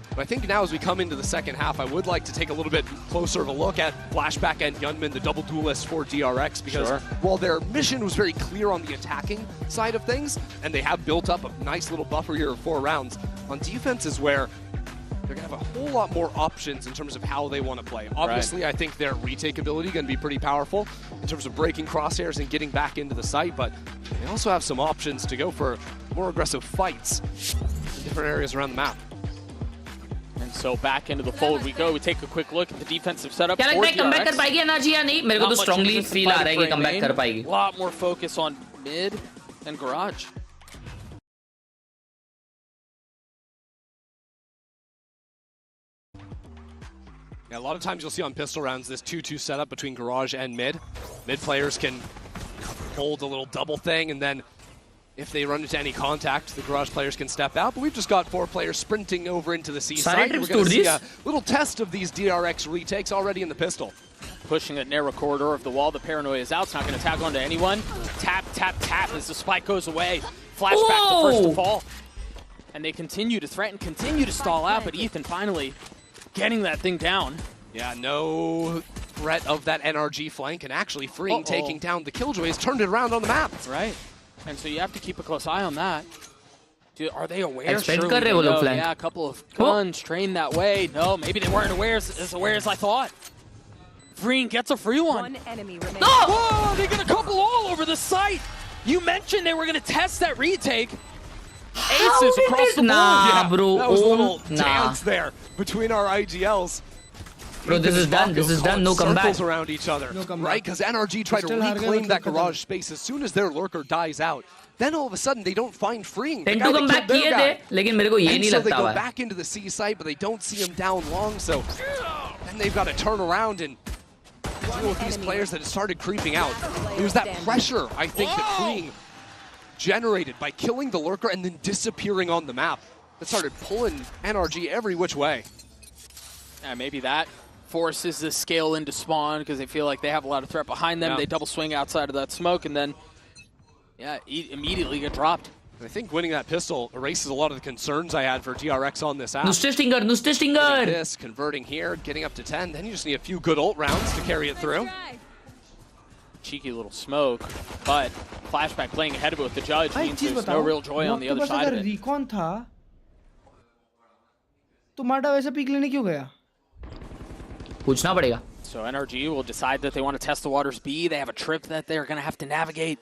But I think now as we come into the second half, I would like to take a little bit closer of a look at Flashback and Yunman, the double duelists for DRX, because while their mission was very clear on the attacking side of things, and they have built up a nice little buffer here of 4 rounds, on defense is where they're going to have a whole lot more options in terms of how they want to play. Obviously, I think their retake ability going to be pretty powerful in terms of breaking crosshairs and getting back into the site, but they also have some options to go for more aggressive fights in different areas around the map. And so back into the fold we go. We take a quick look at the defensive setup. क्या लगता है comeback कर पाएगी energy या नहीं? मेरे को तो स्ट्रांगली फील आ रहा है कि कमबैक कर पाएगी. A lot more focus on mid and garage. Yeah, a lot of times you'll see on pistol rounds this 2-2 setup between garage and mid. Mid players can hold a little double thing, and then if they run into any contact, the garage players can step out. But we've just got 4 players sprinting over into the C side. We're going to see a little test of these DRX retakes already in the pistol. Pushing that narrow corridor of the wall. The paranoia is out. It's not going to tag onto anyone. Tap, tap, tap as the spike goes away. Flashback the first to fall. And they continue to threaten, continue to stall out, but Ethan finally getting that thing down. Yeah, no threat of that NRG flank, and actually freeing, taking down the Killjoys, turned it around on the map. Right. And so you have to keep a close eye on that. Dude, are they aware? Surely they know. Yeah, a couple of guns trained that way. No, maybe they weren't as aware as I thought. Vreen gets a free one. One enemy remains. Whoa, they get a couple all over the site. You mentioned they were going to test that retake. Aces across the board. Yeah, bro. That was a little dance there between our IGLs. Bro, this is done. This is done. No comeback. Circles around each other, right? Because NRG tried to reclaim that garage space as soon as their lurker dies out. Then all of a sudden they don't find freeing. They to come back किए थे, लेकिन मेरे को ये नहीं लगता so they go back into the C site, but they don't see him down long. So then they've got to turn around and deal with these players that have started creeping out. It was that pressure, I think, that freeing generated by killing the lurker and then disappearing on the map that started pulling NRG every which way. Yeah, maybe that forces the scale into spawn because they feel like they have a lot of threat behind them. They double swing outside of that smoke and then, yeah, immediately get dropped. I think winning that pistol erases a lot of the concerns I had for DRX on this app. Nustistinger. This, converting here, getting up to 10. Then you just need a few good ult rounds to carry it through. Cheeky little smoke, but Flashback playing ahead of it with the judge means there's no real joy on the other side of it. recon था, तो Marta वैसे peak लेने क्यों गया? पूछना पड़ेगा. So NRG will decide that they want to test the waters B. They have a trip that they're going to have to navigate.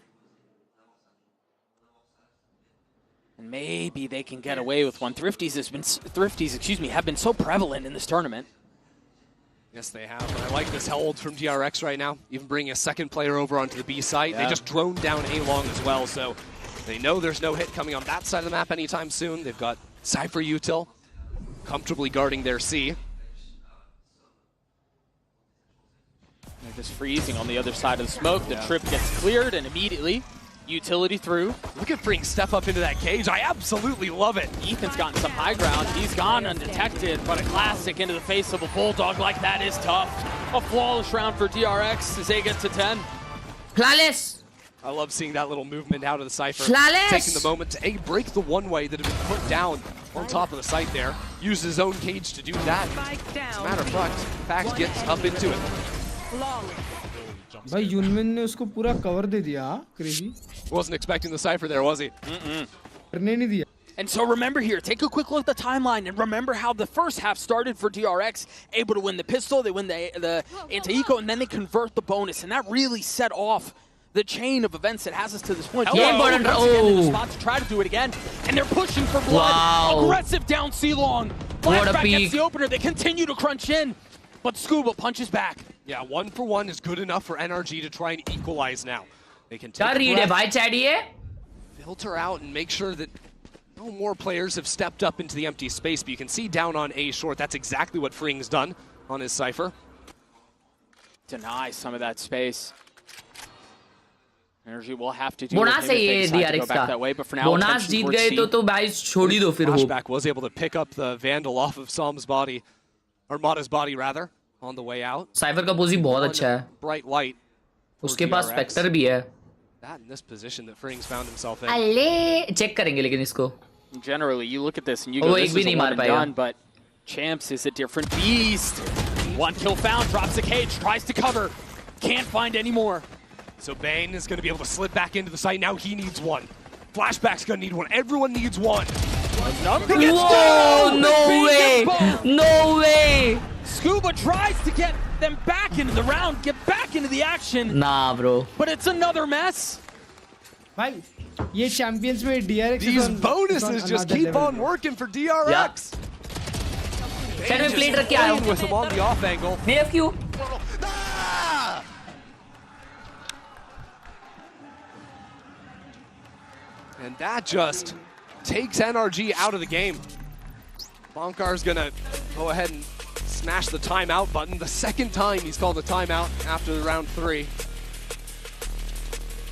And maybe they can get away with one. Thrifties have been so prevalent in this tournament. Yes, they have. And I like this hold from DRX right now. Even bringing a second player over onto the B site. Yeah. They just droned down A-Long as well, so they know there's no hit coming on that side of the map anytime soon. They've got Cypher Util comfortably guarding their C. This freezing on the other side of the smoke. The trip gets cleared and immediately utility through. Look at Freak step up into that cage. I absolutely love it. Ethan's gotten some high ground. He's gone undetected, but a classic into the face of a bulldog like that is tough. A flawless round for DRX as they get to 10. Flawless. I love seeing that little movement out of the Cypher. Flawless. Taking the moment to break the one-way that had been put down on top of the site there. Used his own cage to do that. As a matter of fact, gets up into it. भाई यूनमिन ने उसको पूरा cover दे दिया crazy wasn't expecting the Cypher there, was he? करने नहीं दिया. And so remember here, take a quick look at the timeline and remember how the first half started for DRX, able to win the pistol, they win the anti-eco, and then they convert the bonus, and that really set off the chain of events that has us to this point. In the spot to try to do it again, and they're pushing for blood. Wow. Aggressive down C-Long. Flashback gets the opener, they continue to crunch in, but Scuba punches back. Yeah, 1 for 1 is good enough for NRG to try and equalize now. They can take a breath, filter out and make sure that no more players have stepped up into the empty space, but you can see down on A short, that's exactly what Freeing's done on his Cypher. Deny some of that space. NRG will have to do bonus है ये DRX का. bonus जीत गए तो guys छोड़ ही दो फिर हो. Flashback was able to pick up the Vandal off of Sam's body, or Mata's body rather, on the way out. Cypher का पोजी बहुत अच्छा है. Bright light. उसके पास Spectre भी है. That in this position that Freeing's found himself in. अले check करेंगे लेकिन इसको. Generally, you look at this and you go, this is a one and done, but Champs is a different beast. 1 kill found, drops the cage, tries to cover, can't find any more. So Bane is going to be able to slip back into the site. Now he needs one. Flashback's going to need one. Everyone needs one. Whoa, no way. No way. Scuba tries to get them back into the round, get back into the action. Nah, bro. But it's another mess. भाई ये champions में DRX these bonuses just keep on working for DRX. Yeah. Can we play it रख आया with him on the off angle. May have you. And that just takes NRG out of the game. Bonkar's gonna go ahead and smash the timeout button. The second time he's called a timeout after round 3.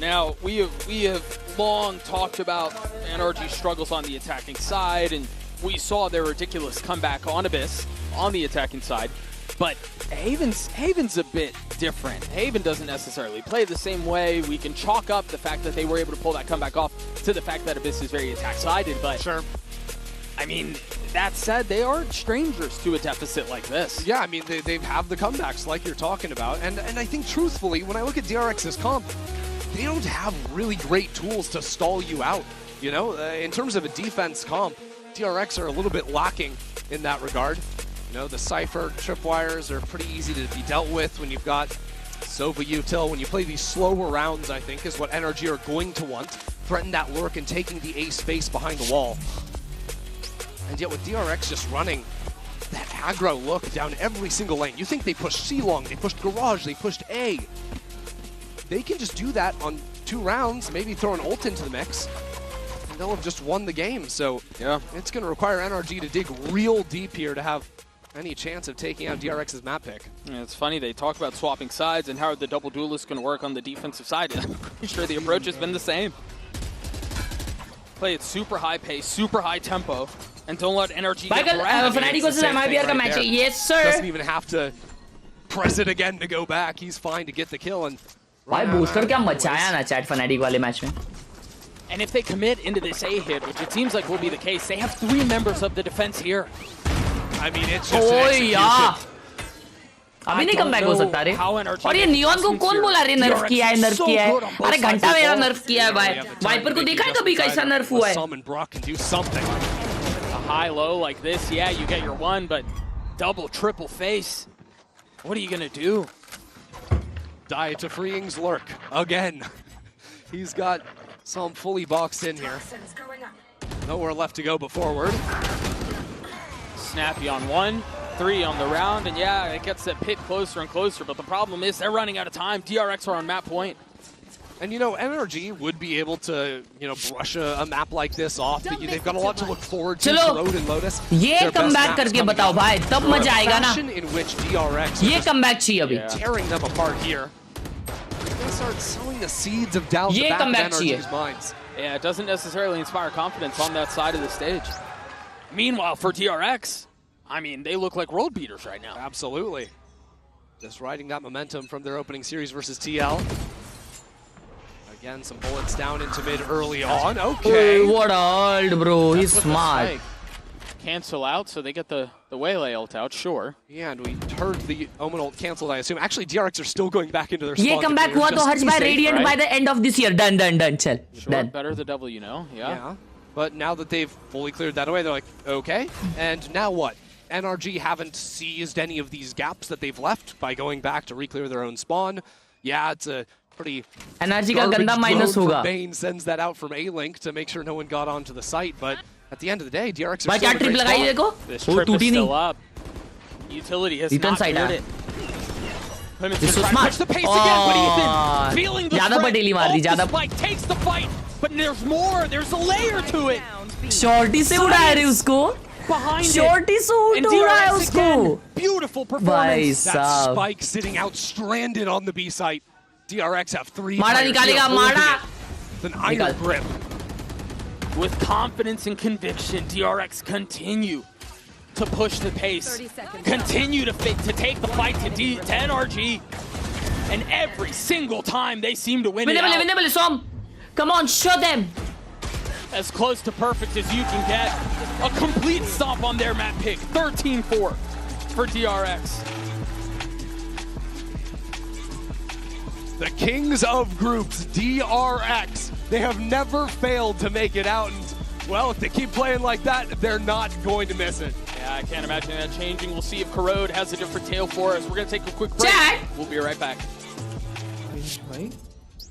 Now, we have long talked about NRG's struggles on the attacking side, and we saw their ridiculous comeback on Abyss on the attacking side. But Haven's a bit different. Haven doesn't necessarily play the same way. We can chalk up the fact that they were able to pull that comeback off to the fact that Abyss is very attack-sided, but sure. I mean, that said, they aren't strangers to a deficit like this. Yeah, I mean, they have the comebacks like you're talking about, and I think truthfully, when I look at DRX's comp, they don't have really great tools to stall you out. You know, in terms of a defense comp, DRX are a little bit lacking in that regard. You know, the Cypher tripwires are pretty easy to be dealt with when you've got Sova Util. When you play these slower rounds, I think, is what NRG are going to want. Threaten that lurk and taking the A space behind the wall. And yet with DRX just running that aggro look down every single lane, you think they pushed C-Long, they pushed Garage, they pushed A. They can just do that on 2 rounds, maybe throw an ult into the mix, and they'll have just won the game. So yeah, it's going to require NRG to dig real deep here to have any chance of taking out DRX's map pick. Yeah, it's funny, they talk about swapping sides and how are the double duelists going to work on the defensive side. I'm pretty sure the approach has been the same. Play at super high pace, super high tempo, and don't let NRG get grabbed. Yes, sir. Doesn't even have to press it again to go back. He's fine to get the kill. And भाई booster क्या मचाया ना chat Fnatic वाले match में. And if they commit into this A hit, which it seems like will be the case, they have 3 members of the defense here. I mean, it's just an execution. अभी नहीं comeback हो सकता रे. और ये neon को कौन बोला रे नर्फ किया है, नर्फ किया है. अरे घंटा मेरा नर्फ किया है भाई. वाइपर को देखा है कभी कैसा नर्फ हुआ है. A high low like this, yeah, you get your 1, but double, triple face. What are you gonna do? Die to Freeing's lurk again. He's got some fully boxed in here. Nowhere left to go but forward. Snappy on 1, 3 on the round, and yeah, it gets that pit closer and closer, but the problem is they're running out of time. DRX are on map point. And you know, NRG would be able to, you know, brush a map like this off. They've got a lot to look forward to. Road and Lotus. ये comeback करके बताओ भाई, तब मजा आएगा ना. In which DRX ये comeback चाहिए अभी. Tearing them apart here. They start sowing the seeds of doubt ये in the back comeback of NRG's minds. Yeah, it doesn't necessarily inspire confidence on that side of the stage. Meanwhile, for DRX, I mean, they look like world beaters right now. Absolutely. Just riding that momentum from their opening series versus TL. Again, some bullets down into mid early on. Okay. Oh, what ult, bro. He's smart. Cancel out, so they get the Waylay ult out, sure. Yeah, and we heard the Omen ult canceled, I assume. Actually, DRX are still going back into their spawn. ये comeback हुआ तो Harsh by Radiant by the end of this year. Done. Chal. Sure, Done. better the devil you know, yeah. But now that they've fully cleared that away, they're like, okay. And now what? NRG haven't seized any of these gaps that they've left by going back to re-clear their own spawn. Yeah, it's a pretty NRG का गंदा minus होगा. Bane sends that out from A-Link to make sure no one got onto the site, but at the end of the day, DRX are भाई still क्या in a trip great लगाई spot. देखो. This वो trip is टूटी still नहीं. up. Utility has Ethan not side cleared है. it. Clemens This gonna was try to smart. push the pace again, but Ethan feeling the ज़्यादा threat पटेली मार दी, of the ज़्यादा. spike, takes the fight, but there's more, there's a layer to it. Shorty से उड़ा है उसको. Behind Shorty से and उड़ा है DRX उसको. again, beautiful performance. That spike sitting out stranded on the B site. DRX have 3 माड़ा players निकालेगा, here holding माड़ा. it. An iron grip. With confidence and conviction, DRX continue to push the pace, continue to take the fight to NRG, and every single time they seem to win it out. Winnable, Som. Come on, show them. As close to perfect as you can get. A complete stop on their map pick, 13-4 for DRX. The kings of groups, DRX. They have never failed to make it out, and well, if they keep playing like that, they're not going to miss it. Yeah, I can't imagine that changing. We'll see if Khelraay has a different tale for us. We're going to take a quick break. We'll be right back.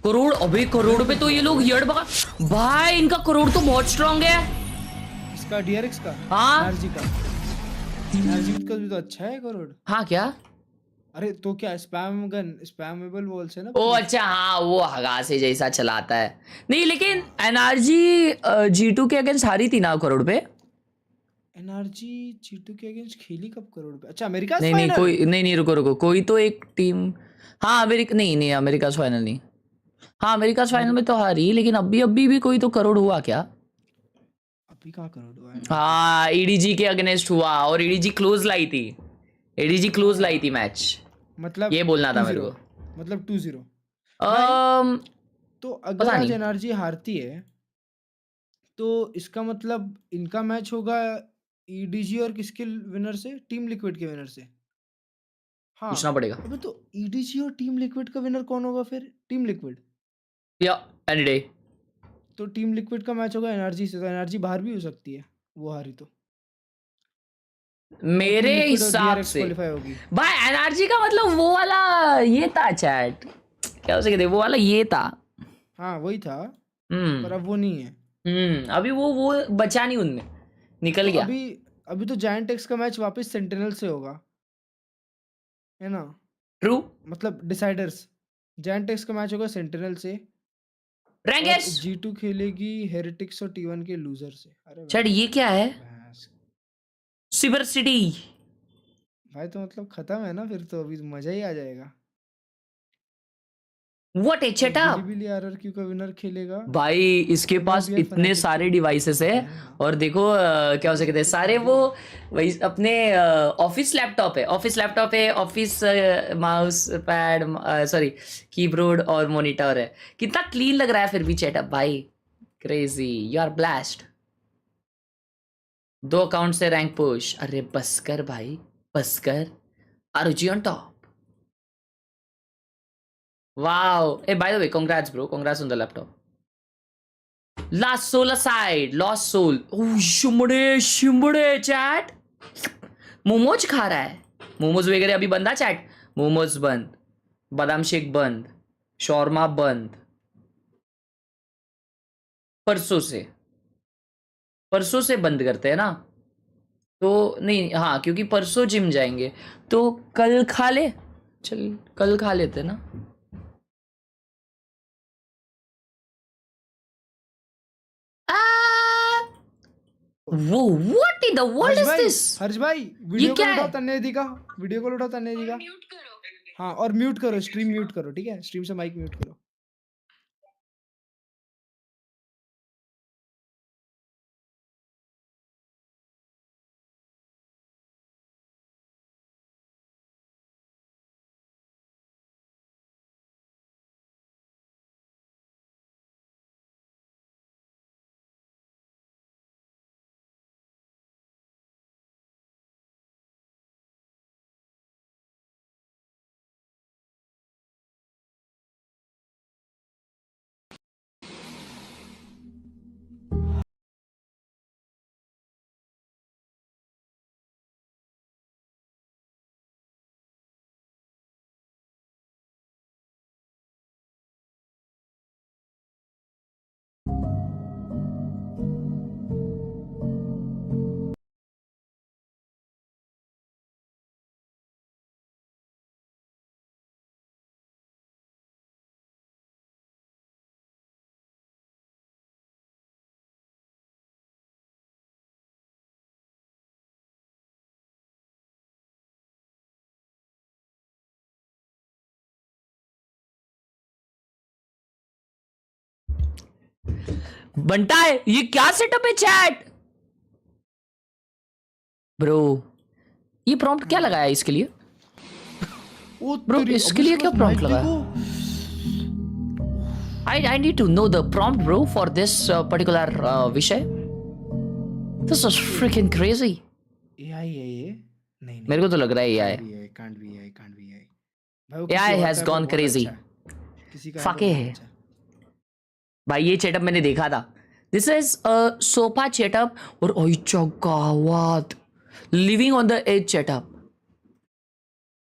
Crore अबे करोड़ पे तो ये लोग यड़ बगा भाई इनका करोड़ तो बहुत स्ट्रांग है इसका DRX का हाँ NRG का भी तो अच्छा है करोड़ हाँ क्या अरे तो क्या स्पैम गन स्पैमेबल वॉल्स है ना ओ अच्छा हाँ वो हगासे जैसा चलाता है नहीं लेकिन NRG G2 के अगेंस्ट हारी थी ना करोड़ पे NRG G2 के अगेंस्ट खेली कब करोड़ पे अच्छा अमेरिका नहीं कोई नहीं रुको कोई तो एक टीम हाँ अमेरिका नहीं अमेरिका फाइनल नहीं हाँ अमेरिका फाइनल में तो हारी लेकिन अभी भी कोई तो करोड़ हुआ क्या अभी कहाँ करोड़ हुआ है हाँ EDG के अगेंस्ट हुआ और EDG क्लोज लाई थी मैच मतलब ये बोलना था मेरे को मतलब 2-0 तो अगर आज NRG हारती है तो इसका मतलब इनका मैच होगा EDG और किसके विनर से टीम लिक्विड के विनर से हाँ पूछना पड़ेगा अबे तो EDG और टीम लिक्विड का विनर कौन होगा फिर टीम लिक्विड या एनी डे तो टीम लिक्विड का मैच होगा NRG से तो NRG बाहर भी हो सकती है वो हारी तो मेरे हिसाब से भाई NRG का मतलब वो वाला ये था चैट क्या हो सकते वो वाला ये था हाँ वही था पर अब वो नहीं है अभी वो बचा नहीं उनमें निकल गया अभी तो GIANTX का मैच वापस सेंटिनल से होगा है ना ट्रू मतलब डिसाइडर्स GIANTX का मैच होगा सेंटिनल से रैंकेज G2 खेलेगी हेरिटिक्स और T1 के लूजर से अरे चैट ये क्या है सिबर सिटी भाई तो मतलब खत्म है ना फिर तो अभी मजा ही आ जाएगा व्हाट ए चेटअप RRQ का विनर खेलेगा भाई इसके पास इतने सारे डिवाइसेस है और देखो क्या हो सकते हैं सारे वो वही अपने ऑफिस लैपटॉप है office mouse pad sorry keyboard और मॉनिटर है कितना क्लीन लग रहा है फिर भी चेटअप भाई crazy you are blast 2 account से रैंक पुश अरे बस कर भाई बस कर RG on top Wow. Hey, by the way, congrats, bro. Congrats on the laptop. Last soul aside. Lost soul. Oh, शिमड़े chat. Momos खा रहा है. मोमोज वगैरह अभी बंद है chat. मोमोज बंद. बादाम शेक बंद. शॉर्मा बंद. परसों से बंद करते हैं ना. तो नहीं हाँ क्योंकि परसों जिम जाएंगे. तो कल खा ले. चल कल खा लेते हैं ना. वो what in the world is this? हर्ष भाई वीडियो कॉल उठाओ तन्ने दी का, वीडियो कॉल उठाओ तन्ने दी का। हाँ और म्यूट करो, स्ट्रीम म्यूट करो, ठीक है? स्ट्रीम से माइक म्यूट करो। बनता है ये क्या सेटअप है चैट ब्रो? ये प्रॉम्प्ट क्या लगाया इसके लिए ब्रो? इसके लिए क्या प्रॉम्प्ट लगाया? I need to know the prompt bro for this particular विषय. This is freaking crazy. AI है ये? नहीं मेरे को तो लग रहा है AI. Can't be AI. AI has gone crazy. फाके है भाई. ये सेटअप मैंने देखा था. दिस इज सोफा सेटअप और ओइचा गावात living on the edge setup.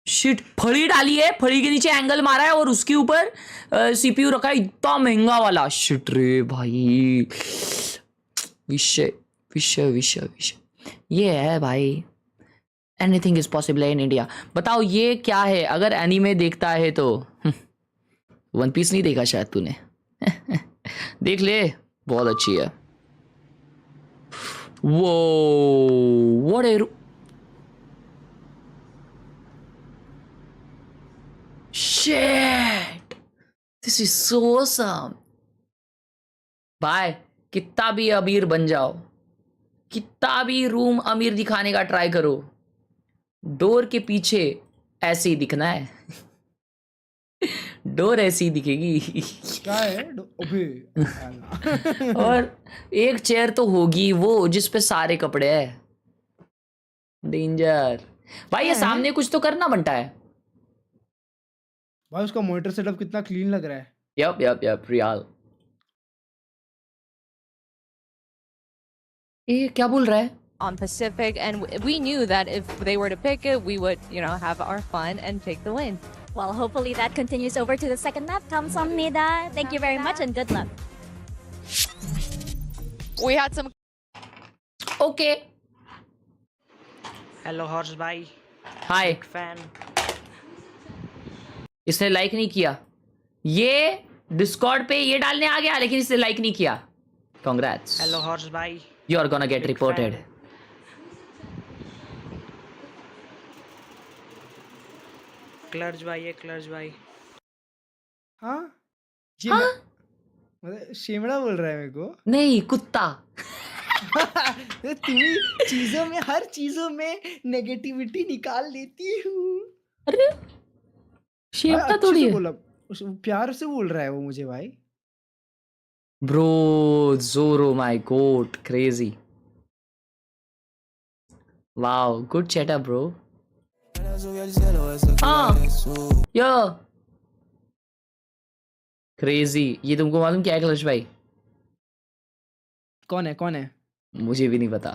Shit फड़ी डाली है, फड़ी के नीचे एंगल मारा है और उसके ऊपर सीपीयू रखा है इतना महंगा वाला. शिट रे भाई. विषय विषय विषय विषय ये है भाई. Anything is possible in India. बताओ ये क्या है? अगर एनीमे देखता है तो वन पीस नहीं देखा शायद तूने. देख ले, बहुत अच्छी है. वो what are shit. This is so awesome भाई. कितना भी अमीर बन जाओ, कितना भी रूम अमीर दिखाने का ट्राई करो, डोर के पीछे ऐसे ही दिखना है. डोर ऐसी दिखेगी. क्या है? और एक चेयर तो होगी वो जिसपे सारे कपड़े हैं. डेंजर भाई. ये सामने कुछ तो करना बनता है भाई. उसका मॉनिटर सेटअप कितना क्लीन लग रहा है. Yup yup yup real. ये क्या बोल रहा है? On Pacific, and we knew that if they were to pick it, we would, have our fun and take the win. Well, hopefully that continues over to the second map. Kamsahamnida. Thank you very much and good luck. We had some. Okay. Hello, Horse Bhai. Hi. Big fan. इसने like नहीं किया. ये Discord पे ये डालने आ गया लेकिन इसने लाइक नहीं किया. Congrats. Hello, Horse Bhai. You are gonna get reported. क्लर्ज भाई है, क्लर्ज भाई. हाँ मतलब शेमड़ा बोल रहा है मेरे को. नहीं, कुत्ता. तुम्ही चीजों में, हर चीजों में नेगेटिविटी निकाल लेती हूँ. अरे शेमड़ा थोड़ी है. बोला प्यार से बोल रहा है वो मुझे भाई. ब्रो जोरो my God crazy. Wow good setup bro. Yo crazy. ये तुमको मालूम क्या है क्लच भाई? कौन है? कौन है? मुझे भी नहीं पता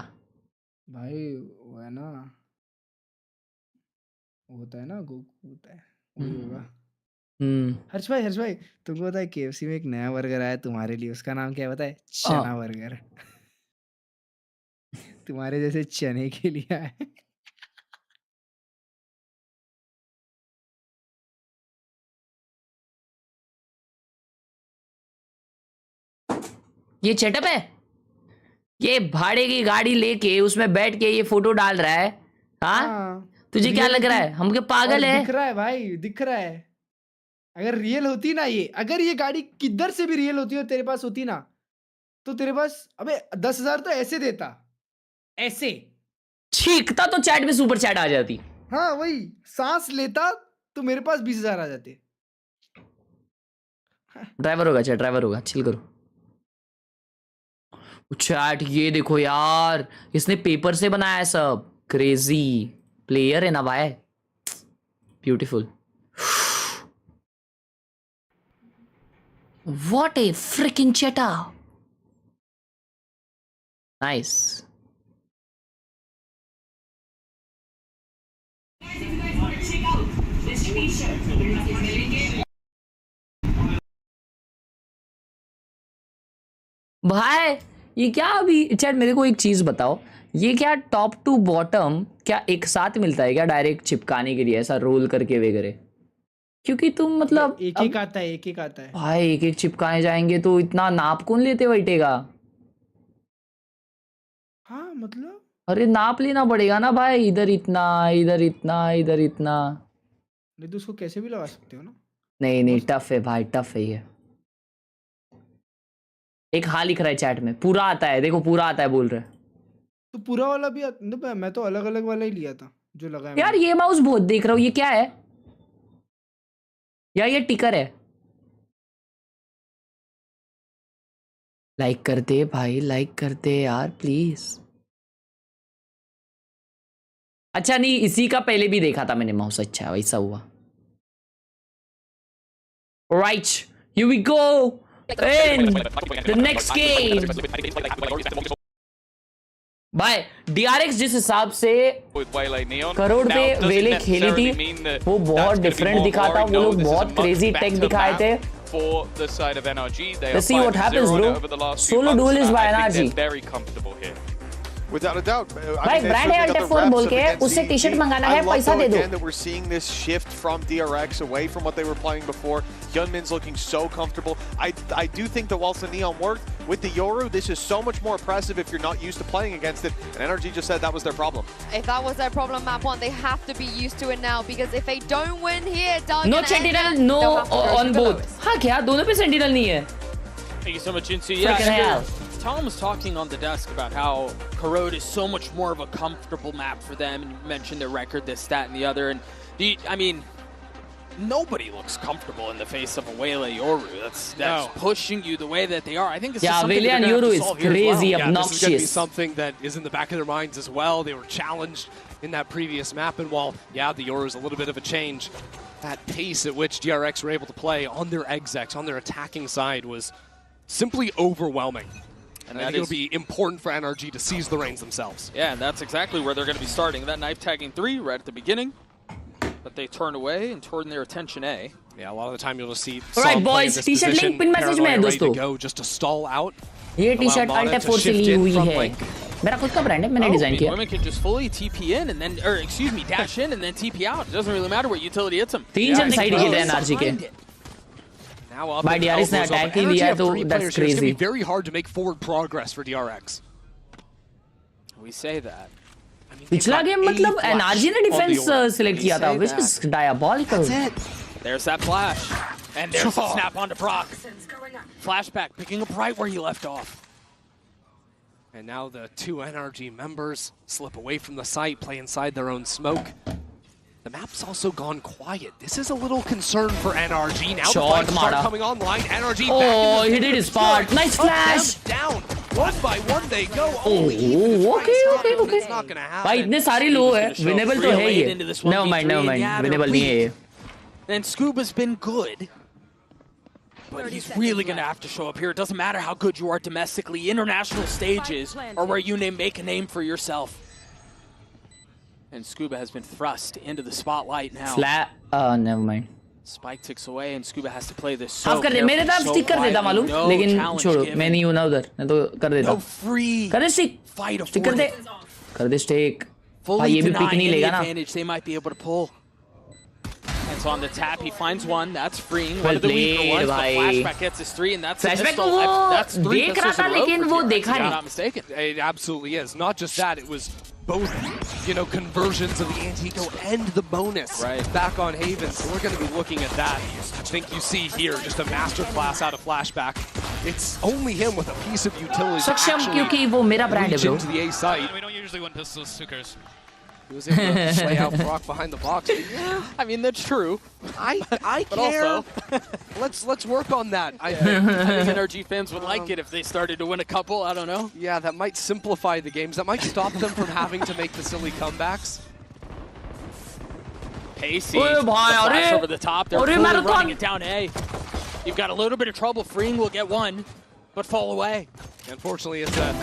भाई. वो है ना, होता है ना, गोकू होता है वही होगा. हर्ष भाई तुमको पता है केएफसी में एक नया बर्गर आया तुम्हारे लिए. उसका नाम क्या है पता है? चना बर्गर. तुम्हारे जैसे चने के लिए आया है. ये सेटअप है. ये भाड़े की गाड़ी लेके उसमें बैठ के ये फोटो डाल रहा है। हाँ तुझे क्या लग रहा है हम क्या पागल है? दिख रहा है भाई, दिख रहा है। अगर रियल होती ना ये, अगर ये गाड़ी किधर से भी रियल होती और तेरे पास होती ना, तो तेरे पास अबे 10,000 तो ऐसे देता, ऐसे छींकता तो चैट में सुपर चैट आ जाती। हाँ वही, सांस लेता तो मेरे पास 20,000 आ जाते। ड्राइवर होगा चैट, ड्राइवर होगा, चिल करो। चैट ये देखो यार, इसने पेपर से बनाया है सब। क्रेजी प्लेयर है ना भाई, ब्यूटीफुल। व्हाट ए फ्रिकिंग चेटा, नाइस। भाई ये क्या अभी चैट मेरे को एक चीज बताओ, ये क्या टॉप टू बॉटम क्या एक साथ मिलता है क्या डायरेक्ट चिपकाने के लिए, ऐसा रोल करके वगैरह? क्योंकि तुम मतलब एक एक आता है, एक एक आता है भाई, एक एक चिपकाए जाएंगे तो इतना नाप कौन लेते बैठेगा? हाँ मतलब अरे नाप लेना पड़ेगा ना भाई, इधर इतना, इधर इतना, इधर इतना। नहीं तो उसको कैसे भी लगा सकते हो ना। नहीं नहीं टफ है भाई, टफ है ये। एक हाँ लिख रहा है चैट में, पूरा आता है, देखो पूरा आता है बोल रहे। तो पूरा वाला भी मैं तो अलग अलग वाला ही लिया था जो लगा है। यार ये माउस बहुत देख रहा हूँ, ये क्या है? या ये टिकर है? लाइक कर दे भाई, लाइक कर दे यार प्लीज। अच्छा नहीं, इसी का पहले भी देखा था मैंने माउस, अच्छा वैसा हुआ। Right, here we go in the next game. भाई DRX जिस हिसाब से करोड़ पे वेले खेली थी वो बहुत डिफरेंट दिखा था, वो लोग बहुत क्रेजी टेक दिखाए थे। Let's see what happens bro, solo duel is by NRG। Without a doubt. भाई ब्रांड है अल्ट4 बोल के उससे टी शर्ट मंगाना है, पैसा दे दो। That we're seeing this shift from DRX away from what they were playing before. Hyunmin's looking so comfortable. I do think that whilst the Neon worked with the Yoru, this is so much more impressive if you're not used to playing against it. And NRG just said that was their problem. If that was their problem, map one, they have to be used to it now because if they don't win here, no sentinel, no on both। हाँ क्या दोनों पे sentinel नहीं है? Thank you so much, Insu. Yeah, Tom was talking on the desk about how Khelraay is so much more of a comfortable map for them, and you mentioned their record, this, that, and the other. And I mean, nobody looks comfortable in the face of a Wele Yoru. That's pushing you the way that they are. I think this is something Wele and Yoru is crazy obnoxious. Yeah, this is going to be something that is in the back of their minds as well. They were challenged in that previous map, and while the Yoru is a little bit of a change, that pace at which DRX were able to play on their execs, on their attacking side, was simply overwhelming. And I think it'll be important for NRG to seize the reins themselves. Yeah, and that's exactly where they're going to be starting. That knife tagging 3 right at the beginning. But they turn away and turn their attention A. Yeah, a lot of the time you'll see Alright boys, t-shirt link pin message में है दोस्तों। Go just to stall out. ये t-shirt अल्ट4 से ली हुई है। मेरा खुद का ब्रांड है, मैंने डिजाइन किया। Women can just fully TP in and then, or excuse me, dash in and then TP out. It doesn't really matter what utility hits them. 3 जन साइड खेल रहे हैं NRG के। By DRX ने attack ही लिया तो that's crazy. It's going to be very hard to make forward progress for DRX. We say that. पिछला game मतलब NRG ने डिफेंस सिलेक्ट किया था, which is diabolical. That's it. There's that flash. And there's the snap onto Brock. Flashback, picking up right where he left off. And now the 2 NRG members slip away from the site, play inside their own smoke. The map's also gone quiet. This is a little concern for NRG. Now the flags start coming online. NRG oh, he did his part. Nice flash. Down. One by one they go. Oh, okay. It's not gonna happen. भाई इतने सारे लो है, winnable तो है ये. Never mind, winnable नहीं है ये. And Scuba's been good. But he's really going to have to show up here. It doesn't matter how good you are domestically, international stages, or where you make a name for yourself. And Scuba has been thrust into the spotlight now. Flat. Never mind. Spike ticks away, and Scuba has to play this so carefully. मेरे तरफ stick कर देता मालूम, लेकिन छोड़ो, मैं नहीं हूँ ना उधर, मैं तो कर देता. No free. कर दे stick. Stick कर दे. कर दे stick. Fully denying any advantage they might be able to pull. And So on the tap, he finds one. That's freeing. One of the weaker ones. But flashback gets his 3, and that's a pistol. That's 3 pistols in a row for DRX, if I'm not mistaken. It absolutely is. Not just that, it was both, you know, conversions of the anti-eco and the bonus back on Haven. So we're going to be looking at that. I think you see here just a masterclass out of flashback. It's only him with a piece of utility to actually reach into the A site. We don't usually win pistols, who cares? He was able to play out Brock behind the box. Yeah, I mean, that's true. I care. Also, let's work on that. I think NRG fans would like it if they started to win a couple. I don't know. Yeah, that might simplify the games. That might stop them from having to make the silly comebacks. Pacey, the flash over the top. They're fully running it down A. You've got a little bit of trouble. Freeing will get one, but fall away. Unfortunately, it's a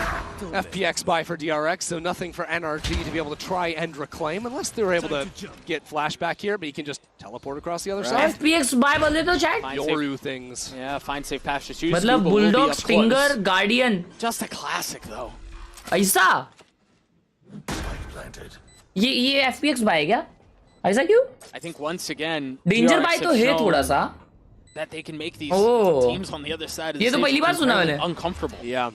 FPX buy for DRX, so nothing for NRG to be able to try and reclaim, unless they were able to get flashback here, but he can just teleport across the other side. FPX buy बोले तो chat. Yoru things. Yeah, find safe pass to choose. मतलब Bulldog, Stinger, Guardian. Just a classic though. ऐसा? ये FPX buy क्या? ऐसा क्यों? I think once again. Danger buy तो है थोड़ा सा. That they can make these teams on the other side of the stage uncomfortable. Yeah.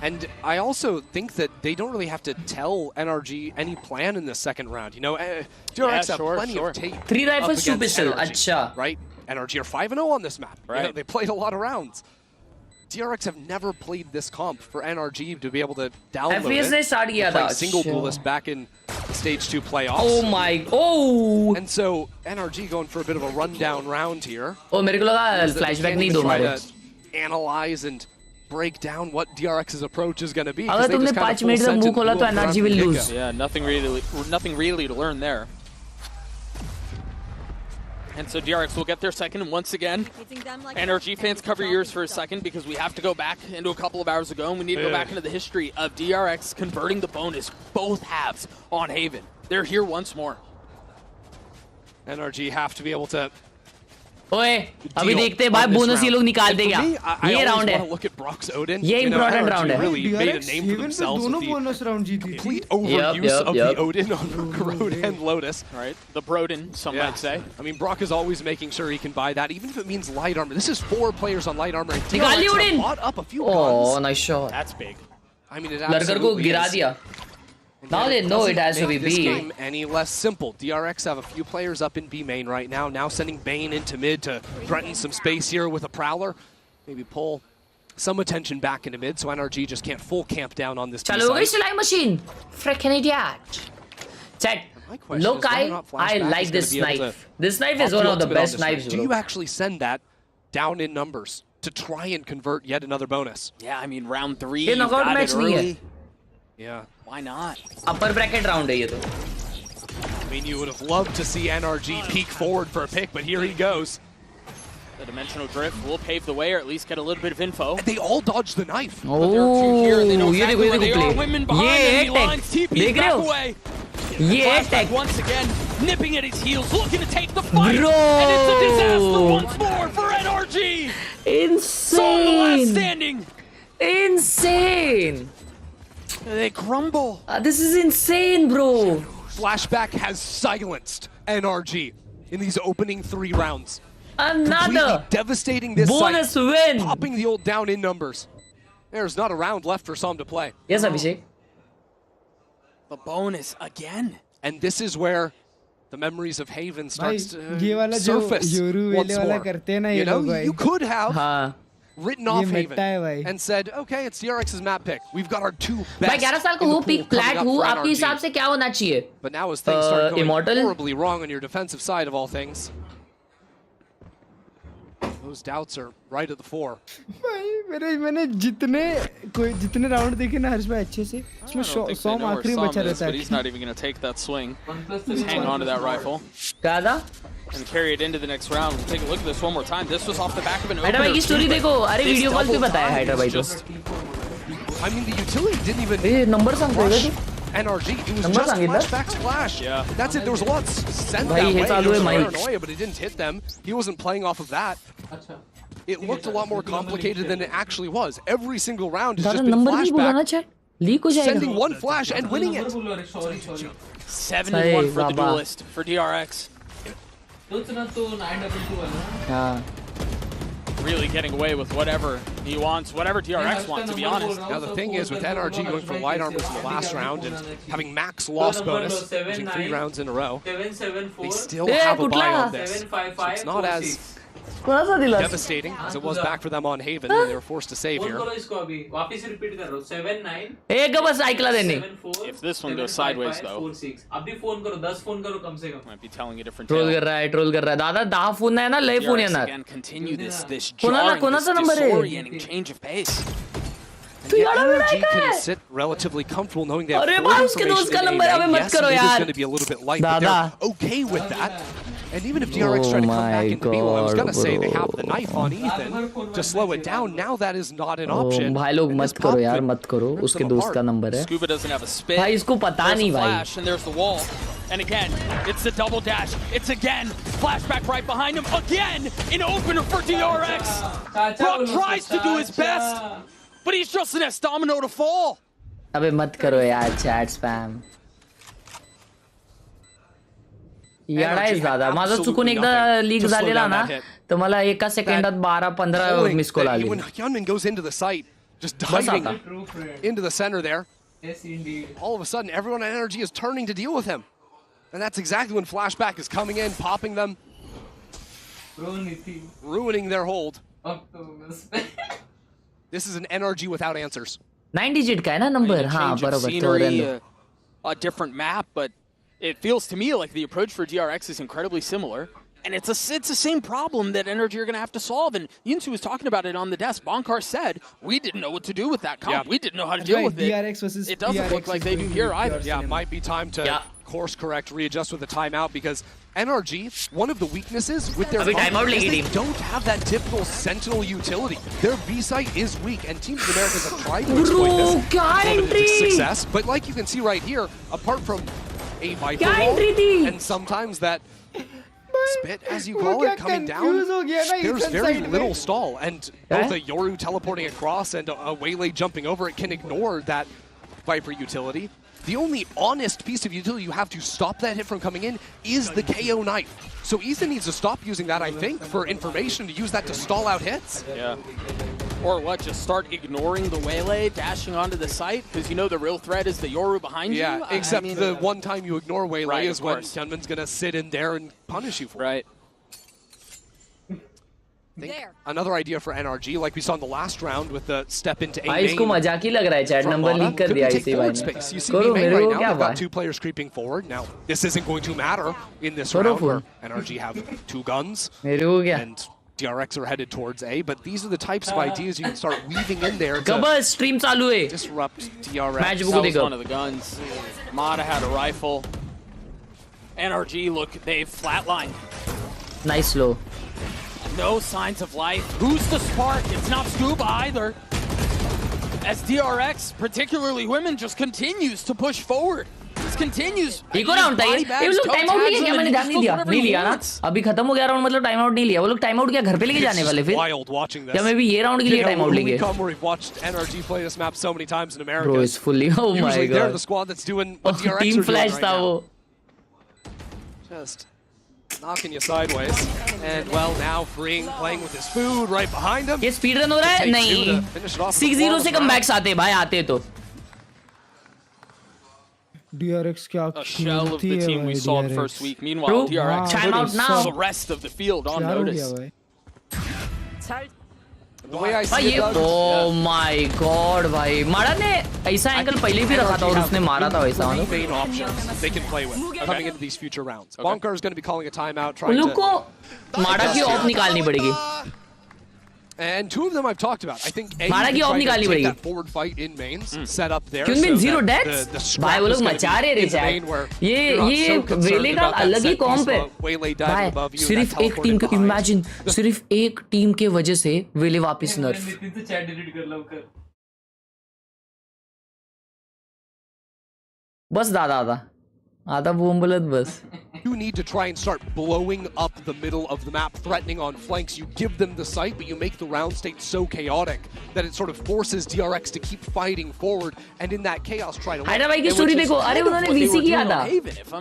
And I also think that they don't really have to tell NRG any plan in the second round. You know, DRX have plenty of tape. 3 rifles, 2 pistols. Acha. Right? NRG are 5-0 on this map. Right. You know, they played a lot of rounds. DRX have never played this comp for NRG to be able to download it. Play single duelist back in Stage 2 playoffs. Oh my, oh! And so NRG going for a bit of a rundown round here. Oh, मेरे को लगा flashback नहीं दो हमारे. Analyze and break down what DRX's approach is going to be. अगर तुमने 5 minute तक मुंह खोला तो NRG will lose. Yeah, nothing really to learn there. And so DRX will get their second once again. NRG fans, cover your ears for a second because we have to go back into a couple of hours ago and we need to go back into the history of DRX converting the bonus both halves on Haven. They're here once more. NRG have to be able to ओए अभी देखते हैं भाई bonus ये लोग निकाल दे क्या ये राउंड है ये इंपॉर्टेंट राउंड है दोनों बोनस राउंड जीती complete overuse of the Odin on Groden and Lotus. Right, the Broden, some might say. I mean, Brock is always making sure he can buy that, even if it means light armor. This is 4 players on light armor. निकाल लिया Odin. Bought up a few guns. Oh, nice shot. That's big. I mean, it लड़कर को गिरा दिया. Now they know it has to be B. Game any less simple. DRX have a few players up in B main right now. Now sending Bane into mid to threaten some space here with a Prowler. Maybe pull some attention back into mid, so NRG just can't full camp down on this. चलो गई सिलाई machine. Freaking idiot. Chat. Look, I like this knife. This knife is one of the best knives. Do you actually send that down in numbers to try and convert yet another bonus? Yeah, I mean round 3. You got it early. Yeah. Why not? Upper bracket round है ये तो. I mean, you would have loved to see NRG peek forward for a pick, but here he goes. The dimensional drift will pave the way, or at least get a little bit of info. And they all dodge the knife. Oh, but there are 2 here, and they know exactly where they are. Women behind him, he lines TP back away. Flashback once again, nipping at his heels, looking to take the fight. Bro. And it's a disaster once more for NRG. Insane. So the last standing. Insane. They crumble. This is insane, bro. Flashback has silenced NRG in these opening 3 rounds. Another completely devastating this bonus site, win. popping the old down in numbers. There's not a round left for Som to play. Yes, Abhishek. The bonus again. And this is where the memories of Haven starts to surface once more. You know, you could have written off Haven and said, okay, it's DRX's map pick. We've got our 2 best. मैं 11 साल का हूँ, pick flat हूँ, आपके हिसाब से क्या होना चाहिए? But now as things start going horribly wrong on your defensive side of all things, those doubts are right at the fore. भाई मैंने जितने राउंड देखे ना हर्ष भाई अच्छे से उसमें सॉम आखिरी में बचा रहता है. But he's not even going to take that swing. Just hang on to that rifle. क्या था? And carry it into the next round. We'll take a look at this one more time. This was off the back of an opener. भाई की story देखो. अरे video call पे बताया हाइडर भाई तो. I mean, the utility didn't even number सांग देगा तू. NRG, it was just flashback splash. Yeah. That's it. There was a lot sent that way. There was paranoia, but it didn't hit them. He wasn't playing off of that. It looked a lot more complicated than it actually was. Every single round has just been flashback. Sending one flash and winning it. 7-1 for the duelist for DRX. हाँ Really getting away with whatever he wants, whatever DRX wants, to be honest. Now the thing is, with NRG going for light armors in the last round and having max loss bonus, losing 3 rounds in a row, they still have a buy on this. So it's not as devastating as it was back for them on Haven when they were forced to save here. If this one goes sideways, though, might be telling a different tale. Troll कर रहा है दादा 10 phone है ना ले phone है ना Again, continue this jarring, this disorienting change of pace. NRG can sit relatively comfortable knowing they have अरे full भाई उसके information दोस्त का in नंबर है, A-Main. अबे मत Yes, करो it is यार। going to be a little bit light, but they're okay with that. And even if DRX try to come back into B1, I was going to say they have the knife on Ethan to slow it down. Now that is not an option. भाई लोग मत करो यार मत करो उसके दोस्त का नंबर है Scuba doesn't have a spit. भाई इसको पता नहीं भाई Flash, and there's the wall. And again, it's the double dash. It's again flashback right behind him. Again, an opener for DRX. Brock tries to do his best, but he's just an S-domino to fall. अबे मत करो यार chat spam याडायच दादा माझं चुकून एकदा leak झालेला ना तर मला एका सेकंदात 12-15 मिस कॉल आले When Hyunmin goes into the site, just diving into the center there, all of a sudden everyone at NRG is turning to deal with him. And that's exactly when Flashback is coming in, popping them, ruining their hold. This is an NRG without answers. 9 digit का है ना number हाँ बराबर a different map, but it feels to me like the approach for DRX is incredibly similar. And it's the same problem that NRG are going to have to solve. And Yinsu was talking about it on the desk. Bonkar said, we didn't know what to do with that comp. Yeah. We didn't know how to deal with it. DRX versus it doesn't PRX look like they do here either. Yeah, might be time to course correct, readjust with a timeout, because NRG, one of the weaknesses with their comp is they don't have that typical Sentinel utility. Their B site is weak, and Teams of America have tried to exploit this to success. But like you can see right here, apart from a Viper wall, and sometimes that spit, as you call it, coming down, there's very little stall. And both a Yoru teleporting across and a Waylay jumping over it can ignore that Viper utility. The only honest piece of utility you have to stop that hit from coming in is the KO knife. So Ethan needs to stop using that, I think, for information, to use that to stall out hits. Yeah. Or what, just start ignoring the Waylay, dashing onto the site, because you know the real threat is the Yoru behind you? Yeah, except the one time you ignore Waylay is when Hyunmin's going to sit in there and punish you for it. Another idea for NRG, like we saw in the last round with the step into A main. इसको मजाक ही लग रहा है chat number leak कर दिया इसी भाई ने You see B main right now, they've got 2 players creeping forward. Now, this isn't going to matter in this round where NRG have 2 guns and DRX are headed towards A, but these are the types of ideas you can start weaving in there to stream चालू है disrupt DRX. That was one of the guns. Mata had a rifle. NRG, look, they've flatlined. Nice slow. No signs of life. Who's the spark? It's not Scuba either. As DRX, particularly women, just continues to push forward. This continues. एक और round था ये लोग time out नहीं किया मैंने ध्यान नहीं दिया नहीं लिया ना अभी खत्म हो गया राउंड मतलब टाइम आउट नहीं लिया वो लोग टाइम आउट क्या घर पे लेके जाने वाले फिर क्या मैं भी ये राउंड के लिए टाइम आउट लेंगे We've watched NRG play this map so many times in America. Bro, it's fully oh my god. They're the squad that's doing what DRX team are flash doing right था now. वो Just knocking you sideways. And well, now freeing, playing with his food right behind him. ये speed run हो रहा है नहीं 6-0 से comebacks आते भाई आते तो DRX क्या a shell of the team we saw the first week. Meanwhile, DRX time out now. the rest of the field on notice. The way I see it, oh my god भाई मारा ने ऐसा angle पहले भी रखा था और उसने मारा था वैसा three main options they can play with coming into these future rounds. Bonkar is going to be calling a timeout, trying to मारा की ऑफ निकालनी पड़ेगी. And 2 of them I've talked about. I think A मारा की of निकालनी पड़ेगी. that forward fight in mains set up there. क्यों में 0 डेथ्स भाई वो लोग मचा रहे रे चैट ये वेले का अलग ही कॉम्प है भाई सिर्फ एक टीम को इमेजिन सिर्फ एक टीम के वजह से वेले वापस नर्फ चैट डिलीट कर लो बस दादा आधा बूम बुलेट बस 2 need to try and start blowing up the middle of the map, threatening on flanks. You give them the site, but you make the round state so chaotic that it sort of forces DRX to keep fighting forward, and in that chaos try to हायरा भाई की story देखो, अरे उन्होंने VC किया था,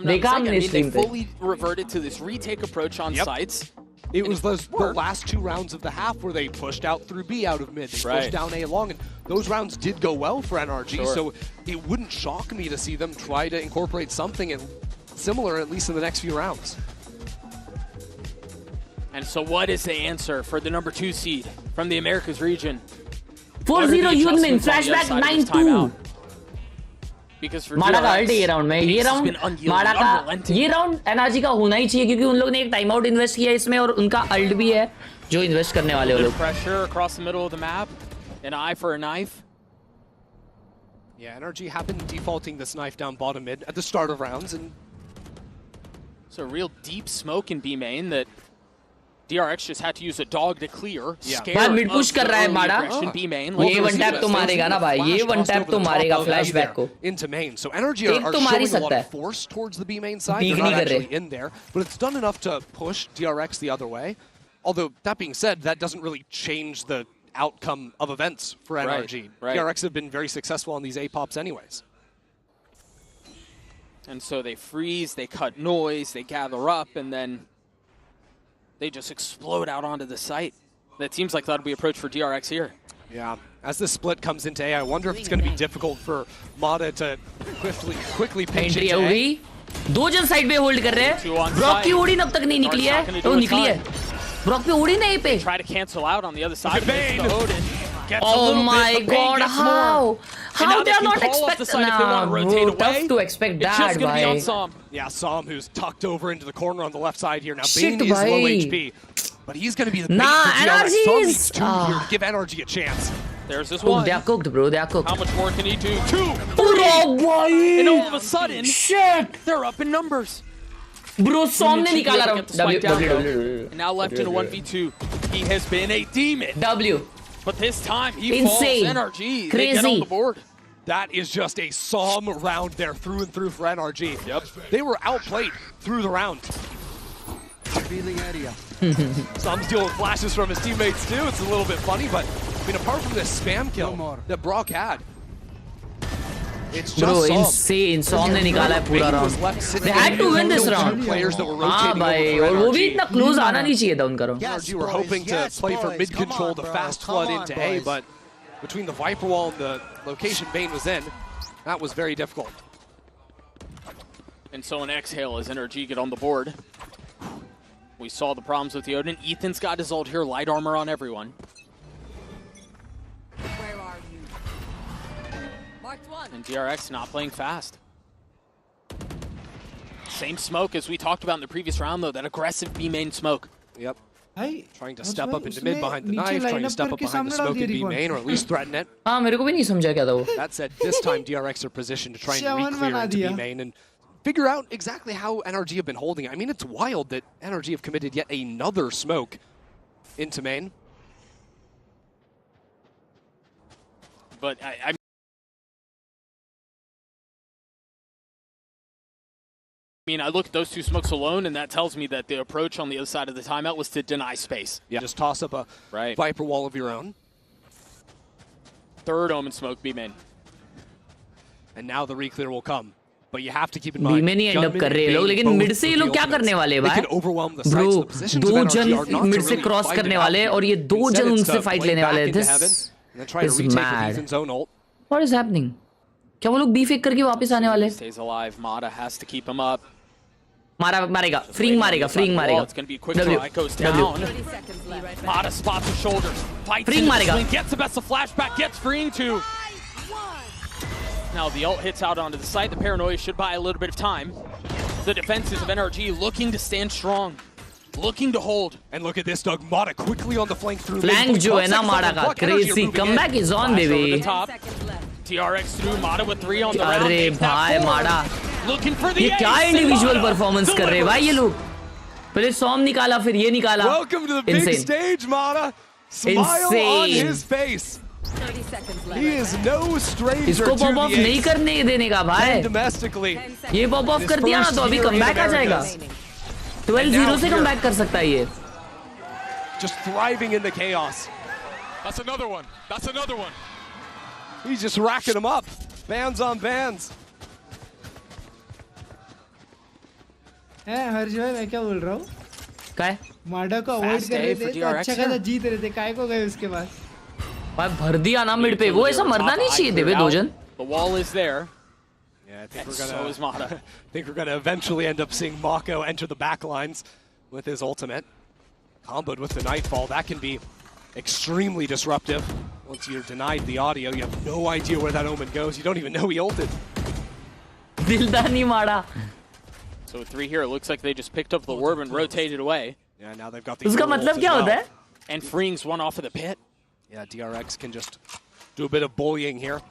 देखा हमने stream पे. Fully reverted to this retake approach on sites. It was the last 2 rounds of the half where they pushed out through B out of mid, they pushed down A long, and those rounds did go well for NRG, so it wouldn't shock me to see them try to incorporate something similar, at least in the next few rounds. And so what is the answer for the number 2 seed from the Americas region? 4-0 Yunmin, flashback 9-2. Because for माड़ा का alt ये round में, ये round माड़ा का, ये round NRG का होना ही चाहिए क्योंकि उन लोग ने एक टाइम आउट इन्वेस्ट किया इसमें और उनका अल्ट भी है जो इन्वेस्ट करने वाले वो लोग. Pressure across the middle of the map, an eye for a knife. Yeah, NRG have been defaulting this knife down bottom mid at the start of rounds, and so a real deep smoke in B main that DRX just had to use a dog to clear. बाद mid push कर रहा है माड़ा. ये one tap तो मारेगा ना भाई, ये वन टैप तो मारेगा फ्लैशबैक को. Into main, so NRG are showing a lot of force towards the B main side. They're not actually in there, but it's done enough to push DRX the other way. Although that being said, that doesn't really change the outcome of events for NRG. DRX have been very successful on these A pops anyways. And so they freeze, they cut noise, they gather up, and then they just explode out onto the site. That seems like that'll be approach for DRX here. Yeah, as the split comes into A, I wonder if it's going to be difficult for Mada to quickly pinch into A. दो जन side पे hold कर रहे हैं. Brock की उड़ी अब तक नहीं निकली है. तो निकली है. ब्रॉक पे उड़ी नहीं पे. Try to cancel out on the other side. Oh my God! How they are not expecting? Nah, bro, tough to expect that, bhai. Yeah, Som, who's tucked over into the corner on the left side here. Now, Bane is low HP, but he's going to be the bait for DRX. Som needs 2 here to give NRG a chance. There's this one. They are cooked, bro. They are cooked. How much more can he do? 2! Oh, boy! And all of a sudden, they're up in numbers. Bro, Som ne nikala W. And now left in a 1v2. He has been a demon. W. But this time he falls. NRG. Crazy. They get on the board. That is just a Som round there, through and through for NRG. Yep. They were outplayed through the round. Revealing area. Som's dealing with flashes from his teammates too. It's a little bit funny, but I mean, apart from this spam kill that Brock had, it's just bro, Som. insane. Som ne nikala hai pura round. They had to win this round. हाँ भाई, और वो भी इतना close आना नहीं चाहिए था उनका round. NRG were hoping to play for mid control, the fast flood into A, but between the Viper wall and the location Bane was in, that was very difficult. And so an exhale as NRG get on the board. We saw the problems with the Odin. Ethan's got his ult here, light armor on everyone. Where are you? Marked 1. And DRX not playing fast. Same smoke as we talked about in the previous round, though, that aggressive B main smoke. Yep. Trying to step up into mid behind the knife, trying to step up behind the smoke in B main, or at least threaten it. हाँ मेरे को भी नहीं समझा क्या था वो. That said, this time DRX are positioned to try and re-clear into B main and figure out exactly how NRG have been holding it. I mean, it's wild that NRG have committed yet another smoke into main. But I mean, I look at those 2 smokes alone, and that tells me that the approach on the other side of the timeout was to deny space. Yeah. Just toss up a Viper wall of your own. 3rd Omen smoke, B main. And now the re-clear will come. But you have to keep in mind, B में नहीं end up कर रहे लोग, लेकिन mid से ये लोग क्या करने वाले भाई? Bro, 2 जन mid से cross करने वाले और ये 2 जन उनसे fight लेने वाले. This is mad. What is happening? क्या वो लोग B fake करके वापस आने वाले? Stays alive. Mada has to keep him up. मारेगा, freeing मारेगा. It's going to be a quick try. Goes down. Mada spots his shoulders. Fights Freeing मारेगा. Gets the best of flashback. Gets freeing too. Now the ult hits out onto the site. The paranoia should buy a little bit of time. The defenses of NRG looking to stand strong. Looking to hold. And look at this, Doug. Mada quickly on the flank through. Flank जो है ना माड़ा का crazy comeback is on baby. DRX through Mada with 3 on the round. अरे भाई माड़ा. Looking for the ये क्या individual performance कर रहे भाई ये लोग. पहले Som निकाला फिर ये निकाला. Welcome to the big stage, Mada. Smile on his face. 30 seconds left. He is no stranger इसको pop off नहीं करने देने का भाई. domestically. ये pop off कर दिया ना तो अभी comeback आ जाएगा. 12-0 से कम बैक कर सकता है ये. Just thriving in the chaos. That's another one. That's another one. He's just racking them up. Bands on bands. हर्ष भाई मैं क्या बोल रहा हूँ? क्या? माडा को अवॉइड कर रहे थे तो अच्छा खासा जीत रहे थे. काय को गए उसके पास? भाई भर दिया ना मिड पे. वो ऐसा मरना नहीं चाहिए थे वे दो जन. The wall is there. Yeah, I think we're gonna eventually end up seeing Mako enter the back lines with his ultimate. Comboed with the Nightfall, that can be extremely disruptive. Once you're denied the audio, you have no idea where that Omen goes. You don't even know he ulted. Dildani Mada. So with 3 here, it looks like they just picked up the orb and rotated away. Yeah, now they've got the Uska matlab kya hota hai? And freeing's one off of the pit. Yeah, DRX can just do a bit of bullying here.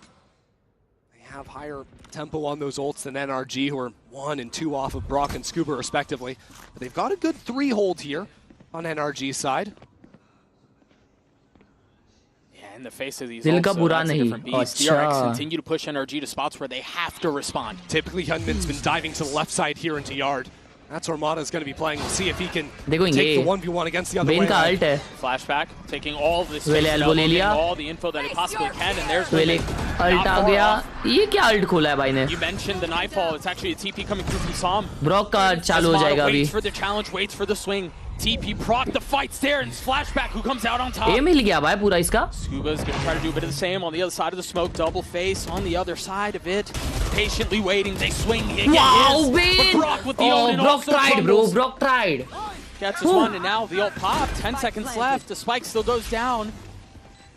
They have higher tempo on those ults than NRG, who are 1 and 2 off of Brock and Scuba respectively. But they've got a good 3 hold here on NRG's side. Yeah, in the face of these ults, that's a different beast. Achha. DRX continue to push NRG to spots where they have to respond. Typically, Hyunmin's been diving to the left side here into Yard. That's where Mana's going to be playing. We'll see if he can take the 1v1 against the other way. Flashback, taking all this space, all the info that he possibly can, and there's ult आ गया. ये क्या ult खोला है भाई ने? You mentioned the Nightfall. It's actually a TP coming through from Sam. Brock का चालू हो जाएगा अभी. Waits for the challenge, waits for the swing. TP proc, the fight's there, and Flashback who comes out on top. Aim हिल गया भाई पूरा इसका. Scuba's gonna try to do a bit of the same on the other side of the smoke. Double face on the other side of it. Patiently waiting, they swing. Wow, but Brock with the ult and Brock also tried, bro. crumbles. Brock tried. Gets his one, and now the ult pop. 10 seconds left. The spike still goes down.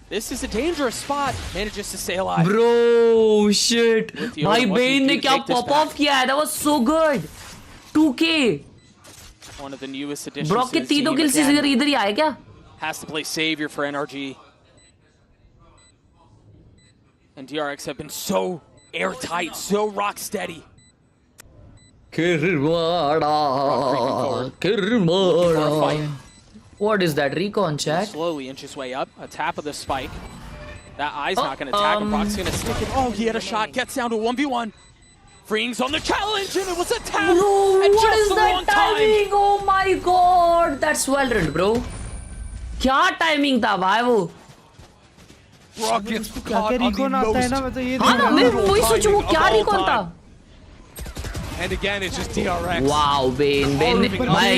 This is a dangerous spot. Manages to stay alive. Bro, shit. भाई Bane ने क्या pop off किया है? That was so good. 2K. One of the newest additions. Brock के तीनों kills इधर ही आए क्या? Has to play savior for NRG. And DRX have been so airtight, so rock steady. What is that recon check? Slowly inch his way up. A tap of the spike. That eye's not going to attack him. Brock's going to stick it. Oh, he had a shot. Gets down to 1v1. Freeing's on the challenge, and it was a tap. Bro, at what just is the that wrong timing? time. Oh my god, that's Valorant, bro. क्या timing था भाई वो? Brock gets क्या caught on recon the आता है ना most मैं तो ये हाँ ना मैं वही सोचूं वो क्या recon था? And again, it's just DRX. Wow, Bane ने भाई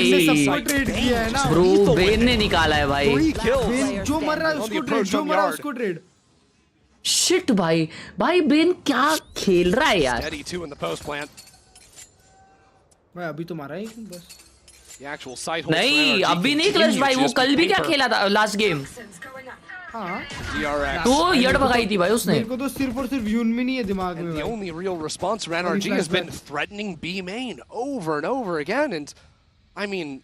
bro Bane ने निकाला है भाई. 3 kills. जो मर रहा है उसको ट्रेड. Shit भाई Bane क्या खेल रहा है यार? Steady 2 in the post plant. भाई अभी तो मारा ही बस. The actual side hold. नहीं अभी नहीं क्लच भाई वो कल भी क्या खेला था लास्ट गेम. हाँ. DRX. तो यड़ भगाई थी भाई उसने. मेरे को तो सिर्फ और सिर्फ यून में नहीं है दिमाग में. The only real response from NRG has been threatening B main over and over again, and I mean,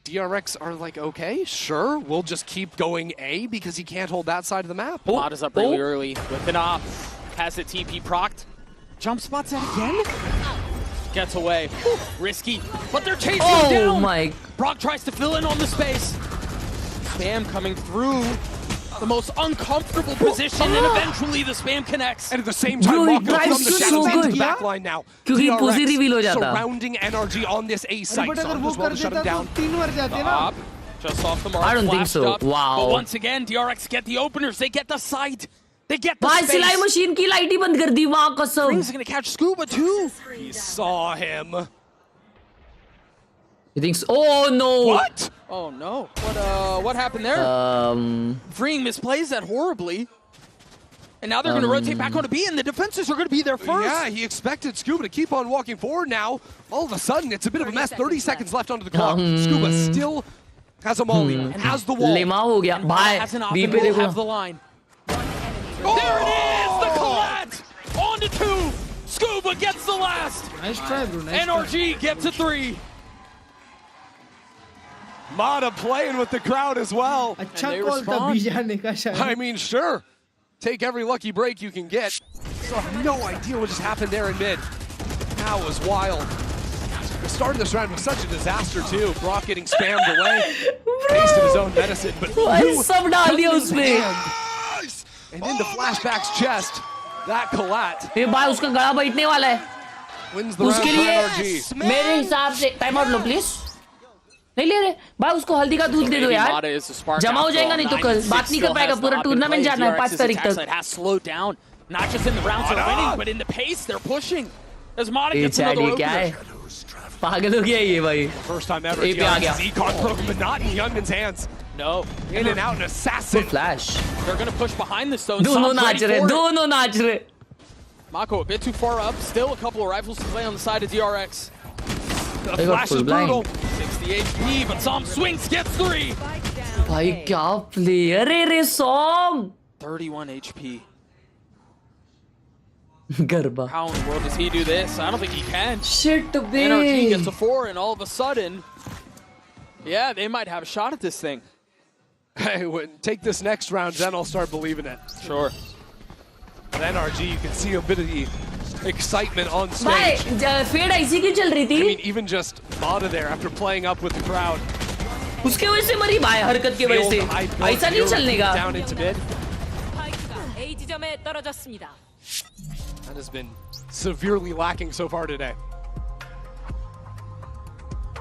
DRX are like, okay, sure, we'll just keep going A because he can't hold that side of the map. Mod is up really early with an op. Has the TP procced. Jump spots that again. Gets away. Risky, but they're chasing him down. Oh my. Brock tries to fill in on the space. Spam coming through. The most uncomfortable position, and eventually the spam connects. And at the same time, Mako from the shadows into the backline now. DRX surrounding NRG on this A site. So as well to shut him down. Up, just off the mark. I don't think so. Up. Wow. But once again, DRX get the openers. They get the sight. They get the भाई space. सिलाई machine की light ही बंद कर दी वहाँ कसम. Freeing's gonna catch Scuba too. He saw him. He thinks, oh no. What? Oh no. What happened there? Freeing misplays that horribly. And now they're going to rotate back onto B, and the defenses are going to be there first. Yeah, he expected Scuba to keep on walking forward now. All of a sudden, it's a bit of a mess. 30 seconds left onto the clock. Scuba still has a molly, has the wall. Lemma हो गया भाई. B पे देखो. Have the line. There it is, the collapse. On to 2. Scuba gets the last. Nice try, bro. Nice NRG gets a 3. Mada playing with the crowd as well. अच्छा call था B जाने का शायद. I mean, sure. Take every lucky break you can get. So I have no idea what just happened there in mid. That was wild. The start of this round was such a disaster too. Brock getting spammed away. Tasted his own medicine, but सब डाल दिया उसमें. And into Flashback's chest. That collat. ये भाई उसका गला बैठने वाला है. Wins the round उसके for लिए NRG. मेरे हिसाब से टाइम आउट लो प्लीज. नहीं ले रहे भाई, उसको हल्दी का दूध दे दो यार, जमा हो जाएगा, नहीं तो कल बात नहीं कर पाएगा, पूरा टूर्नामेंट जाना है 5 तारीख तक. Not just in the rounds they're winning, but in the pace they're pushing. As Mata gets another opener. पागल हो गया ये भाई. First time ever DRX Econ broken, but not in Youngman's hands. No. In and out, an assassin. Flash. They're gonna push behind the stone. दोनों नाच रहे, दोनों नाच रहे. Mako a bit too far up. Still a couple of rifles to play on the side of DRX. The flash is brutal. 60 HP, but Som swings, gets 3. भाई क्या player है रे Som. 31 HP. Garba. How in the world does he do this? I don't think he can. Shit, babe. NRG gets a 4, and all of a sudden, yeah, they might have a shot at this thing. Hey, take this next round, then I'll start believing it. Sure. But NRG, you can see a bit of the excitement on stage. Fade ऐसी क्यों चल रही थी? I mean, even just Mata there after playing up with the crowd. उसके वजह से मरी भाई, हरकत के वजह से. ऐसा नहीं चलने का. Down into mid. That has been severely lacking so far today.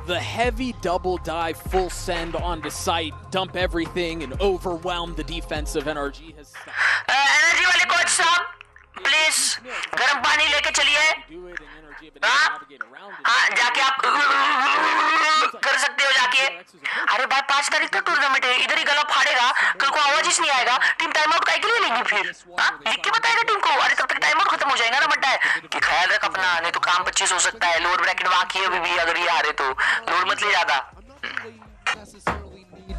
The heavy double dive, full send onto site, dump everything, and overwhelm the defense of NRG. NRG वाले कोच साहब, please गर्म पानी लेके चलिए. हाँ, जाके आप कर सकते हो जाके. अरे भाई 5 तारीख तक टूर्नामेंट है, इधर ही गला फाड़ेगा, कल को आवाज ही नहीं आएगा. टीम टाइम आउट काहे के लिए लेंगी फिर? हाँ, लिख के बताएगा टीम को. अरे तब तक टाइम आउट खत्म हो जाएगा ना बड्डा है. कि ख्याल रख अपना, नहीं तो काम 25 हो सकता है. लोअर ब्रैकेट बाकी है अभी भी, अगर ये आ रहे तो लोड मत ले ज्यादा.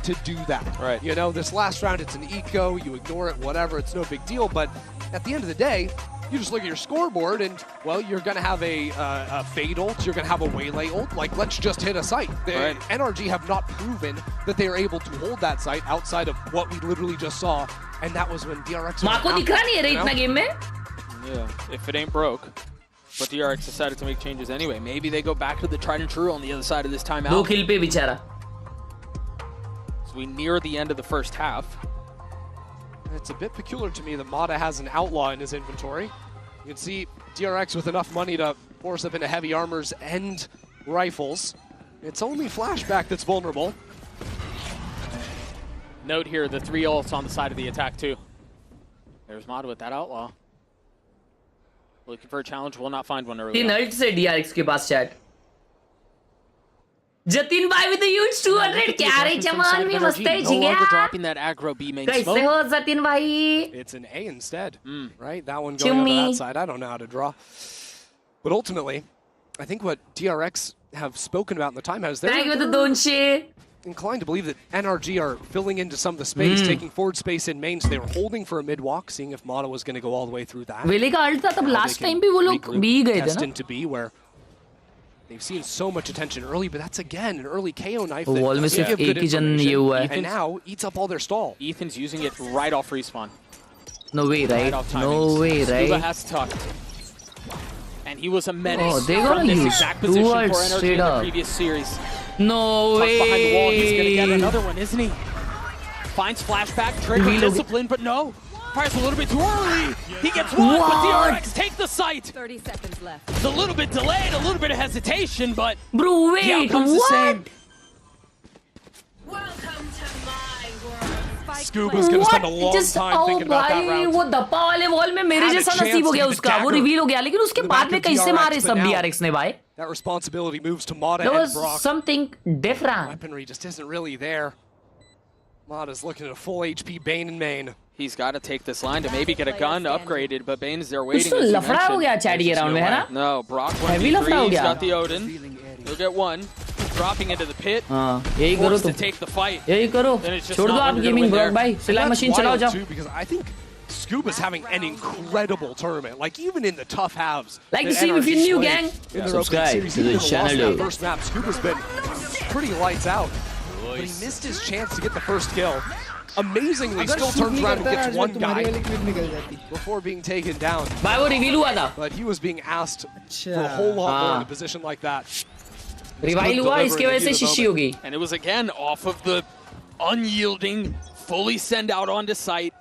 To do that, right? You know, this last round, it's an eco. You ignore it, whatever. It's no big deal. But at the end of the day, you just look at your scoreboard, and well, you're going to have a fade ult. You're going to have a waylay ult. Like, let's just hit a site. The NRG have not proven that they are able to hold that site outside of what we literally just saw, and that was when DRX. माको दिख रहा नहीं है रे इतना game में. Yeah, if it ain't broke. But DRX decided to make changes anyway. Maybe they go back to the tried and true on the other side of this timeout. 2 kill पे बेचारा. As we near the end of the first half. It's a bit peculiar to me that Mata has an outlaw in his inventory. You can see DRX with enough money to force up into heavy armors and rifles. It's only Flashback that's vulnerable. Note here, the 3 ults on the side of the attack too. There's Mata with that outlaw. Looking for a challenge, will not find one early. 3 ults से DRX के पास chat. Jatin भाई with the huge 200 क्या रे चमान में मस्त है जिगया. Dropping that aggro B main कैसे हो जतिन भाई? It's an A instead, right? That one going over that side. I don't know how to draw. But ultimately, I think what DRX have spoken about in the timeout is they're inclined to believe that NRG are filling into some of the space, taking forward space in main. So they were holding for a mid walk, seeing if Mata was going to go all the way through that. वेले का ult था तब last time भी वो लोग B गए थे ना. Into B where they've seen so much attention early, but that's again an early KO knife. Wall में सिर्फ एक ही जन ये हुआ है. And now eats up all their stall. Ethan's using it right off respawn. No way, right? No way, right? Scuba has tucked. And he was a menace. Oh, they gotta this use exact position for dual NRG straight in the up. previous series. No Tucked way. behind the wall, he's gonna get another one, isn't he? Finds Flashback, trigger discipline, but no. Fires a little bit too early. He gets one, but DRX take the site. 30 seconds left. It's a little bit delayed, a little bit of hesitation, but bro, wait, the outcome's the same. Scuba's gonna spend a long time thinking about that round. वो धप्पा वाले wall में मेरे जैसा नसीब हो गया उसका. वो रिवील हो गया, लेकिन उसके बाद में कैसे मारे सब DRX ने भाई? That responsibility moves to Mata There and was Brock. something different. Weaponry just isn't really there. Mata's looking at a full HP Bane and main. He's got to take this line to maybe get a gun upgraded, but Bane is there waiting. कुछ तो लफड़ा हो गया chat ये round में है ना? No, Brock Heavy लफड़ा हो 1v3, he's गया. got the Odin. He'll get one. Dropping into the pit. हाँ, यही करो Forced तुम. to take the fight. यही करो. छोड़ दो आप गेमिंग ब्लॉग भाई. सिलाई मशीन चलाओ जाओ. Because I think Scuba's having an incredible tournament. Like even in the tough halves. Like to see if you're new, gang. Subscribe to the channel. First map, Scuba's been pretty lights out. But he missed his chance to get the first kill. Amazingly, still turns around and gets one guy before being taken down. भाई वो reveal हुआ था. But he was being asked for a whole lot more in a position like that. Revile हुआ, इसके वजह से शिशी होगी. And it was again off of the unyielding, fully send out onto site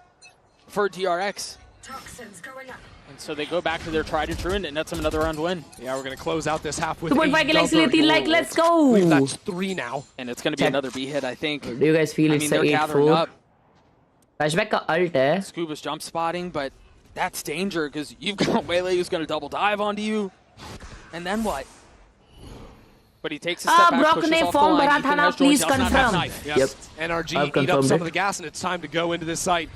for DRX. And so they go back to their tried and true and it nets them another round win. Yeah, we're going to close out this half with 2.5 के likes लिए 3 like, let's go. That's 3 now. And it's going to be another B hit, I think. Do you guys feel it's a 8-4? Flashback का ult है. Scuba's jump spotting, but that's danger because you've got Waylay who's going to double dive onto you. And then what? But he takes a step back, Brock pushes ने off the form line. भरा था ना, please confirm. Yep. NRG eat up some of the gas and it's time to go into this site.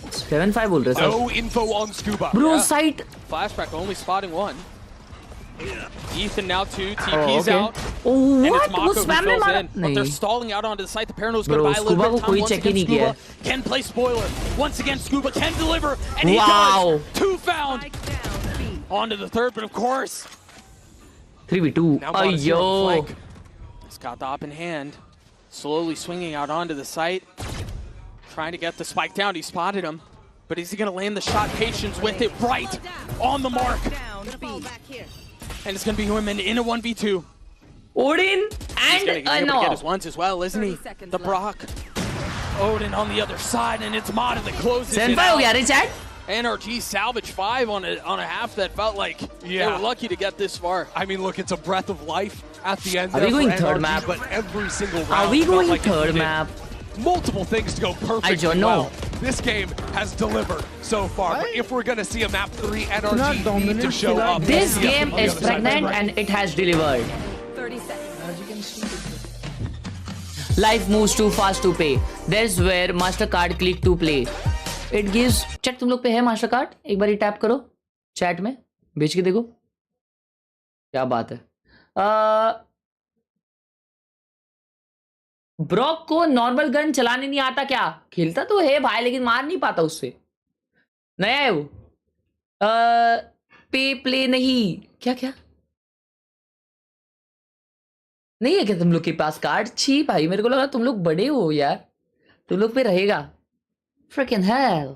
7-5 बोल रहे sir. No info on Scuba. Bro, site. Flashback only spotting 1. Ethan now 2, TP's out. Oh, and what? it's Mako who fills in. But they're नहीं. stalling out onto the site. The Parano's going to buy a little bit of time. Once again, Scuba can play spoiler. Once again, Scuba can deliver. And he does. 2 found. On to the third, but of course. 3v2. Ayyo. He's got the op in hand. Slowly swinging out onto the site. Trying to get the spike down. He spotted him. But is he going to land the shot? Patience with it right on the mark. And it's going to be women in a 1v2. Odin and no. He's going to get his ones as well, isn't he? The Brock. Odin on the other side, and it's Mata that closes it out. NRG salvage 5 on a half that felt like they were lucky to get this far. I mean, look, it's a breath of life at the end. Are we going third NRG, map? But every single round Are we going like third map? Multiple things to go perfectly I don't know. well. This game has delivered so far, but if we're going to see a map 3, NRG need to show up. This game is pregnant and it has delivered. 30 seconds. Life moves too fast to pay. That's where MasterCard click to play. It gives. Chat तुम लोग पे है MasterCard? एक बार tap करो chat में, भेज के देखो. क्या बात है. ब्रॉक को नॉर्मल गन चलाने नहीं आता क्या? खेलता तो है भाई, लेकिन मार नहीं पाता उससे. नया है वो. पे प्ले नहीं. क्या क्या नहीं है क्या तुम लोग के पास कार्ड? छी भाई, मेरे को लगा तुम लोग बड़े हो यार, तुम लोग पे रहेगा. Freaking hell.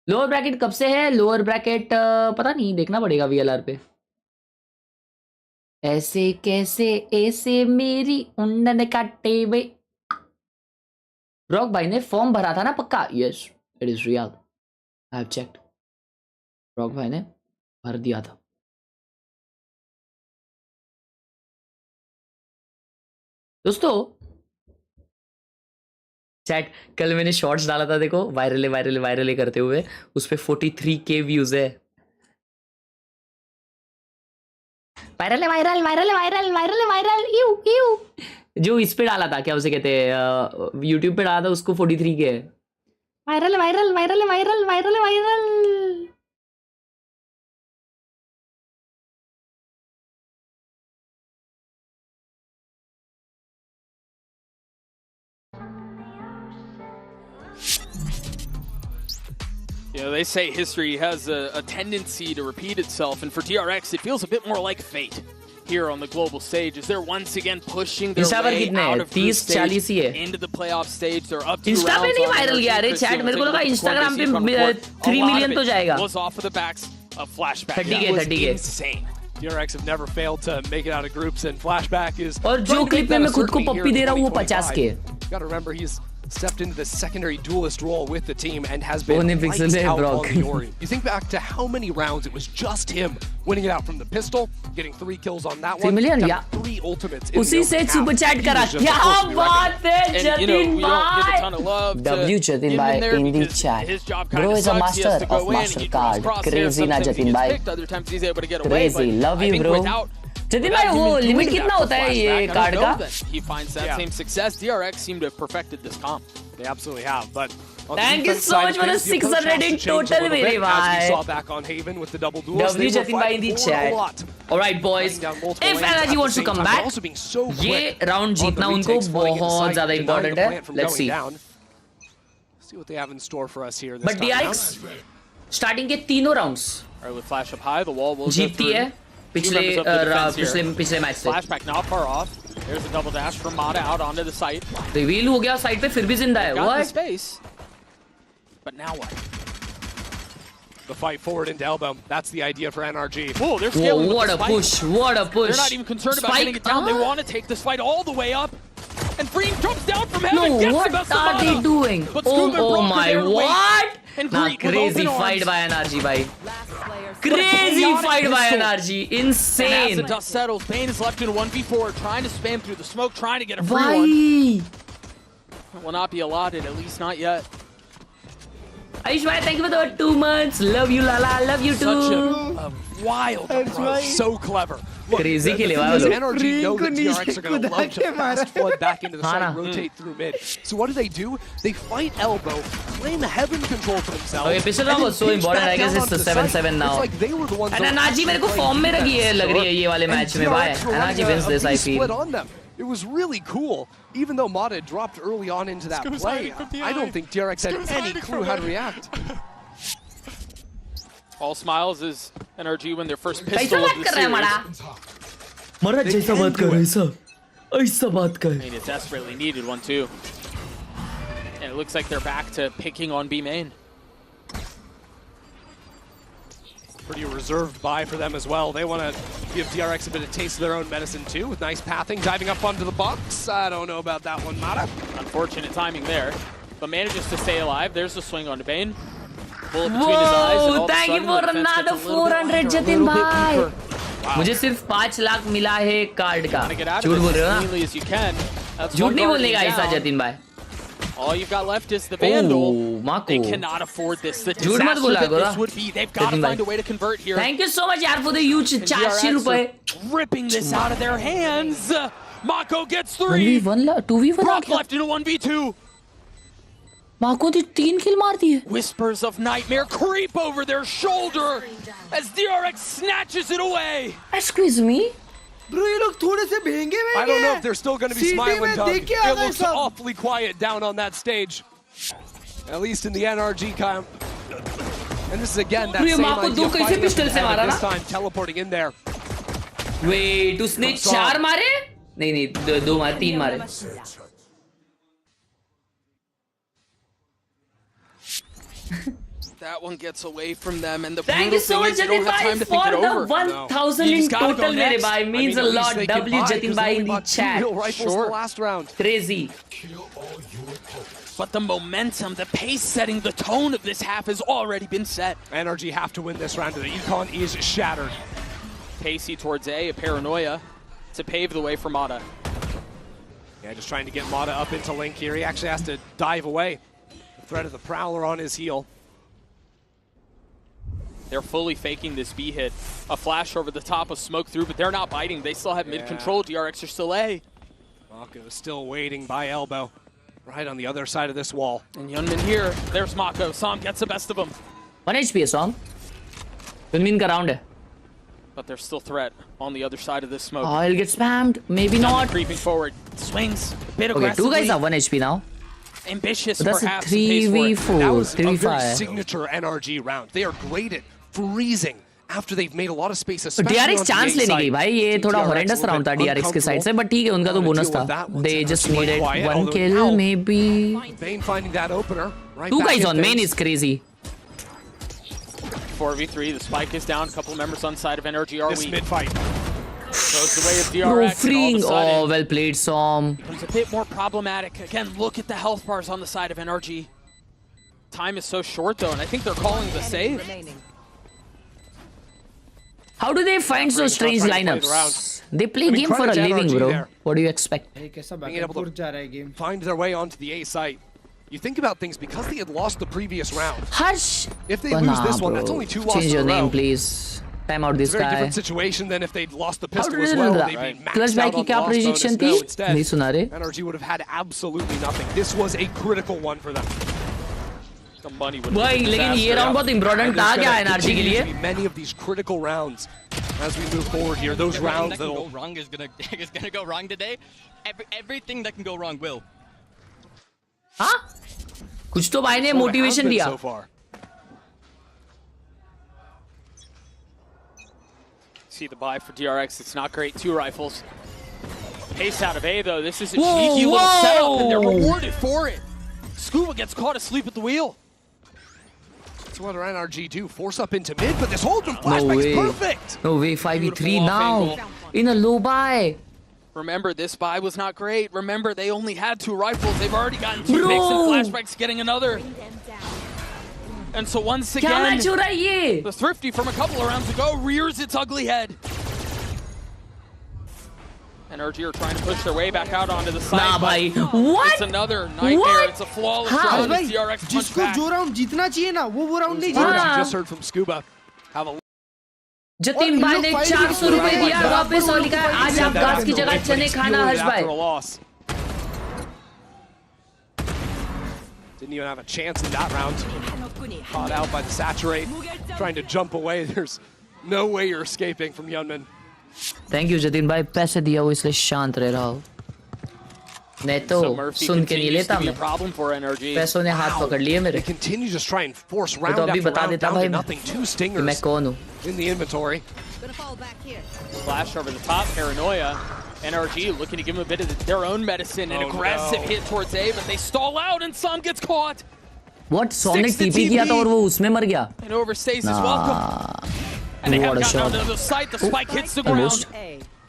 लोअर ब्रैकेट कब से है? लोअर ब्रैकेट पता नहीं, देखना पड़ेगा VLR पे. ऐसे कैसे ऐसे मेरी उन्नन काटे बे. ब्रॉक भाई ने फॉर्म भरा था ना पक्का? Yes, it is real. I have checked. Brock भाई ने भर दिया था. दोस्तों चैट, कल मैंने शॉर्ट्स डाला था, देखो वायरल करते हुए, उस पे 43K व्यूज है. वायरल जो इस पे डाला था, क्या उसे कहते हैं, यूट्यूब पे डाला था, उसको 43K है. Viral. You know, they say history has a tendency to repeat itself, and for DRX, it feels a bit more like fate here on the global stage, as they're once again pushing their way out of group stage into the playoff stage. They're up 2 rounds. Insta पे नहीं viral गया रे chat, मेरे को लगा Instagram पे 3 million तो जाएगा. Was off of the backs of Flashback. 30K. Insane. DRX have never failed to make it out of groups, and Flashback is. और जो क्लिप में मैं खुद को पप्पी दे रहा हूँ वो 50K. Got to remember he's stepped into the secondary duelist role with the team and has been lights out on the Ori. You think back to how many rounds it was just him winning it out from the pistol, getting 3 kills on that one. 3 million, yeah. 3 ultimates. उसी से super chat करा. क्या बात है जतिन भाई. W Jatin भाई in the chat. Bro is a master of MasterCard. Crazy ना जतिन भाई. Crazy. Love you bro. Jatin भाई, वो लिमिट कितना होता है ये कार्ड का? He finds that same success. DRX seem to have perfected this comp. They absolutely have, but thank you so much for the 600 in total, मेरे भाई. As we saw back on Haven with the double duels. W Jatin भाई in the chat. Alright boys, if NRG wants to come back, ये round जीतना उनको बहुत ज़्यादा important है. Let's see. See what they have in store for us here. But DRX starting के तीनों rounds. Alright, with flash up high, the wall will जीतती है. पिछले मैच से. Flashback not far off. There's a double dash from Mata out onto the site. Reveal हो गया side पे, फिर भी जिंदा है. Got the space. But now what? The fight forward into elbow. That's the idea for NRG. Oh, they're scaling. What a push! What a push! They're not even concerned about getting it down. They want to take this fight all the way up. And Freem drops down from heaven. No, gets what the best are of they Mana. doing? But Oh, Scuba oh broke my, their weight. what? And Nah, Greek with crazy open fight arms. by NRG, bhai. But a Crazy chaotic fight by pistol. NRG. And as the Insane. dust settles, Bane is left in a 1v4, trying to spam through the smoke, trying to get a free Why? one. It will not be allotted, at least not yet. Ayush bhai, thank you for the 2 months. Love you, Lala. Love you too. Such a wild approach. So clever. Look, Crazy the खेले thing भाई is, लोग. NRG know that DRX are going to love to fast flood back into the site, rotate through mid. So what do? They fight elbow, claim heaven control for themselves. Okay, pistol round was so important. I guess it's 7-7 now. It's like they were the ones. And NRG मेरे को form में लगी है लग रही है ये वाले match में भाई. NRG wins this, I feel. On them. It was really cool. Even though Mata dropped early on into that play, I don't think DRX had any clue how to react. All smiles as NRG win their first pistol of the series. महाराज जैसा बात कर ऐसा ऐसा बात कर. I mean, it desperately needed one too. And it looks like they're back to picking on B main. Pretty reserved buy for them as well. They want to give DRX a bit of taste of their own medicine too, with nice pathing, diving up onto the box. I don't know about that one, Mata. Unfortunate timing there, but manages to stay alive. There's the swing onto Bane. Bullet between his eyes. And all Thank you for another 400 Jatin भाई. मुझे सिर्फ 5 लाख मिला है card का. झूठ बोल रहे हो ना? झूठ नहीं बोलने का ऐसा जतिन भाई. All you've got left is the Vandal. Mako. They cannot afford this. The झूठ मत disaster बोला that करो. this would be. They've got to find a way to convert here. Thank you so much यार for the huge 400 रुपए. Ripping this out of their hands. Mako gets 3. 2v1 Brock left in a 1v2. माको ने 3 किल मार दिए. Whispers of nightmare creep over their shoulder as DRX snatches it away. Excuse me. Bro, ये लोग थोड़े से भेंगे में I don't know if they're still going to be smiling, Doug. देख के It आ गए looks सब. awfully quiet down on that stage. At least in the NRG camp. And this is again that same idea. This time teleporting in there. Wait, उसने 4 मारे? नहीं 2 मारे 3 मारे. That one gets away from them, and the Thank you so much, Jatin Bhai, for the 1,000 in total, mere bhai. Means a lot. W Jatin Bhai in the chat. Sure. Last round. Crazy. But the momentum, the pace setting, the tone of this half has already been set. NRG have to win this round. The econ is shattered. Pacey towards A paranoia to pave the way for Mata. Yeah, just trying to get Mata up into link here. He actually has to dive away. The threat of the Prowler on his heel. They're fully faking this B hit. A flash over the top of smoke through, but they're not biting. They still have mid control. DRX are still A. Mako is still waiting by elbow. Right on the other side of this wall. And Yunmin here. There's Mako. Som gets the best of him. 1 HP है Som. Yunmin का round है. But there's still threat on the other side of this smoke. Oh, he'll get spammed. Maybe not. Creeping forward. Swings. A bit Okay, aggressively. 2 guys have 1 HP now. Ambitious, But that's a perhaps. 3v4. That was a very signature NRG round. They are great at freezing after they've made a lot of space. DRX chance लेने गई भाई. ये थोड़ा horrendous round था DRX के side से, but ठीक है उनका तो bonus था. They just needed 1 kill, maybe. Bane finding that opener. 2 guys on main is crazy. 4v3. The spike is down. A couple of members on side of NRG are This weak. mid fight. Goes the way of DRX. Bro, and freeing. all of a sudden, Oh, well played, Som. becomes a bit more problematic. Again, look at the health bars on the side of NRG. Time is so short though, and I think they're calling the save. How do they find so strange lineups? They play game for a living, bro. What do you expect? Being able to find their way onto the A site. You think about things because they had lost the previous round. Harsh. If they lose this one, that's only 2 losses Change your in a row. name, please. Time out It's this a very guy. different situation than if they'd lost the How pistol did as you well. do They'd that? be Clutch maxed back out की on क्या lost prediction bonus. थी? No, instead, नहीं सुना रहे. NRG would have had absolutely nothing. This was a critical one for them. The money would भाई लेकिन ये round बहुत important था क्या NRG के लिए? Many of these critical rounds as we move forward here. Those rounds that go wrong is gonna go wrong today. Everything that can go wrong will. हाँ? कुछ तो भाई ने motivation दिया. So far. See the buy for DRX. It's not great. 2 rifles. Pace out of A though. This is a Whoa, cheeky little setup, and they're whoa. rewarded for it. Scuba gets caught asleep at the wheel. That's what our NRG do. Force up into mid, but this hold from flashback is perfect. No way. 5v3 now. In a low buy. Remember, this buy was not great. Remember, they only had 2 rifles. They've already gotten 2 picks, and Flashback's getting another. And so once again, the Thrifty from a couple of rounds ago rears its ugly head. NRG are trying to push their way back out onto the side. Nah, bhai. What? It's another nightmare. What? It's a flawless round. DRX punch back. जो round जीतना चाहिए ना, वो round नहीं Words जीता. you just heard from Scuba. Have a Jatin भाई ने 400 रुपए दिया वापस और लिखा आज आप घास की जगह चने खाना हर्ष भाई. Didn't even have a chance in that round. Caught out by the Saturate. Trying to jump away. There's no way you're escaping from Yunman. Thank you Jatin भाई, पैसे दिया हो इसलिए शांत रह रहा हूँ. नहीं तो सुन के नहीं लेता मैं. पैसों ने हाथ पकड़ लिए मेरे. Continue just try and force round तो अभी after बता round देता down भाई to nothing. 2 stingers मैं कौन हूँ. in the inventory. Flash over the top, Paranoia. NRG looking to give him a bit of their own medicine. An aggressive hit towards A, but they stall out and Som gets caught. What? Som ने TP किया था और वो उसमें मर गया. And overstays is welcome. And they haven't gotten onto the site. The spike hits the ground.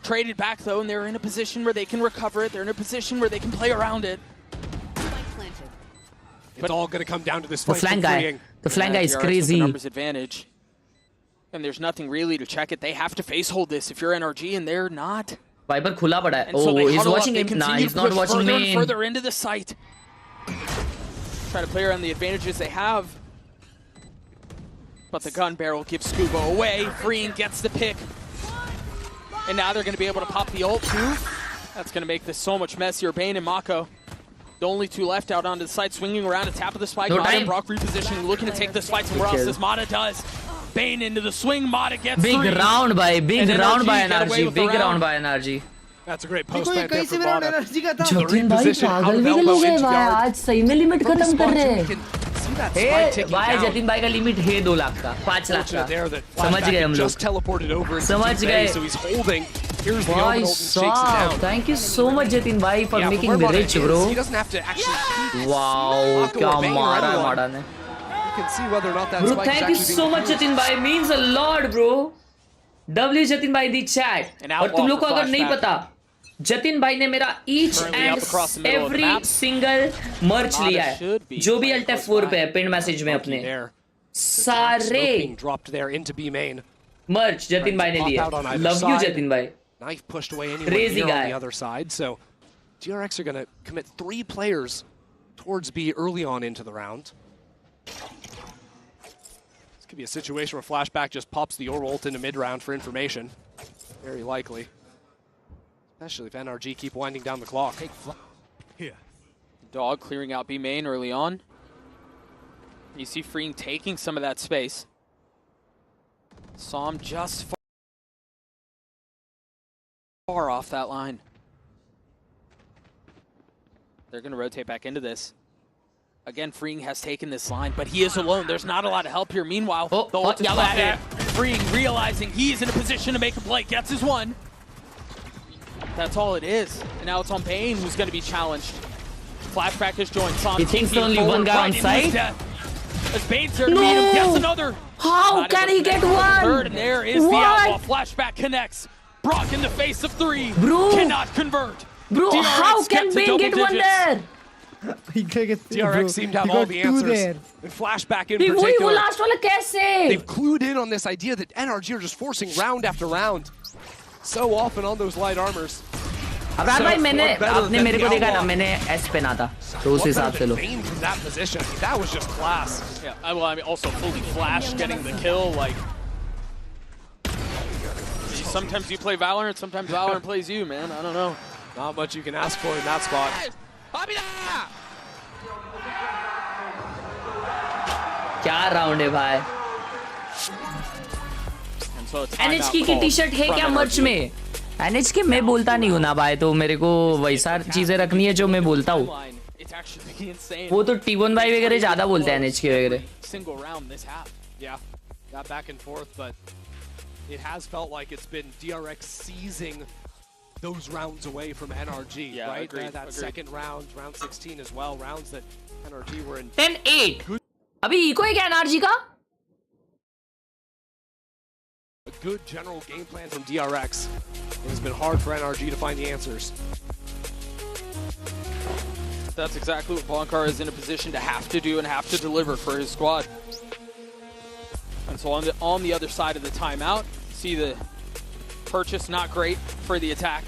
Traded back though, and they're in a position where they can recover it. They're in a position where they can play around it. It's all going to come down to this The flank guy. The flank guy is crazy. Numbers advantage. And there's nothing really to check it. They have to face hold this if you're NRG, and they're not. Viper खुला पड़ा है. And so Oh, they he's huddle watching up. him. They Nah, continue he's to not push watching further and me. further into the site. Try to play around the advantages they have. But the gun barrel gives Scuba away. Freeing gets the pick. And now they're going to be able to pop the ult too. That's going to make this so much messier. Bane and Mako. The only 2 left out onto the side, swinging around at tap of the spike. No Mata time. and Brock repositioning, looking to take this fight somewhere else as Mata does. Bane into the swing, Mata gets Big 3. round by big And round NRG by get away NRG. with the Big round. round by NRG. That's a great post देखो ये plant there कहीं for से मेरा Mata. Energy का था. जतिन भाई पागल भी नहीं है भाई, आज सही में लिमिट खत्म कर रहे हैं. भाई जतिन भाई का लिमिट है 2 लाख का, 5 लाख का. समझ गए हम लोग. समझ गए. भाई साहब, thank you so much Jatin भाई for making me rich, bro. Wow, क्या मारा है मारा ने. Bro, thank you so much Jatin भाई, means a lot, bro. W Jatin भाई दी chat. और तुम लोग को अगर नहीं पता, जतिन भाई ने मेरा each and every single merch लिया है, जो भी Alt F4 पे है पिन मैसेज में अपने सारे merch जतिन भाई ने लिया. Love you जतिन भाई. Knife pushed away anyway Crazy here guy. on the other side. So DRX are going to commit 3 players towards B early on into the round. This could be a situation where Flashback just pops the Aura ult into mid-round for information. Very likely. Especially if NRG keep winding down the clock. Here. Dog clearing out B main early on. You see Freeing taking some of that space. Som just far off that line. They're going to rotate back into this. Again, Freeing has taken this line, but he is alone. There's not a lot of help here. Meanwhile, the ult is flat. Freeing realizing he's in a position to make a play. Gets his one. That's all it is. And now it's on Bane who's going to be challenged. Flashback has joined. Som He thinks only one guy on site? As Bane's there to meet him, gets another. How can he get one? Third, and there is the outlaw. Flashback connects. Brock in the face of 3. Bro. Cannot convert. Bro, DRX how can Bane get one there? DRX seem to have all the answers. And Flashback in वो particular. last वाला कैसे? They've clued in on this idea that NRG are just forcing round after round. So often on those light armors. Abrar भाई मैंने आपने मेरे को देखा ना मैंने S पहना था तो उस हिसाब से लो. From that position, that was just class. Yeah, well, I mean, also fully Flash getting the kill. Like, sometimes you play Valorant, sometimes Valorant plays you, man. I don't know. Not much you can ask for in that spot. क्या round है भाई? NHK की T-shirt है क्या मर्च में? NHK मैं बोलता नहीं हूँ ना भाई, तो मेरे को वैसा चीजें रखनी है जो मैं बोलता हूँ. वो तो T1 भाई वगैरह ज्यादा बोलते हैं NHK वगैरह. Single round this half. Yeah, got back and forth, but it has felt like it's been DRX seizing those rounds away from NRG, Yeah, right? agreed, That second round, round 16 as well, rounds that NRG were in. 10-8. अभी eco है क्या NRG का? good general game plan from DRX. It has been hard for NRG to find the answers. That's exactly what Blancard is in a position to have to do and have to deliver for his squad. And so on the other side of the timeout, see the purchase not great for the attack.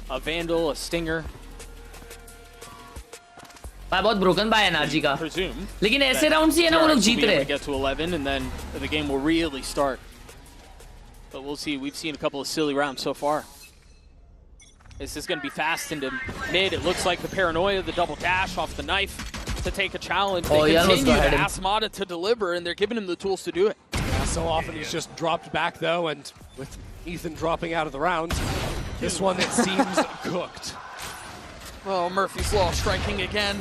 A Vandal, a Stinger. बहुत broken by NRG का. लेकिन ऐसे rounds ही है ना वो लोग जीत रहे. Get to 11 and then the game will really start. But we'll see. We've seen a couple of silly rounds so far. This is going to be fast into mid. It looks like the Paranoia, the double dash off the knife to take a challenge. They continue to ask Mata to deliver, and they're giving him the tools to do it. Yeah, so often he's just dropped back, though, and with Ethan dropping out of the round, this one, it seems cooked. Oh, Murphy's Law striking again.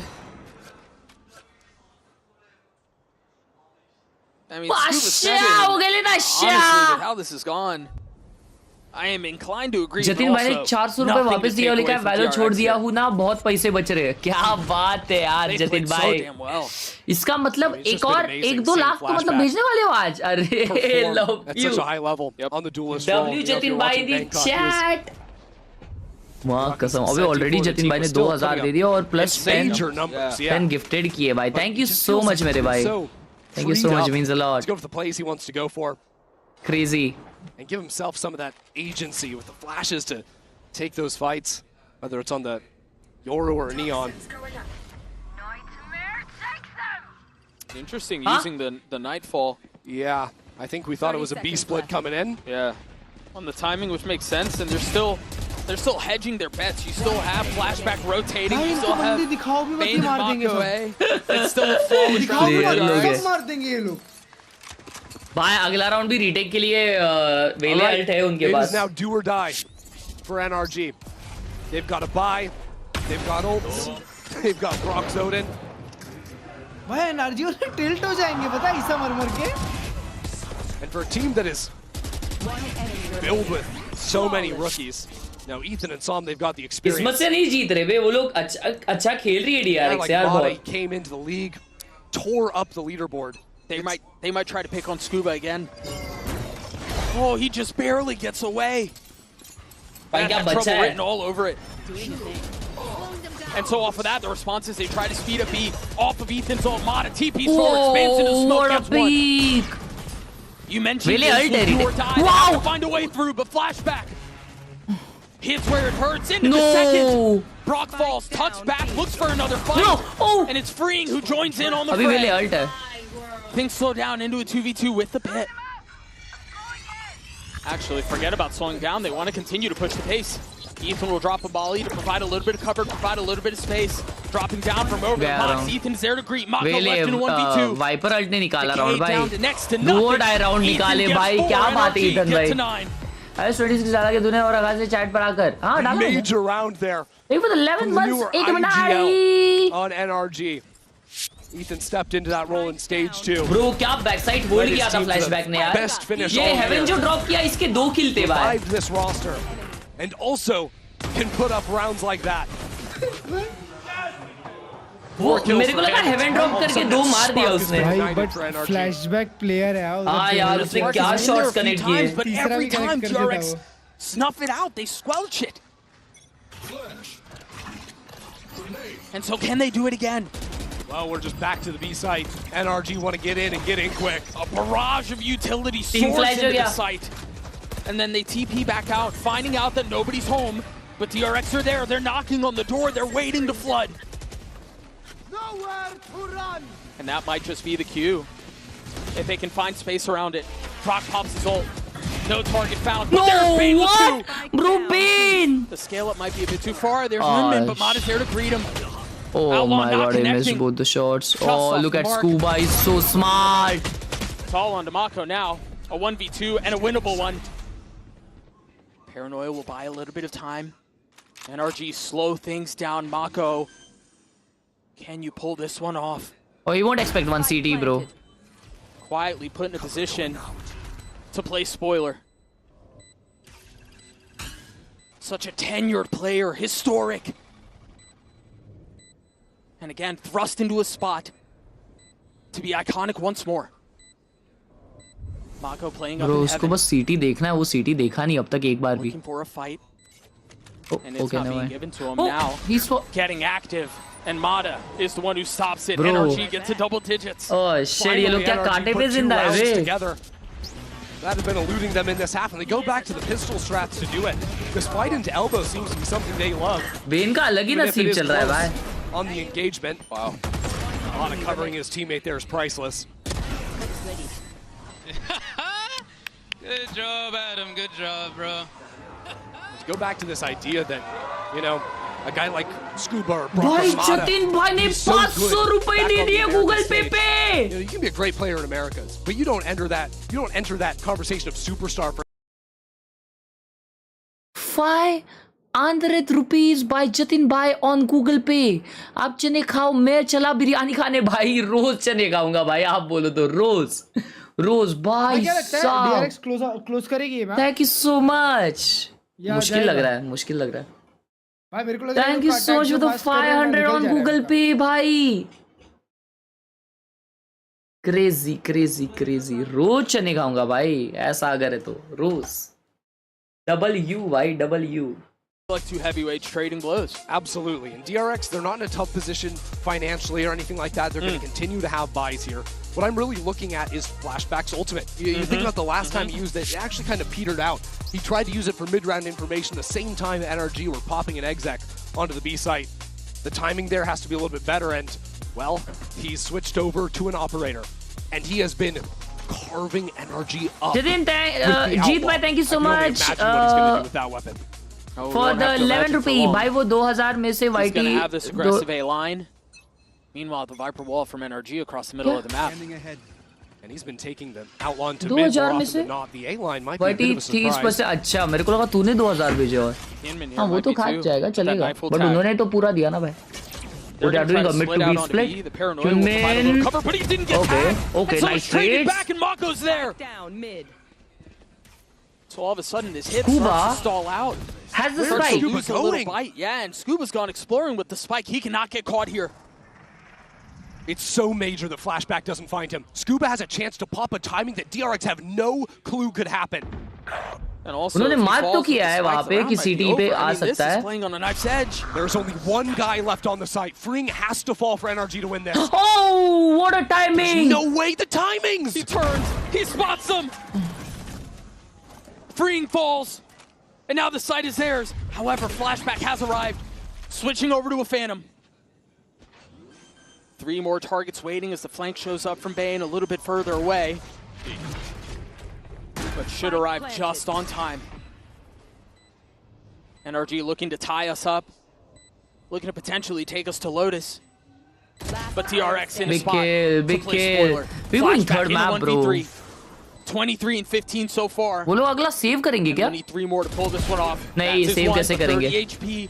I mean, honestly, with how this has gone, I am inclined to agree. Jatin भाई ने 400 रुपए वापस दिया और लिखा है वैलो छोड़ दिया हूँ ना बहुत पैसे बच रहे हैं. क्या बात है यार जतिन भाई. इसका मतलब एक दो लाख तो मतलब भेजने वाले हो आज. अरे love you. Such a high level on the duelist. W Jatin भाई दी chat. वाह कसम अबे ऑलरेडी जतिन भाई ने 2000 दे दिया और प्लस 10 गिफ्टेड किए भाई. थैंक यू सो मच मेरे भाई. Thank you so much. It means a lot. Let's go for the plays he wants to go for. Crazy. And give himself some of that agency with the flashes to take those fights, whether it's on the Yoru or Neon. Interesting using the Nightfall. Yeah, I think we thought it was a B split coming in. Yeah, on the timing, which makes sense, and they're still hedging their bets. You still have flashback rotating. You still have Bane and Mako A. It's still a flawless round. भाई अगला round भी retake के लिए वेले alt है उनके पास. It is now do or die for NRG. They've got a buy, they've got ults, they've got Brock's Odin. भाई NRG वाले tilt हो जाएंगे पता है ऐसा मर के. And for a team that is filled with so many rookies. Now Ethan and Sam, they've got the experience. किस्मत से नहीं जीत रहे वे वो लोग अच्छा खेल रही है DRX यार बहुत. Came into the league, tore up the leaderboard. They might try to pick on Scuba again. Oh, he just barely gets away. That had trouble written all over it. And so off of that, the response is they try to speed up B off of Ethan's ult. Mata TP forward, expands into smoke, gets one. You mentioned this was do or die. They have to find a way through, but flashback. Hits where it hurts, into the second. Brock falls, tucks back, looks for another fight. And it's Freeing who joins in on the fray. Things slow down into a 2v2 with the pit. Actually, forget about slowing down. They want to continue to push the pace. Ethan will drop a volley to provide a little bit of cover, provide a little bit of space. Dropping down from over the box. Ethan's there to greet. Mako left in 1v2. Viper ult ने निकाला round भाई. दो die round निकाले भाई. क्या बात है Ethan भाई. अरे 26 डाला के तूने और आगाज से चैट पर आकर. हाँ डाला. Major round there. एक for the 11 months. एक minute on NRG. Ethan stepped into that role in stage 2. Bro, क्या backside hold किया था flashback ने यार. Best finish. ये heaven जो drop किया इसके 2 kill थे भाई. Survived this roster and also can put up rounds like that. वो मेरे को लगा heaven drop करके 2 मार दिया उसने. भाई but flashback player है यार. हाँ यार उसने क्या shots connect किए. But every time DRX snuff it out, they squelch it. And so can they do it again? Well, we're just back to the B site. NRG want to get in and get in quick. A barrage of utility soars into the site. And then they TP back out, finding out that nobody's home. But DRX are there. They're knocking on the door. They're waiting to flood. Nowhere to run. And that might just be the cue. If they can find space around it. Proc pops his ult. No target found. But there's Bane with 2. Bro, Bane! The scale up might be a bit too far. There's Moonman, but Mata's there to greet him. Oh my god, he missed both the shots. Oh, look at Scuba, he's so smart. It's all on to Mako now. A 1v2 and a winnable one. Paranoia will buy a little bit of time. NRG slow things down. Mako, can you pull this one off? Oh, he won't expect 1 CT, bro. Quietly put in a position to play spoiler. Such a tenured player, historic. And again, thrust into a spot to be iconic once more. Mako playing up Bro, in उसको heaven. बस CT देखना है, वो CT देखा नहीं अब तक एक बार भी. Looking for a fight. And it's Okay, not never being mind. given to him Oh, now. he's getting active. And Mada is the one who stops it. Bro. NRG gets to double digits. Oh shit, ये लोग क्या कांटे पे जिंदा है बे? Together. That has been eluding them in this half, and they go back to the pistol strats to do it. This fight into elbow seems to be something they love. Ben का अलग ही नसीब चल रहा है भाई. On the engagement, wow. Ana covering his teammate there is priceless. Good job, Adam. Good job, bro. Let's go back to this idea that, you know, a guy like Scuba or भाई Brock Jatin भाई ने 500 रुपए दे दिए Google पे पे. You can be a great player in Americas, but you don't enter that conversation of superstar for 500 rupees by Jatin Bhai on Google Pay. आप चने खाओ, मैं चला बिरयानी खाने भाई. रोज चने खाऊंगा भाई, आप बोलो तो रोज भाई साहब. DRX क्लोज करेगी ma'am. Thank you so much. मुश्किल लग रहा है भाई मेरे को लग रहा है. Thank you so much for the 500 on Google Pay भाई. क्रेजी रोज चने खाऊंगा भाई, ऐसा अगर है तो रोज. W भाई W. Like two heavyweights trading blows. Absolutely. And DRX, they're not in a tough position financially or anything like that. They're going to continue to have buys here. What I'm really looking at is Flashback's ultimate. You think about the last time he used it, it actually kind of petered out. He tried to use it for mid-round information the same time NRG were popping an exec onto the B site. The timing there has to be a little bit better, and, well, he's switched over to an operator. And he has been carving NRG up. Jeet bhai, thank you so much. What he's going to do with that weapon. For the 11 rupee, भाई वो 2000 में से He's YT. going to have this aggressive A line. Meanwhile, the Viper wall from NRG across the middle of the map. And he's been taking them outlaw to mid more often than not. The A line might be a bit of a surprise. अच्छा मेरे को लगा तूने 2000 भेजे और. हाँ वो तो खाट जाएगा चलेगा. But उन्होंने तो पूरा दिया ना भाई. What are doing a mid to B split? Human. Okay, nice trade. Back and Mako's there. Down mid. So all of a sudden this hit starts to stall out. Has the spike? Scuba's a little bite, yeah, and Scuba's gone exploring with the spike. He cannot get caught here. It's so major that Flashback doesn't find him. Scuba has a chance to pop a timing that DRX have no clue could happen. And also, उन्होंने mark तो किया है वहाँ पे कि CT पे आ सकता है. Playing on a knife's edge. There's only one guy left on the site. Freeing has to fall for NRG to win this. Oh, what a timing! There's no way, the timings! He turns, he spots them. Freeing falls, and now the site is theirs. However, Flashback has arrived, switching over to a Phantom. 3 more targets waiting as the flank shows up from Bane a little bit further away. But should arrive just on time. NRG looking to tie us up, looking to potentially take us to Lotus. But DRX in a spot to play spoiler. We going third map, bro. 23 and 15 so far. वो लोग अगला save करेंगे क्या? We need 3 more to pull this one off. नहीं, save कैसे करेंगे? 30 HP.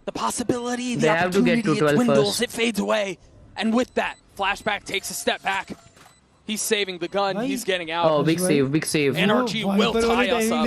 The possibility, They the have to get opportunity, to it 12 dwindles, first. it fades away. And with that, Flashback takes a step back. He's saving the gun, he's getting out. Oh, big save, big save. NRG will tie us up.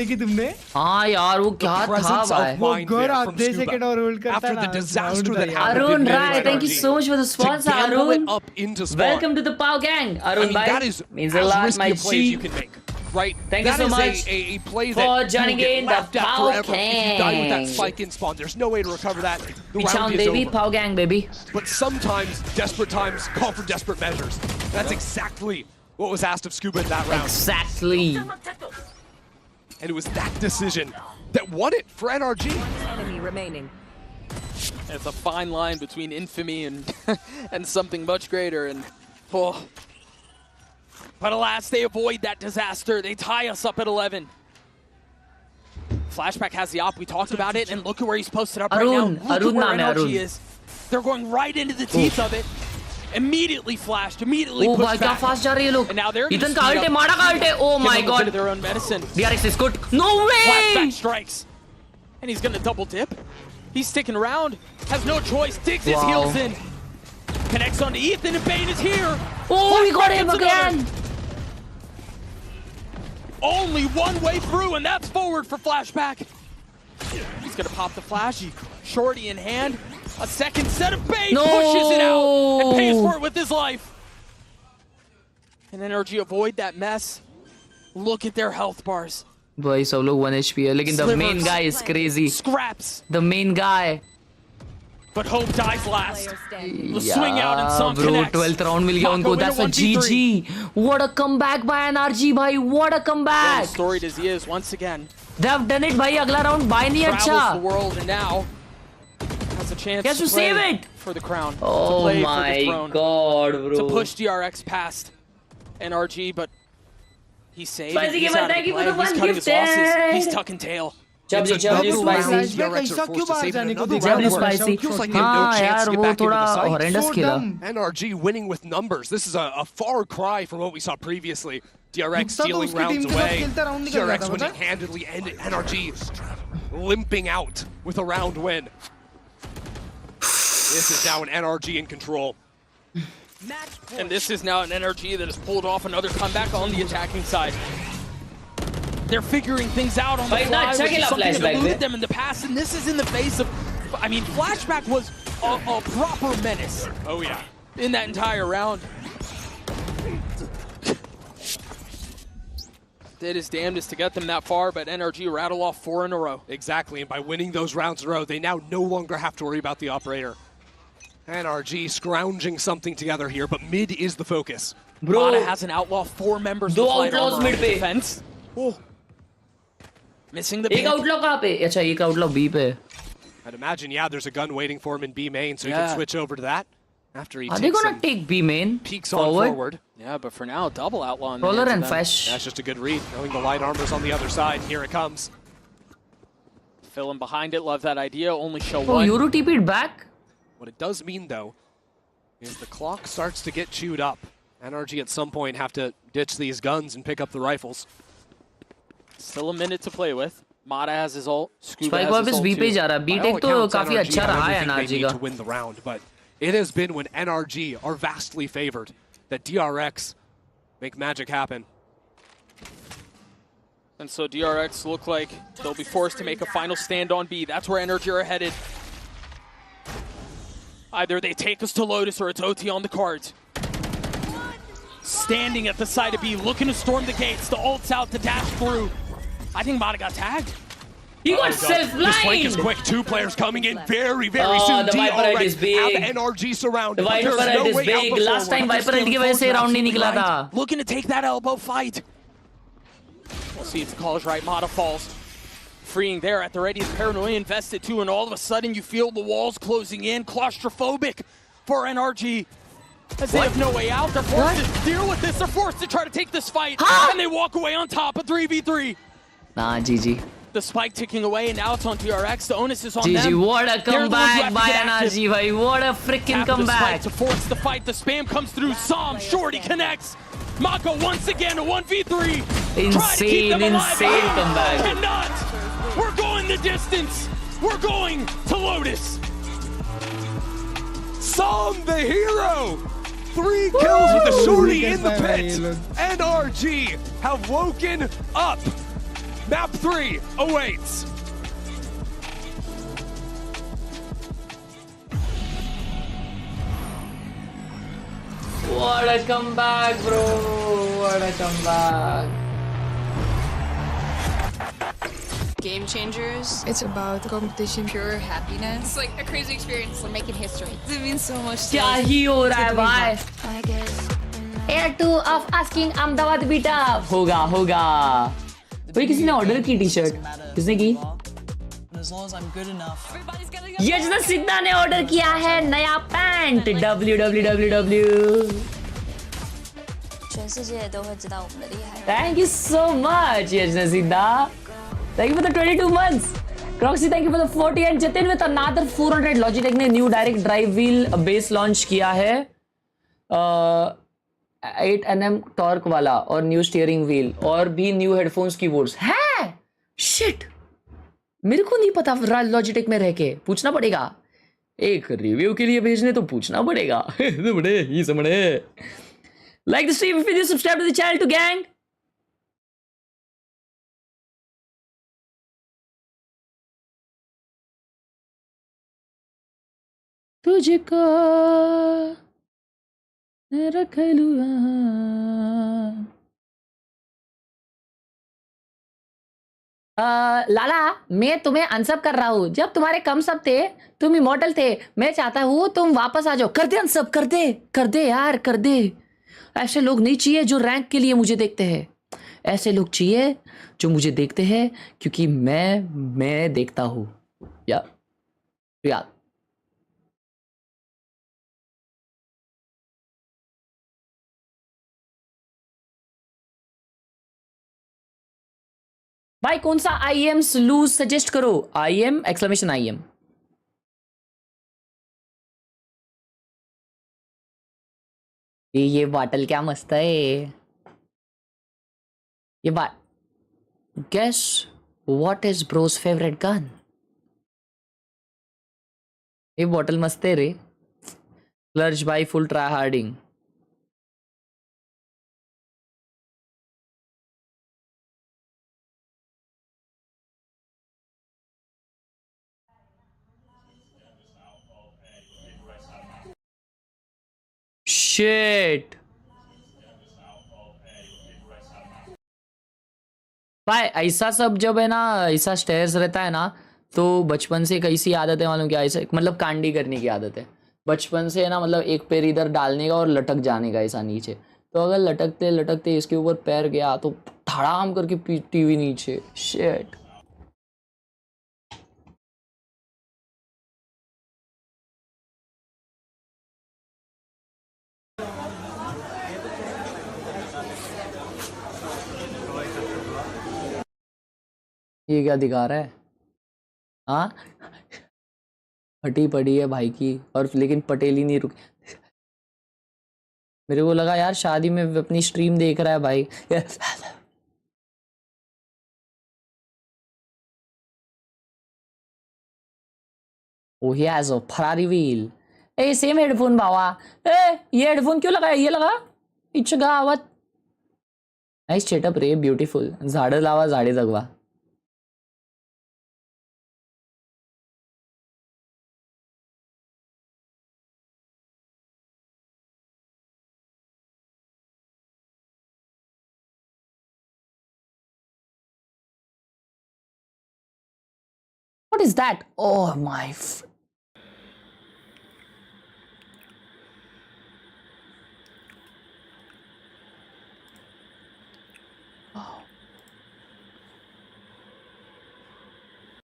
हाँ यार वो क्या था भाई? वो घर आधे second और होल्ड करता After the disaster that happened Arun in Rai, thank you so much for the sponsor, Arun. Up into spawn. Welcome to the Pow Gang, Arun bhai. That is means a lot, risky my a play as you G. can make, right? Thank you so much a play for that joining you will in get the laughed at Pow forever if you die with that Gang. spike in spawn. There's no way to recover that. The Pichon round is baby, over. Pow Gang baby. But sometimes desperate times call for desperate measures. That's exactly what was asked of Scuba in that round. Exactly. And it was that decision that won it for NRG. Enemy remaining. It's a fine line between infamy and and something much greater. And but alas, they avoid that disaster. They tie us up at 11. Flashback has the op. We talked about it, and look at where he's posted up right now. Look at where NRG is. They're going right into the teeth of it. Immediately flashed, immediately pushed back. fast जा रही है लोग. And now they're Ethan का ult है, मारा का ult है. Oh my god. Their own medicine. DRX is good. No way. Flashback strikes. And he's gonna double dip. He's sticking around. Has no choice. Digs his heels in. Connects onto Ethan, and Bane is here. Oh, we got him again. Only one way through, and that's forward for Flashback. He's gonna pop the flash. Shorty in hand. A second set of Bane pushes it out and pays for it with his life. Can NRG avoid that mess? Look at their health bars. भाई सब लोग 1 HP है, लेकिन the main guy is crazy. Scraps. The main guy. But hope dies last. The swing out and some bro, connects. 12th round मिल गया उनको. That's a GG. What a comeback by NRG भाई. What a comeback. As storied as he is, once again. They have done it भाई. अगला round bye नहीं अच्छा. Travels the world and now has a chance to play save it for the crown. Oh to play my for the throne, god, bro. To push DRX past NRG, but he's saved. Spicy He's gamer, out of thank the you for play. the He's one cutting his gifted. losses. He's tucking tail. Jabli spicy. Jabli spicy. हाँ यार वो थोड़ा horrendous खेला. NRG winning with numbers. This is a far cry from what we saw previously. DRX stealing rounds away. DRX winning handedly, and NRG limping out with a round win. This is now an NRG in control. And this is now an NRG that has pulled off another comeback on the attacking side. They're figuring things out on the fly, which is something that eluded them in the past, and this is in the face of, I mean, Flashback was a proper menace. Oh yeah. In that entire round. Did his damnedest to get them that far, but NRG rattle off 4 in a row. Exactly, and by winning those rounds in a row, they now no longer have to worry about the operator. NRG scrounging something together here, but mid is the focus. Bro, Mata has an outlaw 4 members with light armor on defense. Oh. Missing the एक outlaw कहाँ पे? अच्छा एक outlaw B पे. I'd imagine, yeah, there's a gun waiting for him in B main, so he can switch over to that after he Are they gonna take B main? Peeks on forward. Yeah, but for now, double outlaw. Roller and Fesh. That's just a good read, knowing the light armor's on the other side. Here it comes. Fill in behind it, love that idea, only show one. Oh, Yoru TP'd back? What it does mean, though, is the clock starts to get chewed up. NRG at some point have to ditch these guns and pick up the rifles. Still a minute to play with. Mata has his ult. Scuba has his ult too. B जा रहा है. B-Tech तो काफी अच्छा रहा है NRG का. To win the round, but it has been when NRG are vastly favored that DRX make magic happen. And so DRX look like they'll be forced to make a final stand on B. That's where NRG are headed. Either they take us to Lotus or it's OT on the cards. Standing at the side of B, looking to storm the gates. The ult's out to dash through. I think Mata got tagged. He got self-blind! This flank is quick. 2 players coming in very, very soon. The Viper Red is big. Have NRG surrounded. The Viper Red is big. Last time Viper Red की वजह से round नहीं निकला था. Looking to take that elbow fight. We'll see if the call is right. Mata falls. Freeing there at the ready. The paranoia invested too, and all of a sudden you feel the walls closing in. Claustrophobic for NRG. As they have no way out. They're forced to deal with this. They're forced to try to take this fight. And they walk away on top of 3v3. Nah, GG. The spike ticking away, and now it's on DRX. The onus is on GG, them. what a comeback by NRG, bhai. What a freaking comeback. To force the fight, the spam comes through. Sam, Shorty connects. Mako once again, a 1v3. Insane comeback. Cannot. We're going the distance. We're going to Lotus. Sam the hero. 3 kills with the Shorty in the pit. NRG have woken up. Map 3 awaits. What a comeback, bro. What a comeback. Game changers. It's about competition, pure happiness. It's like a crazy experience. We're making history. It means so much to क्या us. ही हो रहा है भाई? Air 2 of asking Ahmedabad beat up. होगा. भाई किसी ने order की टी-शर्ट? किसने की? यजना सिद्धा ने ऑर्डर किया है नया pant. www. Thank you so much, Yajna Siddha. Thank you for the 22 months. Croxy, thank you for the 40 and Jatin with another 400. Logitech ने new direct drive wheel base launch किया है. 8nm torque वाला और new steering wheel और भी new headphones keyboards है. Shit. मेरे को नहीं पता Logitech में रह के पूछना पड़ेगा. एक रिव्यू के लिए भेजने तो पूछना पड़ेगा. समझे. Like the stream if you subscribe to the channel to gang. तुझको रख लूं यहाँ। लाला, मैं तुम्हें अनसब कर रहा हूँ। जब तुम्हारे कम सब थे, तुम इमॉर्टल थे। मैं चाहता हूँ तुम वापस आ जाओ। कर दे अनसब, कर दे यार, कर दे। ऐसे लोग नहीं चाहिए जो रैंक के लिए मुझे देखते हैं। ऐसे लोग चाहिए जो मुझे देखते हैं क्योंकि मैं देखता हूँ। यार भाई, कौन सा IM लूज सजेस्ट करो? IM exclamation IM। ये बॉटल क्या मस्त है। ये बात guess what is bro's favourite gun? ये बॉटल मस्त है रे। क्लर्च बाई फुल ट्राई हार्डिंग। शिट भाई, ऐसा सब जब है ना, ऐसा स्टेयर्स रहता है ना, तो बचपन से कैसी आदत है मालूम क्या? ऐसे मतलब कांडी करने की आदत है बचपन से, है ना। मतलब एक पैर इधर डालने का और लटक जाने का ऐसा नीचे। तो अगर लटकते लटकते इसके ऊपर पैर गया तो धड़ाम करके टीवी नीचे। शिट। ये क्या दिखा रहा है? हाँ, फटी पड़ी है भाई की, और लेकिन पटेल ही नहीं रुकी। मेरे को लगा यार शादी में अपनी स्ट्रीम देख रहा है भाई। Oh, he has a Ferrari wheel. ए सेम हेडफोन भावा। ये हेडफोन क्यों लगाया? ये लगा इच्छ गावात। नाइस सेटअप रे, ब्यूटीफुल। झाडं लावा, झाडे जगवा। What is that? Oh my. Wow.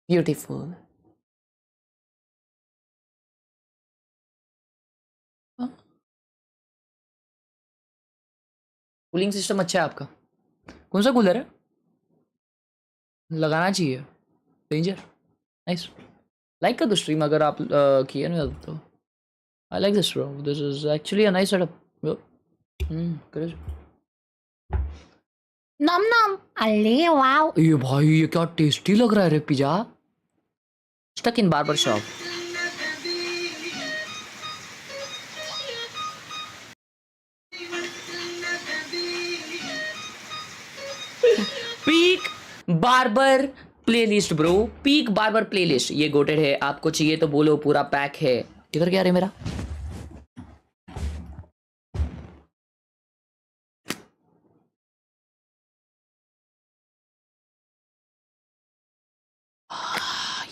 Beautiful. Cooling system अच्छा है आपका? कौन सा कूलर है? लगाना चाहिए। डेंजर। नाइस। लाइक कर दो स्ट्रीम अगर आप किए ना तो। I like this bro. This is actually a nice setup. Good. नम नम। अरे वाओ, ये भाई ये क्या टेस्टी लग रहा है रे pizza. Stuck in barber shop. Peak barber playlist bro, peak barber playlist. ये गोटेड है, आपको चाहिए तो बोलो, पूरा पैक है। किधर गया रे मेरा?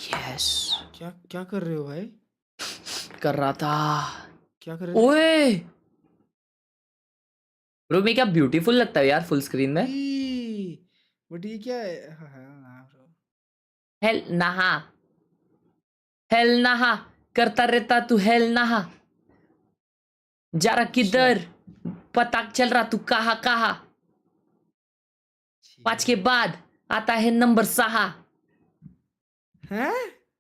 यस। क्या क्या कर रहे हो भाई? कर रहा था। क्या कर रहे हो? ओए ब्रो, मैं क्या ब्यूटीफुल लगता है यार फुल स्क्रीन में। बट ये क्या है? हाँ ब्रो। हेल नहा, हेल नहा करता रहता तू, हेल नहा। जरा किधर पता चल रहा तू कहा कहा। 5 के बाद आता है नंबर 6। हैं?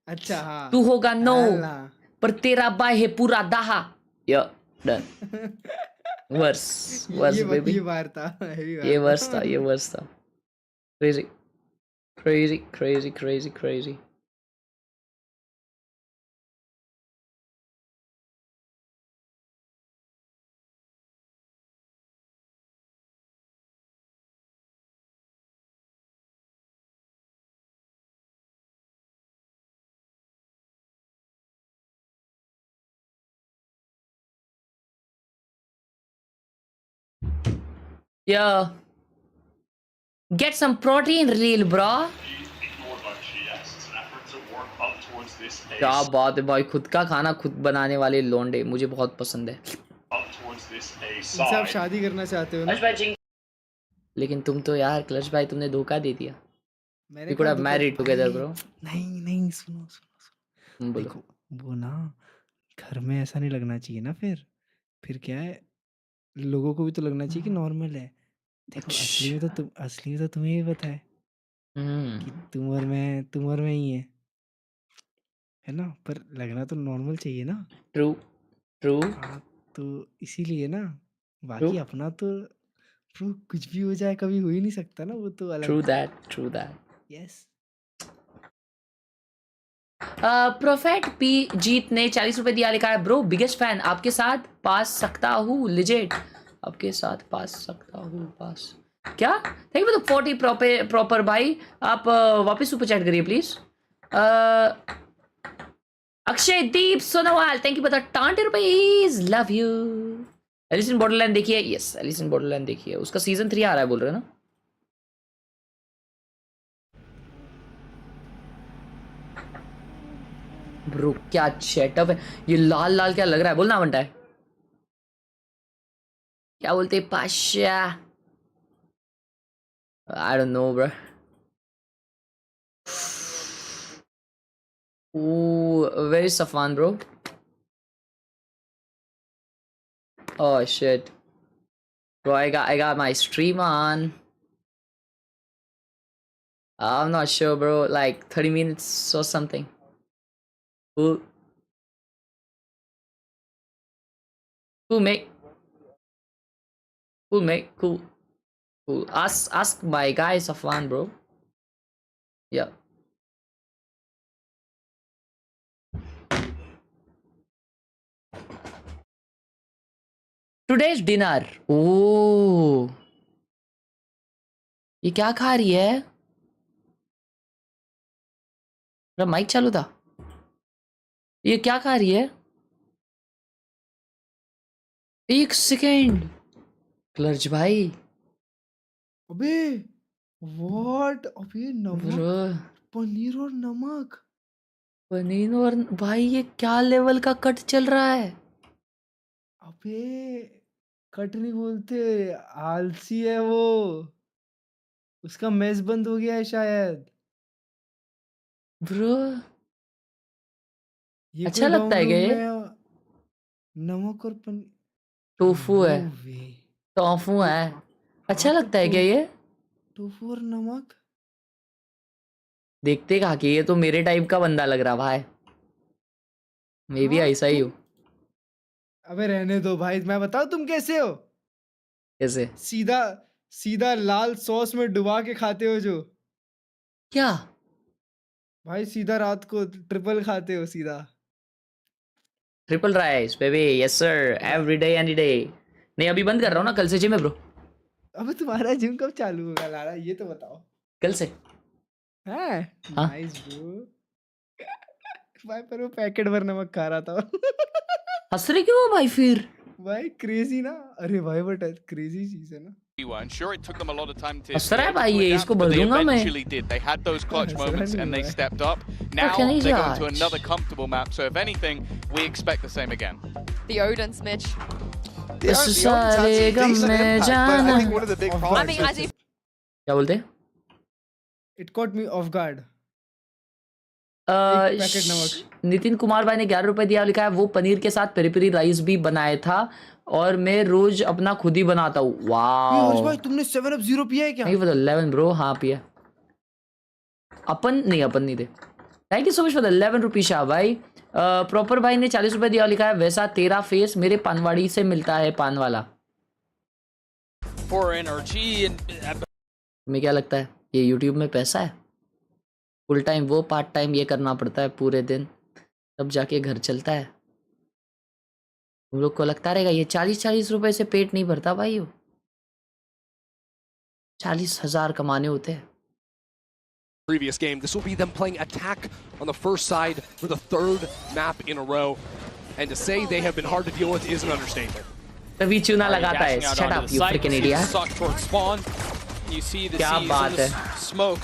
अच्छा हाँ। तू होगा 9 अल्लाह। पर तेरा बाय है पूरा 10। या डन। Verse baby. ये बार था, ये वर्स था, ये वर्स था। Crazy crazy crazy crazy crazy. Yeah. Get some protein reel, bro. क्या बात है भाई, खुद का खाना खुद बनाने वाले लोंडे मुझे बहुत पसंद है। इनसे आप शादी करना चाहते हो ना? लेकिन तुम तो यार क्लच भाई तुमने धोखा दे दिया। We could have married together, bro. नहीं सुनो बोलो। देखो वो ना घर में ऐसा नहीं लगना चाहिए ना, फिर क्या है, लोगों को भी तो लगना चाहिए कि नॉर्मल है। देखो असली में तो तुम्हें भी पता है कि तुम और मैं ही है ना, पर लगना तो नॉर्मल चाहिए ना। ट्रू। हाँ, तो इसीलिए ना, बाकी अपना तो ब्रो कुछ भी हो जाए कभी हो ही नहीं सकता ना, वो तो अलग। True that. यस। प्रोफेट पी जीत ने 40 रुपए दिया, लिखा है ब्रो बिगेस्ट फैन, आपके साथ पास सकता हूँ लिजेट, आपके साथ पास सकता हूँ पास क्या? Thank you for the 40 proper भाई। आप वापस सुपर चैट करिए please. Akshay Deep Sonowal thank you for the 20 rupees, love you. Alice in Borderland देखिए? यस एलिस इन बॉर्डरलैंड देखिए, उसका सीजन 3 आ रहा है बोल रहे हैं ना? ब्रो क्या सेटअप है, ये लाल लाल क्या लग रहा है, बोलना बनता है क्या बोलते हैं Pasha? I don't know bro. Ooh, where is Safwan, bro? Oh shit, bro! I got my stream on. I'm not sure, bro. Like 30 minutes or something. Cool, mate. Cool. Ask my guy Safwan, bro. Yeah. Today's dinner. Oh, ये क्या खा रही है? मेरा mic चालू था। ये क्या खा रही है? एक सेकेंड क्लर्च भाई। अबे व्हाट? अबे नमक, पनीर और नमक। पनीर और भाई ये क्या लेवल का कट चल रहा है? अबे कट नहीं बोलते, आलसी है वो, उसका मेस बंद हो गया है शायद। ब्रो ये अच्छा लगता है क्या ये? नमक और पनीर टोफू है, टोफू है। अच्छा लगता है क्या ये? टोफू और नमक देखते कहा कि ये तो मेरे टाइप का बंदा लग रहा भाई, मैं भी ऐसा ही हूँ। अबे रहने दो भाई, मैं बताऊं तुम कैसे हो? कैसे? सीधा लाल सॉस में डुबा के खाते हो जो। क्या भाई सीधा रात को ट्रिपल खाते हो सीधा। Triple rice baby, yes sir, every day any day. नहीं अभी बंद कर रहा हूँ ना, कल से जिम है ब्रो। अबे तुम्हारा जिम कब चालू होगा लारा, ये तो बताओ। कल से। हैं? Nice bro. भाई पर वो पैकेट भर नमक खा रहा था। हंस रहे क्यों भाई फिर? भाई क्रेजी ना, अरे भाई बट क्रेजी चीज है ना। Sure, it took them a lot of time to हंस रहा है भाई ये, इसको भर दूंगा मैं। They eventually did. They had those clutch moments and they stepped up. Now they go to another comfortable map. So if anything, we expect the same again. The Odin Smidge. The Odin's had some decent impact, but I think one of the big problems. I mean, as if क्या बोलते? It caught me off guard. Nitin Kumar भाई ने 11 रुपए दिया, लिखा है वो पनीर के साथ पेरी पेरी राइस भी बनाया था और मैं रोज अपना खुद ही बनाता हूँ। वाओ भाई तुमने 7 Up 0 पिया है क्या? नहीं पता, 11 ब्रो, हाँ पिया। अपन नहीं थे। Thank you so much for the 11 rupees Shah भाई। प्रॉपर भाई ने 40 रुपए दिया, लिखा है वैसा तेरा फेस मेरे पानवाड़ी से मिलता है पान वाला। For NRG and तुम्हें क्या लगता है ये यूट्यूब में पैसा है? फुल टाइम वो, पार्ट टाइम ये करना पड़ता है पूरे दिन, तब जाके घर चलता है। तुम लोग को लगता रहेगा ये 40-40 रुपए से पेट नहीं भरता भाई, 40,000 कमाने होते हैं। Previous game, this will be them playing attack on the first side for the 3rd map in a row, and to say they have been hard to deal with is an understatement. तभी चूना लगाता है. Shut up, you freaking idiot. You see the क्या बात है? smoke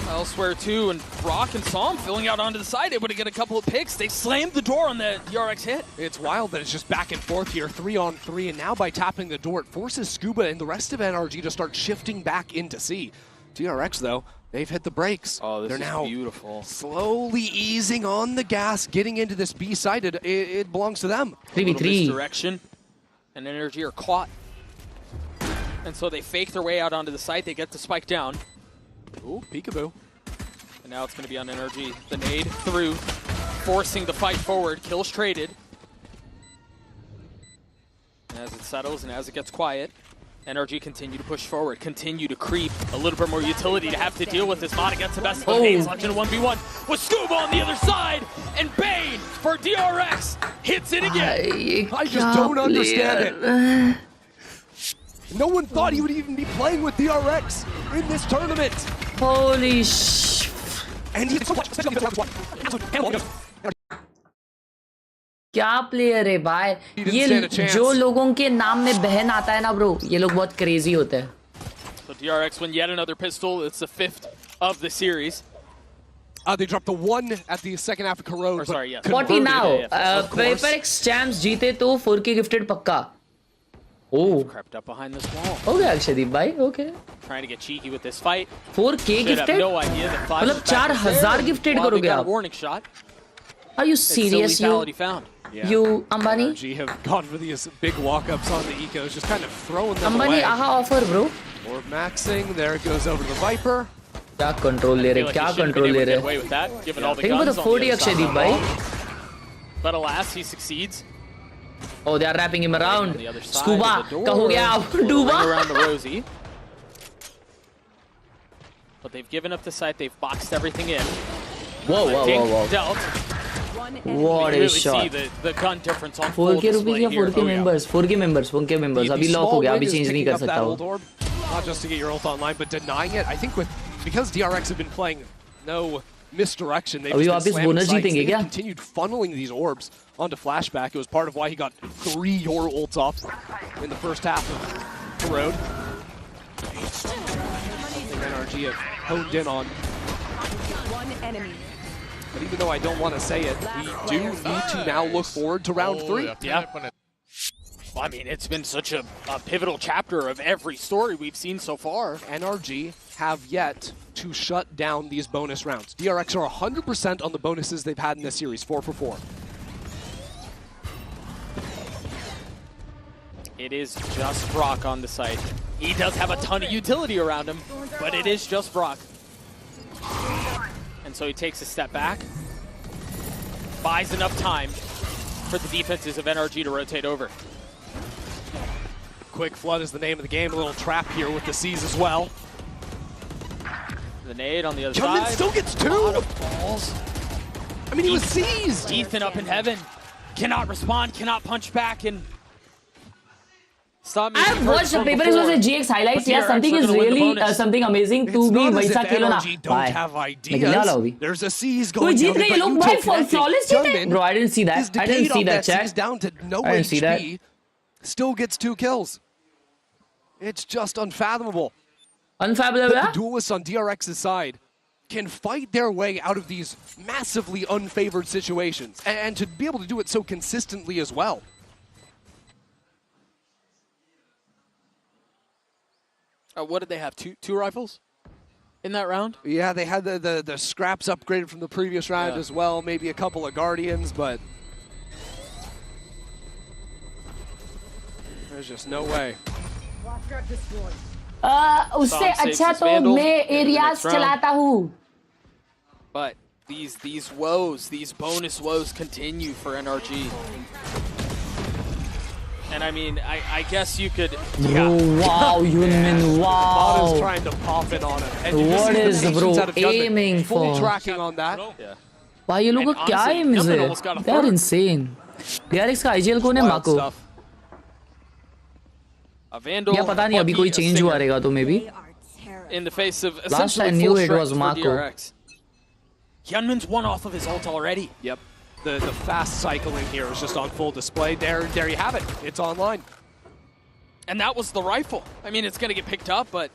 elsewhere too, and Brock and Psalm filling out onto the side, able to get a couple of picks. They slammed the door on the DRX hit. It's wild that it's just back and forth here, 3-on-3, and now by tapping the door, it forces Scuba and the rest of NRG to start shifting back into C. DRX, though, they've hit the brakes. Oh, this They're is now beautiful. Slowly easing on the gas, getting into this B side. It belongs to them. 3v3. Misdirection, and NRG are caught. And so they fake their way out onto the site. They get the spike down. Ooh, peekaboo. And now it's going to be on NRG. The nade through, forcing the fight forward. Kills traded. And as it settles and as it gets quiet, NRG continue to push forward, continue to creep. A little bit more utility to have to deal with this. Mata gets the best of the Bane's Legend 1v1 with Scuba on the other side, and Bane for DRX hits it again. I just don't understand it. No one thought he would even be playing with DRX in this tournament. Holy sh! And he's क्या player है भाई? ये जो लोगों के नाम में बहन आता है ना ब्रो, ये लोग बहुत क्रेजी होते हैं. So DRX win yet another pistol. It's the 5th of the series. They dropped the 1 at the second half of Khelraay. Sorry, yes. 40 now. PRX champs जीते तो 4K gifted पक्का. Oh. Crept up behind this wall. Okay, Akshadeep bhai. Okay. Trying to get cheeky with this fight. 4K Should have gifted? no idea that Flash मतलब 4000 gifted करोगे आप? Warning shot. Are you serious, you? Found. Yeah. You Ambani? NRG have gone for these big walk-ups on the ecos, just kind of throwing them Ambani, away. aha offer, bro. Or maxing, there it goes over to the Viper. क्या control ले रहे? क्या control ले रहे? Think about the 40 Akshadeep bhai. But alas, he succeeds. Oh, they are wrapping him around. Scuba, का हो गया आप डूबा? Around the Rosie. But they've given up the site. They've boxed everything in. Whoa. Dealt. What a shot. See the gun difference on full 4K display rupees या here. 4K members. अभी lock हो गया, अभी change नहीं कर सकता वो. Not just to get your ult online, but denying it. I think because DRX have been playing no misdirection, they've just been slamming sites. They continued funneling these orbs onto Flashback. It was part of why he got 3 your ults off in the first half of the road. NRG have honed in on. One enemy. But even though I don't want to say it, we do need to now look forward to round 3. Yeah. Well, I mean, it's been such a pivotal chapter of every story we've seen so far. NRG have yet to shut down these bonus rounds. DRX are 100% on the bonuses they've had in this series, 4 for 4. It is just Brock on the site. He does have a ton of utility around him, but it is just Brock. And so he takes a step back, buys enough time for the defenses of NRG to rotate over. Quick Flood is the name of the game. A little trap here with the C's as well. The nade on the other Jungmin side. still gets 2! Balls. I mean, he was seized! Ethan up in heaven. Cannot respond, cannot punch back, and... I've watched the PRX versus GX highlights. Yeah, something is really something amazing to be वैसा खेलो ना. Bye. There's a C's going down. कोई जीत गए लोग भाई flawless जीते. Bro, I didn't see that. I didn't see that chat. Down to no I didn't see that. Still gets 2 kills. It's just unfathomable. Unfathomable. The duelists on DRX's side can fight their way out of these massively unfavored situations, and to be able to do it so consistently as well. What did they have? Two rifles in that round? Yeah, they had the scraps upgraded from the previous round as well. Maybe a couple of Guardians, but there's just no way. उससे अच्छा तो मैं areas चलाता हूँ. But these woes, these bonus woes continue for NRG. And I mean, I guess you could. Bro, wow, Yunmin, wow. Mata's trying to pop it on him. And what is bro aiming for? Fully tracking on that. Yeah. Why you लोगों का क्या aim is it? They're insane. DRX का IGL कौन है माको? या पता नहीं अभी कोई change हुआ रहेगा तो maybe. In the face of last I knew it was Mako. Hyunmin's one off of his ult already. Yep. The fast cycling here is just on full display. There you have it. It's online. And that was the rifle. I mean, it's going to get picked up, but...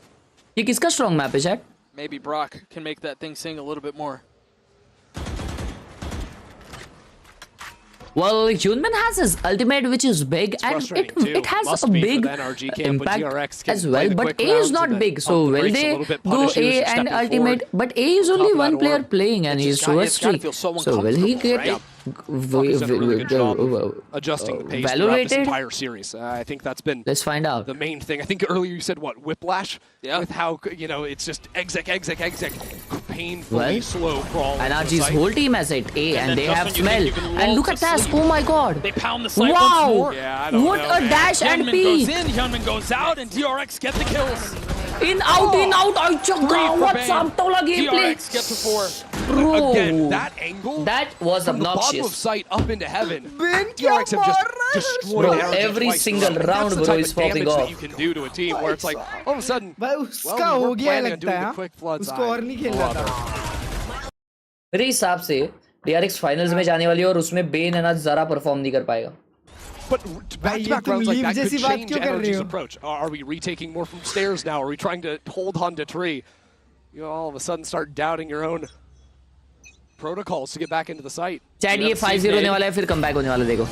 ये किसका strong map है, Chad? Maybe Brock can make that thing sing a little bit more. Well, Hyunmin has his ultimate, which is big, and it has a big impact as well. But A is not big, so will they go A and ultimate? But A is only one player playing, and he's Soestri. So will he get adjusting the pace throughout this entire series? I think that's been the main thing. I think earlier you said what, whiplash? Yeah. With how, you know, it's just exec, painfully slow crawl. NRG's whole team has it A, and they have smell. And look at that! Oh my God! They pound the site wow! once more. Yeah, what a dash and P! Hyunmin goes in, Hyunmin goes out, and DRX get the kills. In out, I check what's up, gameplay. DRX get to 4. Bro, again, that angle, that was from obnoxious. The bottom of sight up into heaven. DRX have just destroyed bro, every single round, bro, is popping off. That you can do to a team where it's like all of a sudden, well, we were planning on doing the quick floods. मेरे हिसाब से DRX finals में जाने वाली है और उसमें Ben एना जरा परफॉर्म नहीं कर पाएगा. But back-to-back rounds like that could change NRG's approach. Are we retaking more from stairs now? Are we trying to hold on to tree? You know, all of a sudden start doubting your own protocols to get back into the site. Chad, ये 5-0 होने वाला है, फिर comeback होने वाला देखो.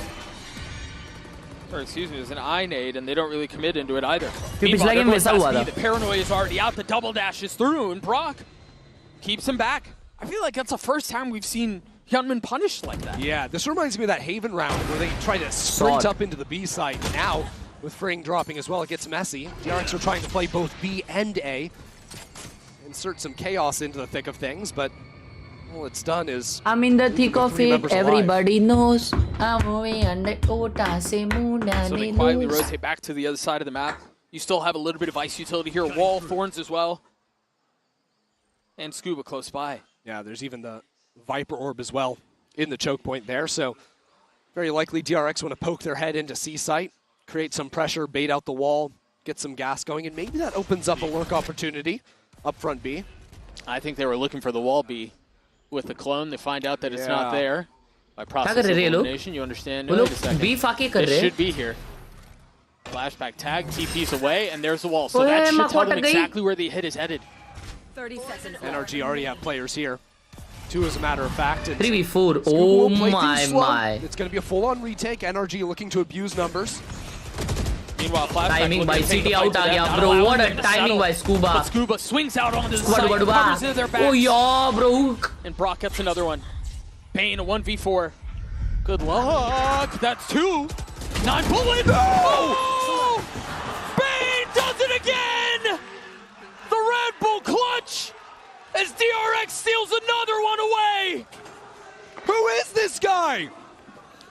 Or excuse me, it was an I nade, and they don't really commit into it either. पिछला game वैसा हुआ था. The paranoia is already out. The double dash is through, and Brock keeps him back. I feel like that's the first time we've seen Hyunmin punished like that. Yeah, this reminds me of that Haven round where they try to sprint up into the B site. Now, with Fring dropping as well, it gets messy. DRX are trying to play both B and A. Insert some chaos into the thick of things, but all it's done is... I'm in the thick of it, everybody knows. I'm moving under Ota, se So they quietly rotate back to the other side of the map. You still have a little bit of ice utility here. Wall, Thorns as well. And Scuba close by. Yeah, there's even the Viper Orb as well in the choke point there. So very likely DRX want to poke their head into C site, create some pressure, bait out the wall, get some gas going, and maybe that opens up a lurk opportunity up front B. I think they were looking for the wall B with the clone. They find out that it's not there. By process of elimination, you understand. No, wait a second. This should be here. Flashback tag, TP's away, and there's the wall. So that should tell them exactly where the hit is headed. 30 seconds. NRG already have players here. 2 as a matter of fact. 3v4. Oh my. It's going to be a full-on retake. NRG looking to abuse numbers. Meanwhile, timing by CT out aa gaya, bro. What a timing by Scuba. But Scuba swings out onto the side, covers into their backs. Oh yeah, bro. And Brock gets another one. Bane, a 1v4. Good luck. That's 2. 9 bullet. Oh! Bane does it again! The Red Bull clutch as DRX steals another one away. Who is this guy?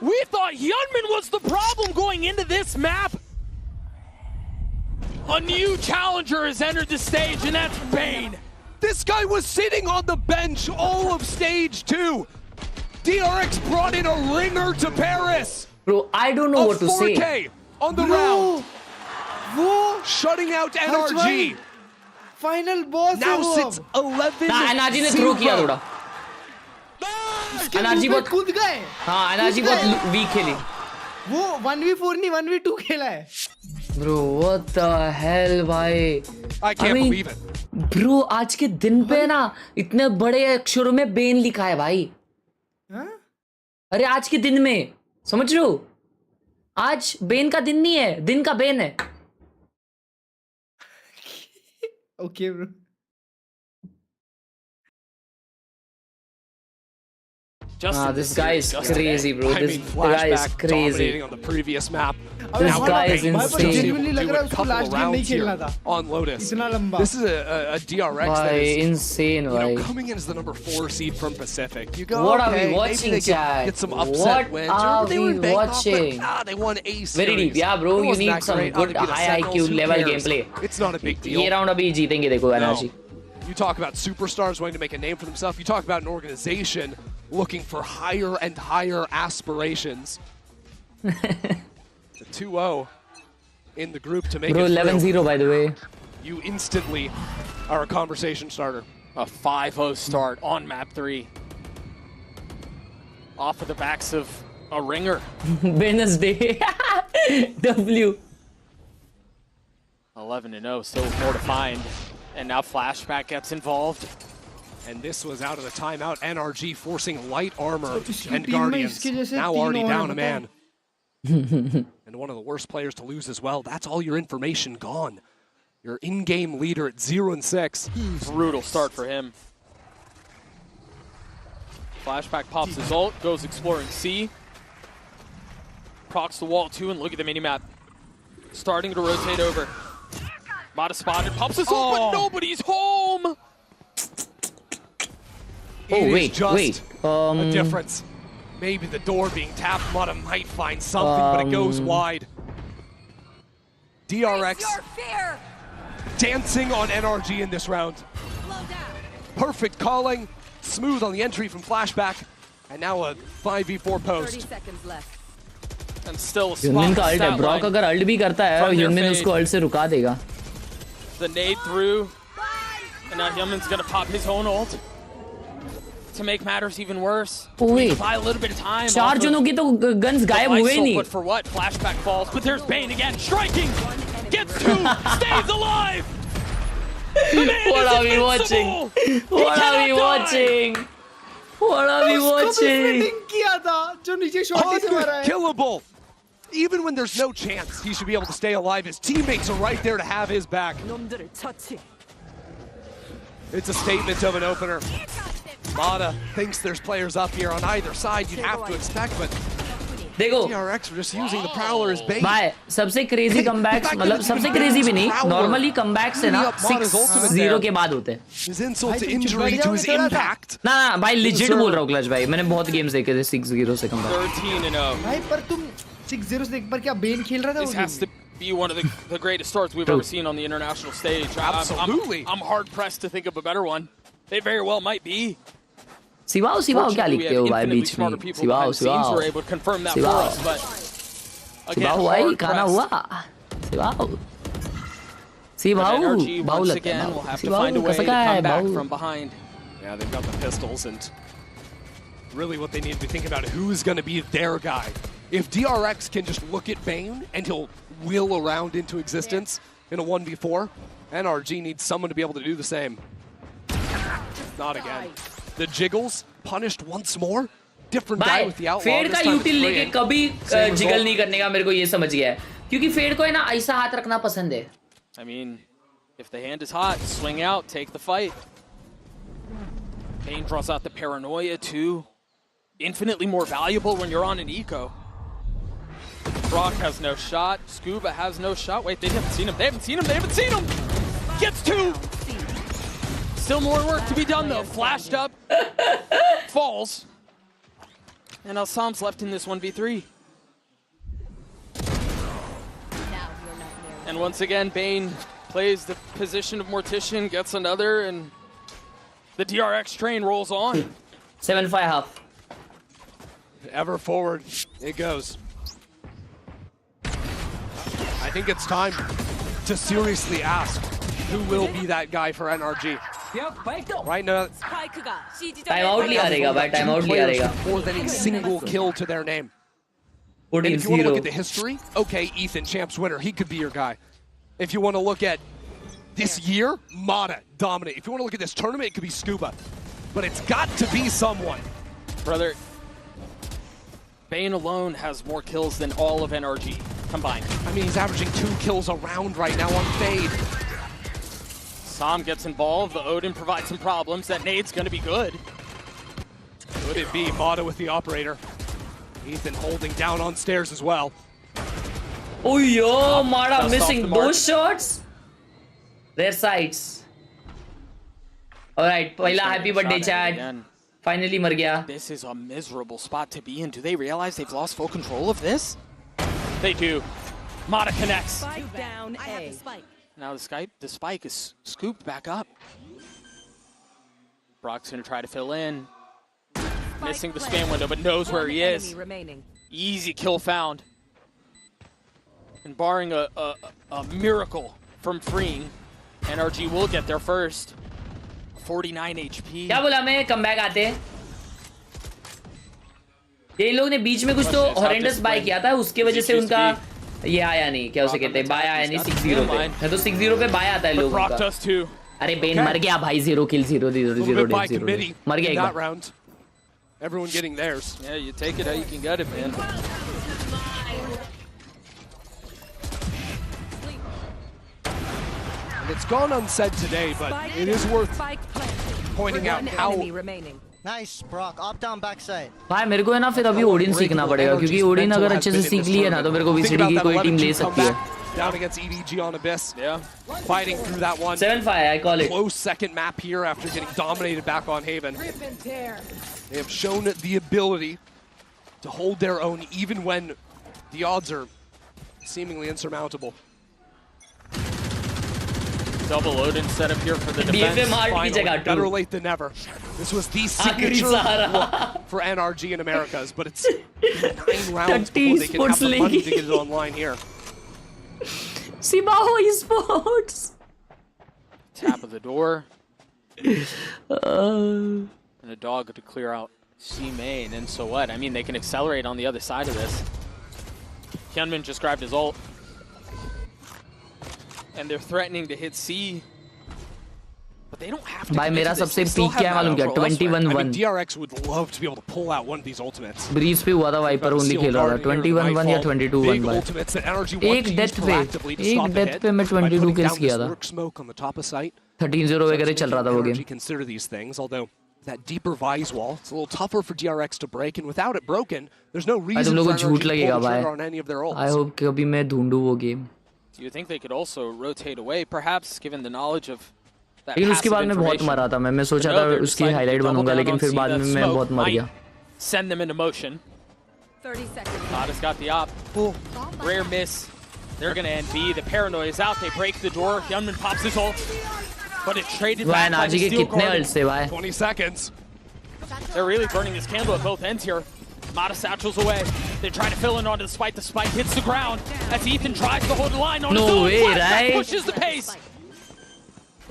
We thought Hyunmin was the problem going into this map. A new challenger has entered the stage, and that's Bane. This guy was sitting on the bench all of stage 2. DRX brought in a ringer to Paris. Bro, I don't know what to say. 4K on the round. Shutting out NRG. Final boss now sits 11. NRG ने throw किया थोड़ा. NRG बहुत कूद गए. हाँ, NRG बहुत weak खेली. वो 1v4 नहीं 1v2 खेला है. Bro, what the hell, भाई? I can't believe it. Bro, आज के दिन पे ना इतने बड़े अक्षरों में बेन लिखा है भाई. अरे आज के दिन में समझ रहे हो? आज बेन का दिन नहीं है, दिन का बेन है. Okay, bro. This guy is crazy, bro. This guy is crazy. On the previous map. This guy is insane. On Lotus. This is a DRX that is insane, coming in as the number 4 seed from Pacific. You go, what are we watching, chat? Get some upset wins. What are we watching? They won A series. Very deep, yeah, bro. You need some good high IQ level gameplay. It's not a big deal. ये round अभी जीतेंगे देखो NRG. You talk about superstars wanting to make a name for themselves. You talk about an organization looking for higher and higher aspirations. The 2-0 in the group to make it 11-0 by the way. You instantly are a conversation starter. A 5-0 start on map 3. off of the backs of a ringer. Wednesday. W. 11-0, still more to find. And now Flashback gets involved. And this was out of the timeout. NRG forcing light armor and Guardians. Now already down a man. And one of the worst players to lose as well. That's all your information gone. Your in-game leader at 0-6. Brutal start for him. Flashback pops his ult, goes exploring C. Procs the wall too, and look at the minimap. Starting to rotate over. Mata spotted, pops his ult, but nobody's home! Wait. A difference. Maybe the door being tapped, Mata might find something, but it goes wide. DRX dancing on NRG in this round. Perfect calling, smooth on the entry from Flashback, and now a 5v4 post. 30 seconds left. And still a Yunmin spot का ult है. Brock अगर ult भी करता है, Yunmin उसको ult से रुका देगा. The nade through, and now Yunmin's gonna pop his own ult to make matters even worse. Wait. Buy a little bit of time. चार जनों की तो guns गायब हुए नहीं. But for what? Flashback falls, but there's Bane again, striking, gets two, stays alive. What are we watching? What are we watching? What are we watching? Killable. Even when there's no chance, he should be able to stay alive. His teammates are right there to have his back. It's a statement of an opener. Mata thinks there's players up here on either side. You'd have to expect, but देखो DRX are just using the prowler as bait. भाई सबसे crazy comebacks मतलब सबसे crazy भी नहीं normally comebacks है ना 6-0 के बाद होते हैं. His insult to injury to his impact. ना भाई legit बोल रहा हूँ क्लच भाई मैंने बहुत games देखे थे 6-0 से comeback. 13-0. भाई पर तुम 6-0 से एक बार क्या बेन खेल रहा था? This has to be one of the greatest starts we've ever seen on the international stage. Absolutely. I'm hard pressed to think of a better one. They very well might be. सिवाओ क्या लिखते हो भाई बीच में? सिवाओ सिवाओ भाई खाना हुआ सिवाओ भाऊ लगता है सिवाओ कैसा है भाऊ? Yeah, they've got the pistols, and really what they need to be thinking about who's going to be their guy. If DRX can just look at Bane and he'll wheel around into existence in a 1v4, NRG needs someone to be able to do the same. Not again. The jiggles punished once more. Different guy with the outlaw. Fade का util लेके कभी jiggle नहीं करने का मेरे को ये समझ गया है क्योंकि फेड को है ना ऐसा हाथ रखना पसंद है. I mean, if the hand is hot, swing out, take the fight. Bane draws out the paranoia too. Infinitely more valuable when you're on an eco. Brock has no shot. Scuba has no shot. Wait, they haven't seen him. They haven't seen him. They haven't seen him. Gets two. Still more work to be done though. Flashed up. Falls. And now Sam's left in this 1v3. And once again, Bane plays the position of Mortician, gets another, and the DRX train rolls on. 7-5 half. Ever forward it goes. I think it's time to seriously ask who will be that guy for NRG. Right now, timeout लिया रहेगा भाई, timeout लिया रहेगा. More than a single kill to their name. And if you want to look at the history, okay, Ethan, champs winner, he could be your guy. If you want to look at this year, Mata, dominate. If you want to look at this tournament, it could be Scuba. But it's got to be someone. Brother, Bane alone has more kills than all of NRG combined. I mean, he's averaging 2 kills a round right now on Fade. Sam gets involved, the Odin provides some problems. That nade's gonna be good. Could it be Mata with the operator? Ethan holding down on stairs as well. Oh yo, Mata missing those shots. Their sights. Alright, pahla happy birthday Chad. Finally mar gaya. This is a miserable spot to be in. Do they realize they've lost full control of this? They do. Mata connects. Spike down A. Now the spike is scooped back up. Brock's gonna try to fill in. Missing the spam window, but knows where he is. Easy kill found. And barring a miracle from freeing, NRG will get there first. 49 HP. क्या बोला मैं comeback आते? ये लोग ने बीच में कुछ तो हॉरेंडस बाय किया था, उसके वजह से उनका ये आया नहीं, क्या उसे कहते हैं, बाय आया नहीं 6-0 पे। मैं तो 6-0 पे बाय आता है लोगों का। अरे बेन मर गया भाई, 0 kill 0 मर गया एक बार। Everyone getting theirs. Yeah, you take it how you can get it, man. And it's gone unsaid today, but it is worth pointing out how. Nice, Brock. Up down backside. भाई मेरे को है ना फिर अभी ओडिन सीखना पड़ेगा, क्योंकि ओडिन अगर अच्छे से सीख ली है ना तो मेरे को VCT की कोई टीम ले सकती है। Down against EDG on Abyss. Yeah. Fighting through that one. 7-5, I call it. Close second map here after getting dominated back on Haven. They have shown the ability to hold their own even when the odds are seemingly insurmountable. Double Odin setup here for the defense. Finally, better late than never. This was the signature look for NRG in Americas, but it's 9 rounds before they can have the money to get it online here. Sibaho Esports. Tap of the door. And a dog to clear out C main, and so what? I mean, they can accelerate on the other side of this. Hyunmin just grabbed his ult. And they're threatening to hit C. But they don't have to. भाई मेरा सबसे peak क्या है मालूम क्या? 21-1. I mean, DRX would love to be able to pull out one of these ultimates. Breeze पे हुआ था, वाइपर ओनली खेल रहा था। 21-1 या 22-1 भाई। एक डेथ पे मैं 22 किल्स किया था। 13-0 वगैरह चल रहा था वो game. Consider these things, although that deeper Vise wall, it's a little tougher for DRX to break, and without it broken, there's no reason तुम लोगों को झूठ लगेगा भाई। on any of their ults. I hope कभी मैं ढूंढूं वो game. Do you think they could also rotate away, perhaps, given the knowledge of that लेकिन उसके बाद मैं बहुत मरा था। मैं सोचा था उसकी हाईलाइट बनूंगा, लेकिन फिर बाद में मैं बहुत मर गया। Send them into motion. 30 seconds. Nada's got the op. Rare miss. They're gonna end B. The paranoia is out. They break the door. Hyunmin pops his ult. But it traded back by the steel guard. 20 seconds. They're really burning this candle at both ends here. Mata satchels away. They try to fill in onto the spike. The spike hits the ground as Ethan tries to hold the line on his own. Way, right? Pushes the pace.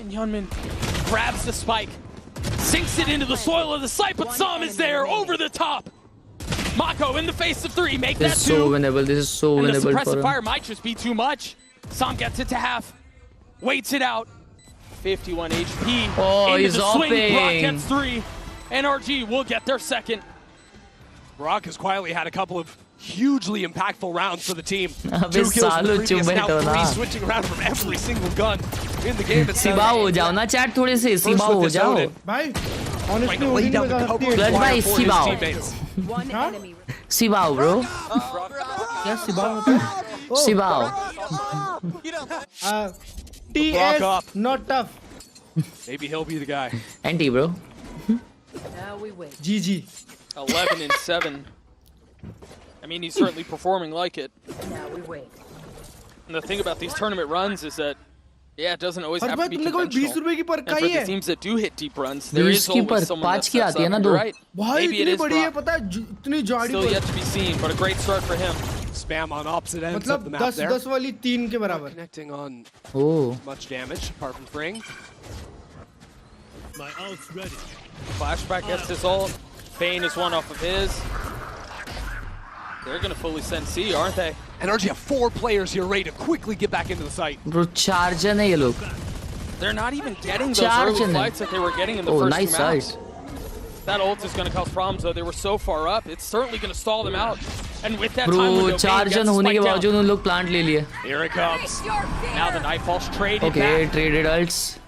And Hyunmin grabs the spike, sinks it into the soil of the site, but Sam is there over the top. Mako in the face of 3, make that 2. This is so winnable. This is so and winnable the suppressive for him. fire might just be too much. Sam gets it to half, waits it out. 51 HP. Oh, into he's the swing. upping. Brock gets 3. NRG will get their second. Brock has quietly had a couple of hugely impactful rounds for the team. 2 kills from the previous, now 3 switching around from every single gun in the game. सिबा हो जाओ ना chat थोड़े से, सिबा हो जाओ भाई। honestly lay down the cover Clutch भाई सिबाओ, सिबाओ bro। क्या सिबाओ होता है? सिबाओ। TS not tough. Maybe he'll be the guy. Anti bro. Now we wait. GG. 11-7. I mean, he's certainly performing like it. Now we wait. And the thing about these tournament runs is that, yeah, it doesn't always have to be conventional. And for the teams that do hit deep runs, there is always someone that steps up. You're right. Maybe it is Brock. Still yet to be seen, but a great start for him. Spam on opposite ends of the map there. 10 वाली 3 के बराबर. Connecting on much damage, apart from Spring. My ult's ready. Flashback gets his ult. Bane is one off of his. They're gonna fully send C, aren't they? NRG have 4 players here ready to quickly get back into the site. Bro, charger है ये लोग. They're not even getting those early fights that they were getting in the first nice 2 maps. That ult is gonna cause problems though. They were so far up. It's certainly gonna stall them out. And with that time window, charger होने के बावजूद उन लोग plant ले लिए. Here it comes. Now the Nightfall's traded back. Okay, traded ults.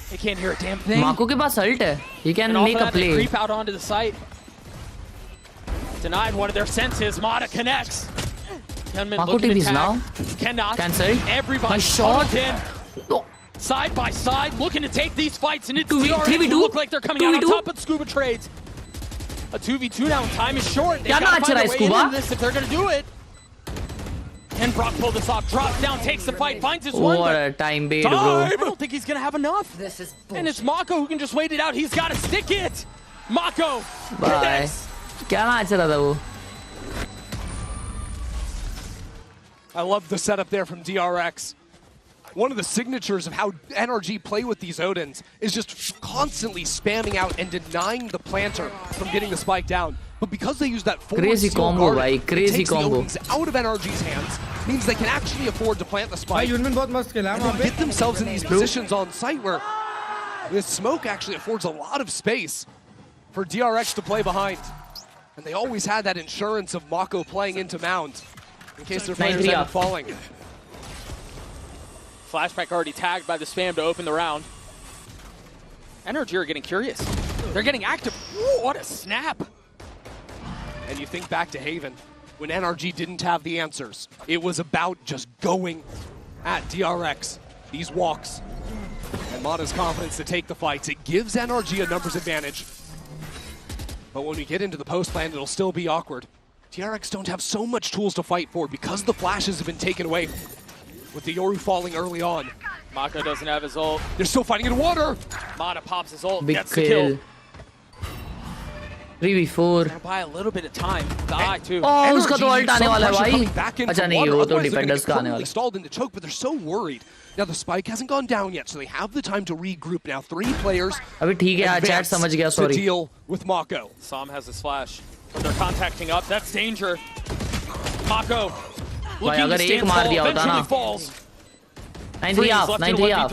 They can't hear a damn thing. Mako के पास ult है. He can make a play. They creep out onto the site. Denied one of their senses. Mata connects. Mako TVs now. Cannot. Cancel. Everybody shot in. Side by side, looking to take these fights, and it's DRX look like they're coming out on top of the Scuba trades. A 2v2 now, time is short. They gotta find a way into this if they're gonna do it. Can Brock pull this off? Drops down, takes the fight, finds his one. What a time bait, bro. I don't think he's gonna have enough. This is bullshit. And it's Mako who can just wait it out. He's gotta stick it. Mako. Bye. क्या match रहा था वो? I love the setup there from DRX. One of the signatures of how NRG play with these Odins is just constantly spamming out and denying the planter from getting the spike down. But because they use that forward crazy steel combo, guard, bhai, it crazy takes the combo. openings out of NRG's hands, means they can actually afford to plant the spike. यूनमिन बहुत मस्त खेला And वहाँ then पे. get themselves in these positions on site where this smoke actually affords a lot of space for DRX to play behind. And they always had that insurance of Mako playing into Mound in case their players end up falling. Flashback already tagged by the spam to open the round. NRG are getting curious. They're getting active. Ooh, what a snap. And you think back to Haven, when NRG didn't have the answers. It was about just going at DRX. These walks. And Mada's confidence to take the fights. It gives NRG a numbers advantage. But when we get into the post plan, it'll still be awkward. DRX don't have so much tools to fight for because the flashes have been taken away. With the Yoru falling early on. Mako doesn't have his ult. They're still fighting in water. Mada pops his ult, Big gets the kill. 3v4. Gonna buy a little bit of time. The eye too. Oh, उसका तो ult आने वाला है भाई. अच्छा नहीं, वो तो defenders का आने वाला है. Stalled into choke, but they're so worried. Now the spike hasn't gone down yet, so they have the time to regroup. Now 3 players. अभी ठीक है, chat समझ गया, sorry. To deal with Mako. Sam has his flash, but they're contacting up. That's danger. Mako. भाई अगर एक मार दिया होता ना. 93 off, 93 off.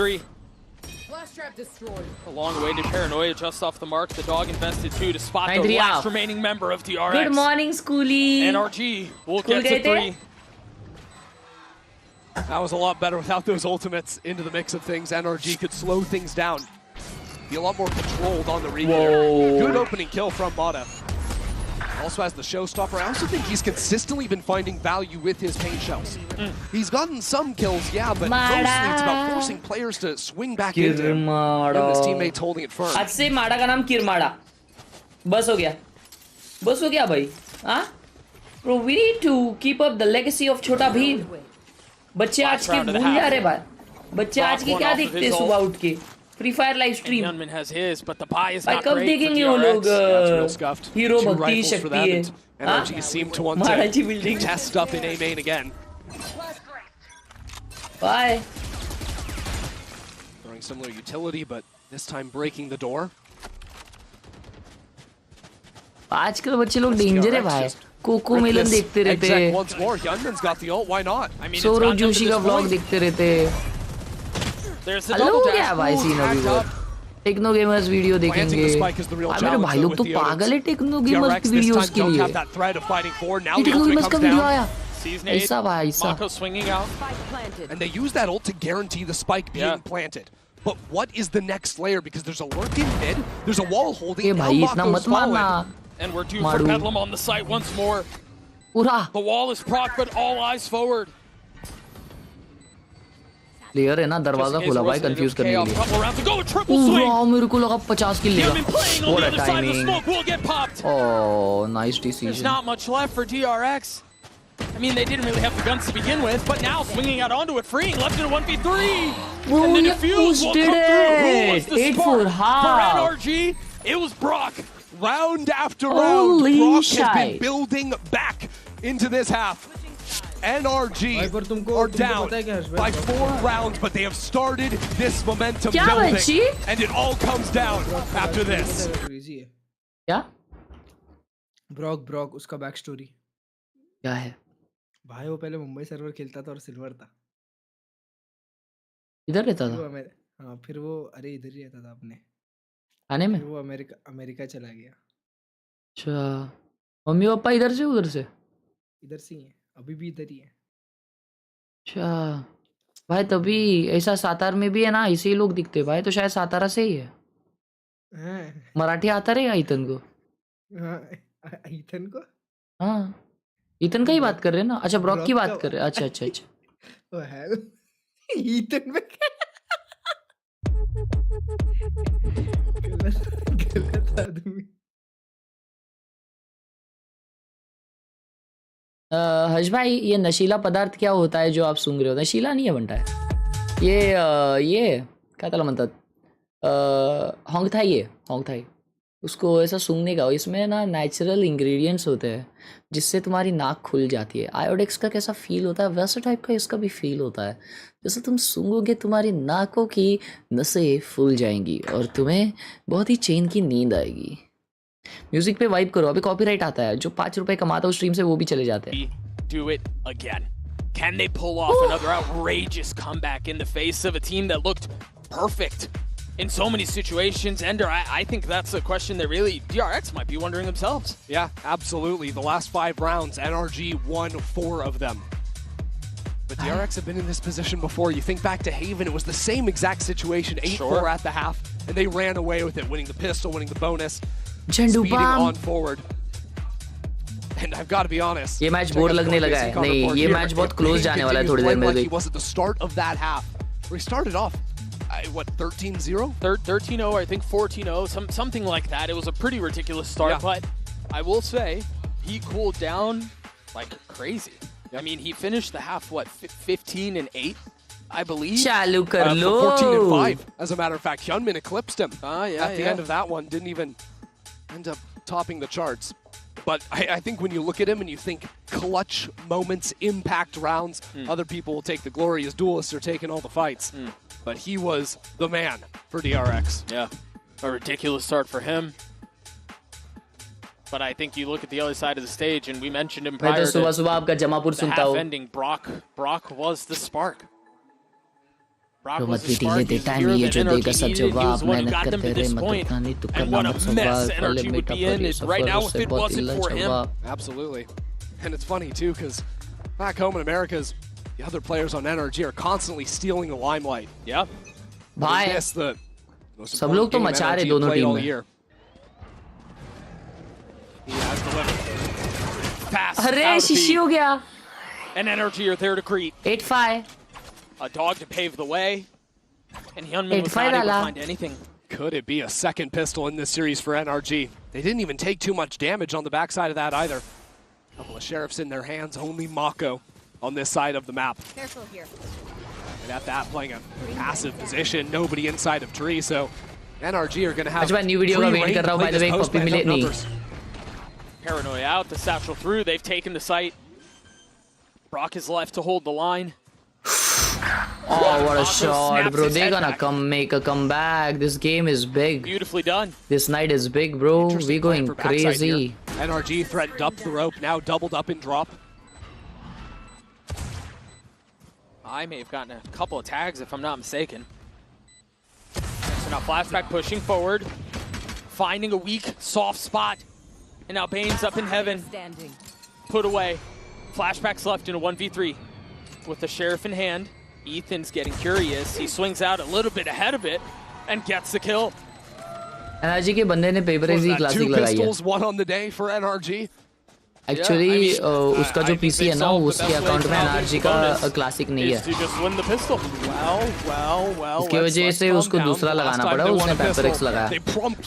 A long-awaited paranoia just off the mark. The dog invested too to spot the 93 last off. remaining member of DRX. Good morning, Schoolie. NRG will School get to gate 3. That was a lot better without those ultimates into the mix of things. NRG could slow things down. Be a lot more controlled on the replay. Good opening kill from Mada. Also has the showstopper. I also think he's consistently been finding value with his paint shells. He's gotten some kills, yeah, but mostly it's about forcing players to swing back into him. And his teammates holding it firm. आज से माड़ा का नाम किरमाड़ा. बस हो गया. बस हो गया भाई. हाँ? Bro, we need to keep up the legacy of छोटा भीम. बच्चे आज के भूल जा रहे भाई. बच्चे आज के क्या देखते हैं सुबह उठ के? Free Fire live stream. Gunman has his, but the buy is भाई not कब great for देखेंगे वो लोग DRX. हीरो भक्ति शक्ति है? NRG seem to want Maharaj to building. test up in A main again. Bye. Throwing similar utility, but this time breaking the door. आजकल बच्चे लोग डेंजर है भाई. कोको मेलन देखते रहते हैं. Once more, Hyunmin's got the ult. Why not? I mean, Saurabh Joshi का vlog देखते रहते हैं. हेलो क्या भाई सीन अभी वो टेक्नो गेमर्स वीडियो देखेंगे. मेरे भाई लोग तो पागल है टेक्नो गेमर्स की वीडियोस के लिए. टेक्नो गेमर्स का वीडियो आया. ऐसा भाई ऐसा. Mako swinging out. And they use that ult to guarantee the spike being planted. But what is the next layer? Because there's a lurk in mid, there's a wall holding. ये भाई इतना मत मारना. And we're due for Bedlam on the site once more. पूरा. The wall is proc, but all eyes forward. Player है ना, दरवाजा खोला भाई कंफ्यूज करने के लिए. पूरा मेरे को लगा 50 किल लेगा. What a timing. Oh, nice decision. There's not much left for DRX. I mean, they didn't really have the guns to begin with, but now swinging out onto it, freeing, left in a 1v3. Bro, and the you defuse will did come through. Who was it. the 8 spark for half. for NRG? It was Brock. Round after round, Holy Brock shit. has been building back into this half. NRG are down by 4 rounds, but they have started this momentum building, and it all comes down after this. क्या? Brock उसका back story क्या है? भाई वो पहले Mumbai server खेलता था और सिल्वर था. इधर रहता था? हाँ, फिर वो अरे इधर ही रहता था अपने आने में. वो अमेरिका चला गया. अच्छा, मम्मी पापा इधर से उधर से? इधर से ही है, अभी भी इधर ही है. अच्छा भाई, तभी ऐसा सातार में भी है ना, ऐसे ही लोग दिखते भाई, तो शायद सातारा से ही है. मराठी आता रहेगा ईतन को. ईथन को? हाँ, ईथन का ही बात कर रहे हैं ना. अच्छा, ब्रॉक की बात कर रहे हैं. अच्छा अच्छा अच्छा. वो है ईथन में गलत आदमी. हर्ष भाई, ये नशीला पदार्थ क्या होता है जो आप सूंघ रहे हो? नशीला नहीं है बनता है ये क्या त्याला म्हणतात, होंगथाई. उसको ऐसा सूंघने का, इसमें ना नेचुरल इंग्रेडिएंट्स होते हैं जिससे तुम्हारी नाक खुल जाती है. आयोडेक्स का कैसा फील होता है वैसा टाइप का इसका भी फील होता है. जैसे तुम सूंघोगे तुम्हारी नाकों की नसें फूल जाएंगी और तुम्हें बहुत ही चैन की नींद आएगी. म्यूजिक पे वाइब करो, अभी कॉपीराइट आता है, जो 5 रुपए कमाता है स्ट्रीम से वो भी चले जाते हैं. Do it again. Can they pull off another outrageous comeback in the face of a team that looked perfect in so many situations? Ender, I think that's a question that really DRX might be wondering themselves. Yeah, absolutely. The last 5 rounds, NRG won 4 of them. But DRX have been in this position before. You think back to Haven, it was the same exact situation, 8-4 at the half, and they ran away with it, winning the pistol, winning the bonus, speeding on forward. And I've got to be honest, ये match bore लगने लगा है. नहीं, ये match बहुत close जाने वाला है थोड़ी देर में. He was at the start of that half, where he started off, what, 13-0? 13-0, I think 14-0, something like that. It was a pretty ridiculous start, but I will say he cooled down like crazy. I mean, he finished the half, what, 15-8, I believe? Chalu kar lo. 14-5, as a matter of fact. Hyunmin eclipsed him at the end of that one. Didn't even end up topping the charts. But I think when you look at him and you think clutch moments, impact rounds, other people will take the glory as duelists are taking all the fights. But he was the man for DRX. Yeah, a ridiculous start for him. But I think you look at the other side of the stage, and we mentioned him prior to the half ending. Brock was the spark. Brock was the spark. He's the hero that NRG needed. He was the one who got them to this point. And what a mess NRG would be in right now if it wasn't for him. Absolutely. And it's funny, too, because back home in Americas, the other players on NRG are constantly stealing the limelight. Yeah. भाई सब लोग तो मचा रहे दोनों team में. अरे शीशी हो गया. And NRG are there to greet. 8-5. A dog to pave the way. And Hyunmin was not able to find anything. Could it be a second pistol in this series for NRG? They didn't even take too much damage on the backside of that either. A couple of sheriffs in their hands, only Mako on this side of the map. Careful here. And at that, playing a passive position, nobody inside of tree, so NRG are going to have new video का wait कर रहा हूँ, by the way, copy मिले नहीं. Paranoia out, the satchel through, they've taken the site. Brock is left to hold the line. Oh, what a shot, bro. They're gonna make a comeback. This game is big. Beautifully done. This night is big, bro. We're going crazy. NRG threatened up the rope, now doubled up in drop. I may have gotten a couple of tags if I'm not mistaken. So now Flashback pushing forward, finding a weak, soft spot. And now Bane's up in heaven. Put away. Flashback's left in a 1v3. With the sheriff in hand, Ethan's getting curious. He swings out a little bit ahead of it and gets the kill. NRG के बंदे ने paper ही classic लगाई है. 2 pistols, 1 on the day for NRG. Actually, उसका जो PC है ना, उसके अकाउंट में NRG का क्लासिक नहीं है. इसकी वजह से उसको दूसरा लगाना पड़ा. उसने पेपर एक्स लगाया.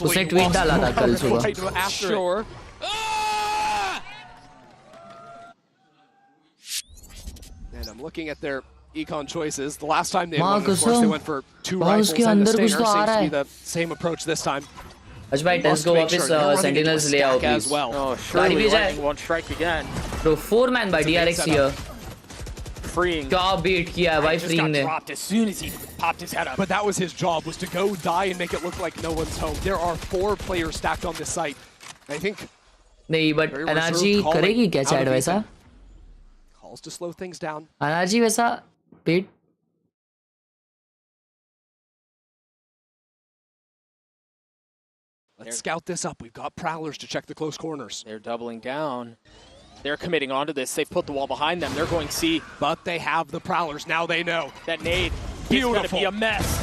उसने ट्वीट डाला था कल सुबह. And I'm looking at their econ choices. The last time they won, of course, they went for 2 rifles and a stinger. Seems to be the same approach this time. Ajbhai, let's go office Sentinels lay out, please. Oh, surely lightning won't strike again. Bro, 4-man by DRX here. Freeing. क्या beat किया है भाई freeing ने. Dropped as soon as he popped his head up. But that was his job, was to go die and make it look like no one's home. There are 4 players stacked on this site. I think. नहीं, but NRG करेगी क्या chat वैसा? To slow things down. NRG वैसा beat. Let's scout this up. We've got prowlers to check the close corners. They're doubling down. They're committing onto this. They've put the wall behind them. They're going C. But they have the prowlers. Now they know. That nade is going to be a mess.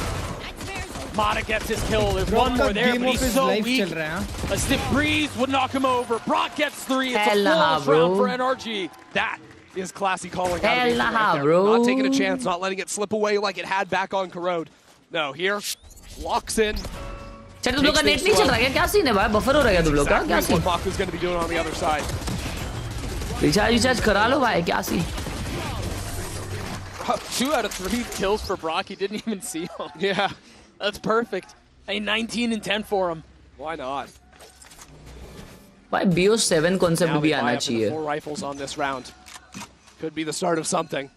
Mata gets his kill. There's one more there, but he's so weak. A stiff breeze would knock him over. Brock gets 3. It's a flawless round for NRG. That is classy calling out of Ethan right there. Bro. Not taking a chance, not letting it slip away like it had back on Khelraay. No, here, locks in. चल तुम लोग का net नहीं चल रहा है क्या scene है भाई बफर हो रहा है तुम लोग का क्या scene What is going to be doing on the other side. Recharge करा लो भाई क्या scene 2 out of 3 kills for Brock. He didn't even see him. Yeah. That's perfect. A 19 and 10 for him. Why not? भाई BO7 concept भी आना चाहिए. 4 rifles on this round. Could be the start of something.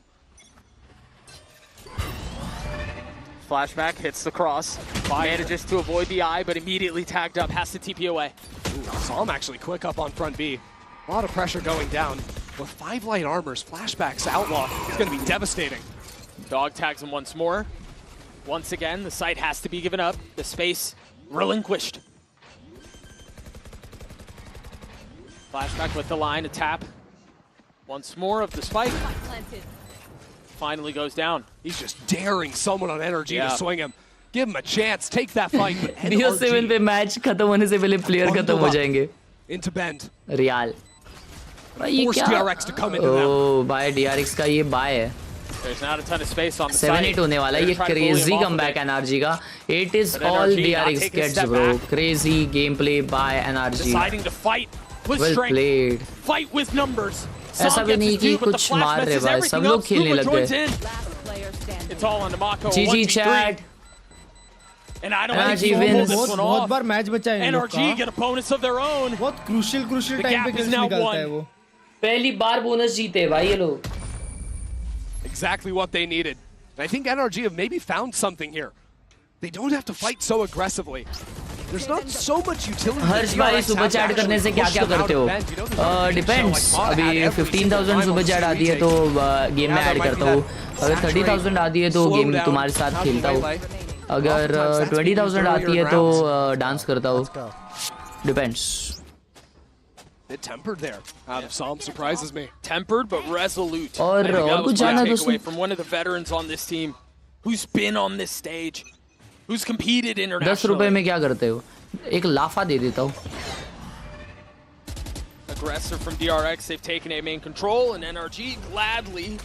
Flashback hits the cross. Manages to avoid the eye, but immediately tagged up. Has to TP away. Saw him actually quick up on front B. A lot of pressure going down. With 5 light armors, Flashback's outlaw is going to be devastating. Dog tags him once more. Once again, the site has to be given up. The space relinquished. Flashback with the line, a tap. Once more of the spike. Finally goes down. He's just daring someone on NRG to swing him. Give him a chance. Take that fight. BO7 पे match खत्म होने से पहले player खत्म हो जाएंगे. Into bend. Riyal. Force DRX to come into them. Oh, भाई DRX का ये बाय है. There's not a ton of space on the 7-8 होने वाला है. ये crazy comeback NRG का. It is all DRX gets, bro. Crazy gameplay by NRG. Deciding to fight with well strength. played. Fight with numbers. ऐसा भी नहीं कि कुछ मार रहे भाई. सब लोग खेलने लग गए. It's all on Namako. GG chat. And I don't NRG think wins. बहुत बार मैच बचा है इन लोग का. NRG get opponents of their own. बहुत crucial टाइम पे किल्स निकालता है वो. पहली बार बोनस जीते भाई ये लोग. Exactly what they needed. I think NRG have maybe found something here. They don't have to fight so aggressively. There's not so much utility. हर्ष भाई सुपर चैट करने से क्या करते हो? Depends. अभी 15,000 सुपर चैट आती है तो गेम में ऐड करता हूँ. अगर 30,000 आती है तो गेम तुम्हारे साथ खेलता हूँ. अगर 20,000 आती है तो डांस करता हूँ. Depends. Bit tempered there. Psalm surprises me. Tempered but resolute. और कुछ जाना takeaway from one of the veterans on this team, who's been on this stage, who's competed internationally. 10 रुपए में क्या करते हो? एक लाफा दे देता हूँ. Aggressor from DRX, they've taken A main control, and NRG gladly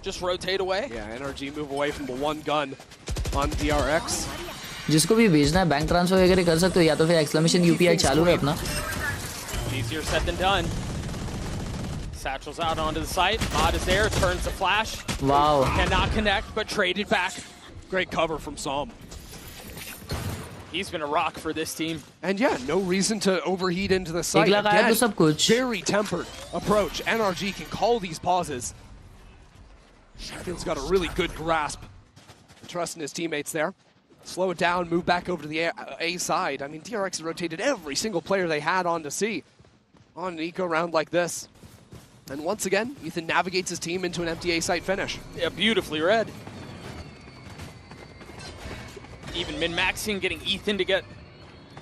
just rotate away. Yeah, NRG move away from the one gun on DRX. जिसको भी भेजना है बैंक ट्रांसफर वगैरह कर सकते हो या तो फिर एक्सक्लेमेशन UPI चालू है अपना. Easier said than done. Satchel's out onto the site. Mod is there, turns the flash. Wow. Cannot connect, but traded back. Great cover from Psalm. He's been a rock for this team. And yeah, no reason to overheat into the site. Again, very tempered approach. NRG can call these pauses. Sheffield's got a really good grasp. Trust in his teammates there. Slow it down, move back over to the A side. I mean, DRX rotated every single player they had onto C on an eco round like this. And once again, Ethan navigates his team into an empty A site finish. Yeah, beautifully read. Even min-maxing, getting Ethan to get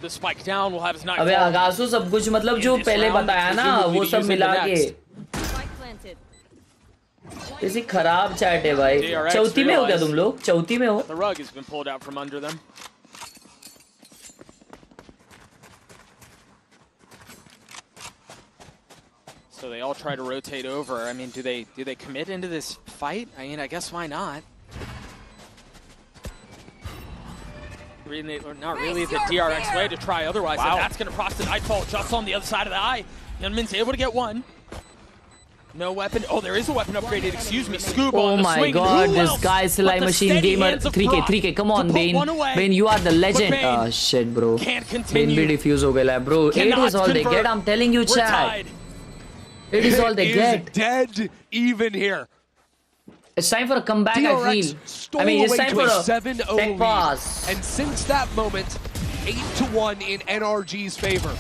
the spike down will have his night. अबे आगासु सब कुछ मतलब जो पहले बताया ना वो सब मिला के. ऐसी खराब चैट है भाई. चौथी में हो क्या तुम लोग? चौथी में हो? The rug has been pulled out from under them. So they all try to rotate over. I mean, do they commit into this fight? I mean, I guess why not? Really, or not really the DRX way to try otherwise. Wow. And that's going to cross the nightfall just on the other side of the eye. Yunmin's able to get one. No weapon. Oh, there is a weapon upgraded. Excuse me. Scoop on the swing. Oh my god, this guy Khelraay Machine Gamer 3K. Come on, Bane. Bane, you are the legend. Oh shit, bro. Bane भी defuse हो गया, bro. It is all they get. I'm telling you, Chad. It is all they get. Dead even here. It's time for a comeback, I feel. I mean, it's time for a tech pass. And since that moment, 8-1 in NRG's favor.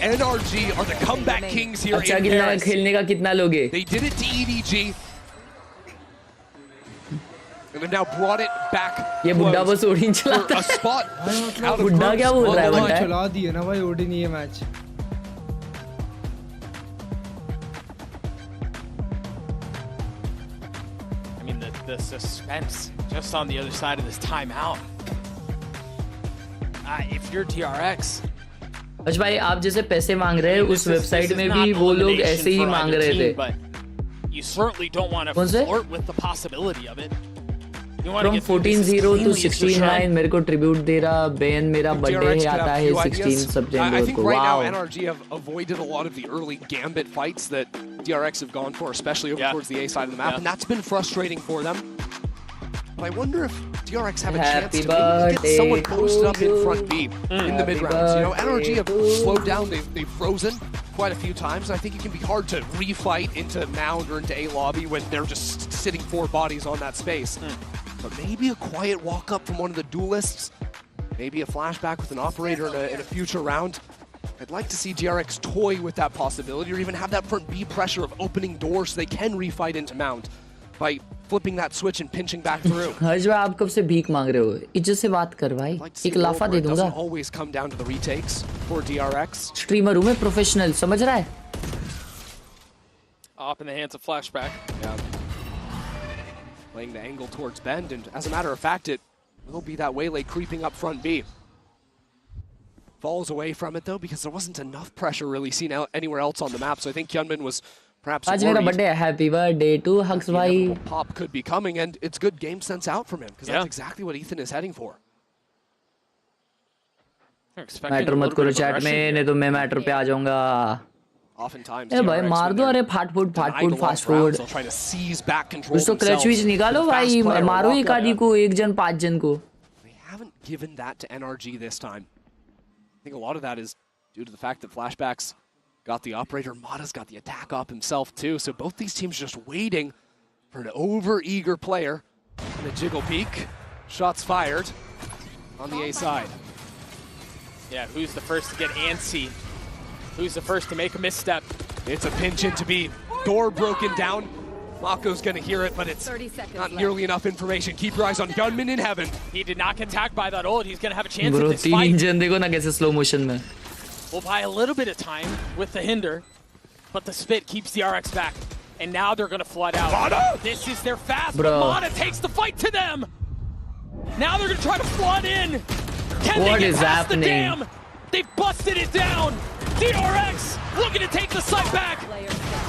NRG are the comeback kings here in Paris. They did it to EDG. And have now brought it back ये बुड्ढा बस Odin चलाता है. बुड्ढा क्या बोल रहा है बंदा? चला दिया ना भाई ओडिन ये match. I mean, the suspense just on the other side of this timeout. If you're DRX. अच्छा भाई आप जैसे पैसे मांग रहे हैं उस वेबसाइट में भी वो लोग ऐसे ही मांग रहे थे. You certainly don't want to flirt with the possibility of it. From 14-0 to 16-9 मेरे को ट्रिब्यूट दे रहा. बेन मेरा बर्थडे है आता है 16 सितंबर को. Right now NRG have avoided a lot of the early gambit fights that DRX have gone for, especially over towards the A side of the map, and that's been frustrating for them. But I wonder if DRX have a chance to maybe get someone posted up in front B in the mid-rounds. You know, NRG have slowed down, they've frozen quite a few times, and I think it can be hard to refight into Mound or into A lobby when they're just sitting 4 bodies on that space. But maybe a quiet walk up from one of the duelists. Maybe a flashback with an operator in a future round. I'd like to see DRX toy with that possibility, or even have that front B pressure of opening doors so they can refight into Mount by flipping that switch and pinching back through. हर्ष भाई आप कब से भीख मांग रहे हो? इज्जत से बात कर भाई. एक लाफा दे दूंगा. Doesn't always come down to the retakes for DRX. Streamer हूँ मैं professional, समझ रहा है? Up in the hands of flashback. Yeah. Playing the angle towards Bend, and as a matter of fact, it will be that Waylay creeping up front B. Falls away from it though, because there wasn't enough pressure really seen out anywhere else on the map. So I think Hyunmin was perhaps आज मेरा birthday है. Happy birthday to Hux भाई. Pop could be coming, and it's good game sense out from him, because that's exactly what Ethan is heading for. Matter मत करो chat में, नहीं तो मैं मैटर पे आ जाऊंगा. Oftentimes, ए भाई मार दो, अरे फास्ट फूड फास्ट फूड. कुछ तो क्लच विच निकालो भाई, मारो एक आदि को, एक जन 5 जन को. They haven't given that to NRG this time. I think a lot of that is due to the fact that Flashback's got the operator, Mada's got the attack op himself too, so both these teams just waiting for an over-eager player. And a jiggle peek. Shots fired on the A side. Yeah, who's the first to get antsy? Who's the first to make a misstep? It's a pinch in to be door broken down. Mako's gonna hear it, but it's not nearly enough information. Keep your eyes on Gunman in heaven. He did not get tagged by that ult. He's gonna have a chance Bro, at this fight. Engine देखो ना कैसे slow motion में. We'll buy a little bit of time with the hinder, but the spit keeps the RX back. And now they're gonna flood out. Mada! This is their fast, Bro. but Mada takes the fight to them. Now they're gonna try to flood in. Can What they get is past happening? the dam? They busted it down. DRX looking to take the site back.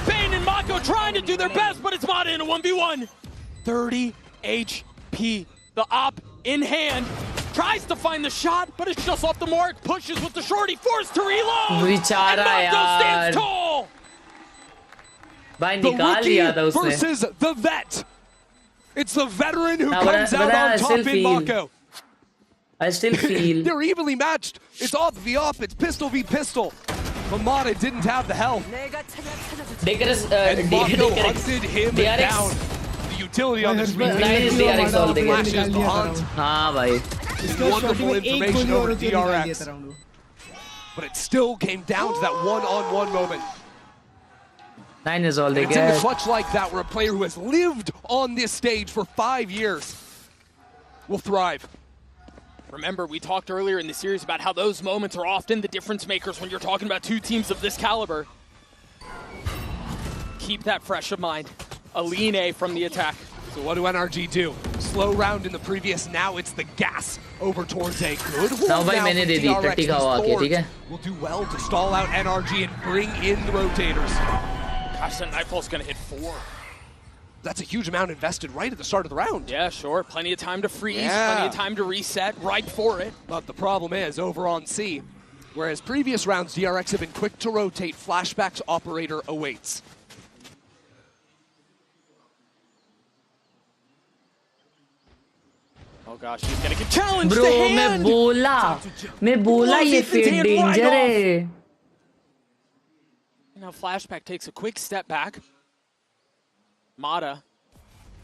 Bane and Mako trying to do their best, but it's Mada in a 1v1. 30 HP. The op in hand. Tries to find the shot, but it's just off the mark. Pushes with the shorty, forced to reload. And Mako stands tall. भाई The निकाल लिया था rookie उसने. versus the vet. It's the veteran who Nah, comes but out I on still top in feel- Mako. I still feel. They're evenly matched. It's off v off. It's pistol v pistol. But Mada didn't have the health. And Mako hunted him DRX. down. The utility on the screen. Nice DRX all the Flashes the hunt. हाँ भाई. Wonderful information over DRX. But it still came down to that one-on-one moment. 9 is all they It's in the get. clutch like that where a player who has lived on this stage for 5 years will thrive. Remember, we talked earlier in the series about how those moments are often the difference makers when you're talking about two teams of this caliber. Keep that fresh of mind. A lean A from the attack. So what do NRG do? Slow round in the previous, now it's the gas over towards A. Good hold Now भाई now मैंने from they the DRX. टट्टी का हुआ के, ठीक है? Will do well to stall out NRG and bring in the rotators. Gosh, that Nightfall's gonna hit 4. That's a huge amount invested right at the start of the round. Yeah, sure. Plenty of time to freeze, plenty of time to reset, right for it. But the problem is, over on C, whereas previous rounds, DRX have been quick to rotate, Flashback's operator awaits. Oh gosh, he's gonna get challenged. Bro, मैं बोला ये fade danger है. Now Flashback takes a quick step back. Mada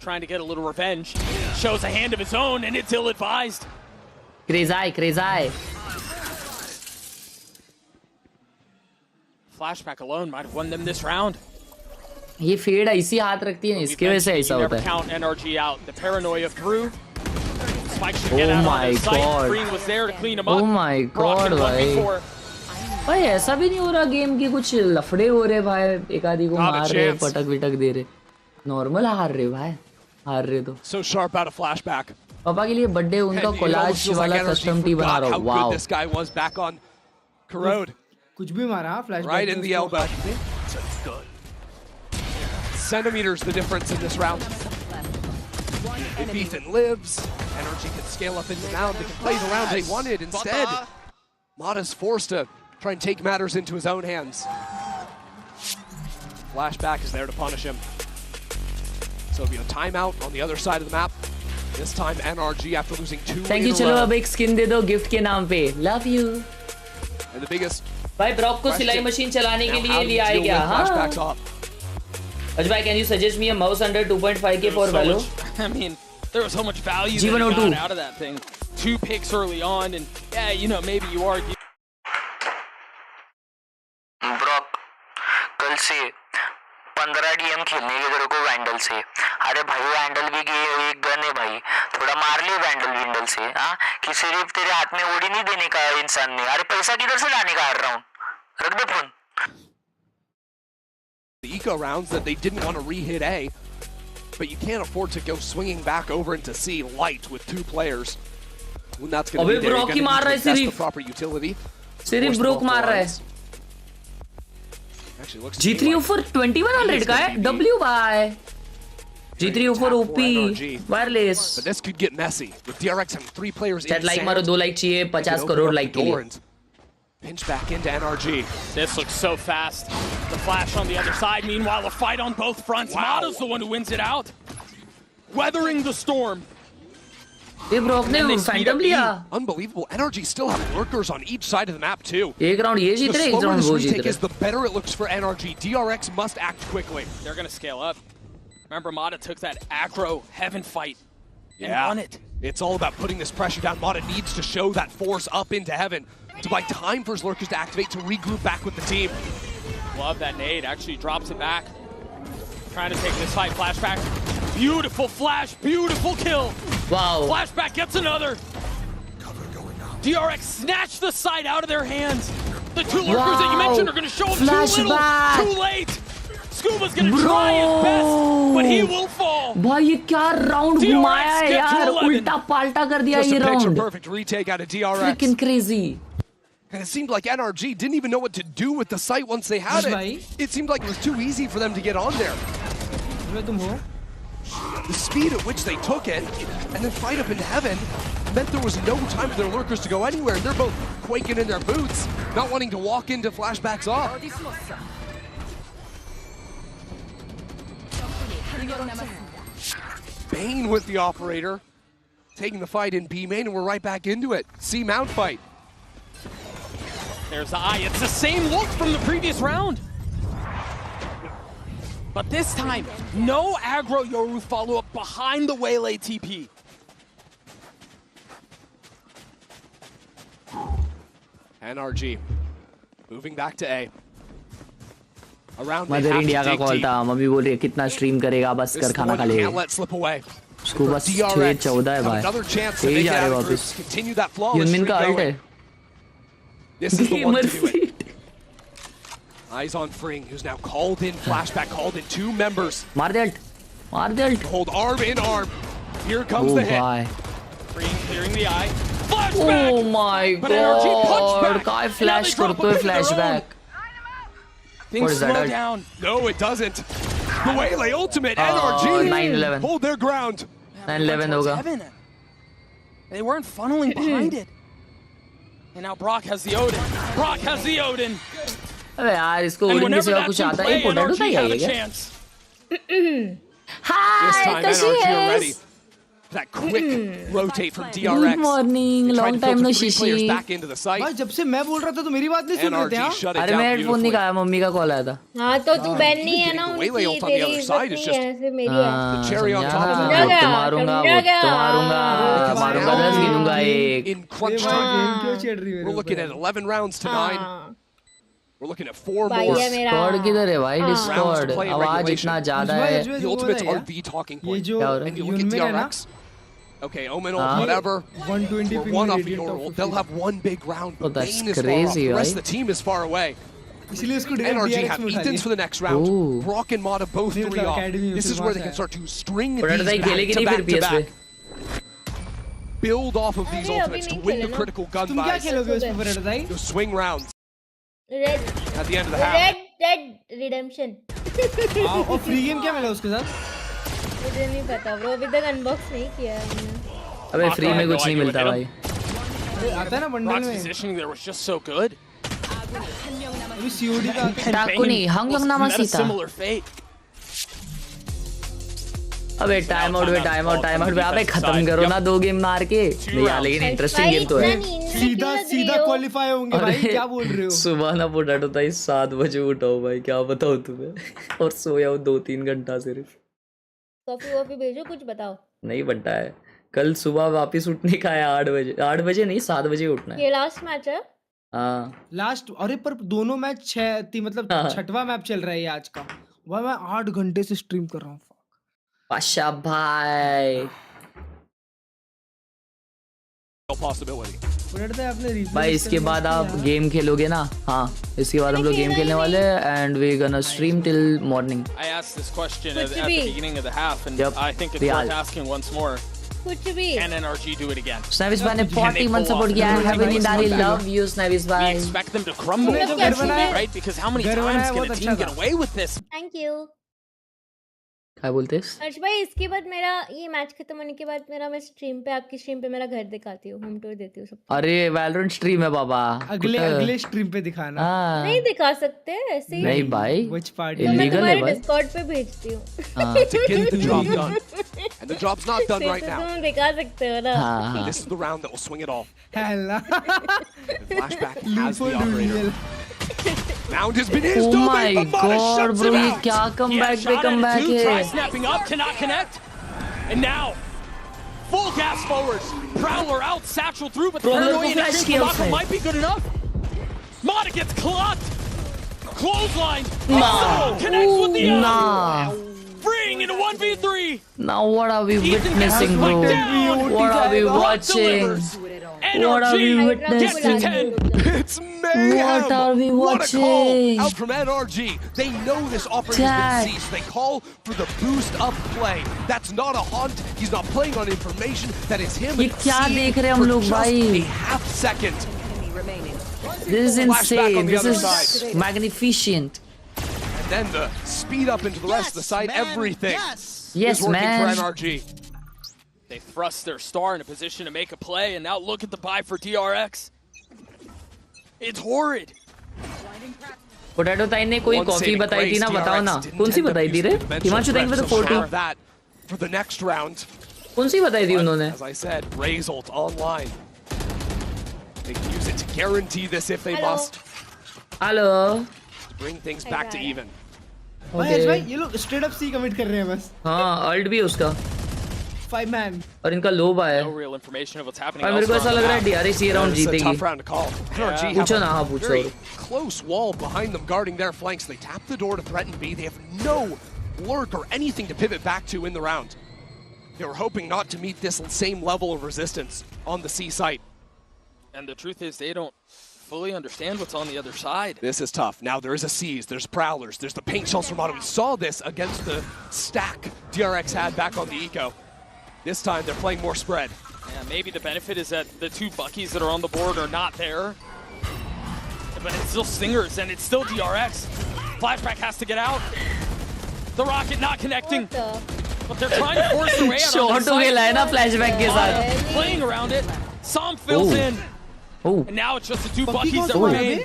trying to get a little revenge. Shows a hand of his own, and it's ill-advised. Khelraay. Flashback alone might have won them this round. ये fade ऐसी हाथ रखती है, इसके वजह से ऐसा होता Never है. count NRG out. The paranoia through. Spike should get out on his sight. Green was there to clean him up. Oh my god भाई. भाई ऐसा भी नहीं हो रहा गेम की, कुछ लफड़े हो रहे भाई, एक आदि को मार रहे, पटक विटक दे रहे. नॉर्मल हार रहे भाई, हार रहे तो. So sharp out of Flashback. पापा के लिए बर्थडे उनका कोलाज वाला कस्टम टी बना रहा हूँ. Wow. This guy was back on Khelraay. कुछ भी मारा flash Right in the elbow. Centimeters the difference in this round. If Ethan lives, NRG can scale up into Mound. They can play the round they wanted. Instead, Mada's forced to try and take matters into his own hands. Flashback is there to punish him. So it'll be a timeout on the other side of the map. This time NRG after losing 2 Thank you, चलो अब एक skin दे दो gift के नाम पे. Love you. And the biggest भाई Brock को सिलाई मशीन चलाने के लिए लिया है क्या? हाँ. Ajay, can you suggest me a mouse under 2.5K for Valo? I mean, There was so much value that he got out of that thing. 2 picks early on, and yeah, you know, maybe you argue. Brock, कल से 15 DM खेलने के तेरे को vandal से। अरे भाई vandal भी एक गन है भाई, थोड़ा मार ले वैंडल से। हाँ कि सिर्फ तेरे हाथ में ओडी नहीं देने का इंसान ने। अरे पैसा किधर से लाने का हर राउंड? रख दे phone. The eco rounds that they didn't want to re-hit A, but you can't afford to go swinging back over into C light with 2 players. When that's going to be there, you're going to need to invest the proper utility. सिर्फ broke मार रहा है। G304 2100 का है W by G304 OP wireless. But this could get messy with DRX having 3 players. Chat like मारो 2 like चाहिए 50 crore like के लिए। Pinch back into NRG. This looks so fast. The flash on the other side. Meanwhile, a fight on both fronts. Wow. Mata's the one who wins it out. Weathering the storm. ये broke ने Phantom लिया। Unbelievable. NRG still have lurkers on each side of the map too. एक round ये जीत रहे, एक round वो जीत रहे। The better it looks for NRG. DRX must act quickly. They're going to scale up. Remember, Mata took that aggro heaven fight and won it. It's all about putting this pressure down. Mata needs to show that force up into heaven to buy time for his lurkers to activate, to regroup back with the team. Love that nade. Actually drops it back. Trying to take this fight. Flashback. Beautiful flash. Beautiful kill. Wow. Flashback gets another. DRX snatched the sight out of their hands. The 2 lurkers that you mentioned are going to show up too little, too late. Scuba's going to try his best, but he will fall. भाई ये क्या round घुमाया है यार, उल्टा पाल्टा कर दिया ये round. Perfect retake out of DRX. Freaking crazy. And it seemed like NRG didn't even know what to do with the site once they had it. It seemed like it was too easy for them to get on there. The speed at which they took it and then fight up into heaven meant there was no time for their lurkers to go anywhere. They're both quaking in their boots, not wanting to walk into flashbacks off. Bane with the operator, taking the fight in B main, and we're right back into it. C mount fight. There's the eye. It's the same look from the previous round. But this time, no aggro Yoru follow-up behind the Waylay TP. NRG moving back to A. Around mother India का call था, mummy बोल रही है कितना stream करेगा, बस कर खाना खा ले। उसको बस 6-14 है भाई, यही जा रहे वापस। यूनमिन का अल्ट है। Eyes on Fring, who's now called in, flashback called in, 2 members. मार दे अल्ट, मार दे alt. Hold arm in arm. Here comes the hit. Fring clearing the eye. Flashback. Oh my god, काय फ्लैश करते हैं flashback. Things slow down. No, it doesn't. The Waylay ultimate, NRG 9-11. hold their ground. 9-11 होगा. They weren't funneling behind it. And now Brock has the Odin. Brock has the Odin. अबे यार इसको Odin के सिवा कुछ आता है, पोटैटो था ये क्या? Hi, कशी है? That quick rotate from DRX. Good morning, long time no shishi. भाई जब से मैं बोल रहा था तो मेरी बात नहीं सुन रहे थे हाँ? अरे मैं हेडफोन नहीं खाया, मम्मी का कॉल आया था। हाँ तो तू बहन नहीं है ना उनकी, तेरी ऐसे मेरी है। मारूंगा 10 गिनूंगा एक। We're looking at 11 rounds to 9. We're looking at 4 more. Discord किधर है भाई? Discord आवाज इतना ज़्यादा है। The ultimates are the talking point. And you look at DRX. Okay, Omen ult, whatever. 120 We're one off Euro. They'll have one big round. Oh, that's Bane is far off. crazy, The rest of right? the team is far away. NRG have Ethans for the next round. Brock and Mata both 3 off. This is where they can start to string these back to back. Build off of these ultimates to win the critical gun buys. The swing rounds. Red. At the end of the half. Red Redemption. और free game क्या मिला उसके साथ? मुझे नहीं पता bro, अभी तक अनबॉक्स नहीं किया है मैंने। अबे फ्री में कुछ नहीं मिलता भाई। आता है ना बंडल में। Positioning there was just so good. अभी COD का टाकू नहीं, हंग नामा सीता। अबे टाइम आउट पे अबे खत्म करो ना 2 गेम मार के। नहीं यार लेकिन इंटरेस्टिंग गेम तो है। सीधा क्वालीफाई होंगे भाई, क्या बोल रहे हो? सुबह ना पोटैटो था 7 बजे उठाओ भाई, क्या बताओ तुम्हें। और सोया हूँ 2-3 घंटा सिर्फ। कॉफी वॉफी भेजो, कुछ बताओ। नहीं बनता है। कल सुबह वापस उठने का है 8 बजे। 8 बजे नहीं 7 बजे उठना है। ये लास्ट मैच है। हाँ लास्ट। अरे पर दोनों मैच मतलब छठवां मैच चल रहा है ये आज का। वह मैं 8 घंटे से स्ट्रीम कर रहा हूँ। पाशा भाई भाई इसके बाद आप गेम खेलोगे ना? हाँ इसके बाद हम लोग गेम खेलने वाले हैं and we gonna stream till morning. I asked this question at the beginning of the half and I think it's worth asking once more. कुछ भी। Can NRG do it again? स्नैविस भाई ने 40 मंथ सपोर्ट किया है। Heavy निंदारी love you स्नैविस भाई। We expect them to crumble, right? Because how many times can a team get away with this? Thank you। क्या बोलते हैं? हर्ष भाई इसके बाद मेरा ये मैच खत्म होने के बाद मैं स्ट्रीम पे आपकी स्ट्रीम पे मेरा घर दिखाती हूँ, होम टूर देती हूँ सबको। अरे वैलोरेंट स्ट्रीम है बाबा। अगले स्ट्रीम पे दिखाना। नहीं दिखा सकते ऐसे ही। नहीं भाई व्हाच पार्टी इलीगल है भाई। डिस्कॉर्ड पे भेजती हूँ। To get the job done. And the job's not done right now. तुम दिखा सकते हो ना। This is the round that will swing it all. Flashback has the operator. Round has been his. Oh my god bro, ये क्या comeback पे comeback है? Try snapping up, cannot connect. And now full gas forwards. Prowler out, satchel through, but the paranoia and Mako might be good enough. Mata gets clocked. Clothesline. Nah. Connects with the Nah. Freeing into 1v3. Now what are we witnessing, bro? What are we watching? What are we witnessing? It's mayhem. What are we watching? What a call out from NRG. They know this operator's been seized. They call for the boost up play. That's not a haunt. He's not playing on information. That is him. ये क्या देख रहे हैं हम लोग भाई? A half second. This is insane. This is magnificent. And then the speed up into the rest of the side. Everything. Yes, is working man. for NRG. They thrust their star in a position to make a play, and now look at the buy for DRX. It's horrid. Potato ताई ने कोई coffee बताई थी ना, बताओ ना कौन सी बताई थी रे? Himanshu thank you for the 40 for the next round. कौन सी बताई थी उन्होंने? As I said, Razult online. They can use it to guarantee this if they must. Hello To bring things back to even. भाई ये लोग स्ट्रेट अप सी commit कर रहे हैं बस। हाँ अल्ट भी है उसका 5 man और इनका लो बा है। और मेरे को ऐसा लग रहा है DRX ये राउंड जीतेगी। पूछो ना, हाँ पूछो। Close wall behind them guarding their flanks. They tap the door to threaten B. They have no lurk or anything to pivot back to in the round. They were hoping not to meet this same level of resistance on the C site. And the truth is they don't fully understand what's on the other side. This is tough. Now there is a C's, there's Prowlers, there's the paint shells from Auto. We saw this against the stack DRX had back on the Eco. This time they're playing more spread. Yeah, maybe the benefit is that the two Buckies that are on the board are not there. But it's still Stingers and it's still DRX. Flashback has to get out. The rocket not connecting. But they're trying to force their way out. Short हो गया है ना flashback के साथ. Playing around it. Sam fills in. Oh. And now it's just the two Buckies that remain.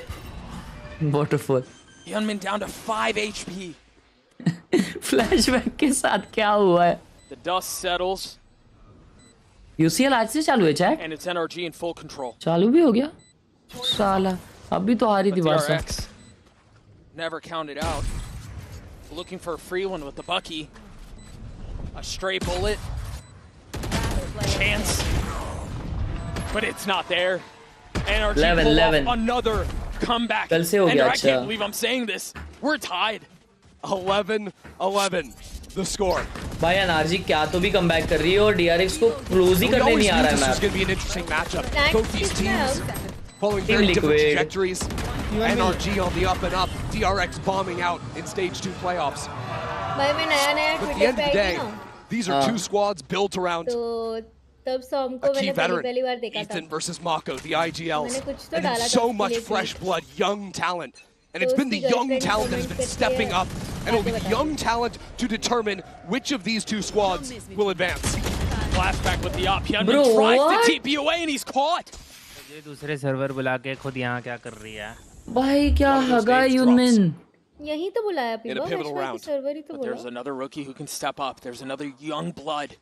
Waterfall. Yunmin down to 5 HP. Flashback के साथ क्या हुआ है? The dust settles. UCL आज से चालू है chat? And it's NRG in full control. चालू भी हो गया? साला अभी तो हारी थी Barça. Never counted out. Looking for a free one with the Bucky. A stray bullet. Chance. But it's not there. NRG 11-11. Another comeback. कल से हो गया I अच्छा. can't believe I'm saying this. We're tied. 11-11 the score. भाई NRG क्या तो भी comeback कर रही है और DRX को क्लोज ही करने नहीं आ रहा है match. This is going to be an interesting matchup. Both these teams following Team very different Liquid. trajectories. NRG on the up and up. DRX bombing out in stage 2 playoffs. भाई मैं नया But at the end of the day, these are two squads built around तो तब सॉम को a key मैंने veteran. पहली बार देखा था. Ethan versus Mako, the IGLs. मैंने कुछ तो And डाला then था so उसके much लिए fresh tweet. blood, young talent. And it's तो been the उसकी young girlfriend talent that has comment been करती stepping है, up. And it will be the young talent to determine which of these two squads will advance. Flashback with the op. Hyunmin Bro, tries what? to TP away and he's caught. ये दूसरे server बुला के खुद यहाँ क्या कर रही है? भाई क्या हगा यूनमिन? यही तो बुलाया In a pivotal round. Server ही तो But there's another rookie who can step up. There's another young blood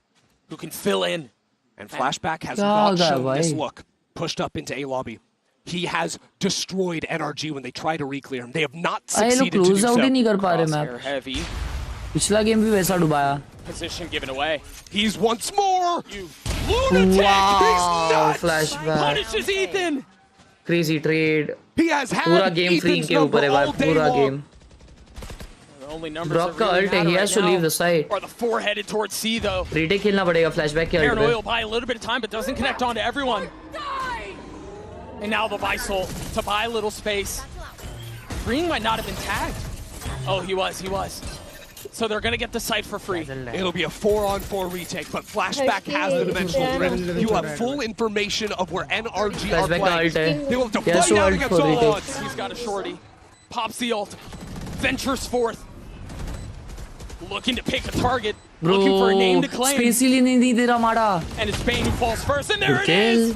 who can fill in. And Flashback has क्या not होगा shown this भाई? look. Pushed up into A lobby. He has destroyed NRG when they try to re-clear him. They have not ये लोग succeeded to do close out he so. नहीं कर पा रहे Crosshair map. heavy. पिछला game भी वैसा डुबाया. Position given away. He's once more. Wow, flashback. Punishes Ethan. Crazy trade. He has had पूरा गेम फ्री इनके ऊपर है भाई, पूरा गेम. Brock का ult है, he has to leave the site. Or the four headed towards C though. Retake खेलना पड़ेगा flashback के ult Paranoid पे. will buy a little bit of time, but doesn't connect onto everyone. And now the Visol to buy a little space. Green might not have been tagged. Oh, he was. So they're going to get the site for free. It'll be a 4-on-4 retake, but Flashback has the dimensional drift. You have full information of where NRG are playing. They will have to fight out against all odds. He's got a shorty. Pops the ult. Ventures forth. Looking to pick a target. Looking for a name to claim. Spacey नहीं दे रहा मारा. And it's Bane who falls first. And there it is.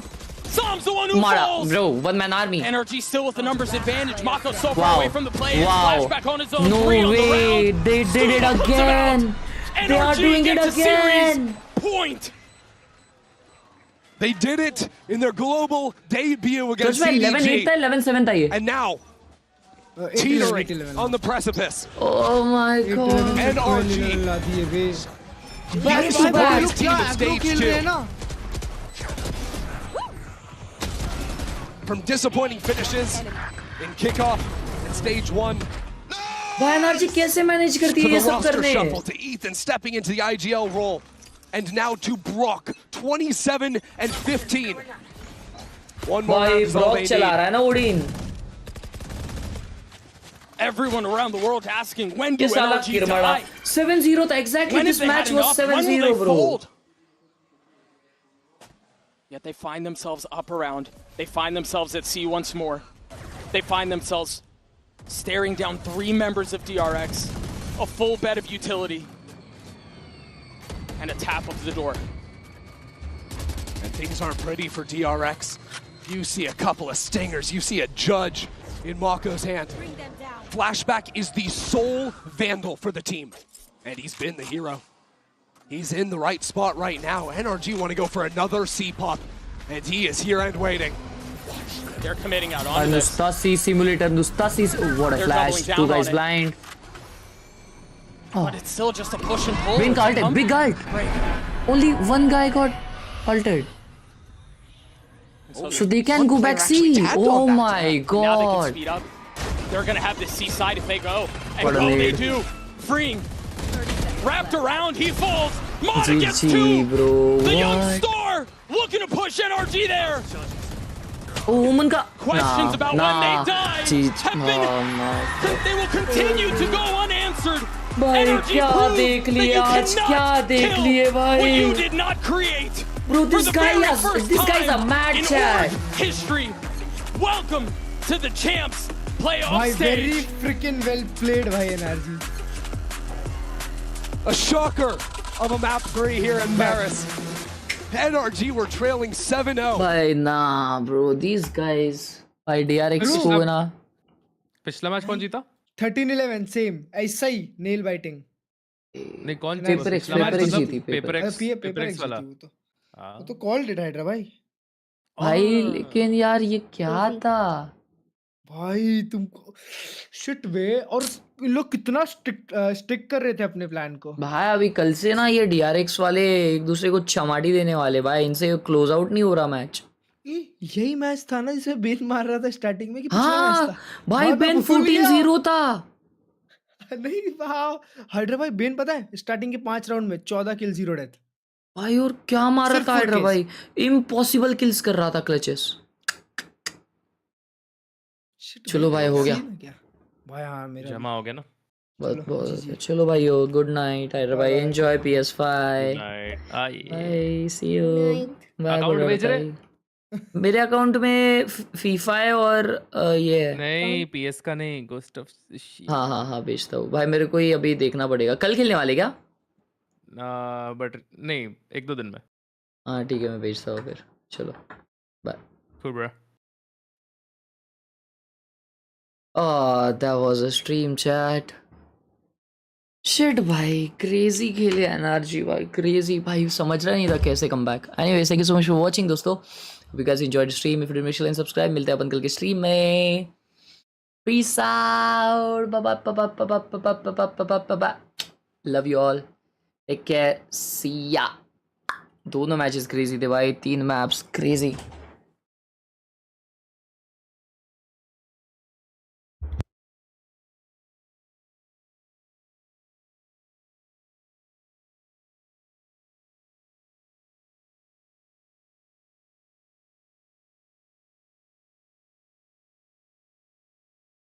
Sam's the one who falls. Bro, one-man army. NRG still with the numbers advantage. Mako so far away from the play. Flashback on his own. No way. They did it again. They are doing it again. Point. They did it in their global debut against CDG. 11-8 था, 11-7 था ये. And now, teetering on the precipice. Oh my god. NRG. Back to back. Team of stage 2. From disappointing finishes in kickoff and stage 1. भाई NRG कैसे manage करती है ये सब करने? Shuffle to Ethan stepping into the IGL role, and now to Brock, 27 and 15. One more भाई Brock चला रहा है ना Odin. Everyone around the world asking when do NRG die? 7-0 था exactly. This match was 7-0, bro. Yet they find themselves up around. They find themselves at C once more. They find themselves staring down 3 members of DRX, a full bed of utility, and a tap of the door. And things aren't pretty for DRX. You see a couple of stingers. You see a judge in Mako's hand. Flashback is the sole vandal for the team, and he's been the hero. He's in the right spot right now. NRG want to go for another C-pop, and he is here and waiting. They're committing out on this. Nustasi simulator, Nustasi. What a flash. 2 guys blind. But it's still just a push and pull. Big ult, big ult. Only one guy got ulted. So they can go back C. Oh my god. Now they can speed up. They're going to have the C side if they go. And go they do. Freeing. Wrapped around, he falls. Mata gets 2. Bro. The young star looking to push NRG there. Oh, woman ka. Questions about when they die have been. They will continue to go unanswered. भाई क्या देख लिए आज, क्या देख लिए भाई. You did not create. Bro, this guy is a mad chat. History. Welcome to the champs playoff stage. Very freaking well played, bhai NRG. A shocker of a map 3 here in Paris. NRG were trailing 7-0. Bhai nah, bro, these guys. Bhai DRX को ना. पिछला match कौन जीता? 13-11 same ऐसा ही nail biting. नहीं कौन paper x जीती. Paper x वाला. वो तो कॉल डिड हाइड्रा भाई. भाई लेकिन यार ये क्या था? भाई तुमको शिट वे. और लोग कितना स्टिक कर रहे थे अपने प्लान को. भाई अभी कल से ना ये DRX वाले एक दूसरे को चमाटी देने वाले. भाई इनसे क्लोज आउट नहीं हो रहा मैच. यही मैच था ना जिसे बेन मार रहा था स्टार्टिंग में कि हाँ, मैच था भाई बेन 14-0 था. नहीं हाइड्रा भाई बेन पता है स्टार्टिंग के 5 राउंड में 14 किल 0 डेथ. भाई और क्या मार रहा था हाइड्रा भाई. इम्पॉसिबल किल्स कर रहा था क्लचेस. चलो भाई हो गया भाई. हाँ मेरा जमा हो गया ना. बहुत चलो भाई हो. गुड नाइट हाइड्रा भाई. Enjoy PS5. Bye see you. Account भेज रहे. मेरे अकाउंट में फीफा है और ये है. नहीं PS का नहीं, गोस्ट ऑफ. हाँ भेजता हूँ भाई. मेरे को ही अभी देखना पड़ेगा. कल खेलने वाले क्या? बट नहीं 1-2 दिन में. हाँ ठीक है मैं भेजता हूँ फिर. चलो bye. Cool bro. Oh, that was a stream chat. Shit भाई क्रेजी खेले NRG भाई. क्रेजी भाई समझ रहा नहीं था कैसे come back. Anyways, thank you so much for watching दोस्तों. If you guys enjoyed the stream, if you did make sure and subscribe. मिलते हैं अपन कल के स्ट्रीम में. Peace out. Bye bye. Love you all, take care, see ya. दोनों matches crazy थे भाई, 3 maps crazy.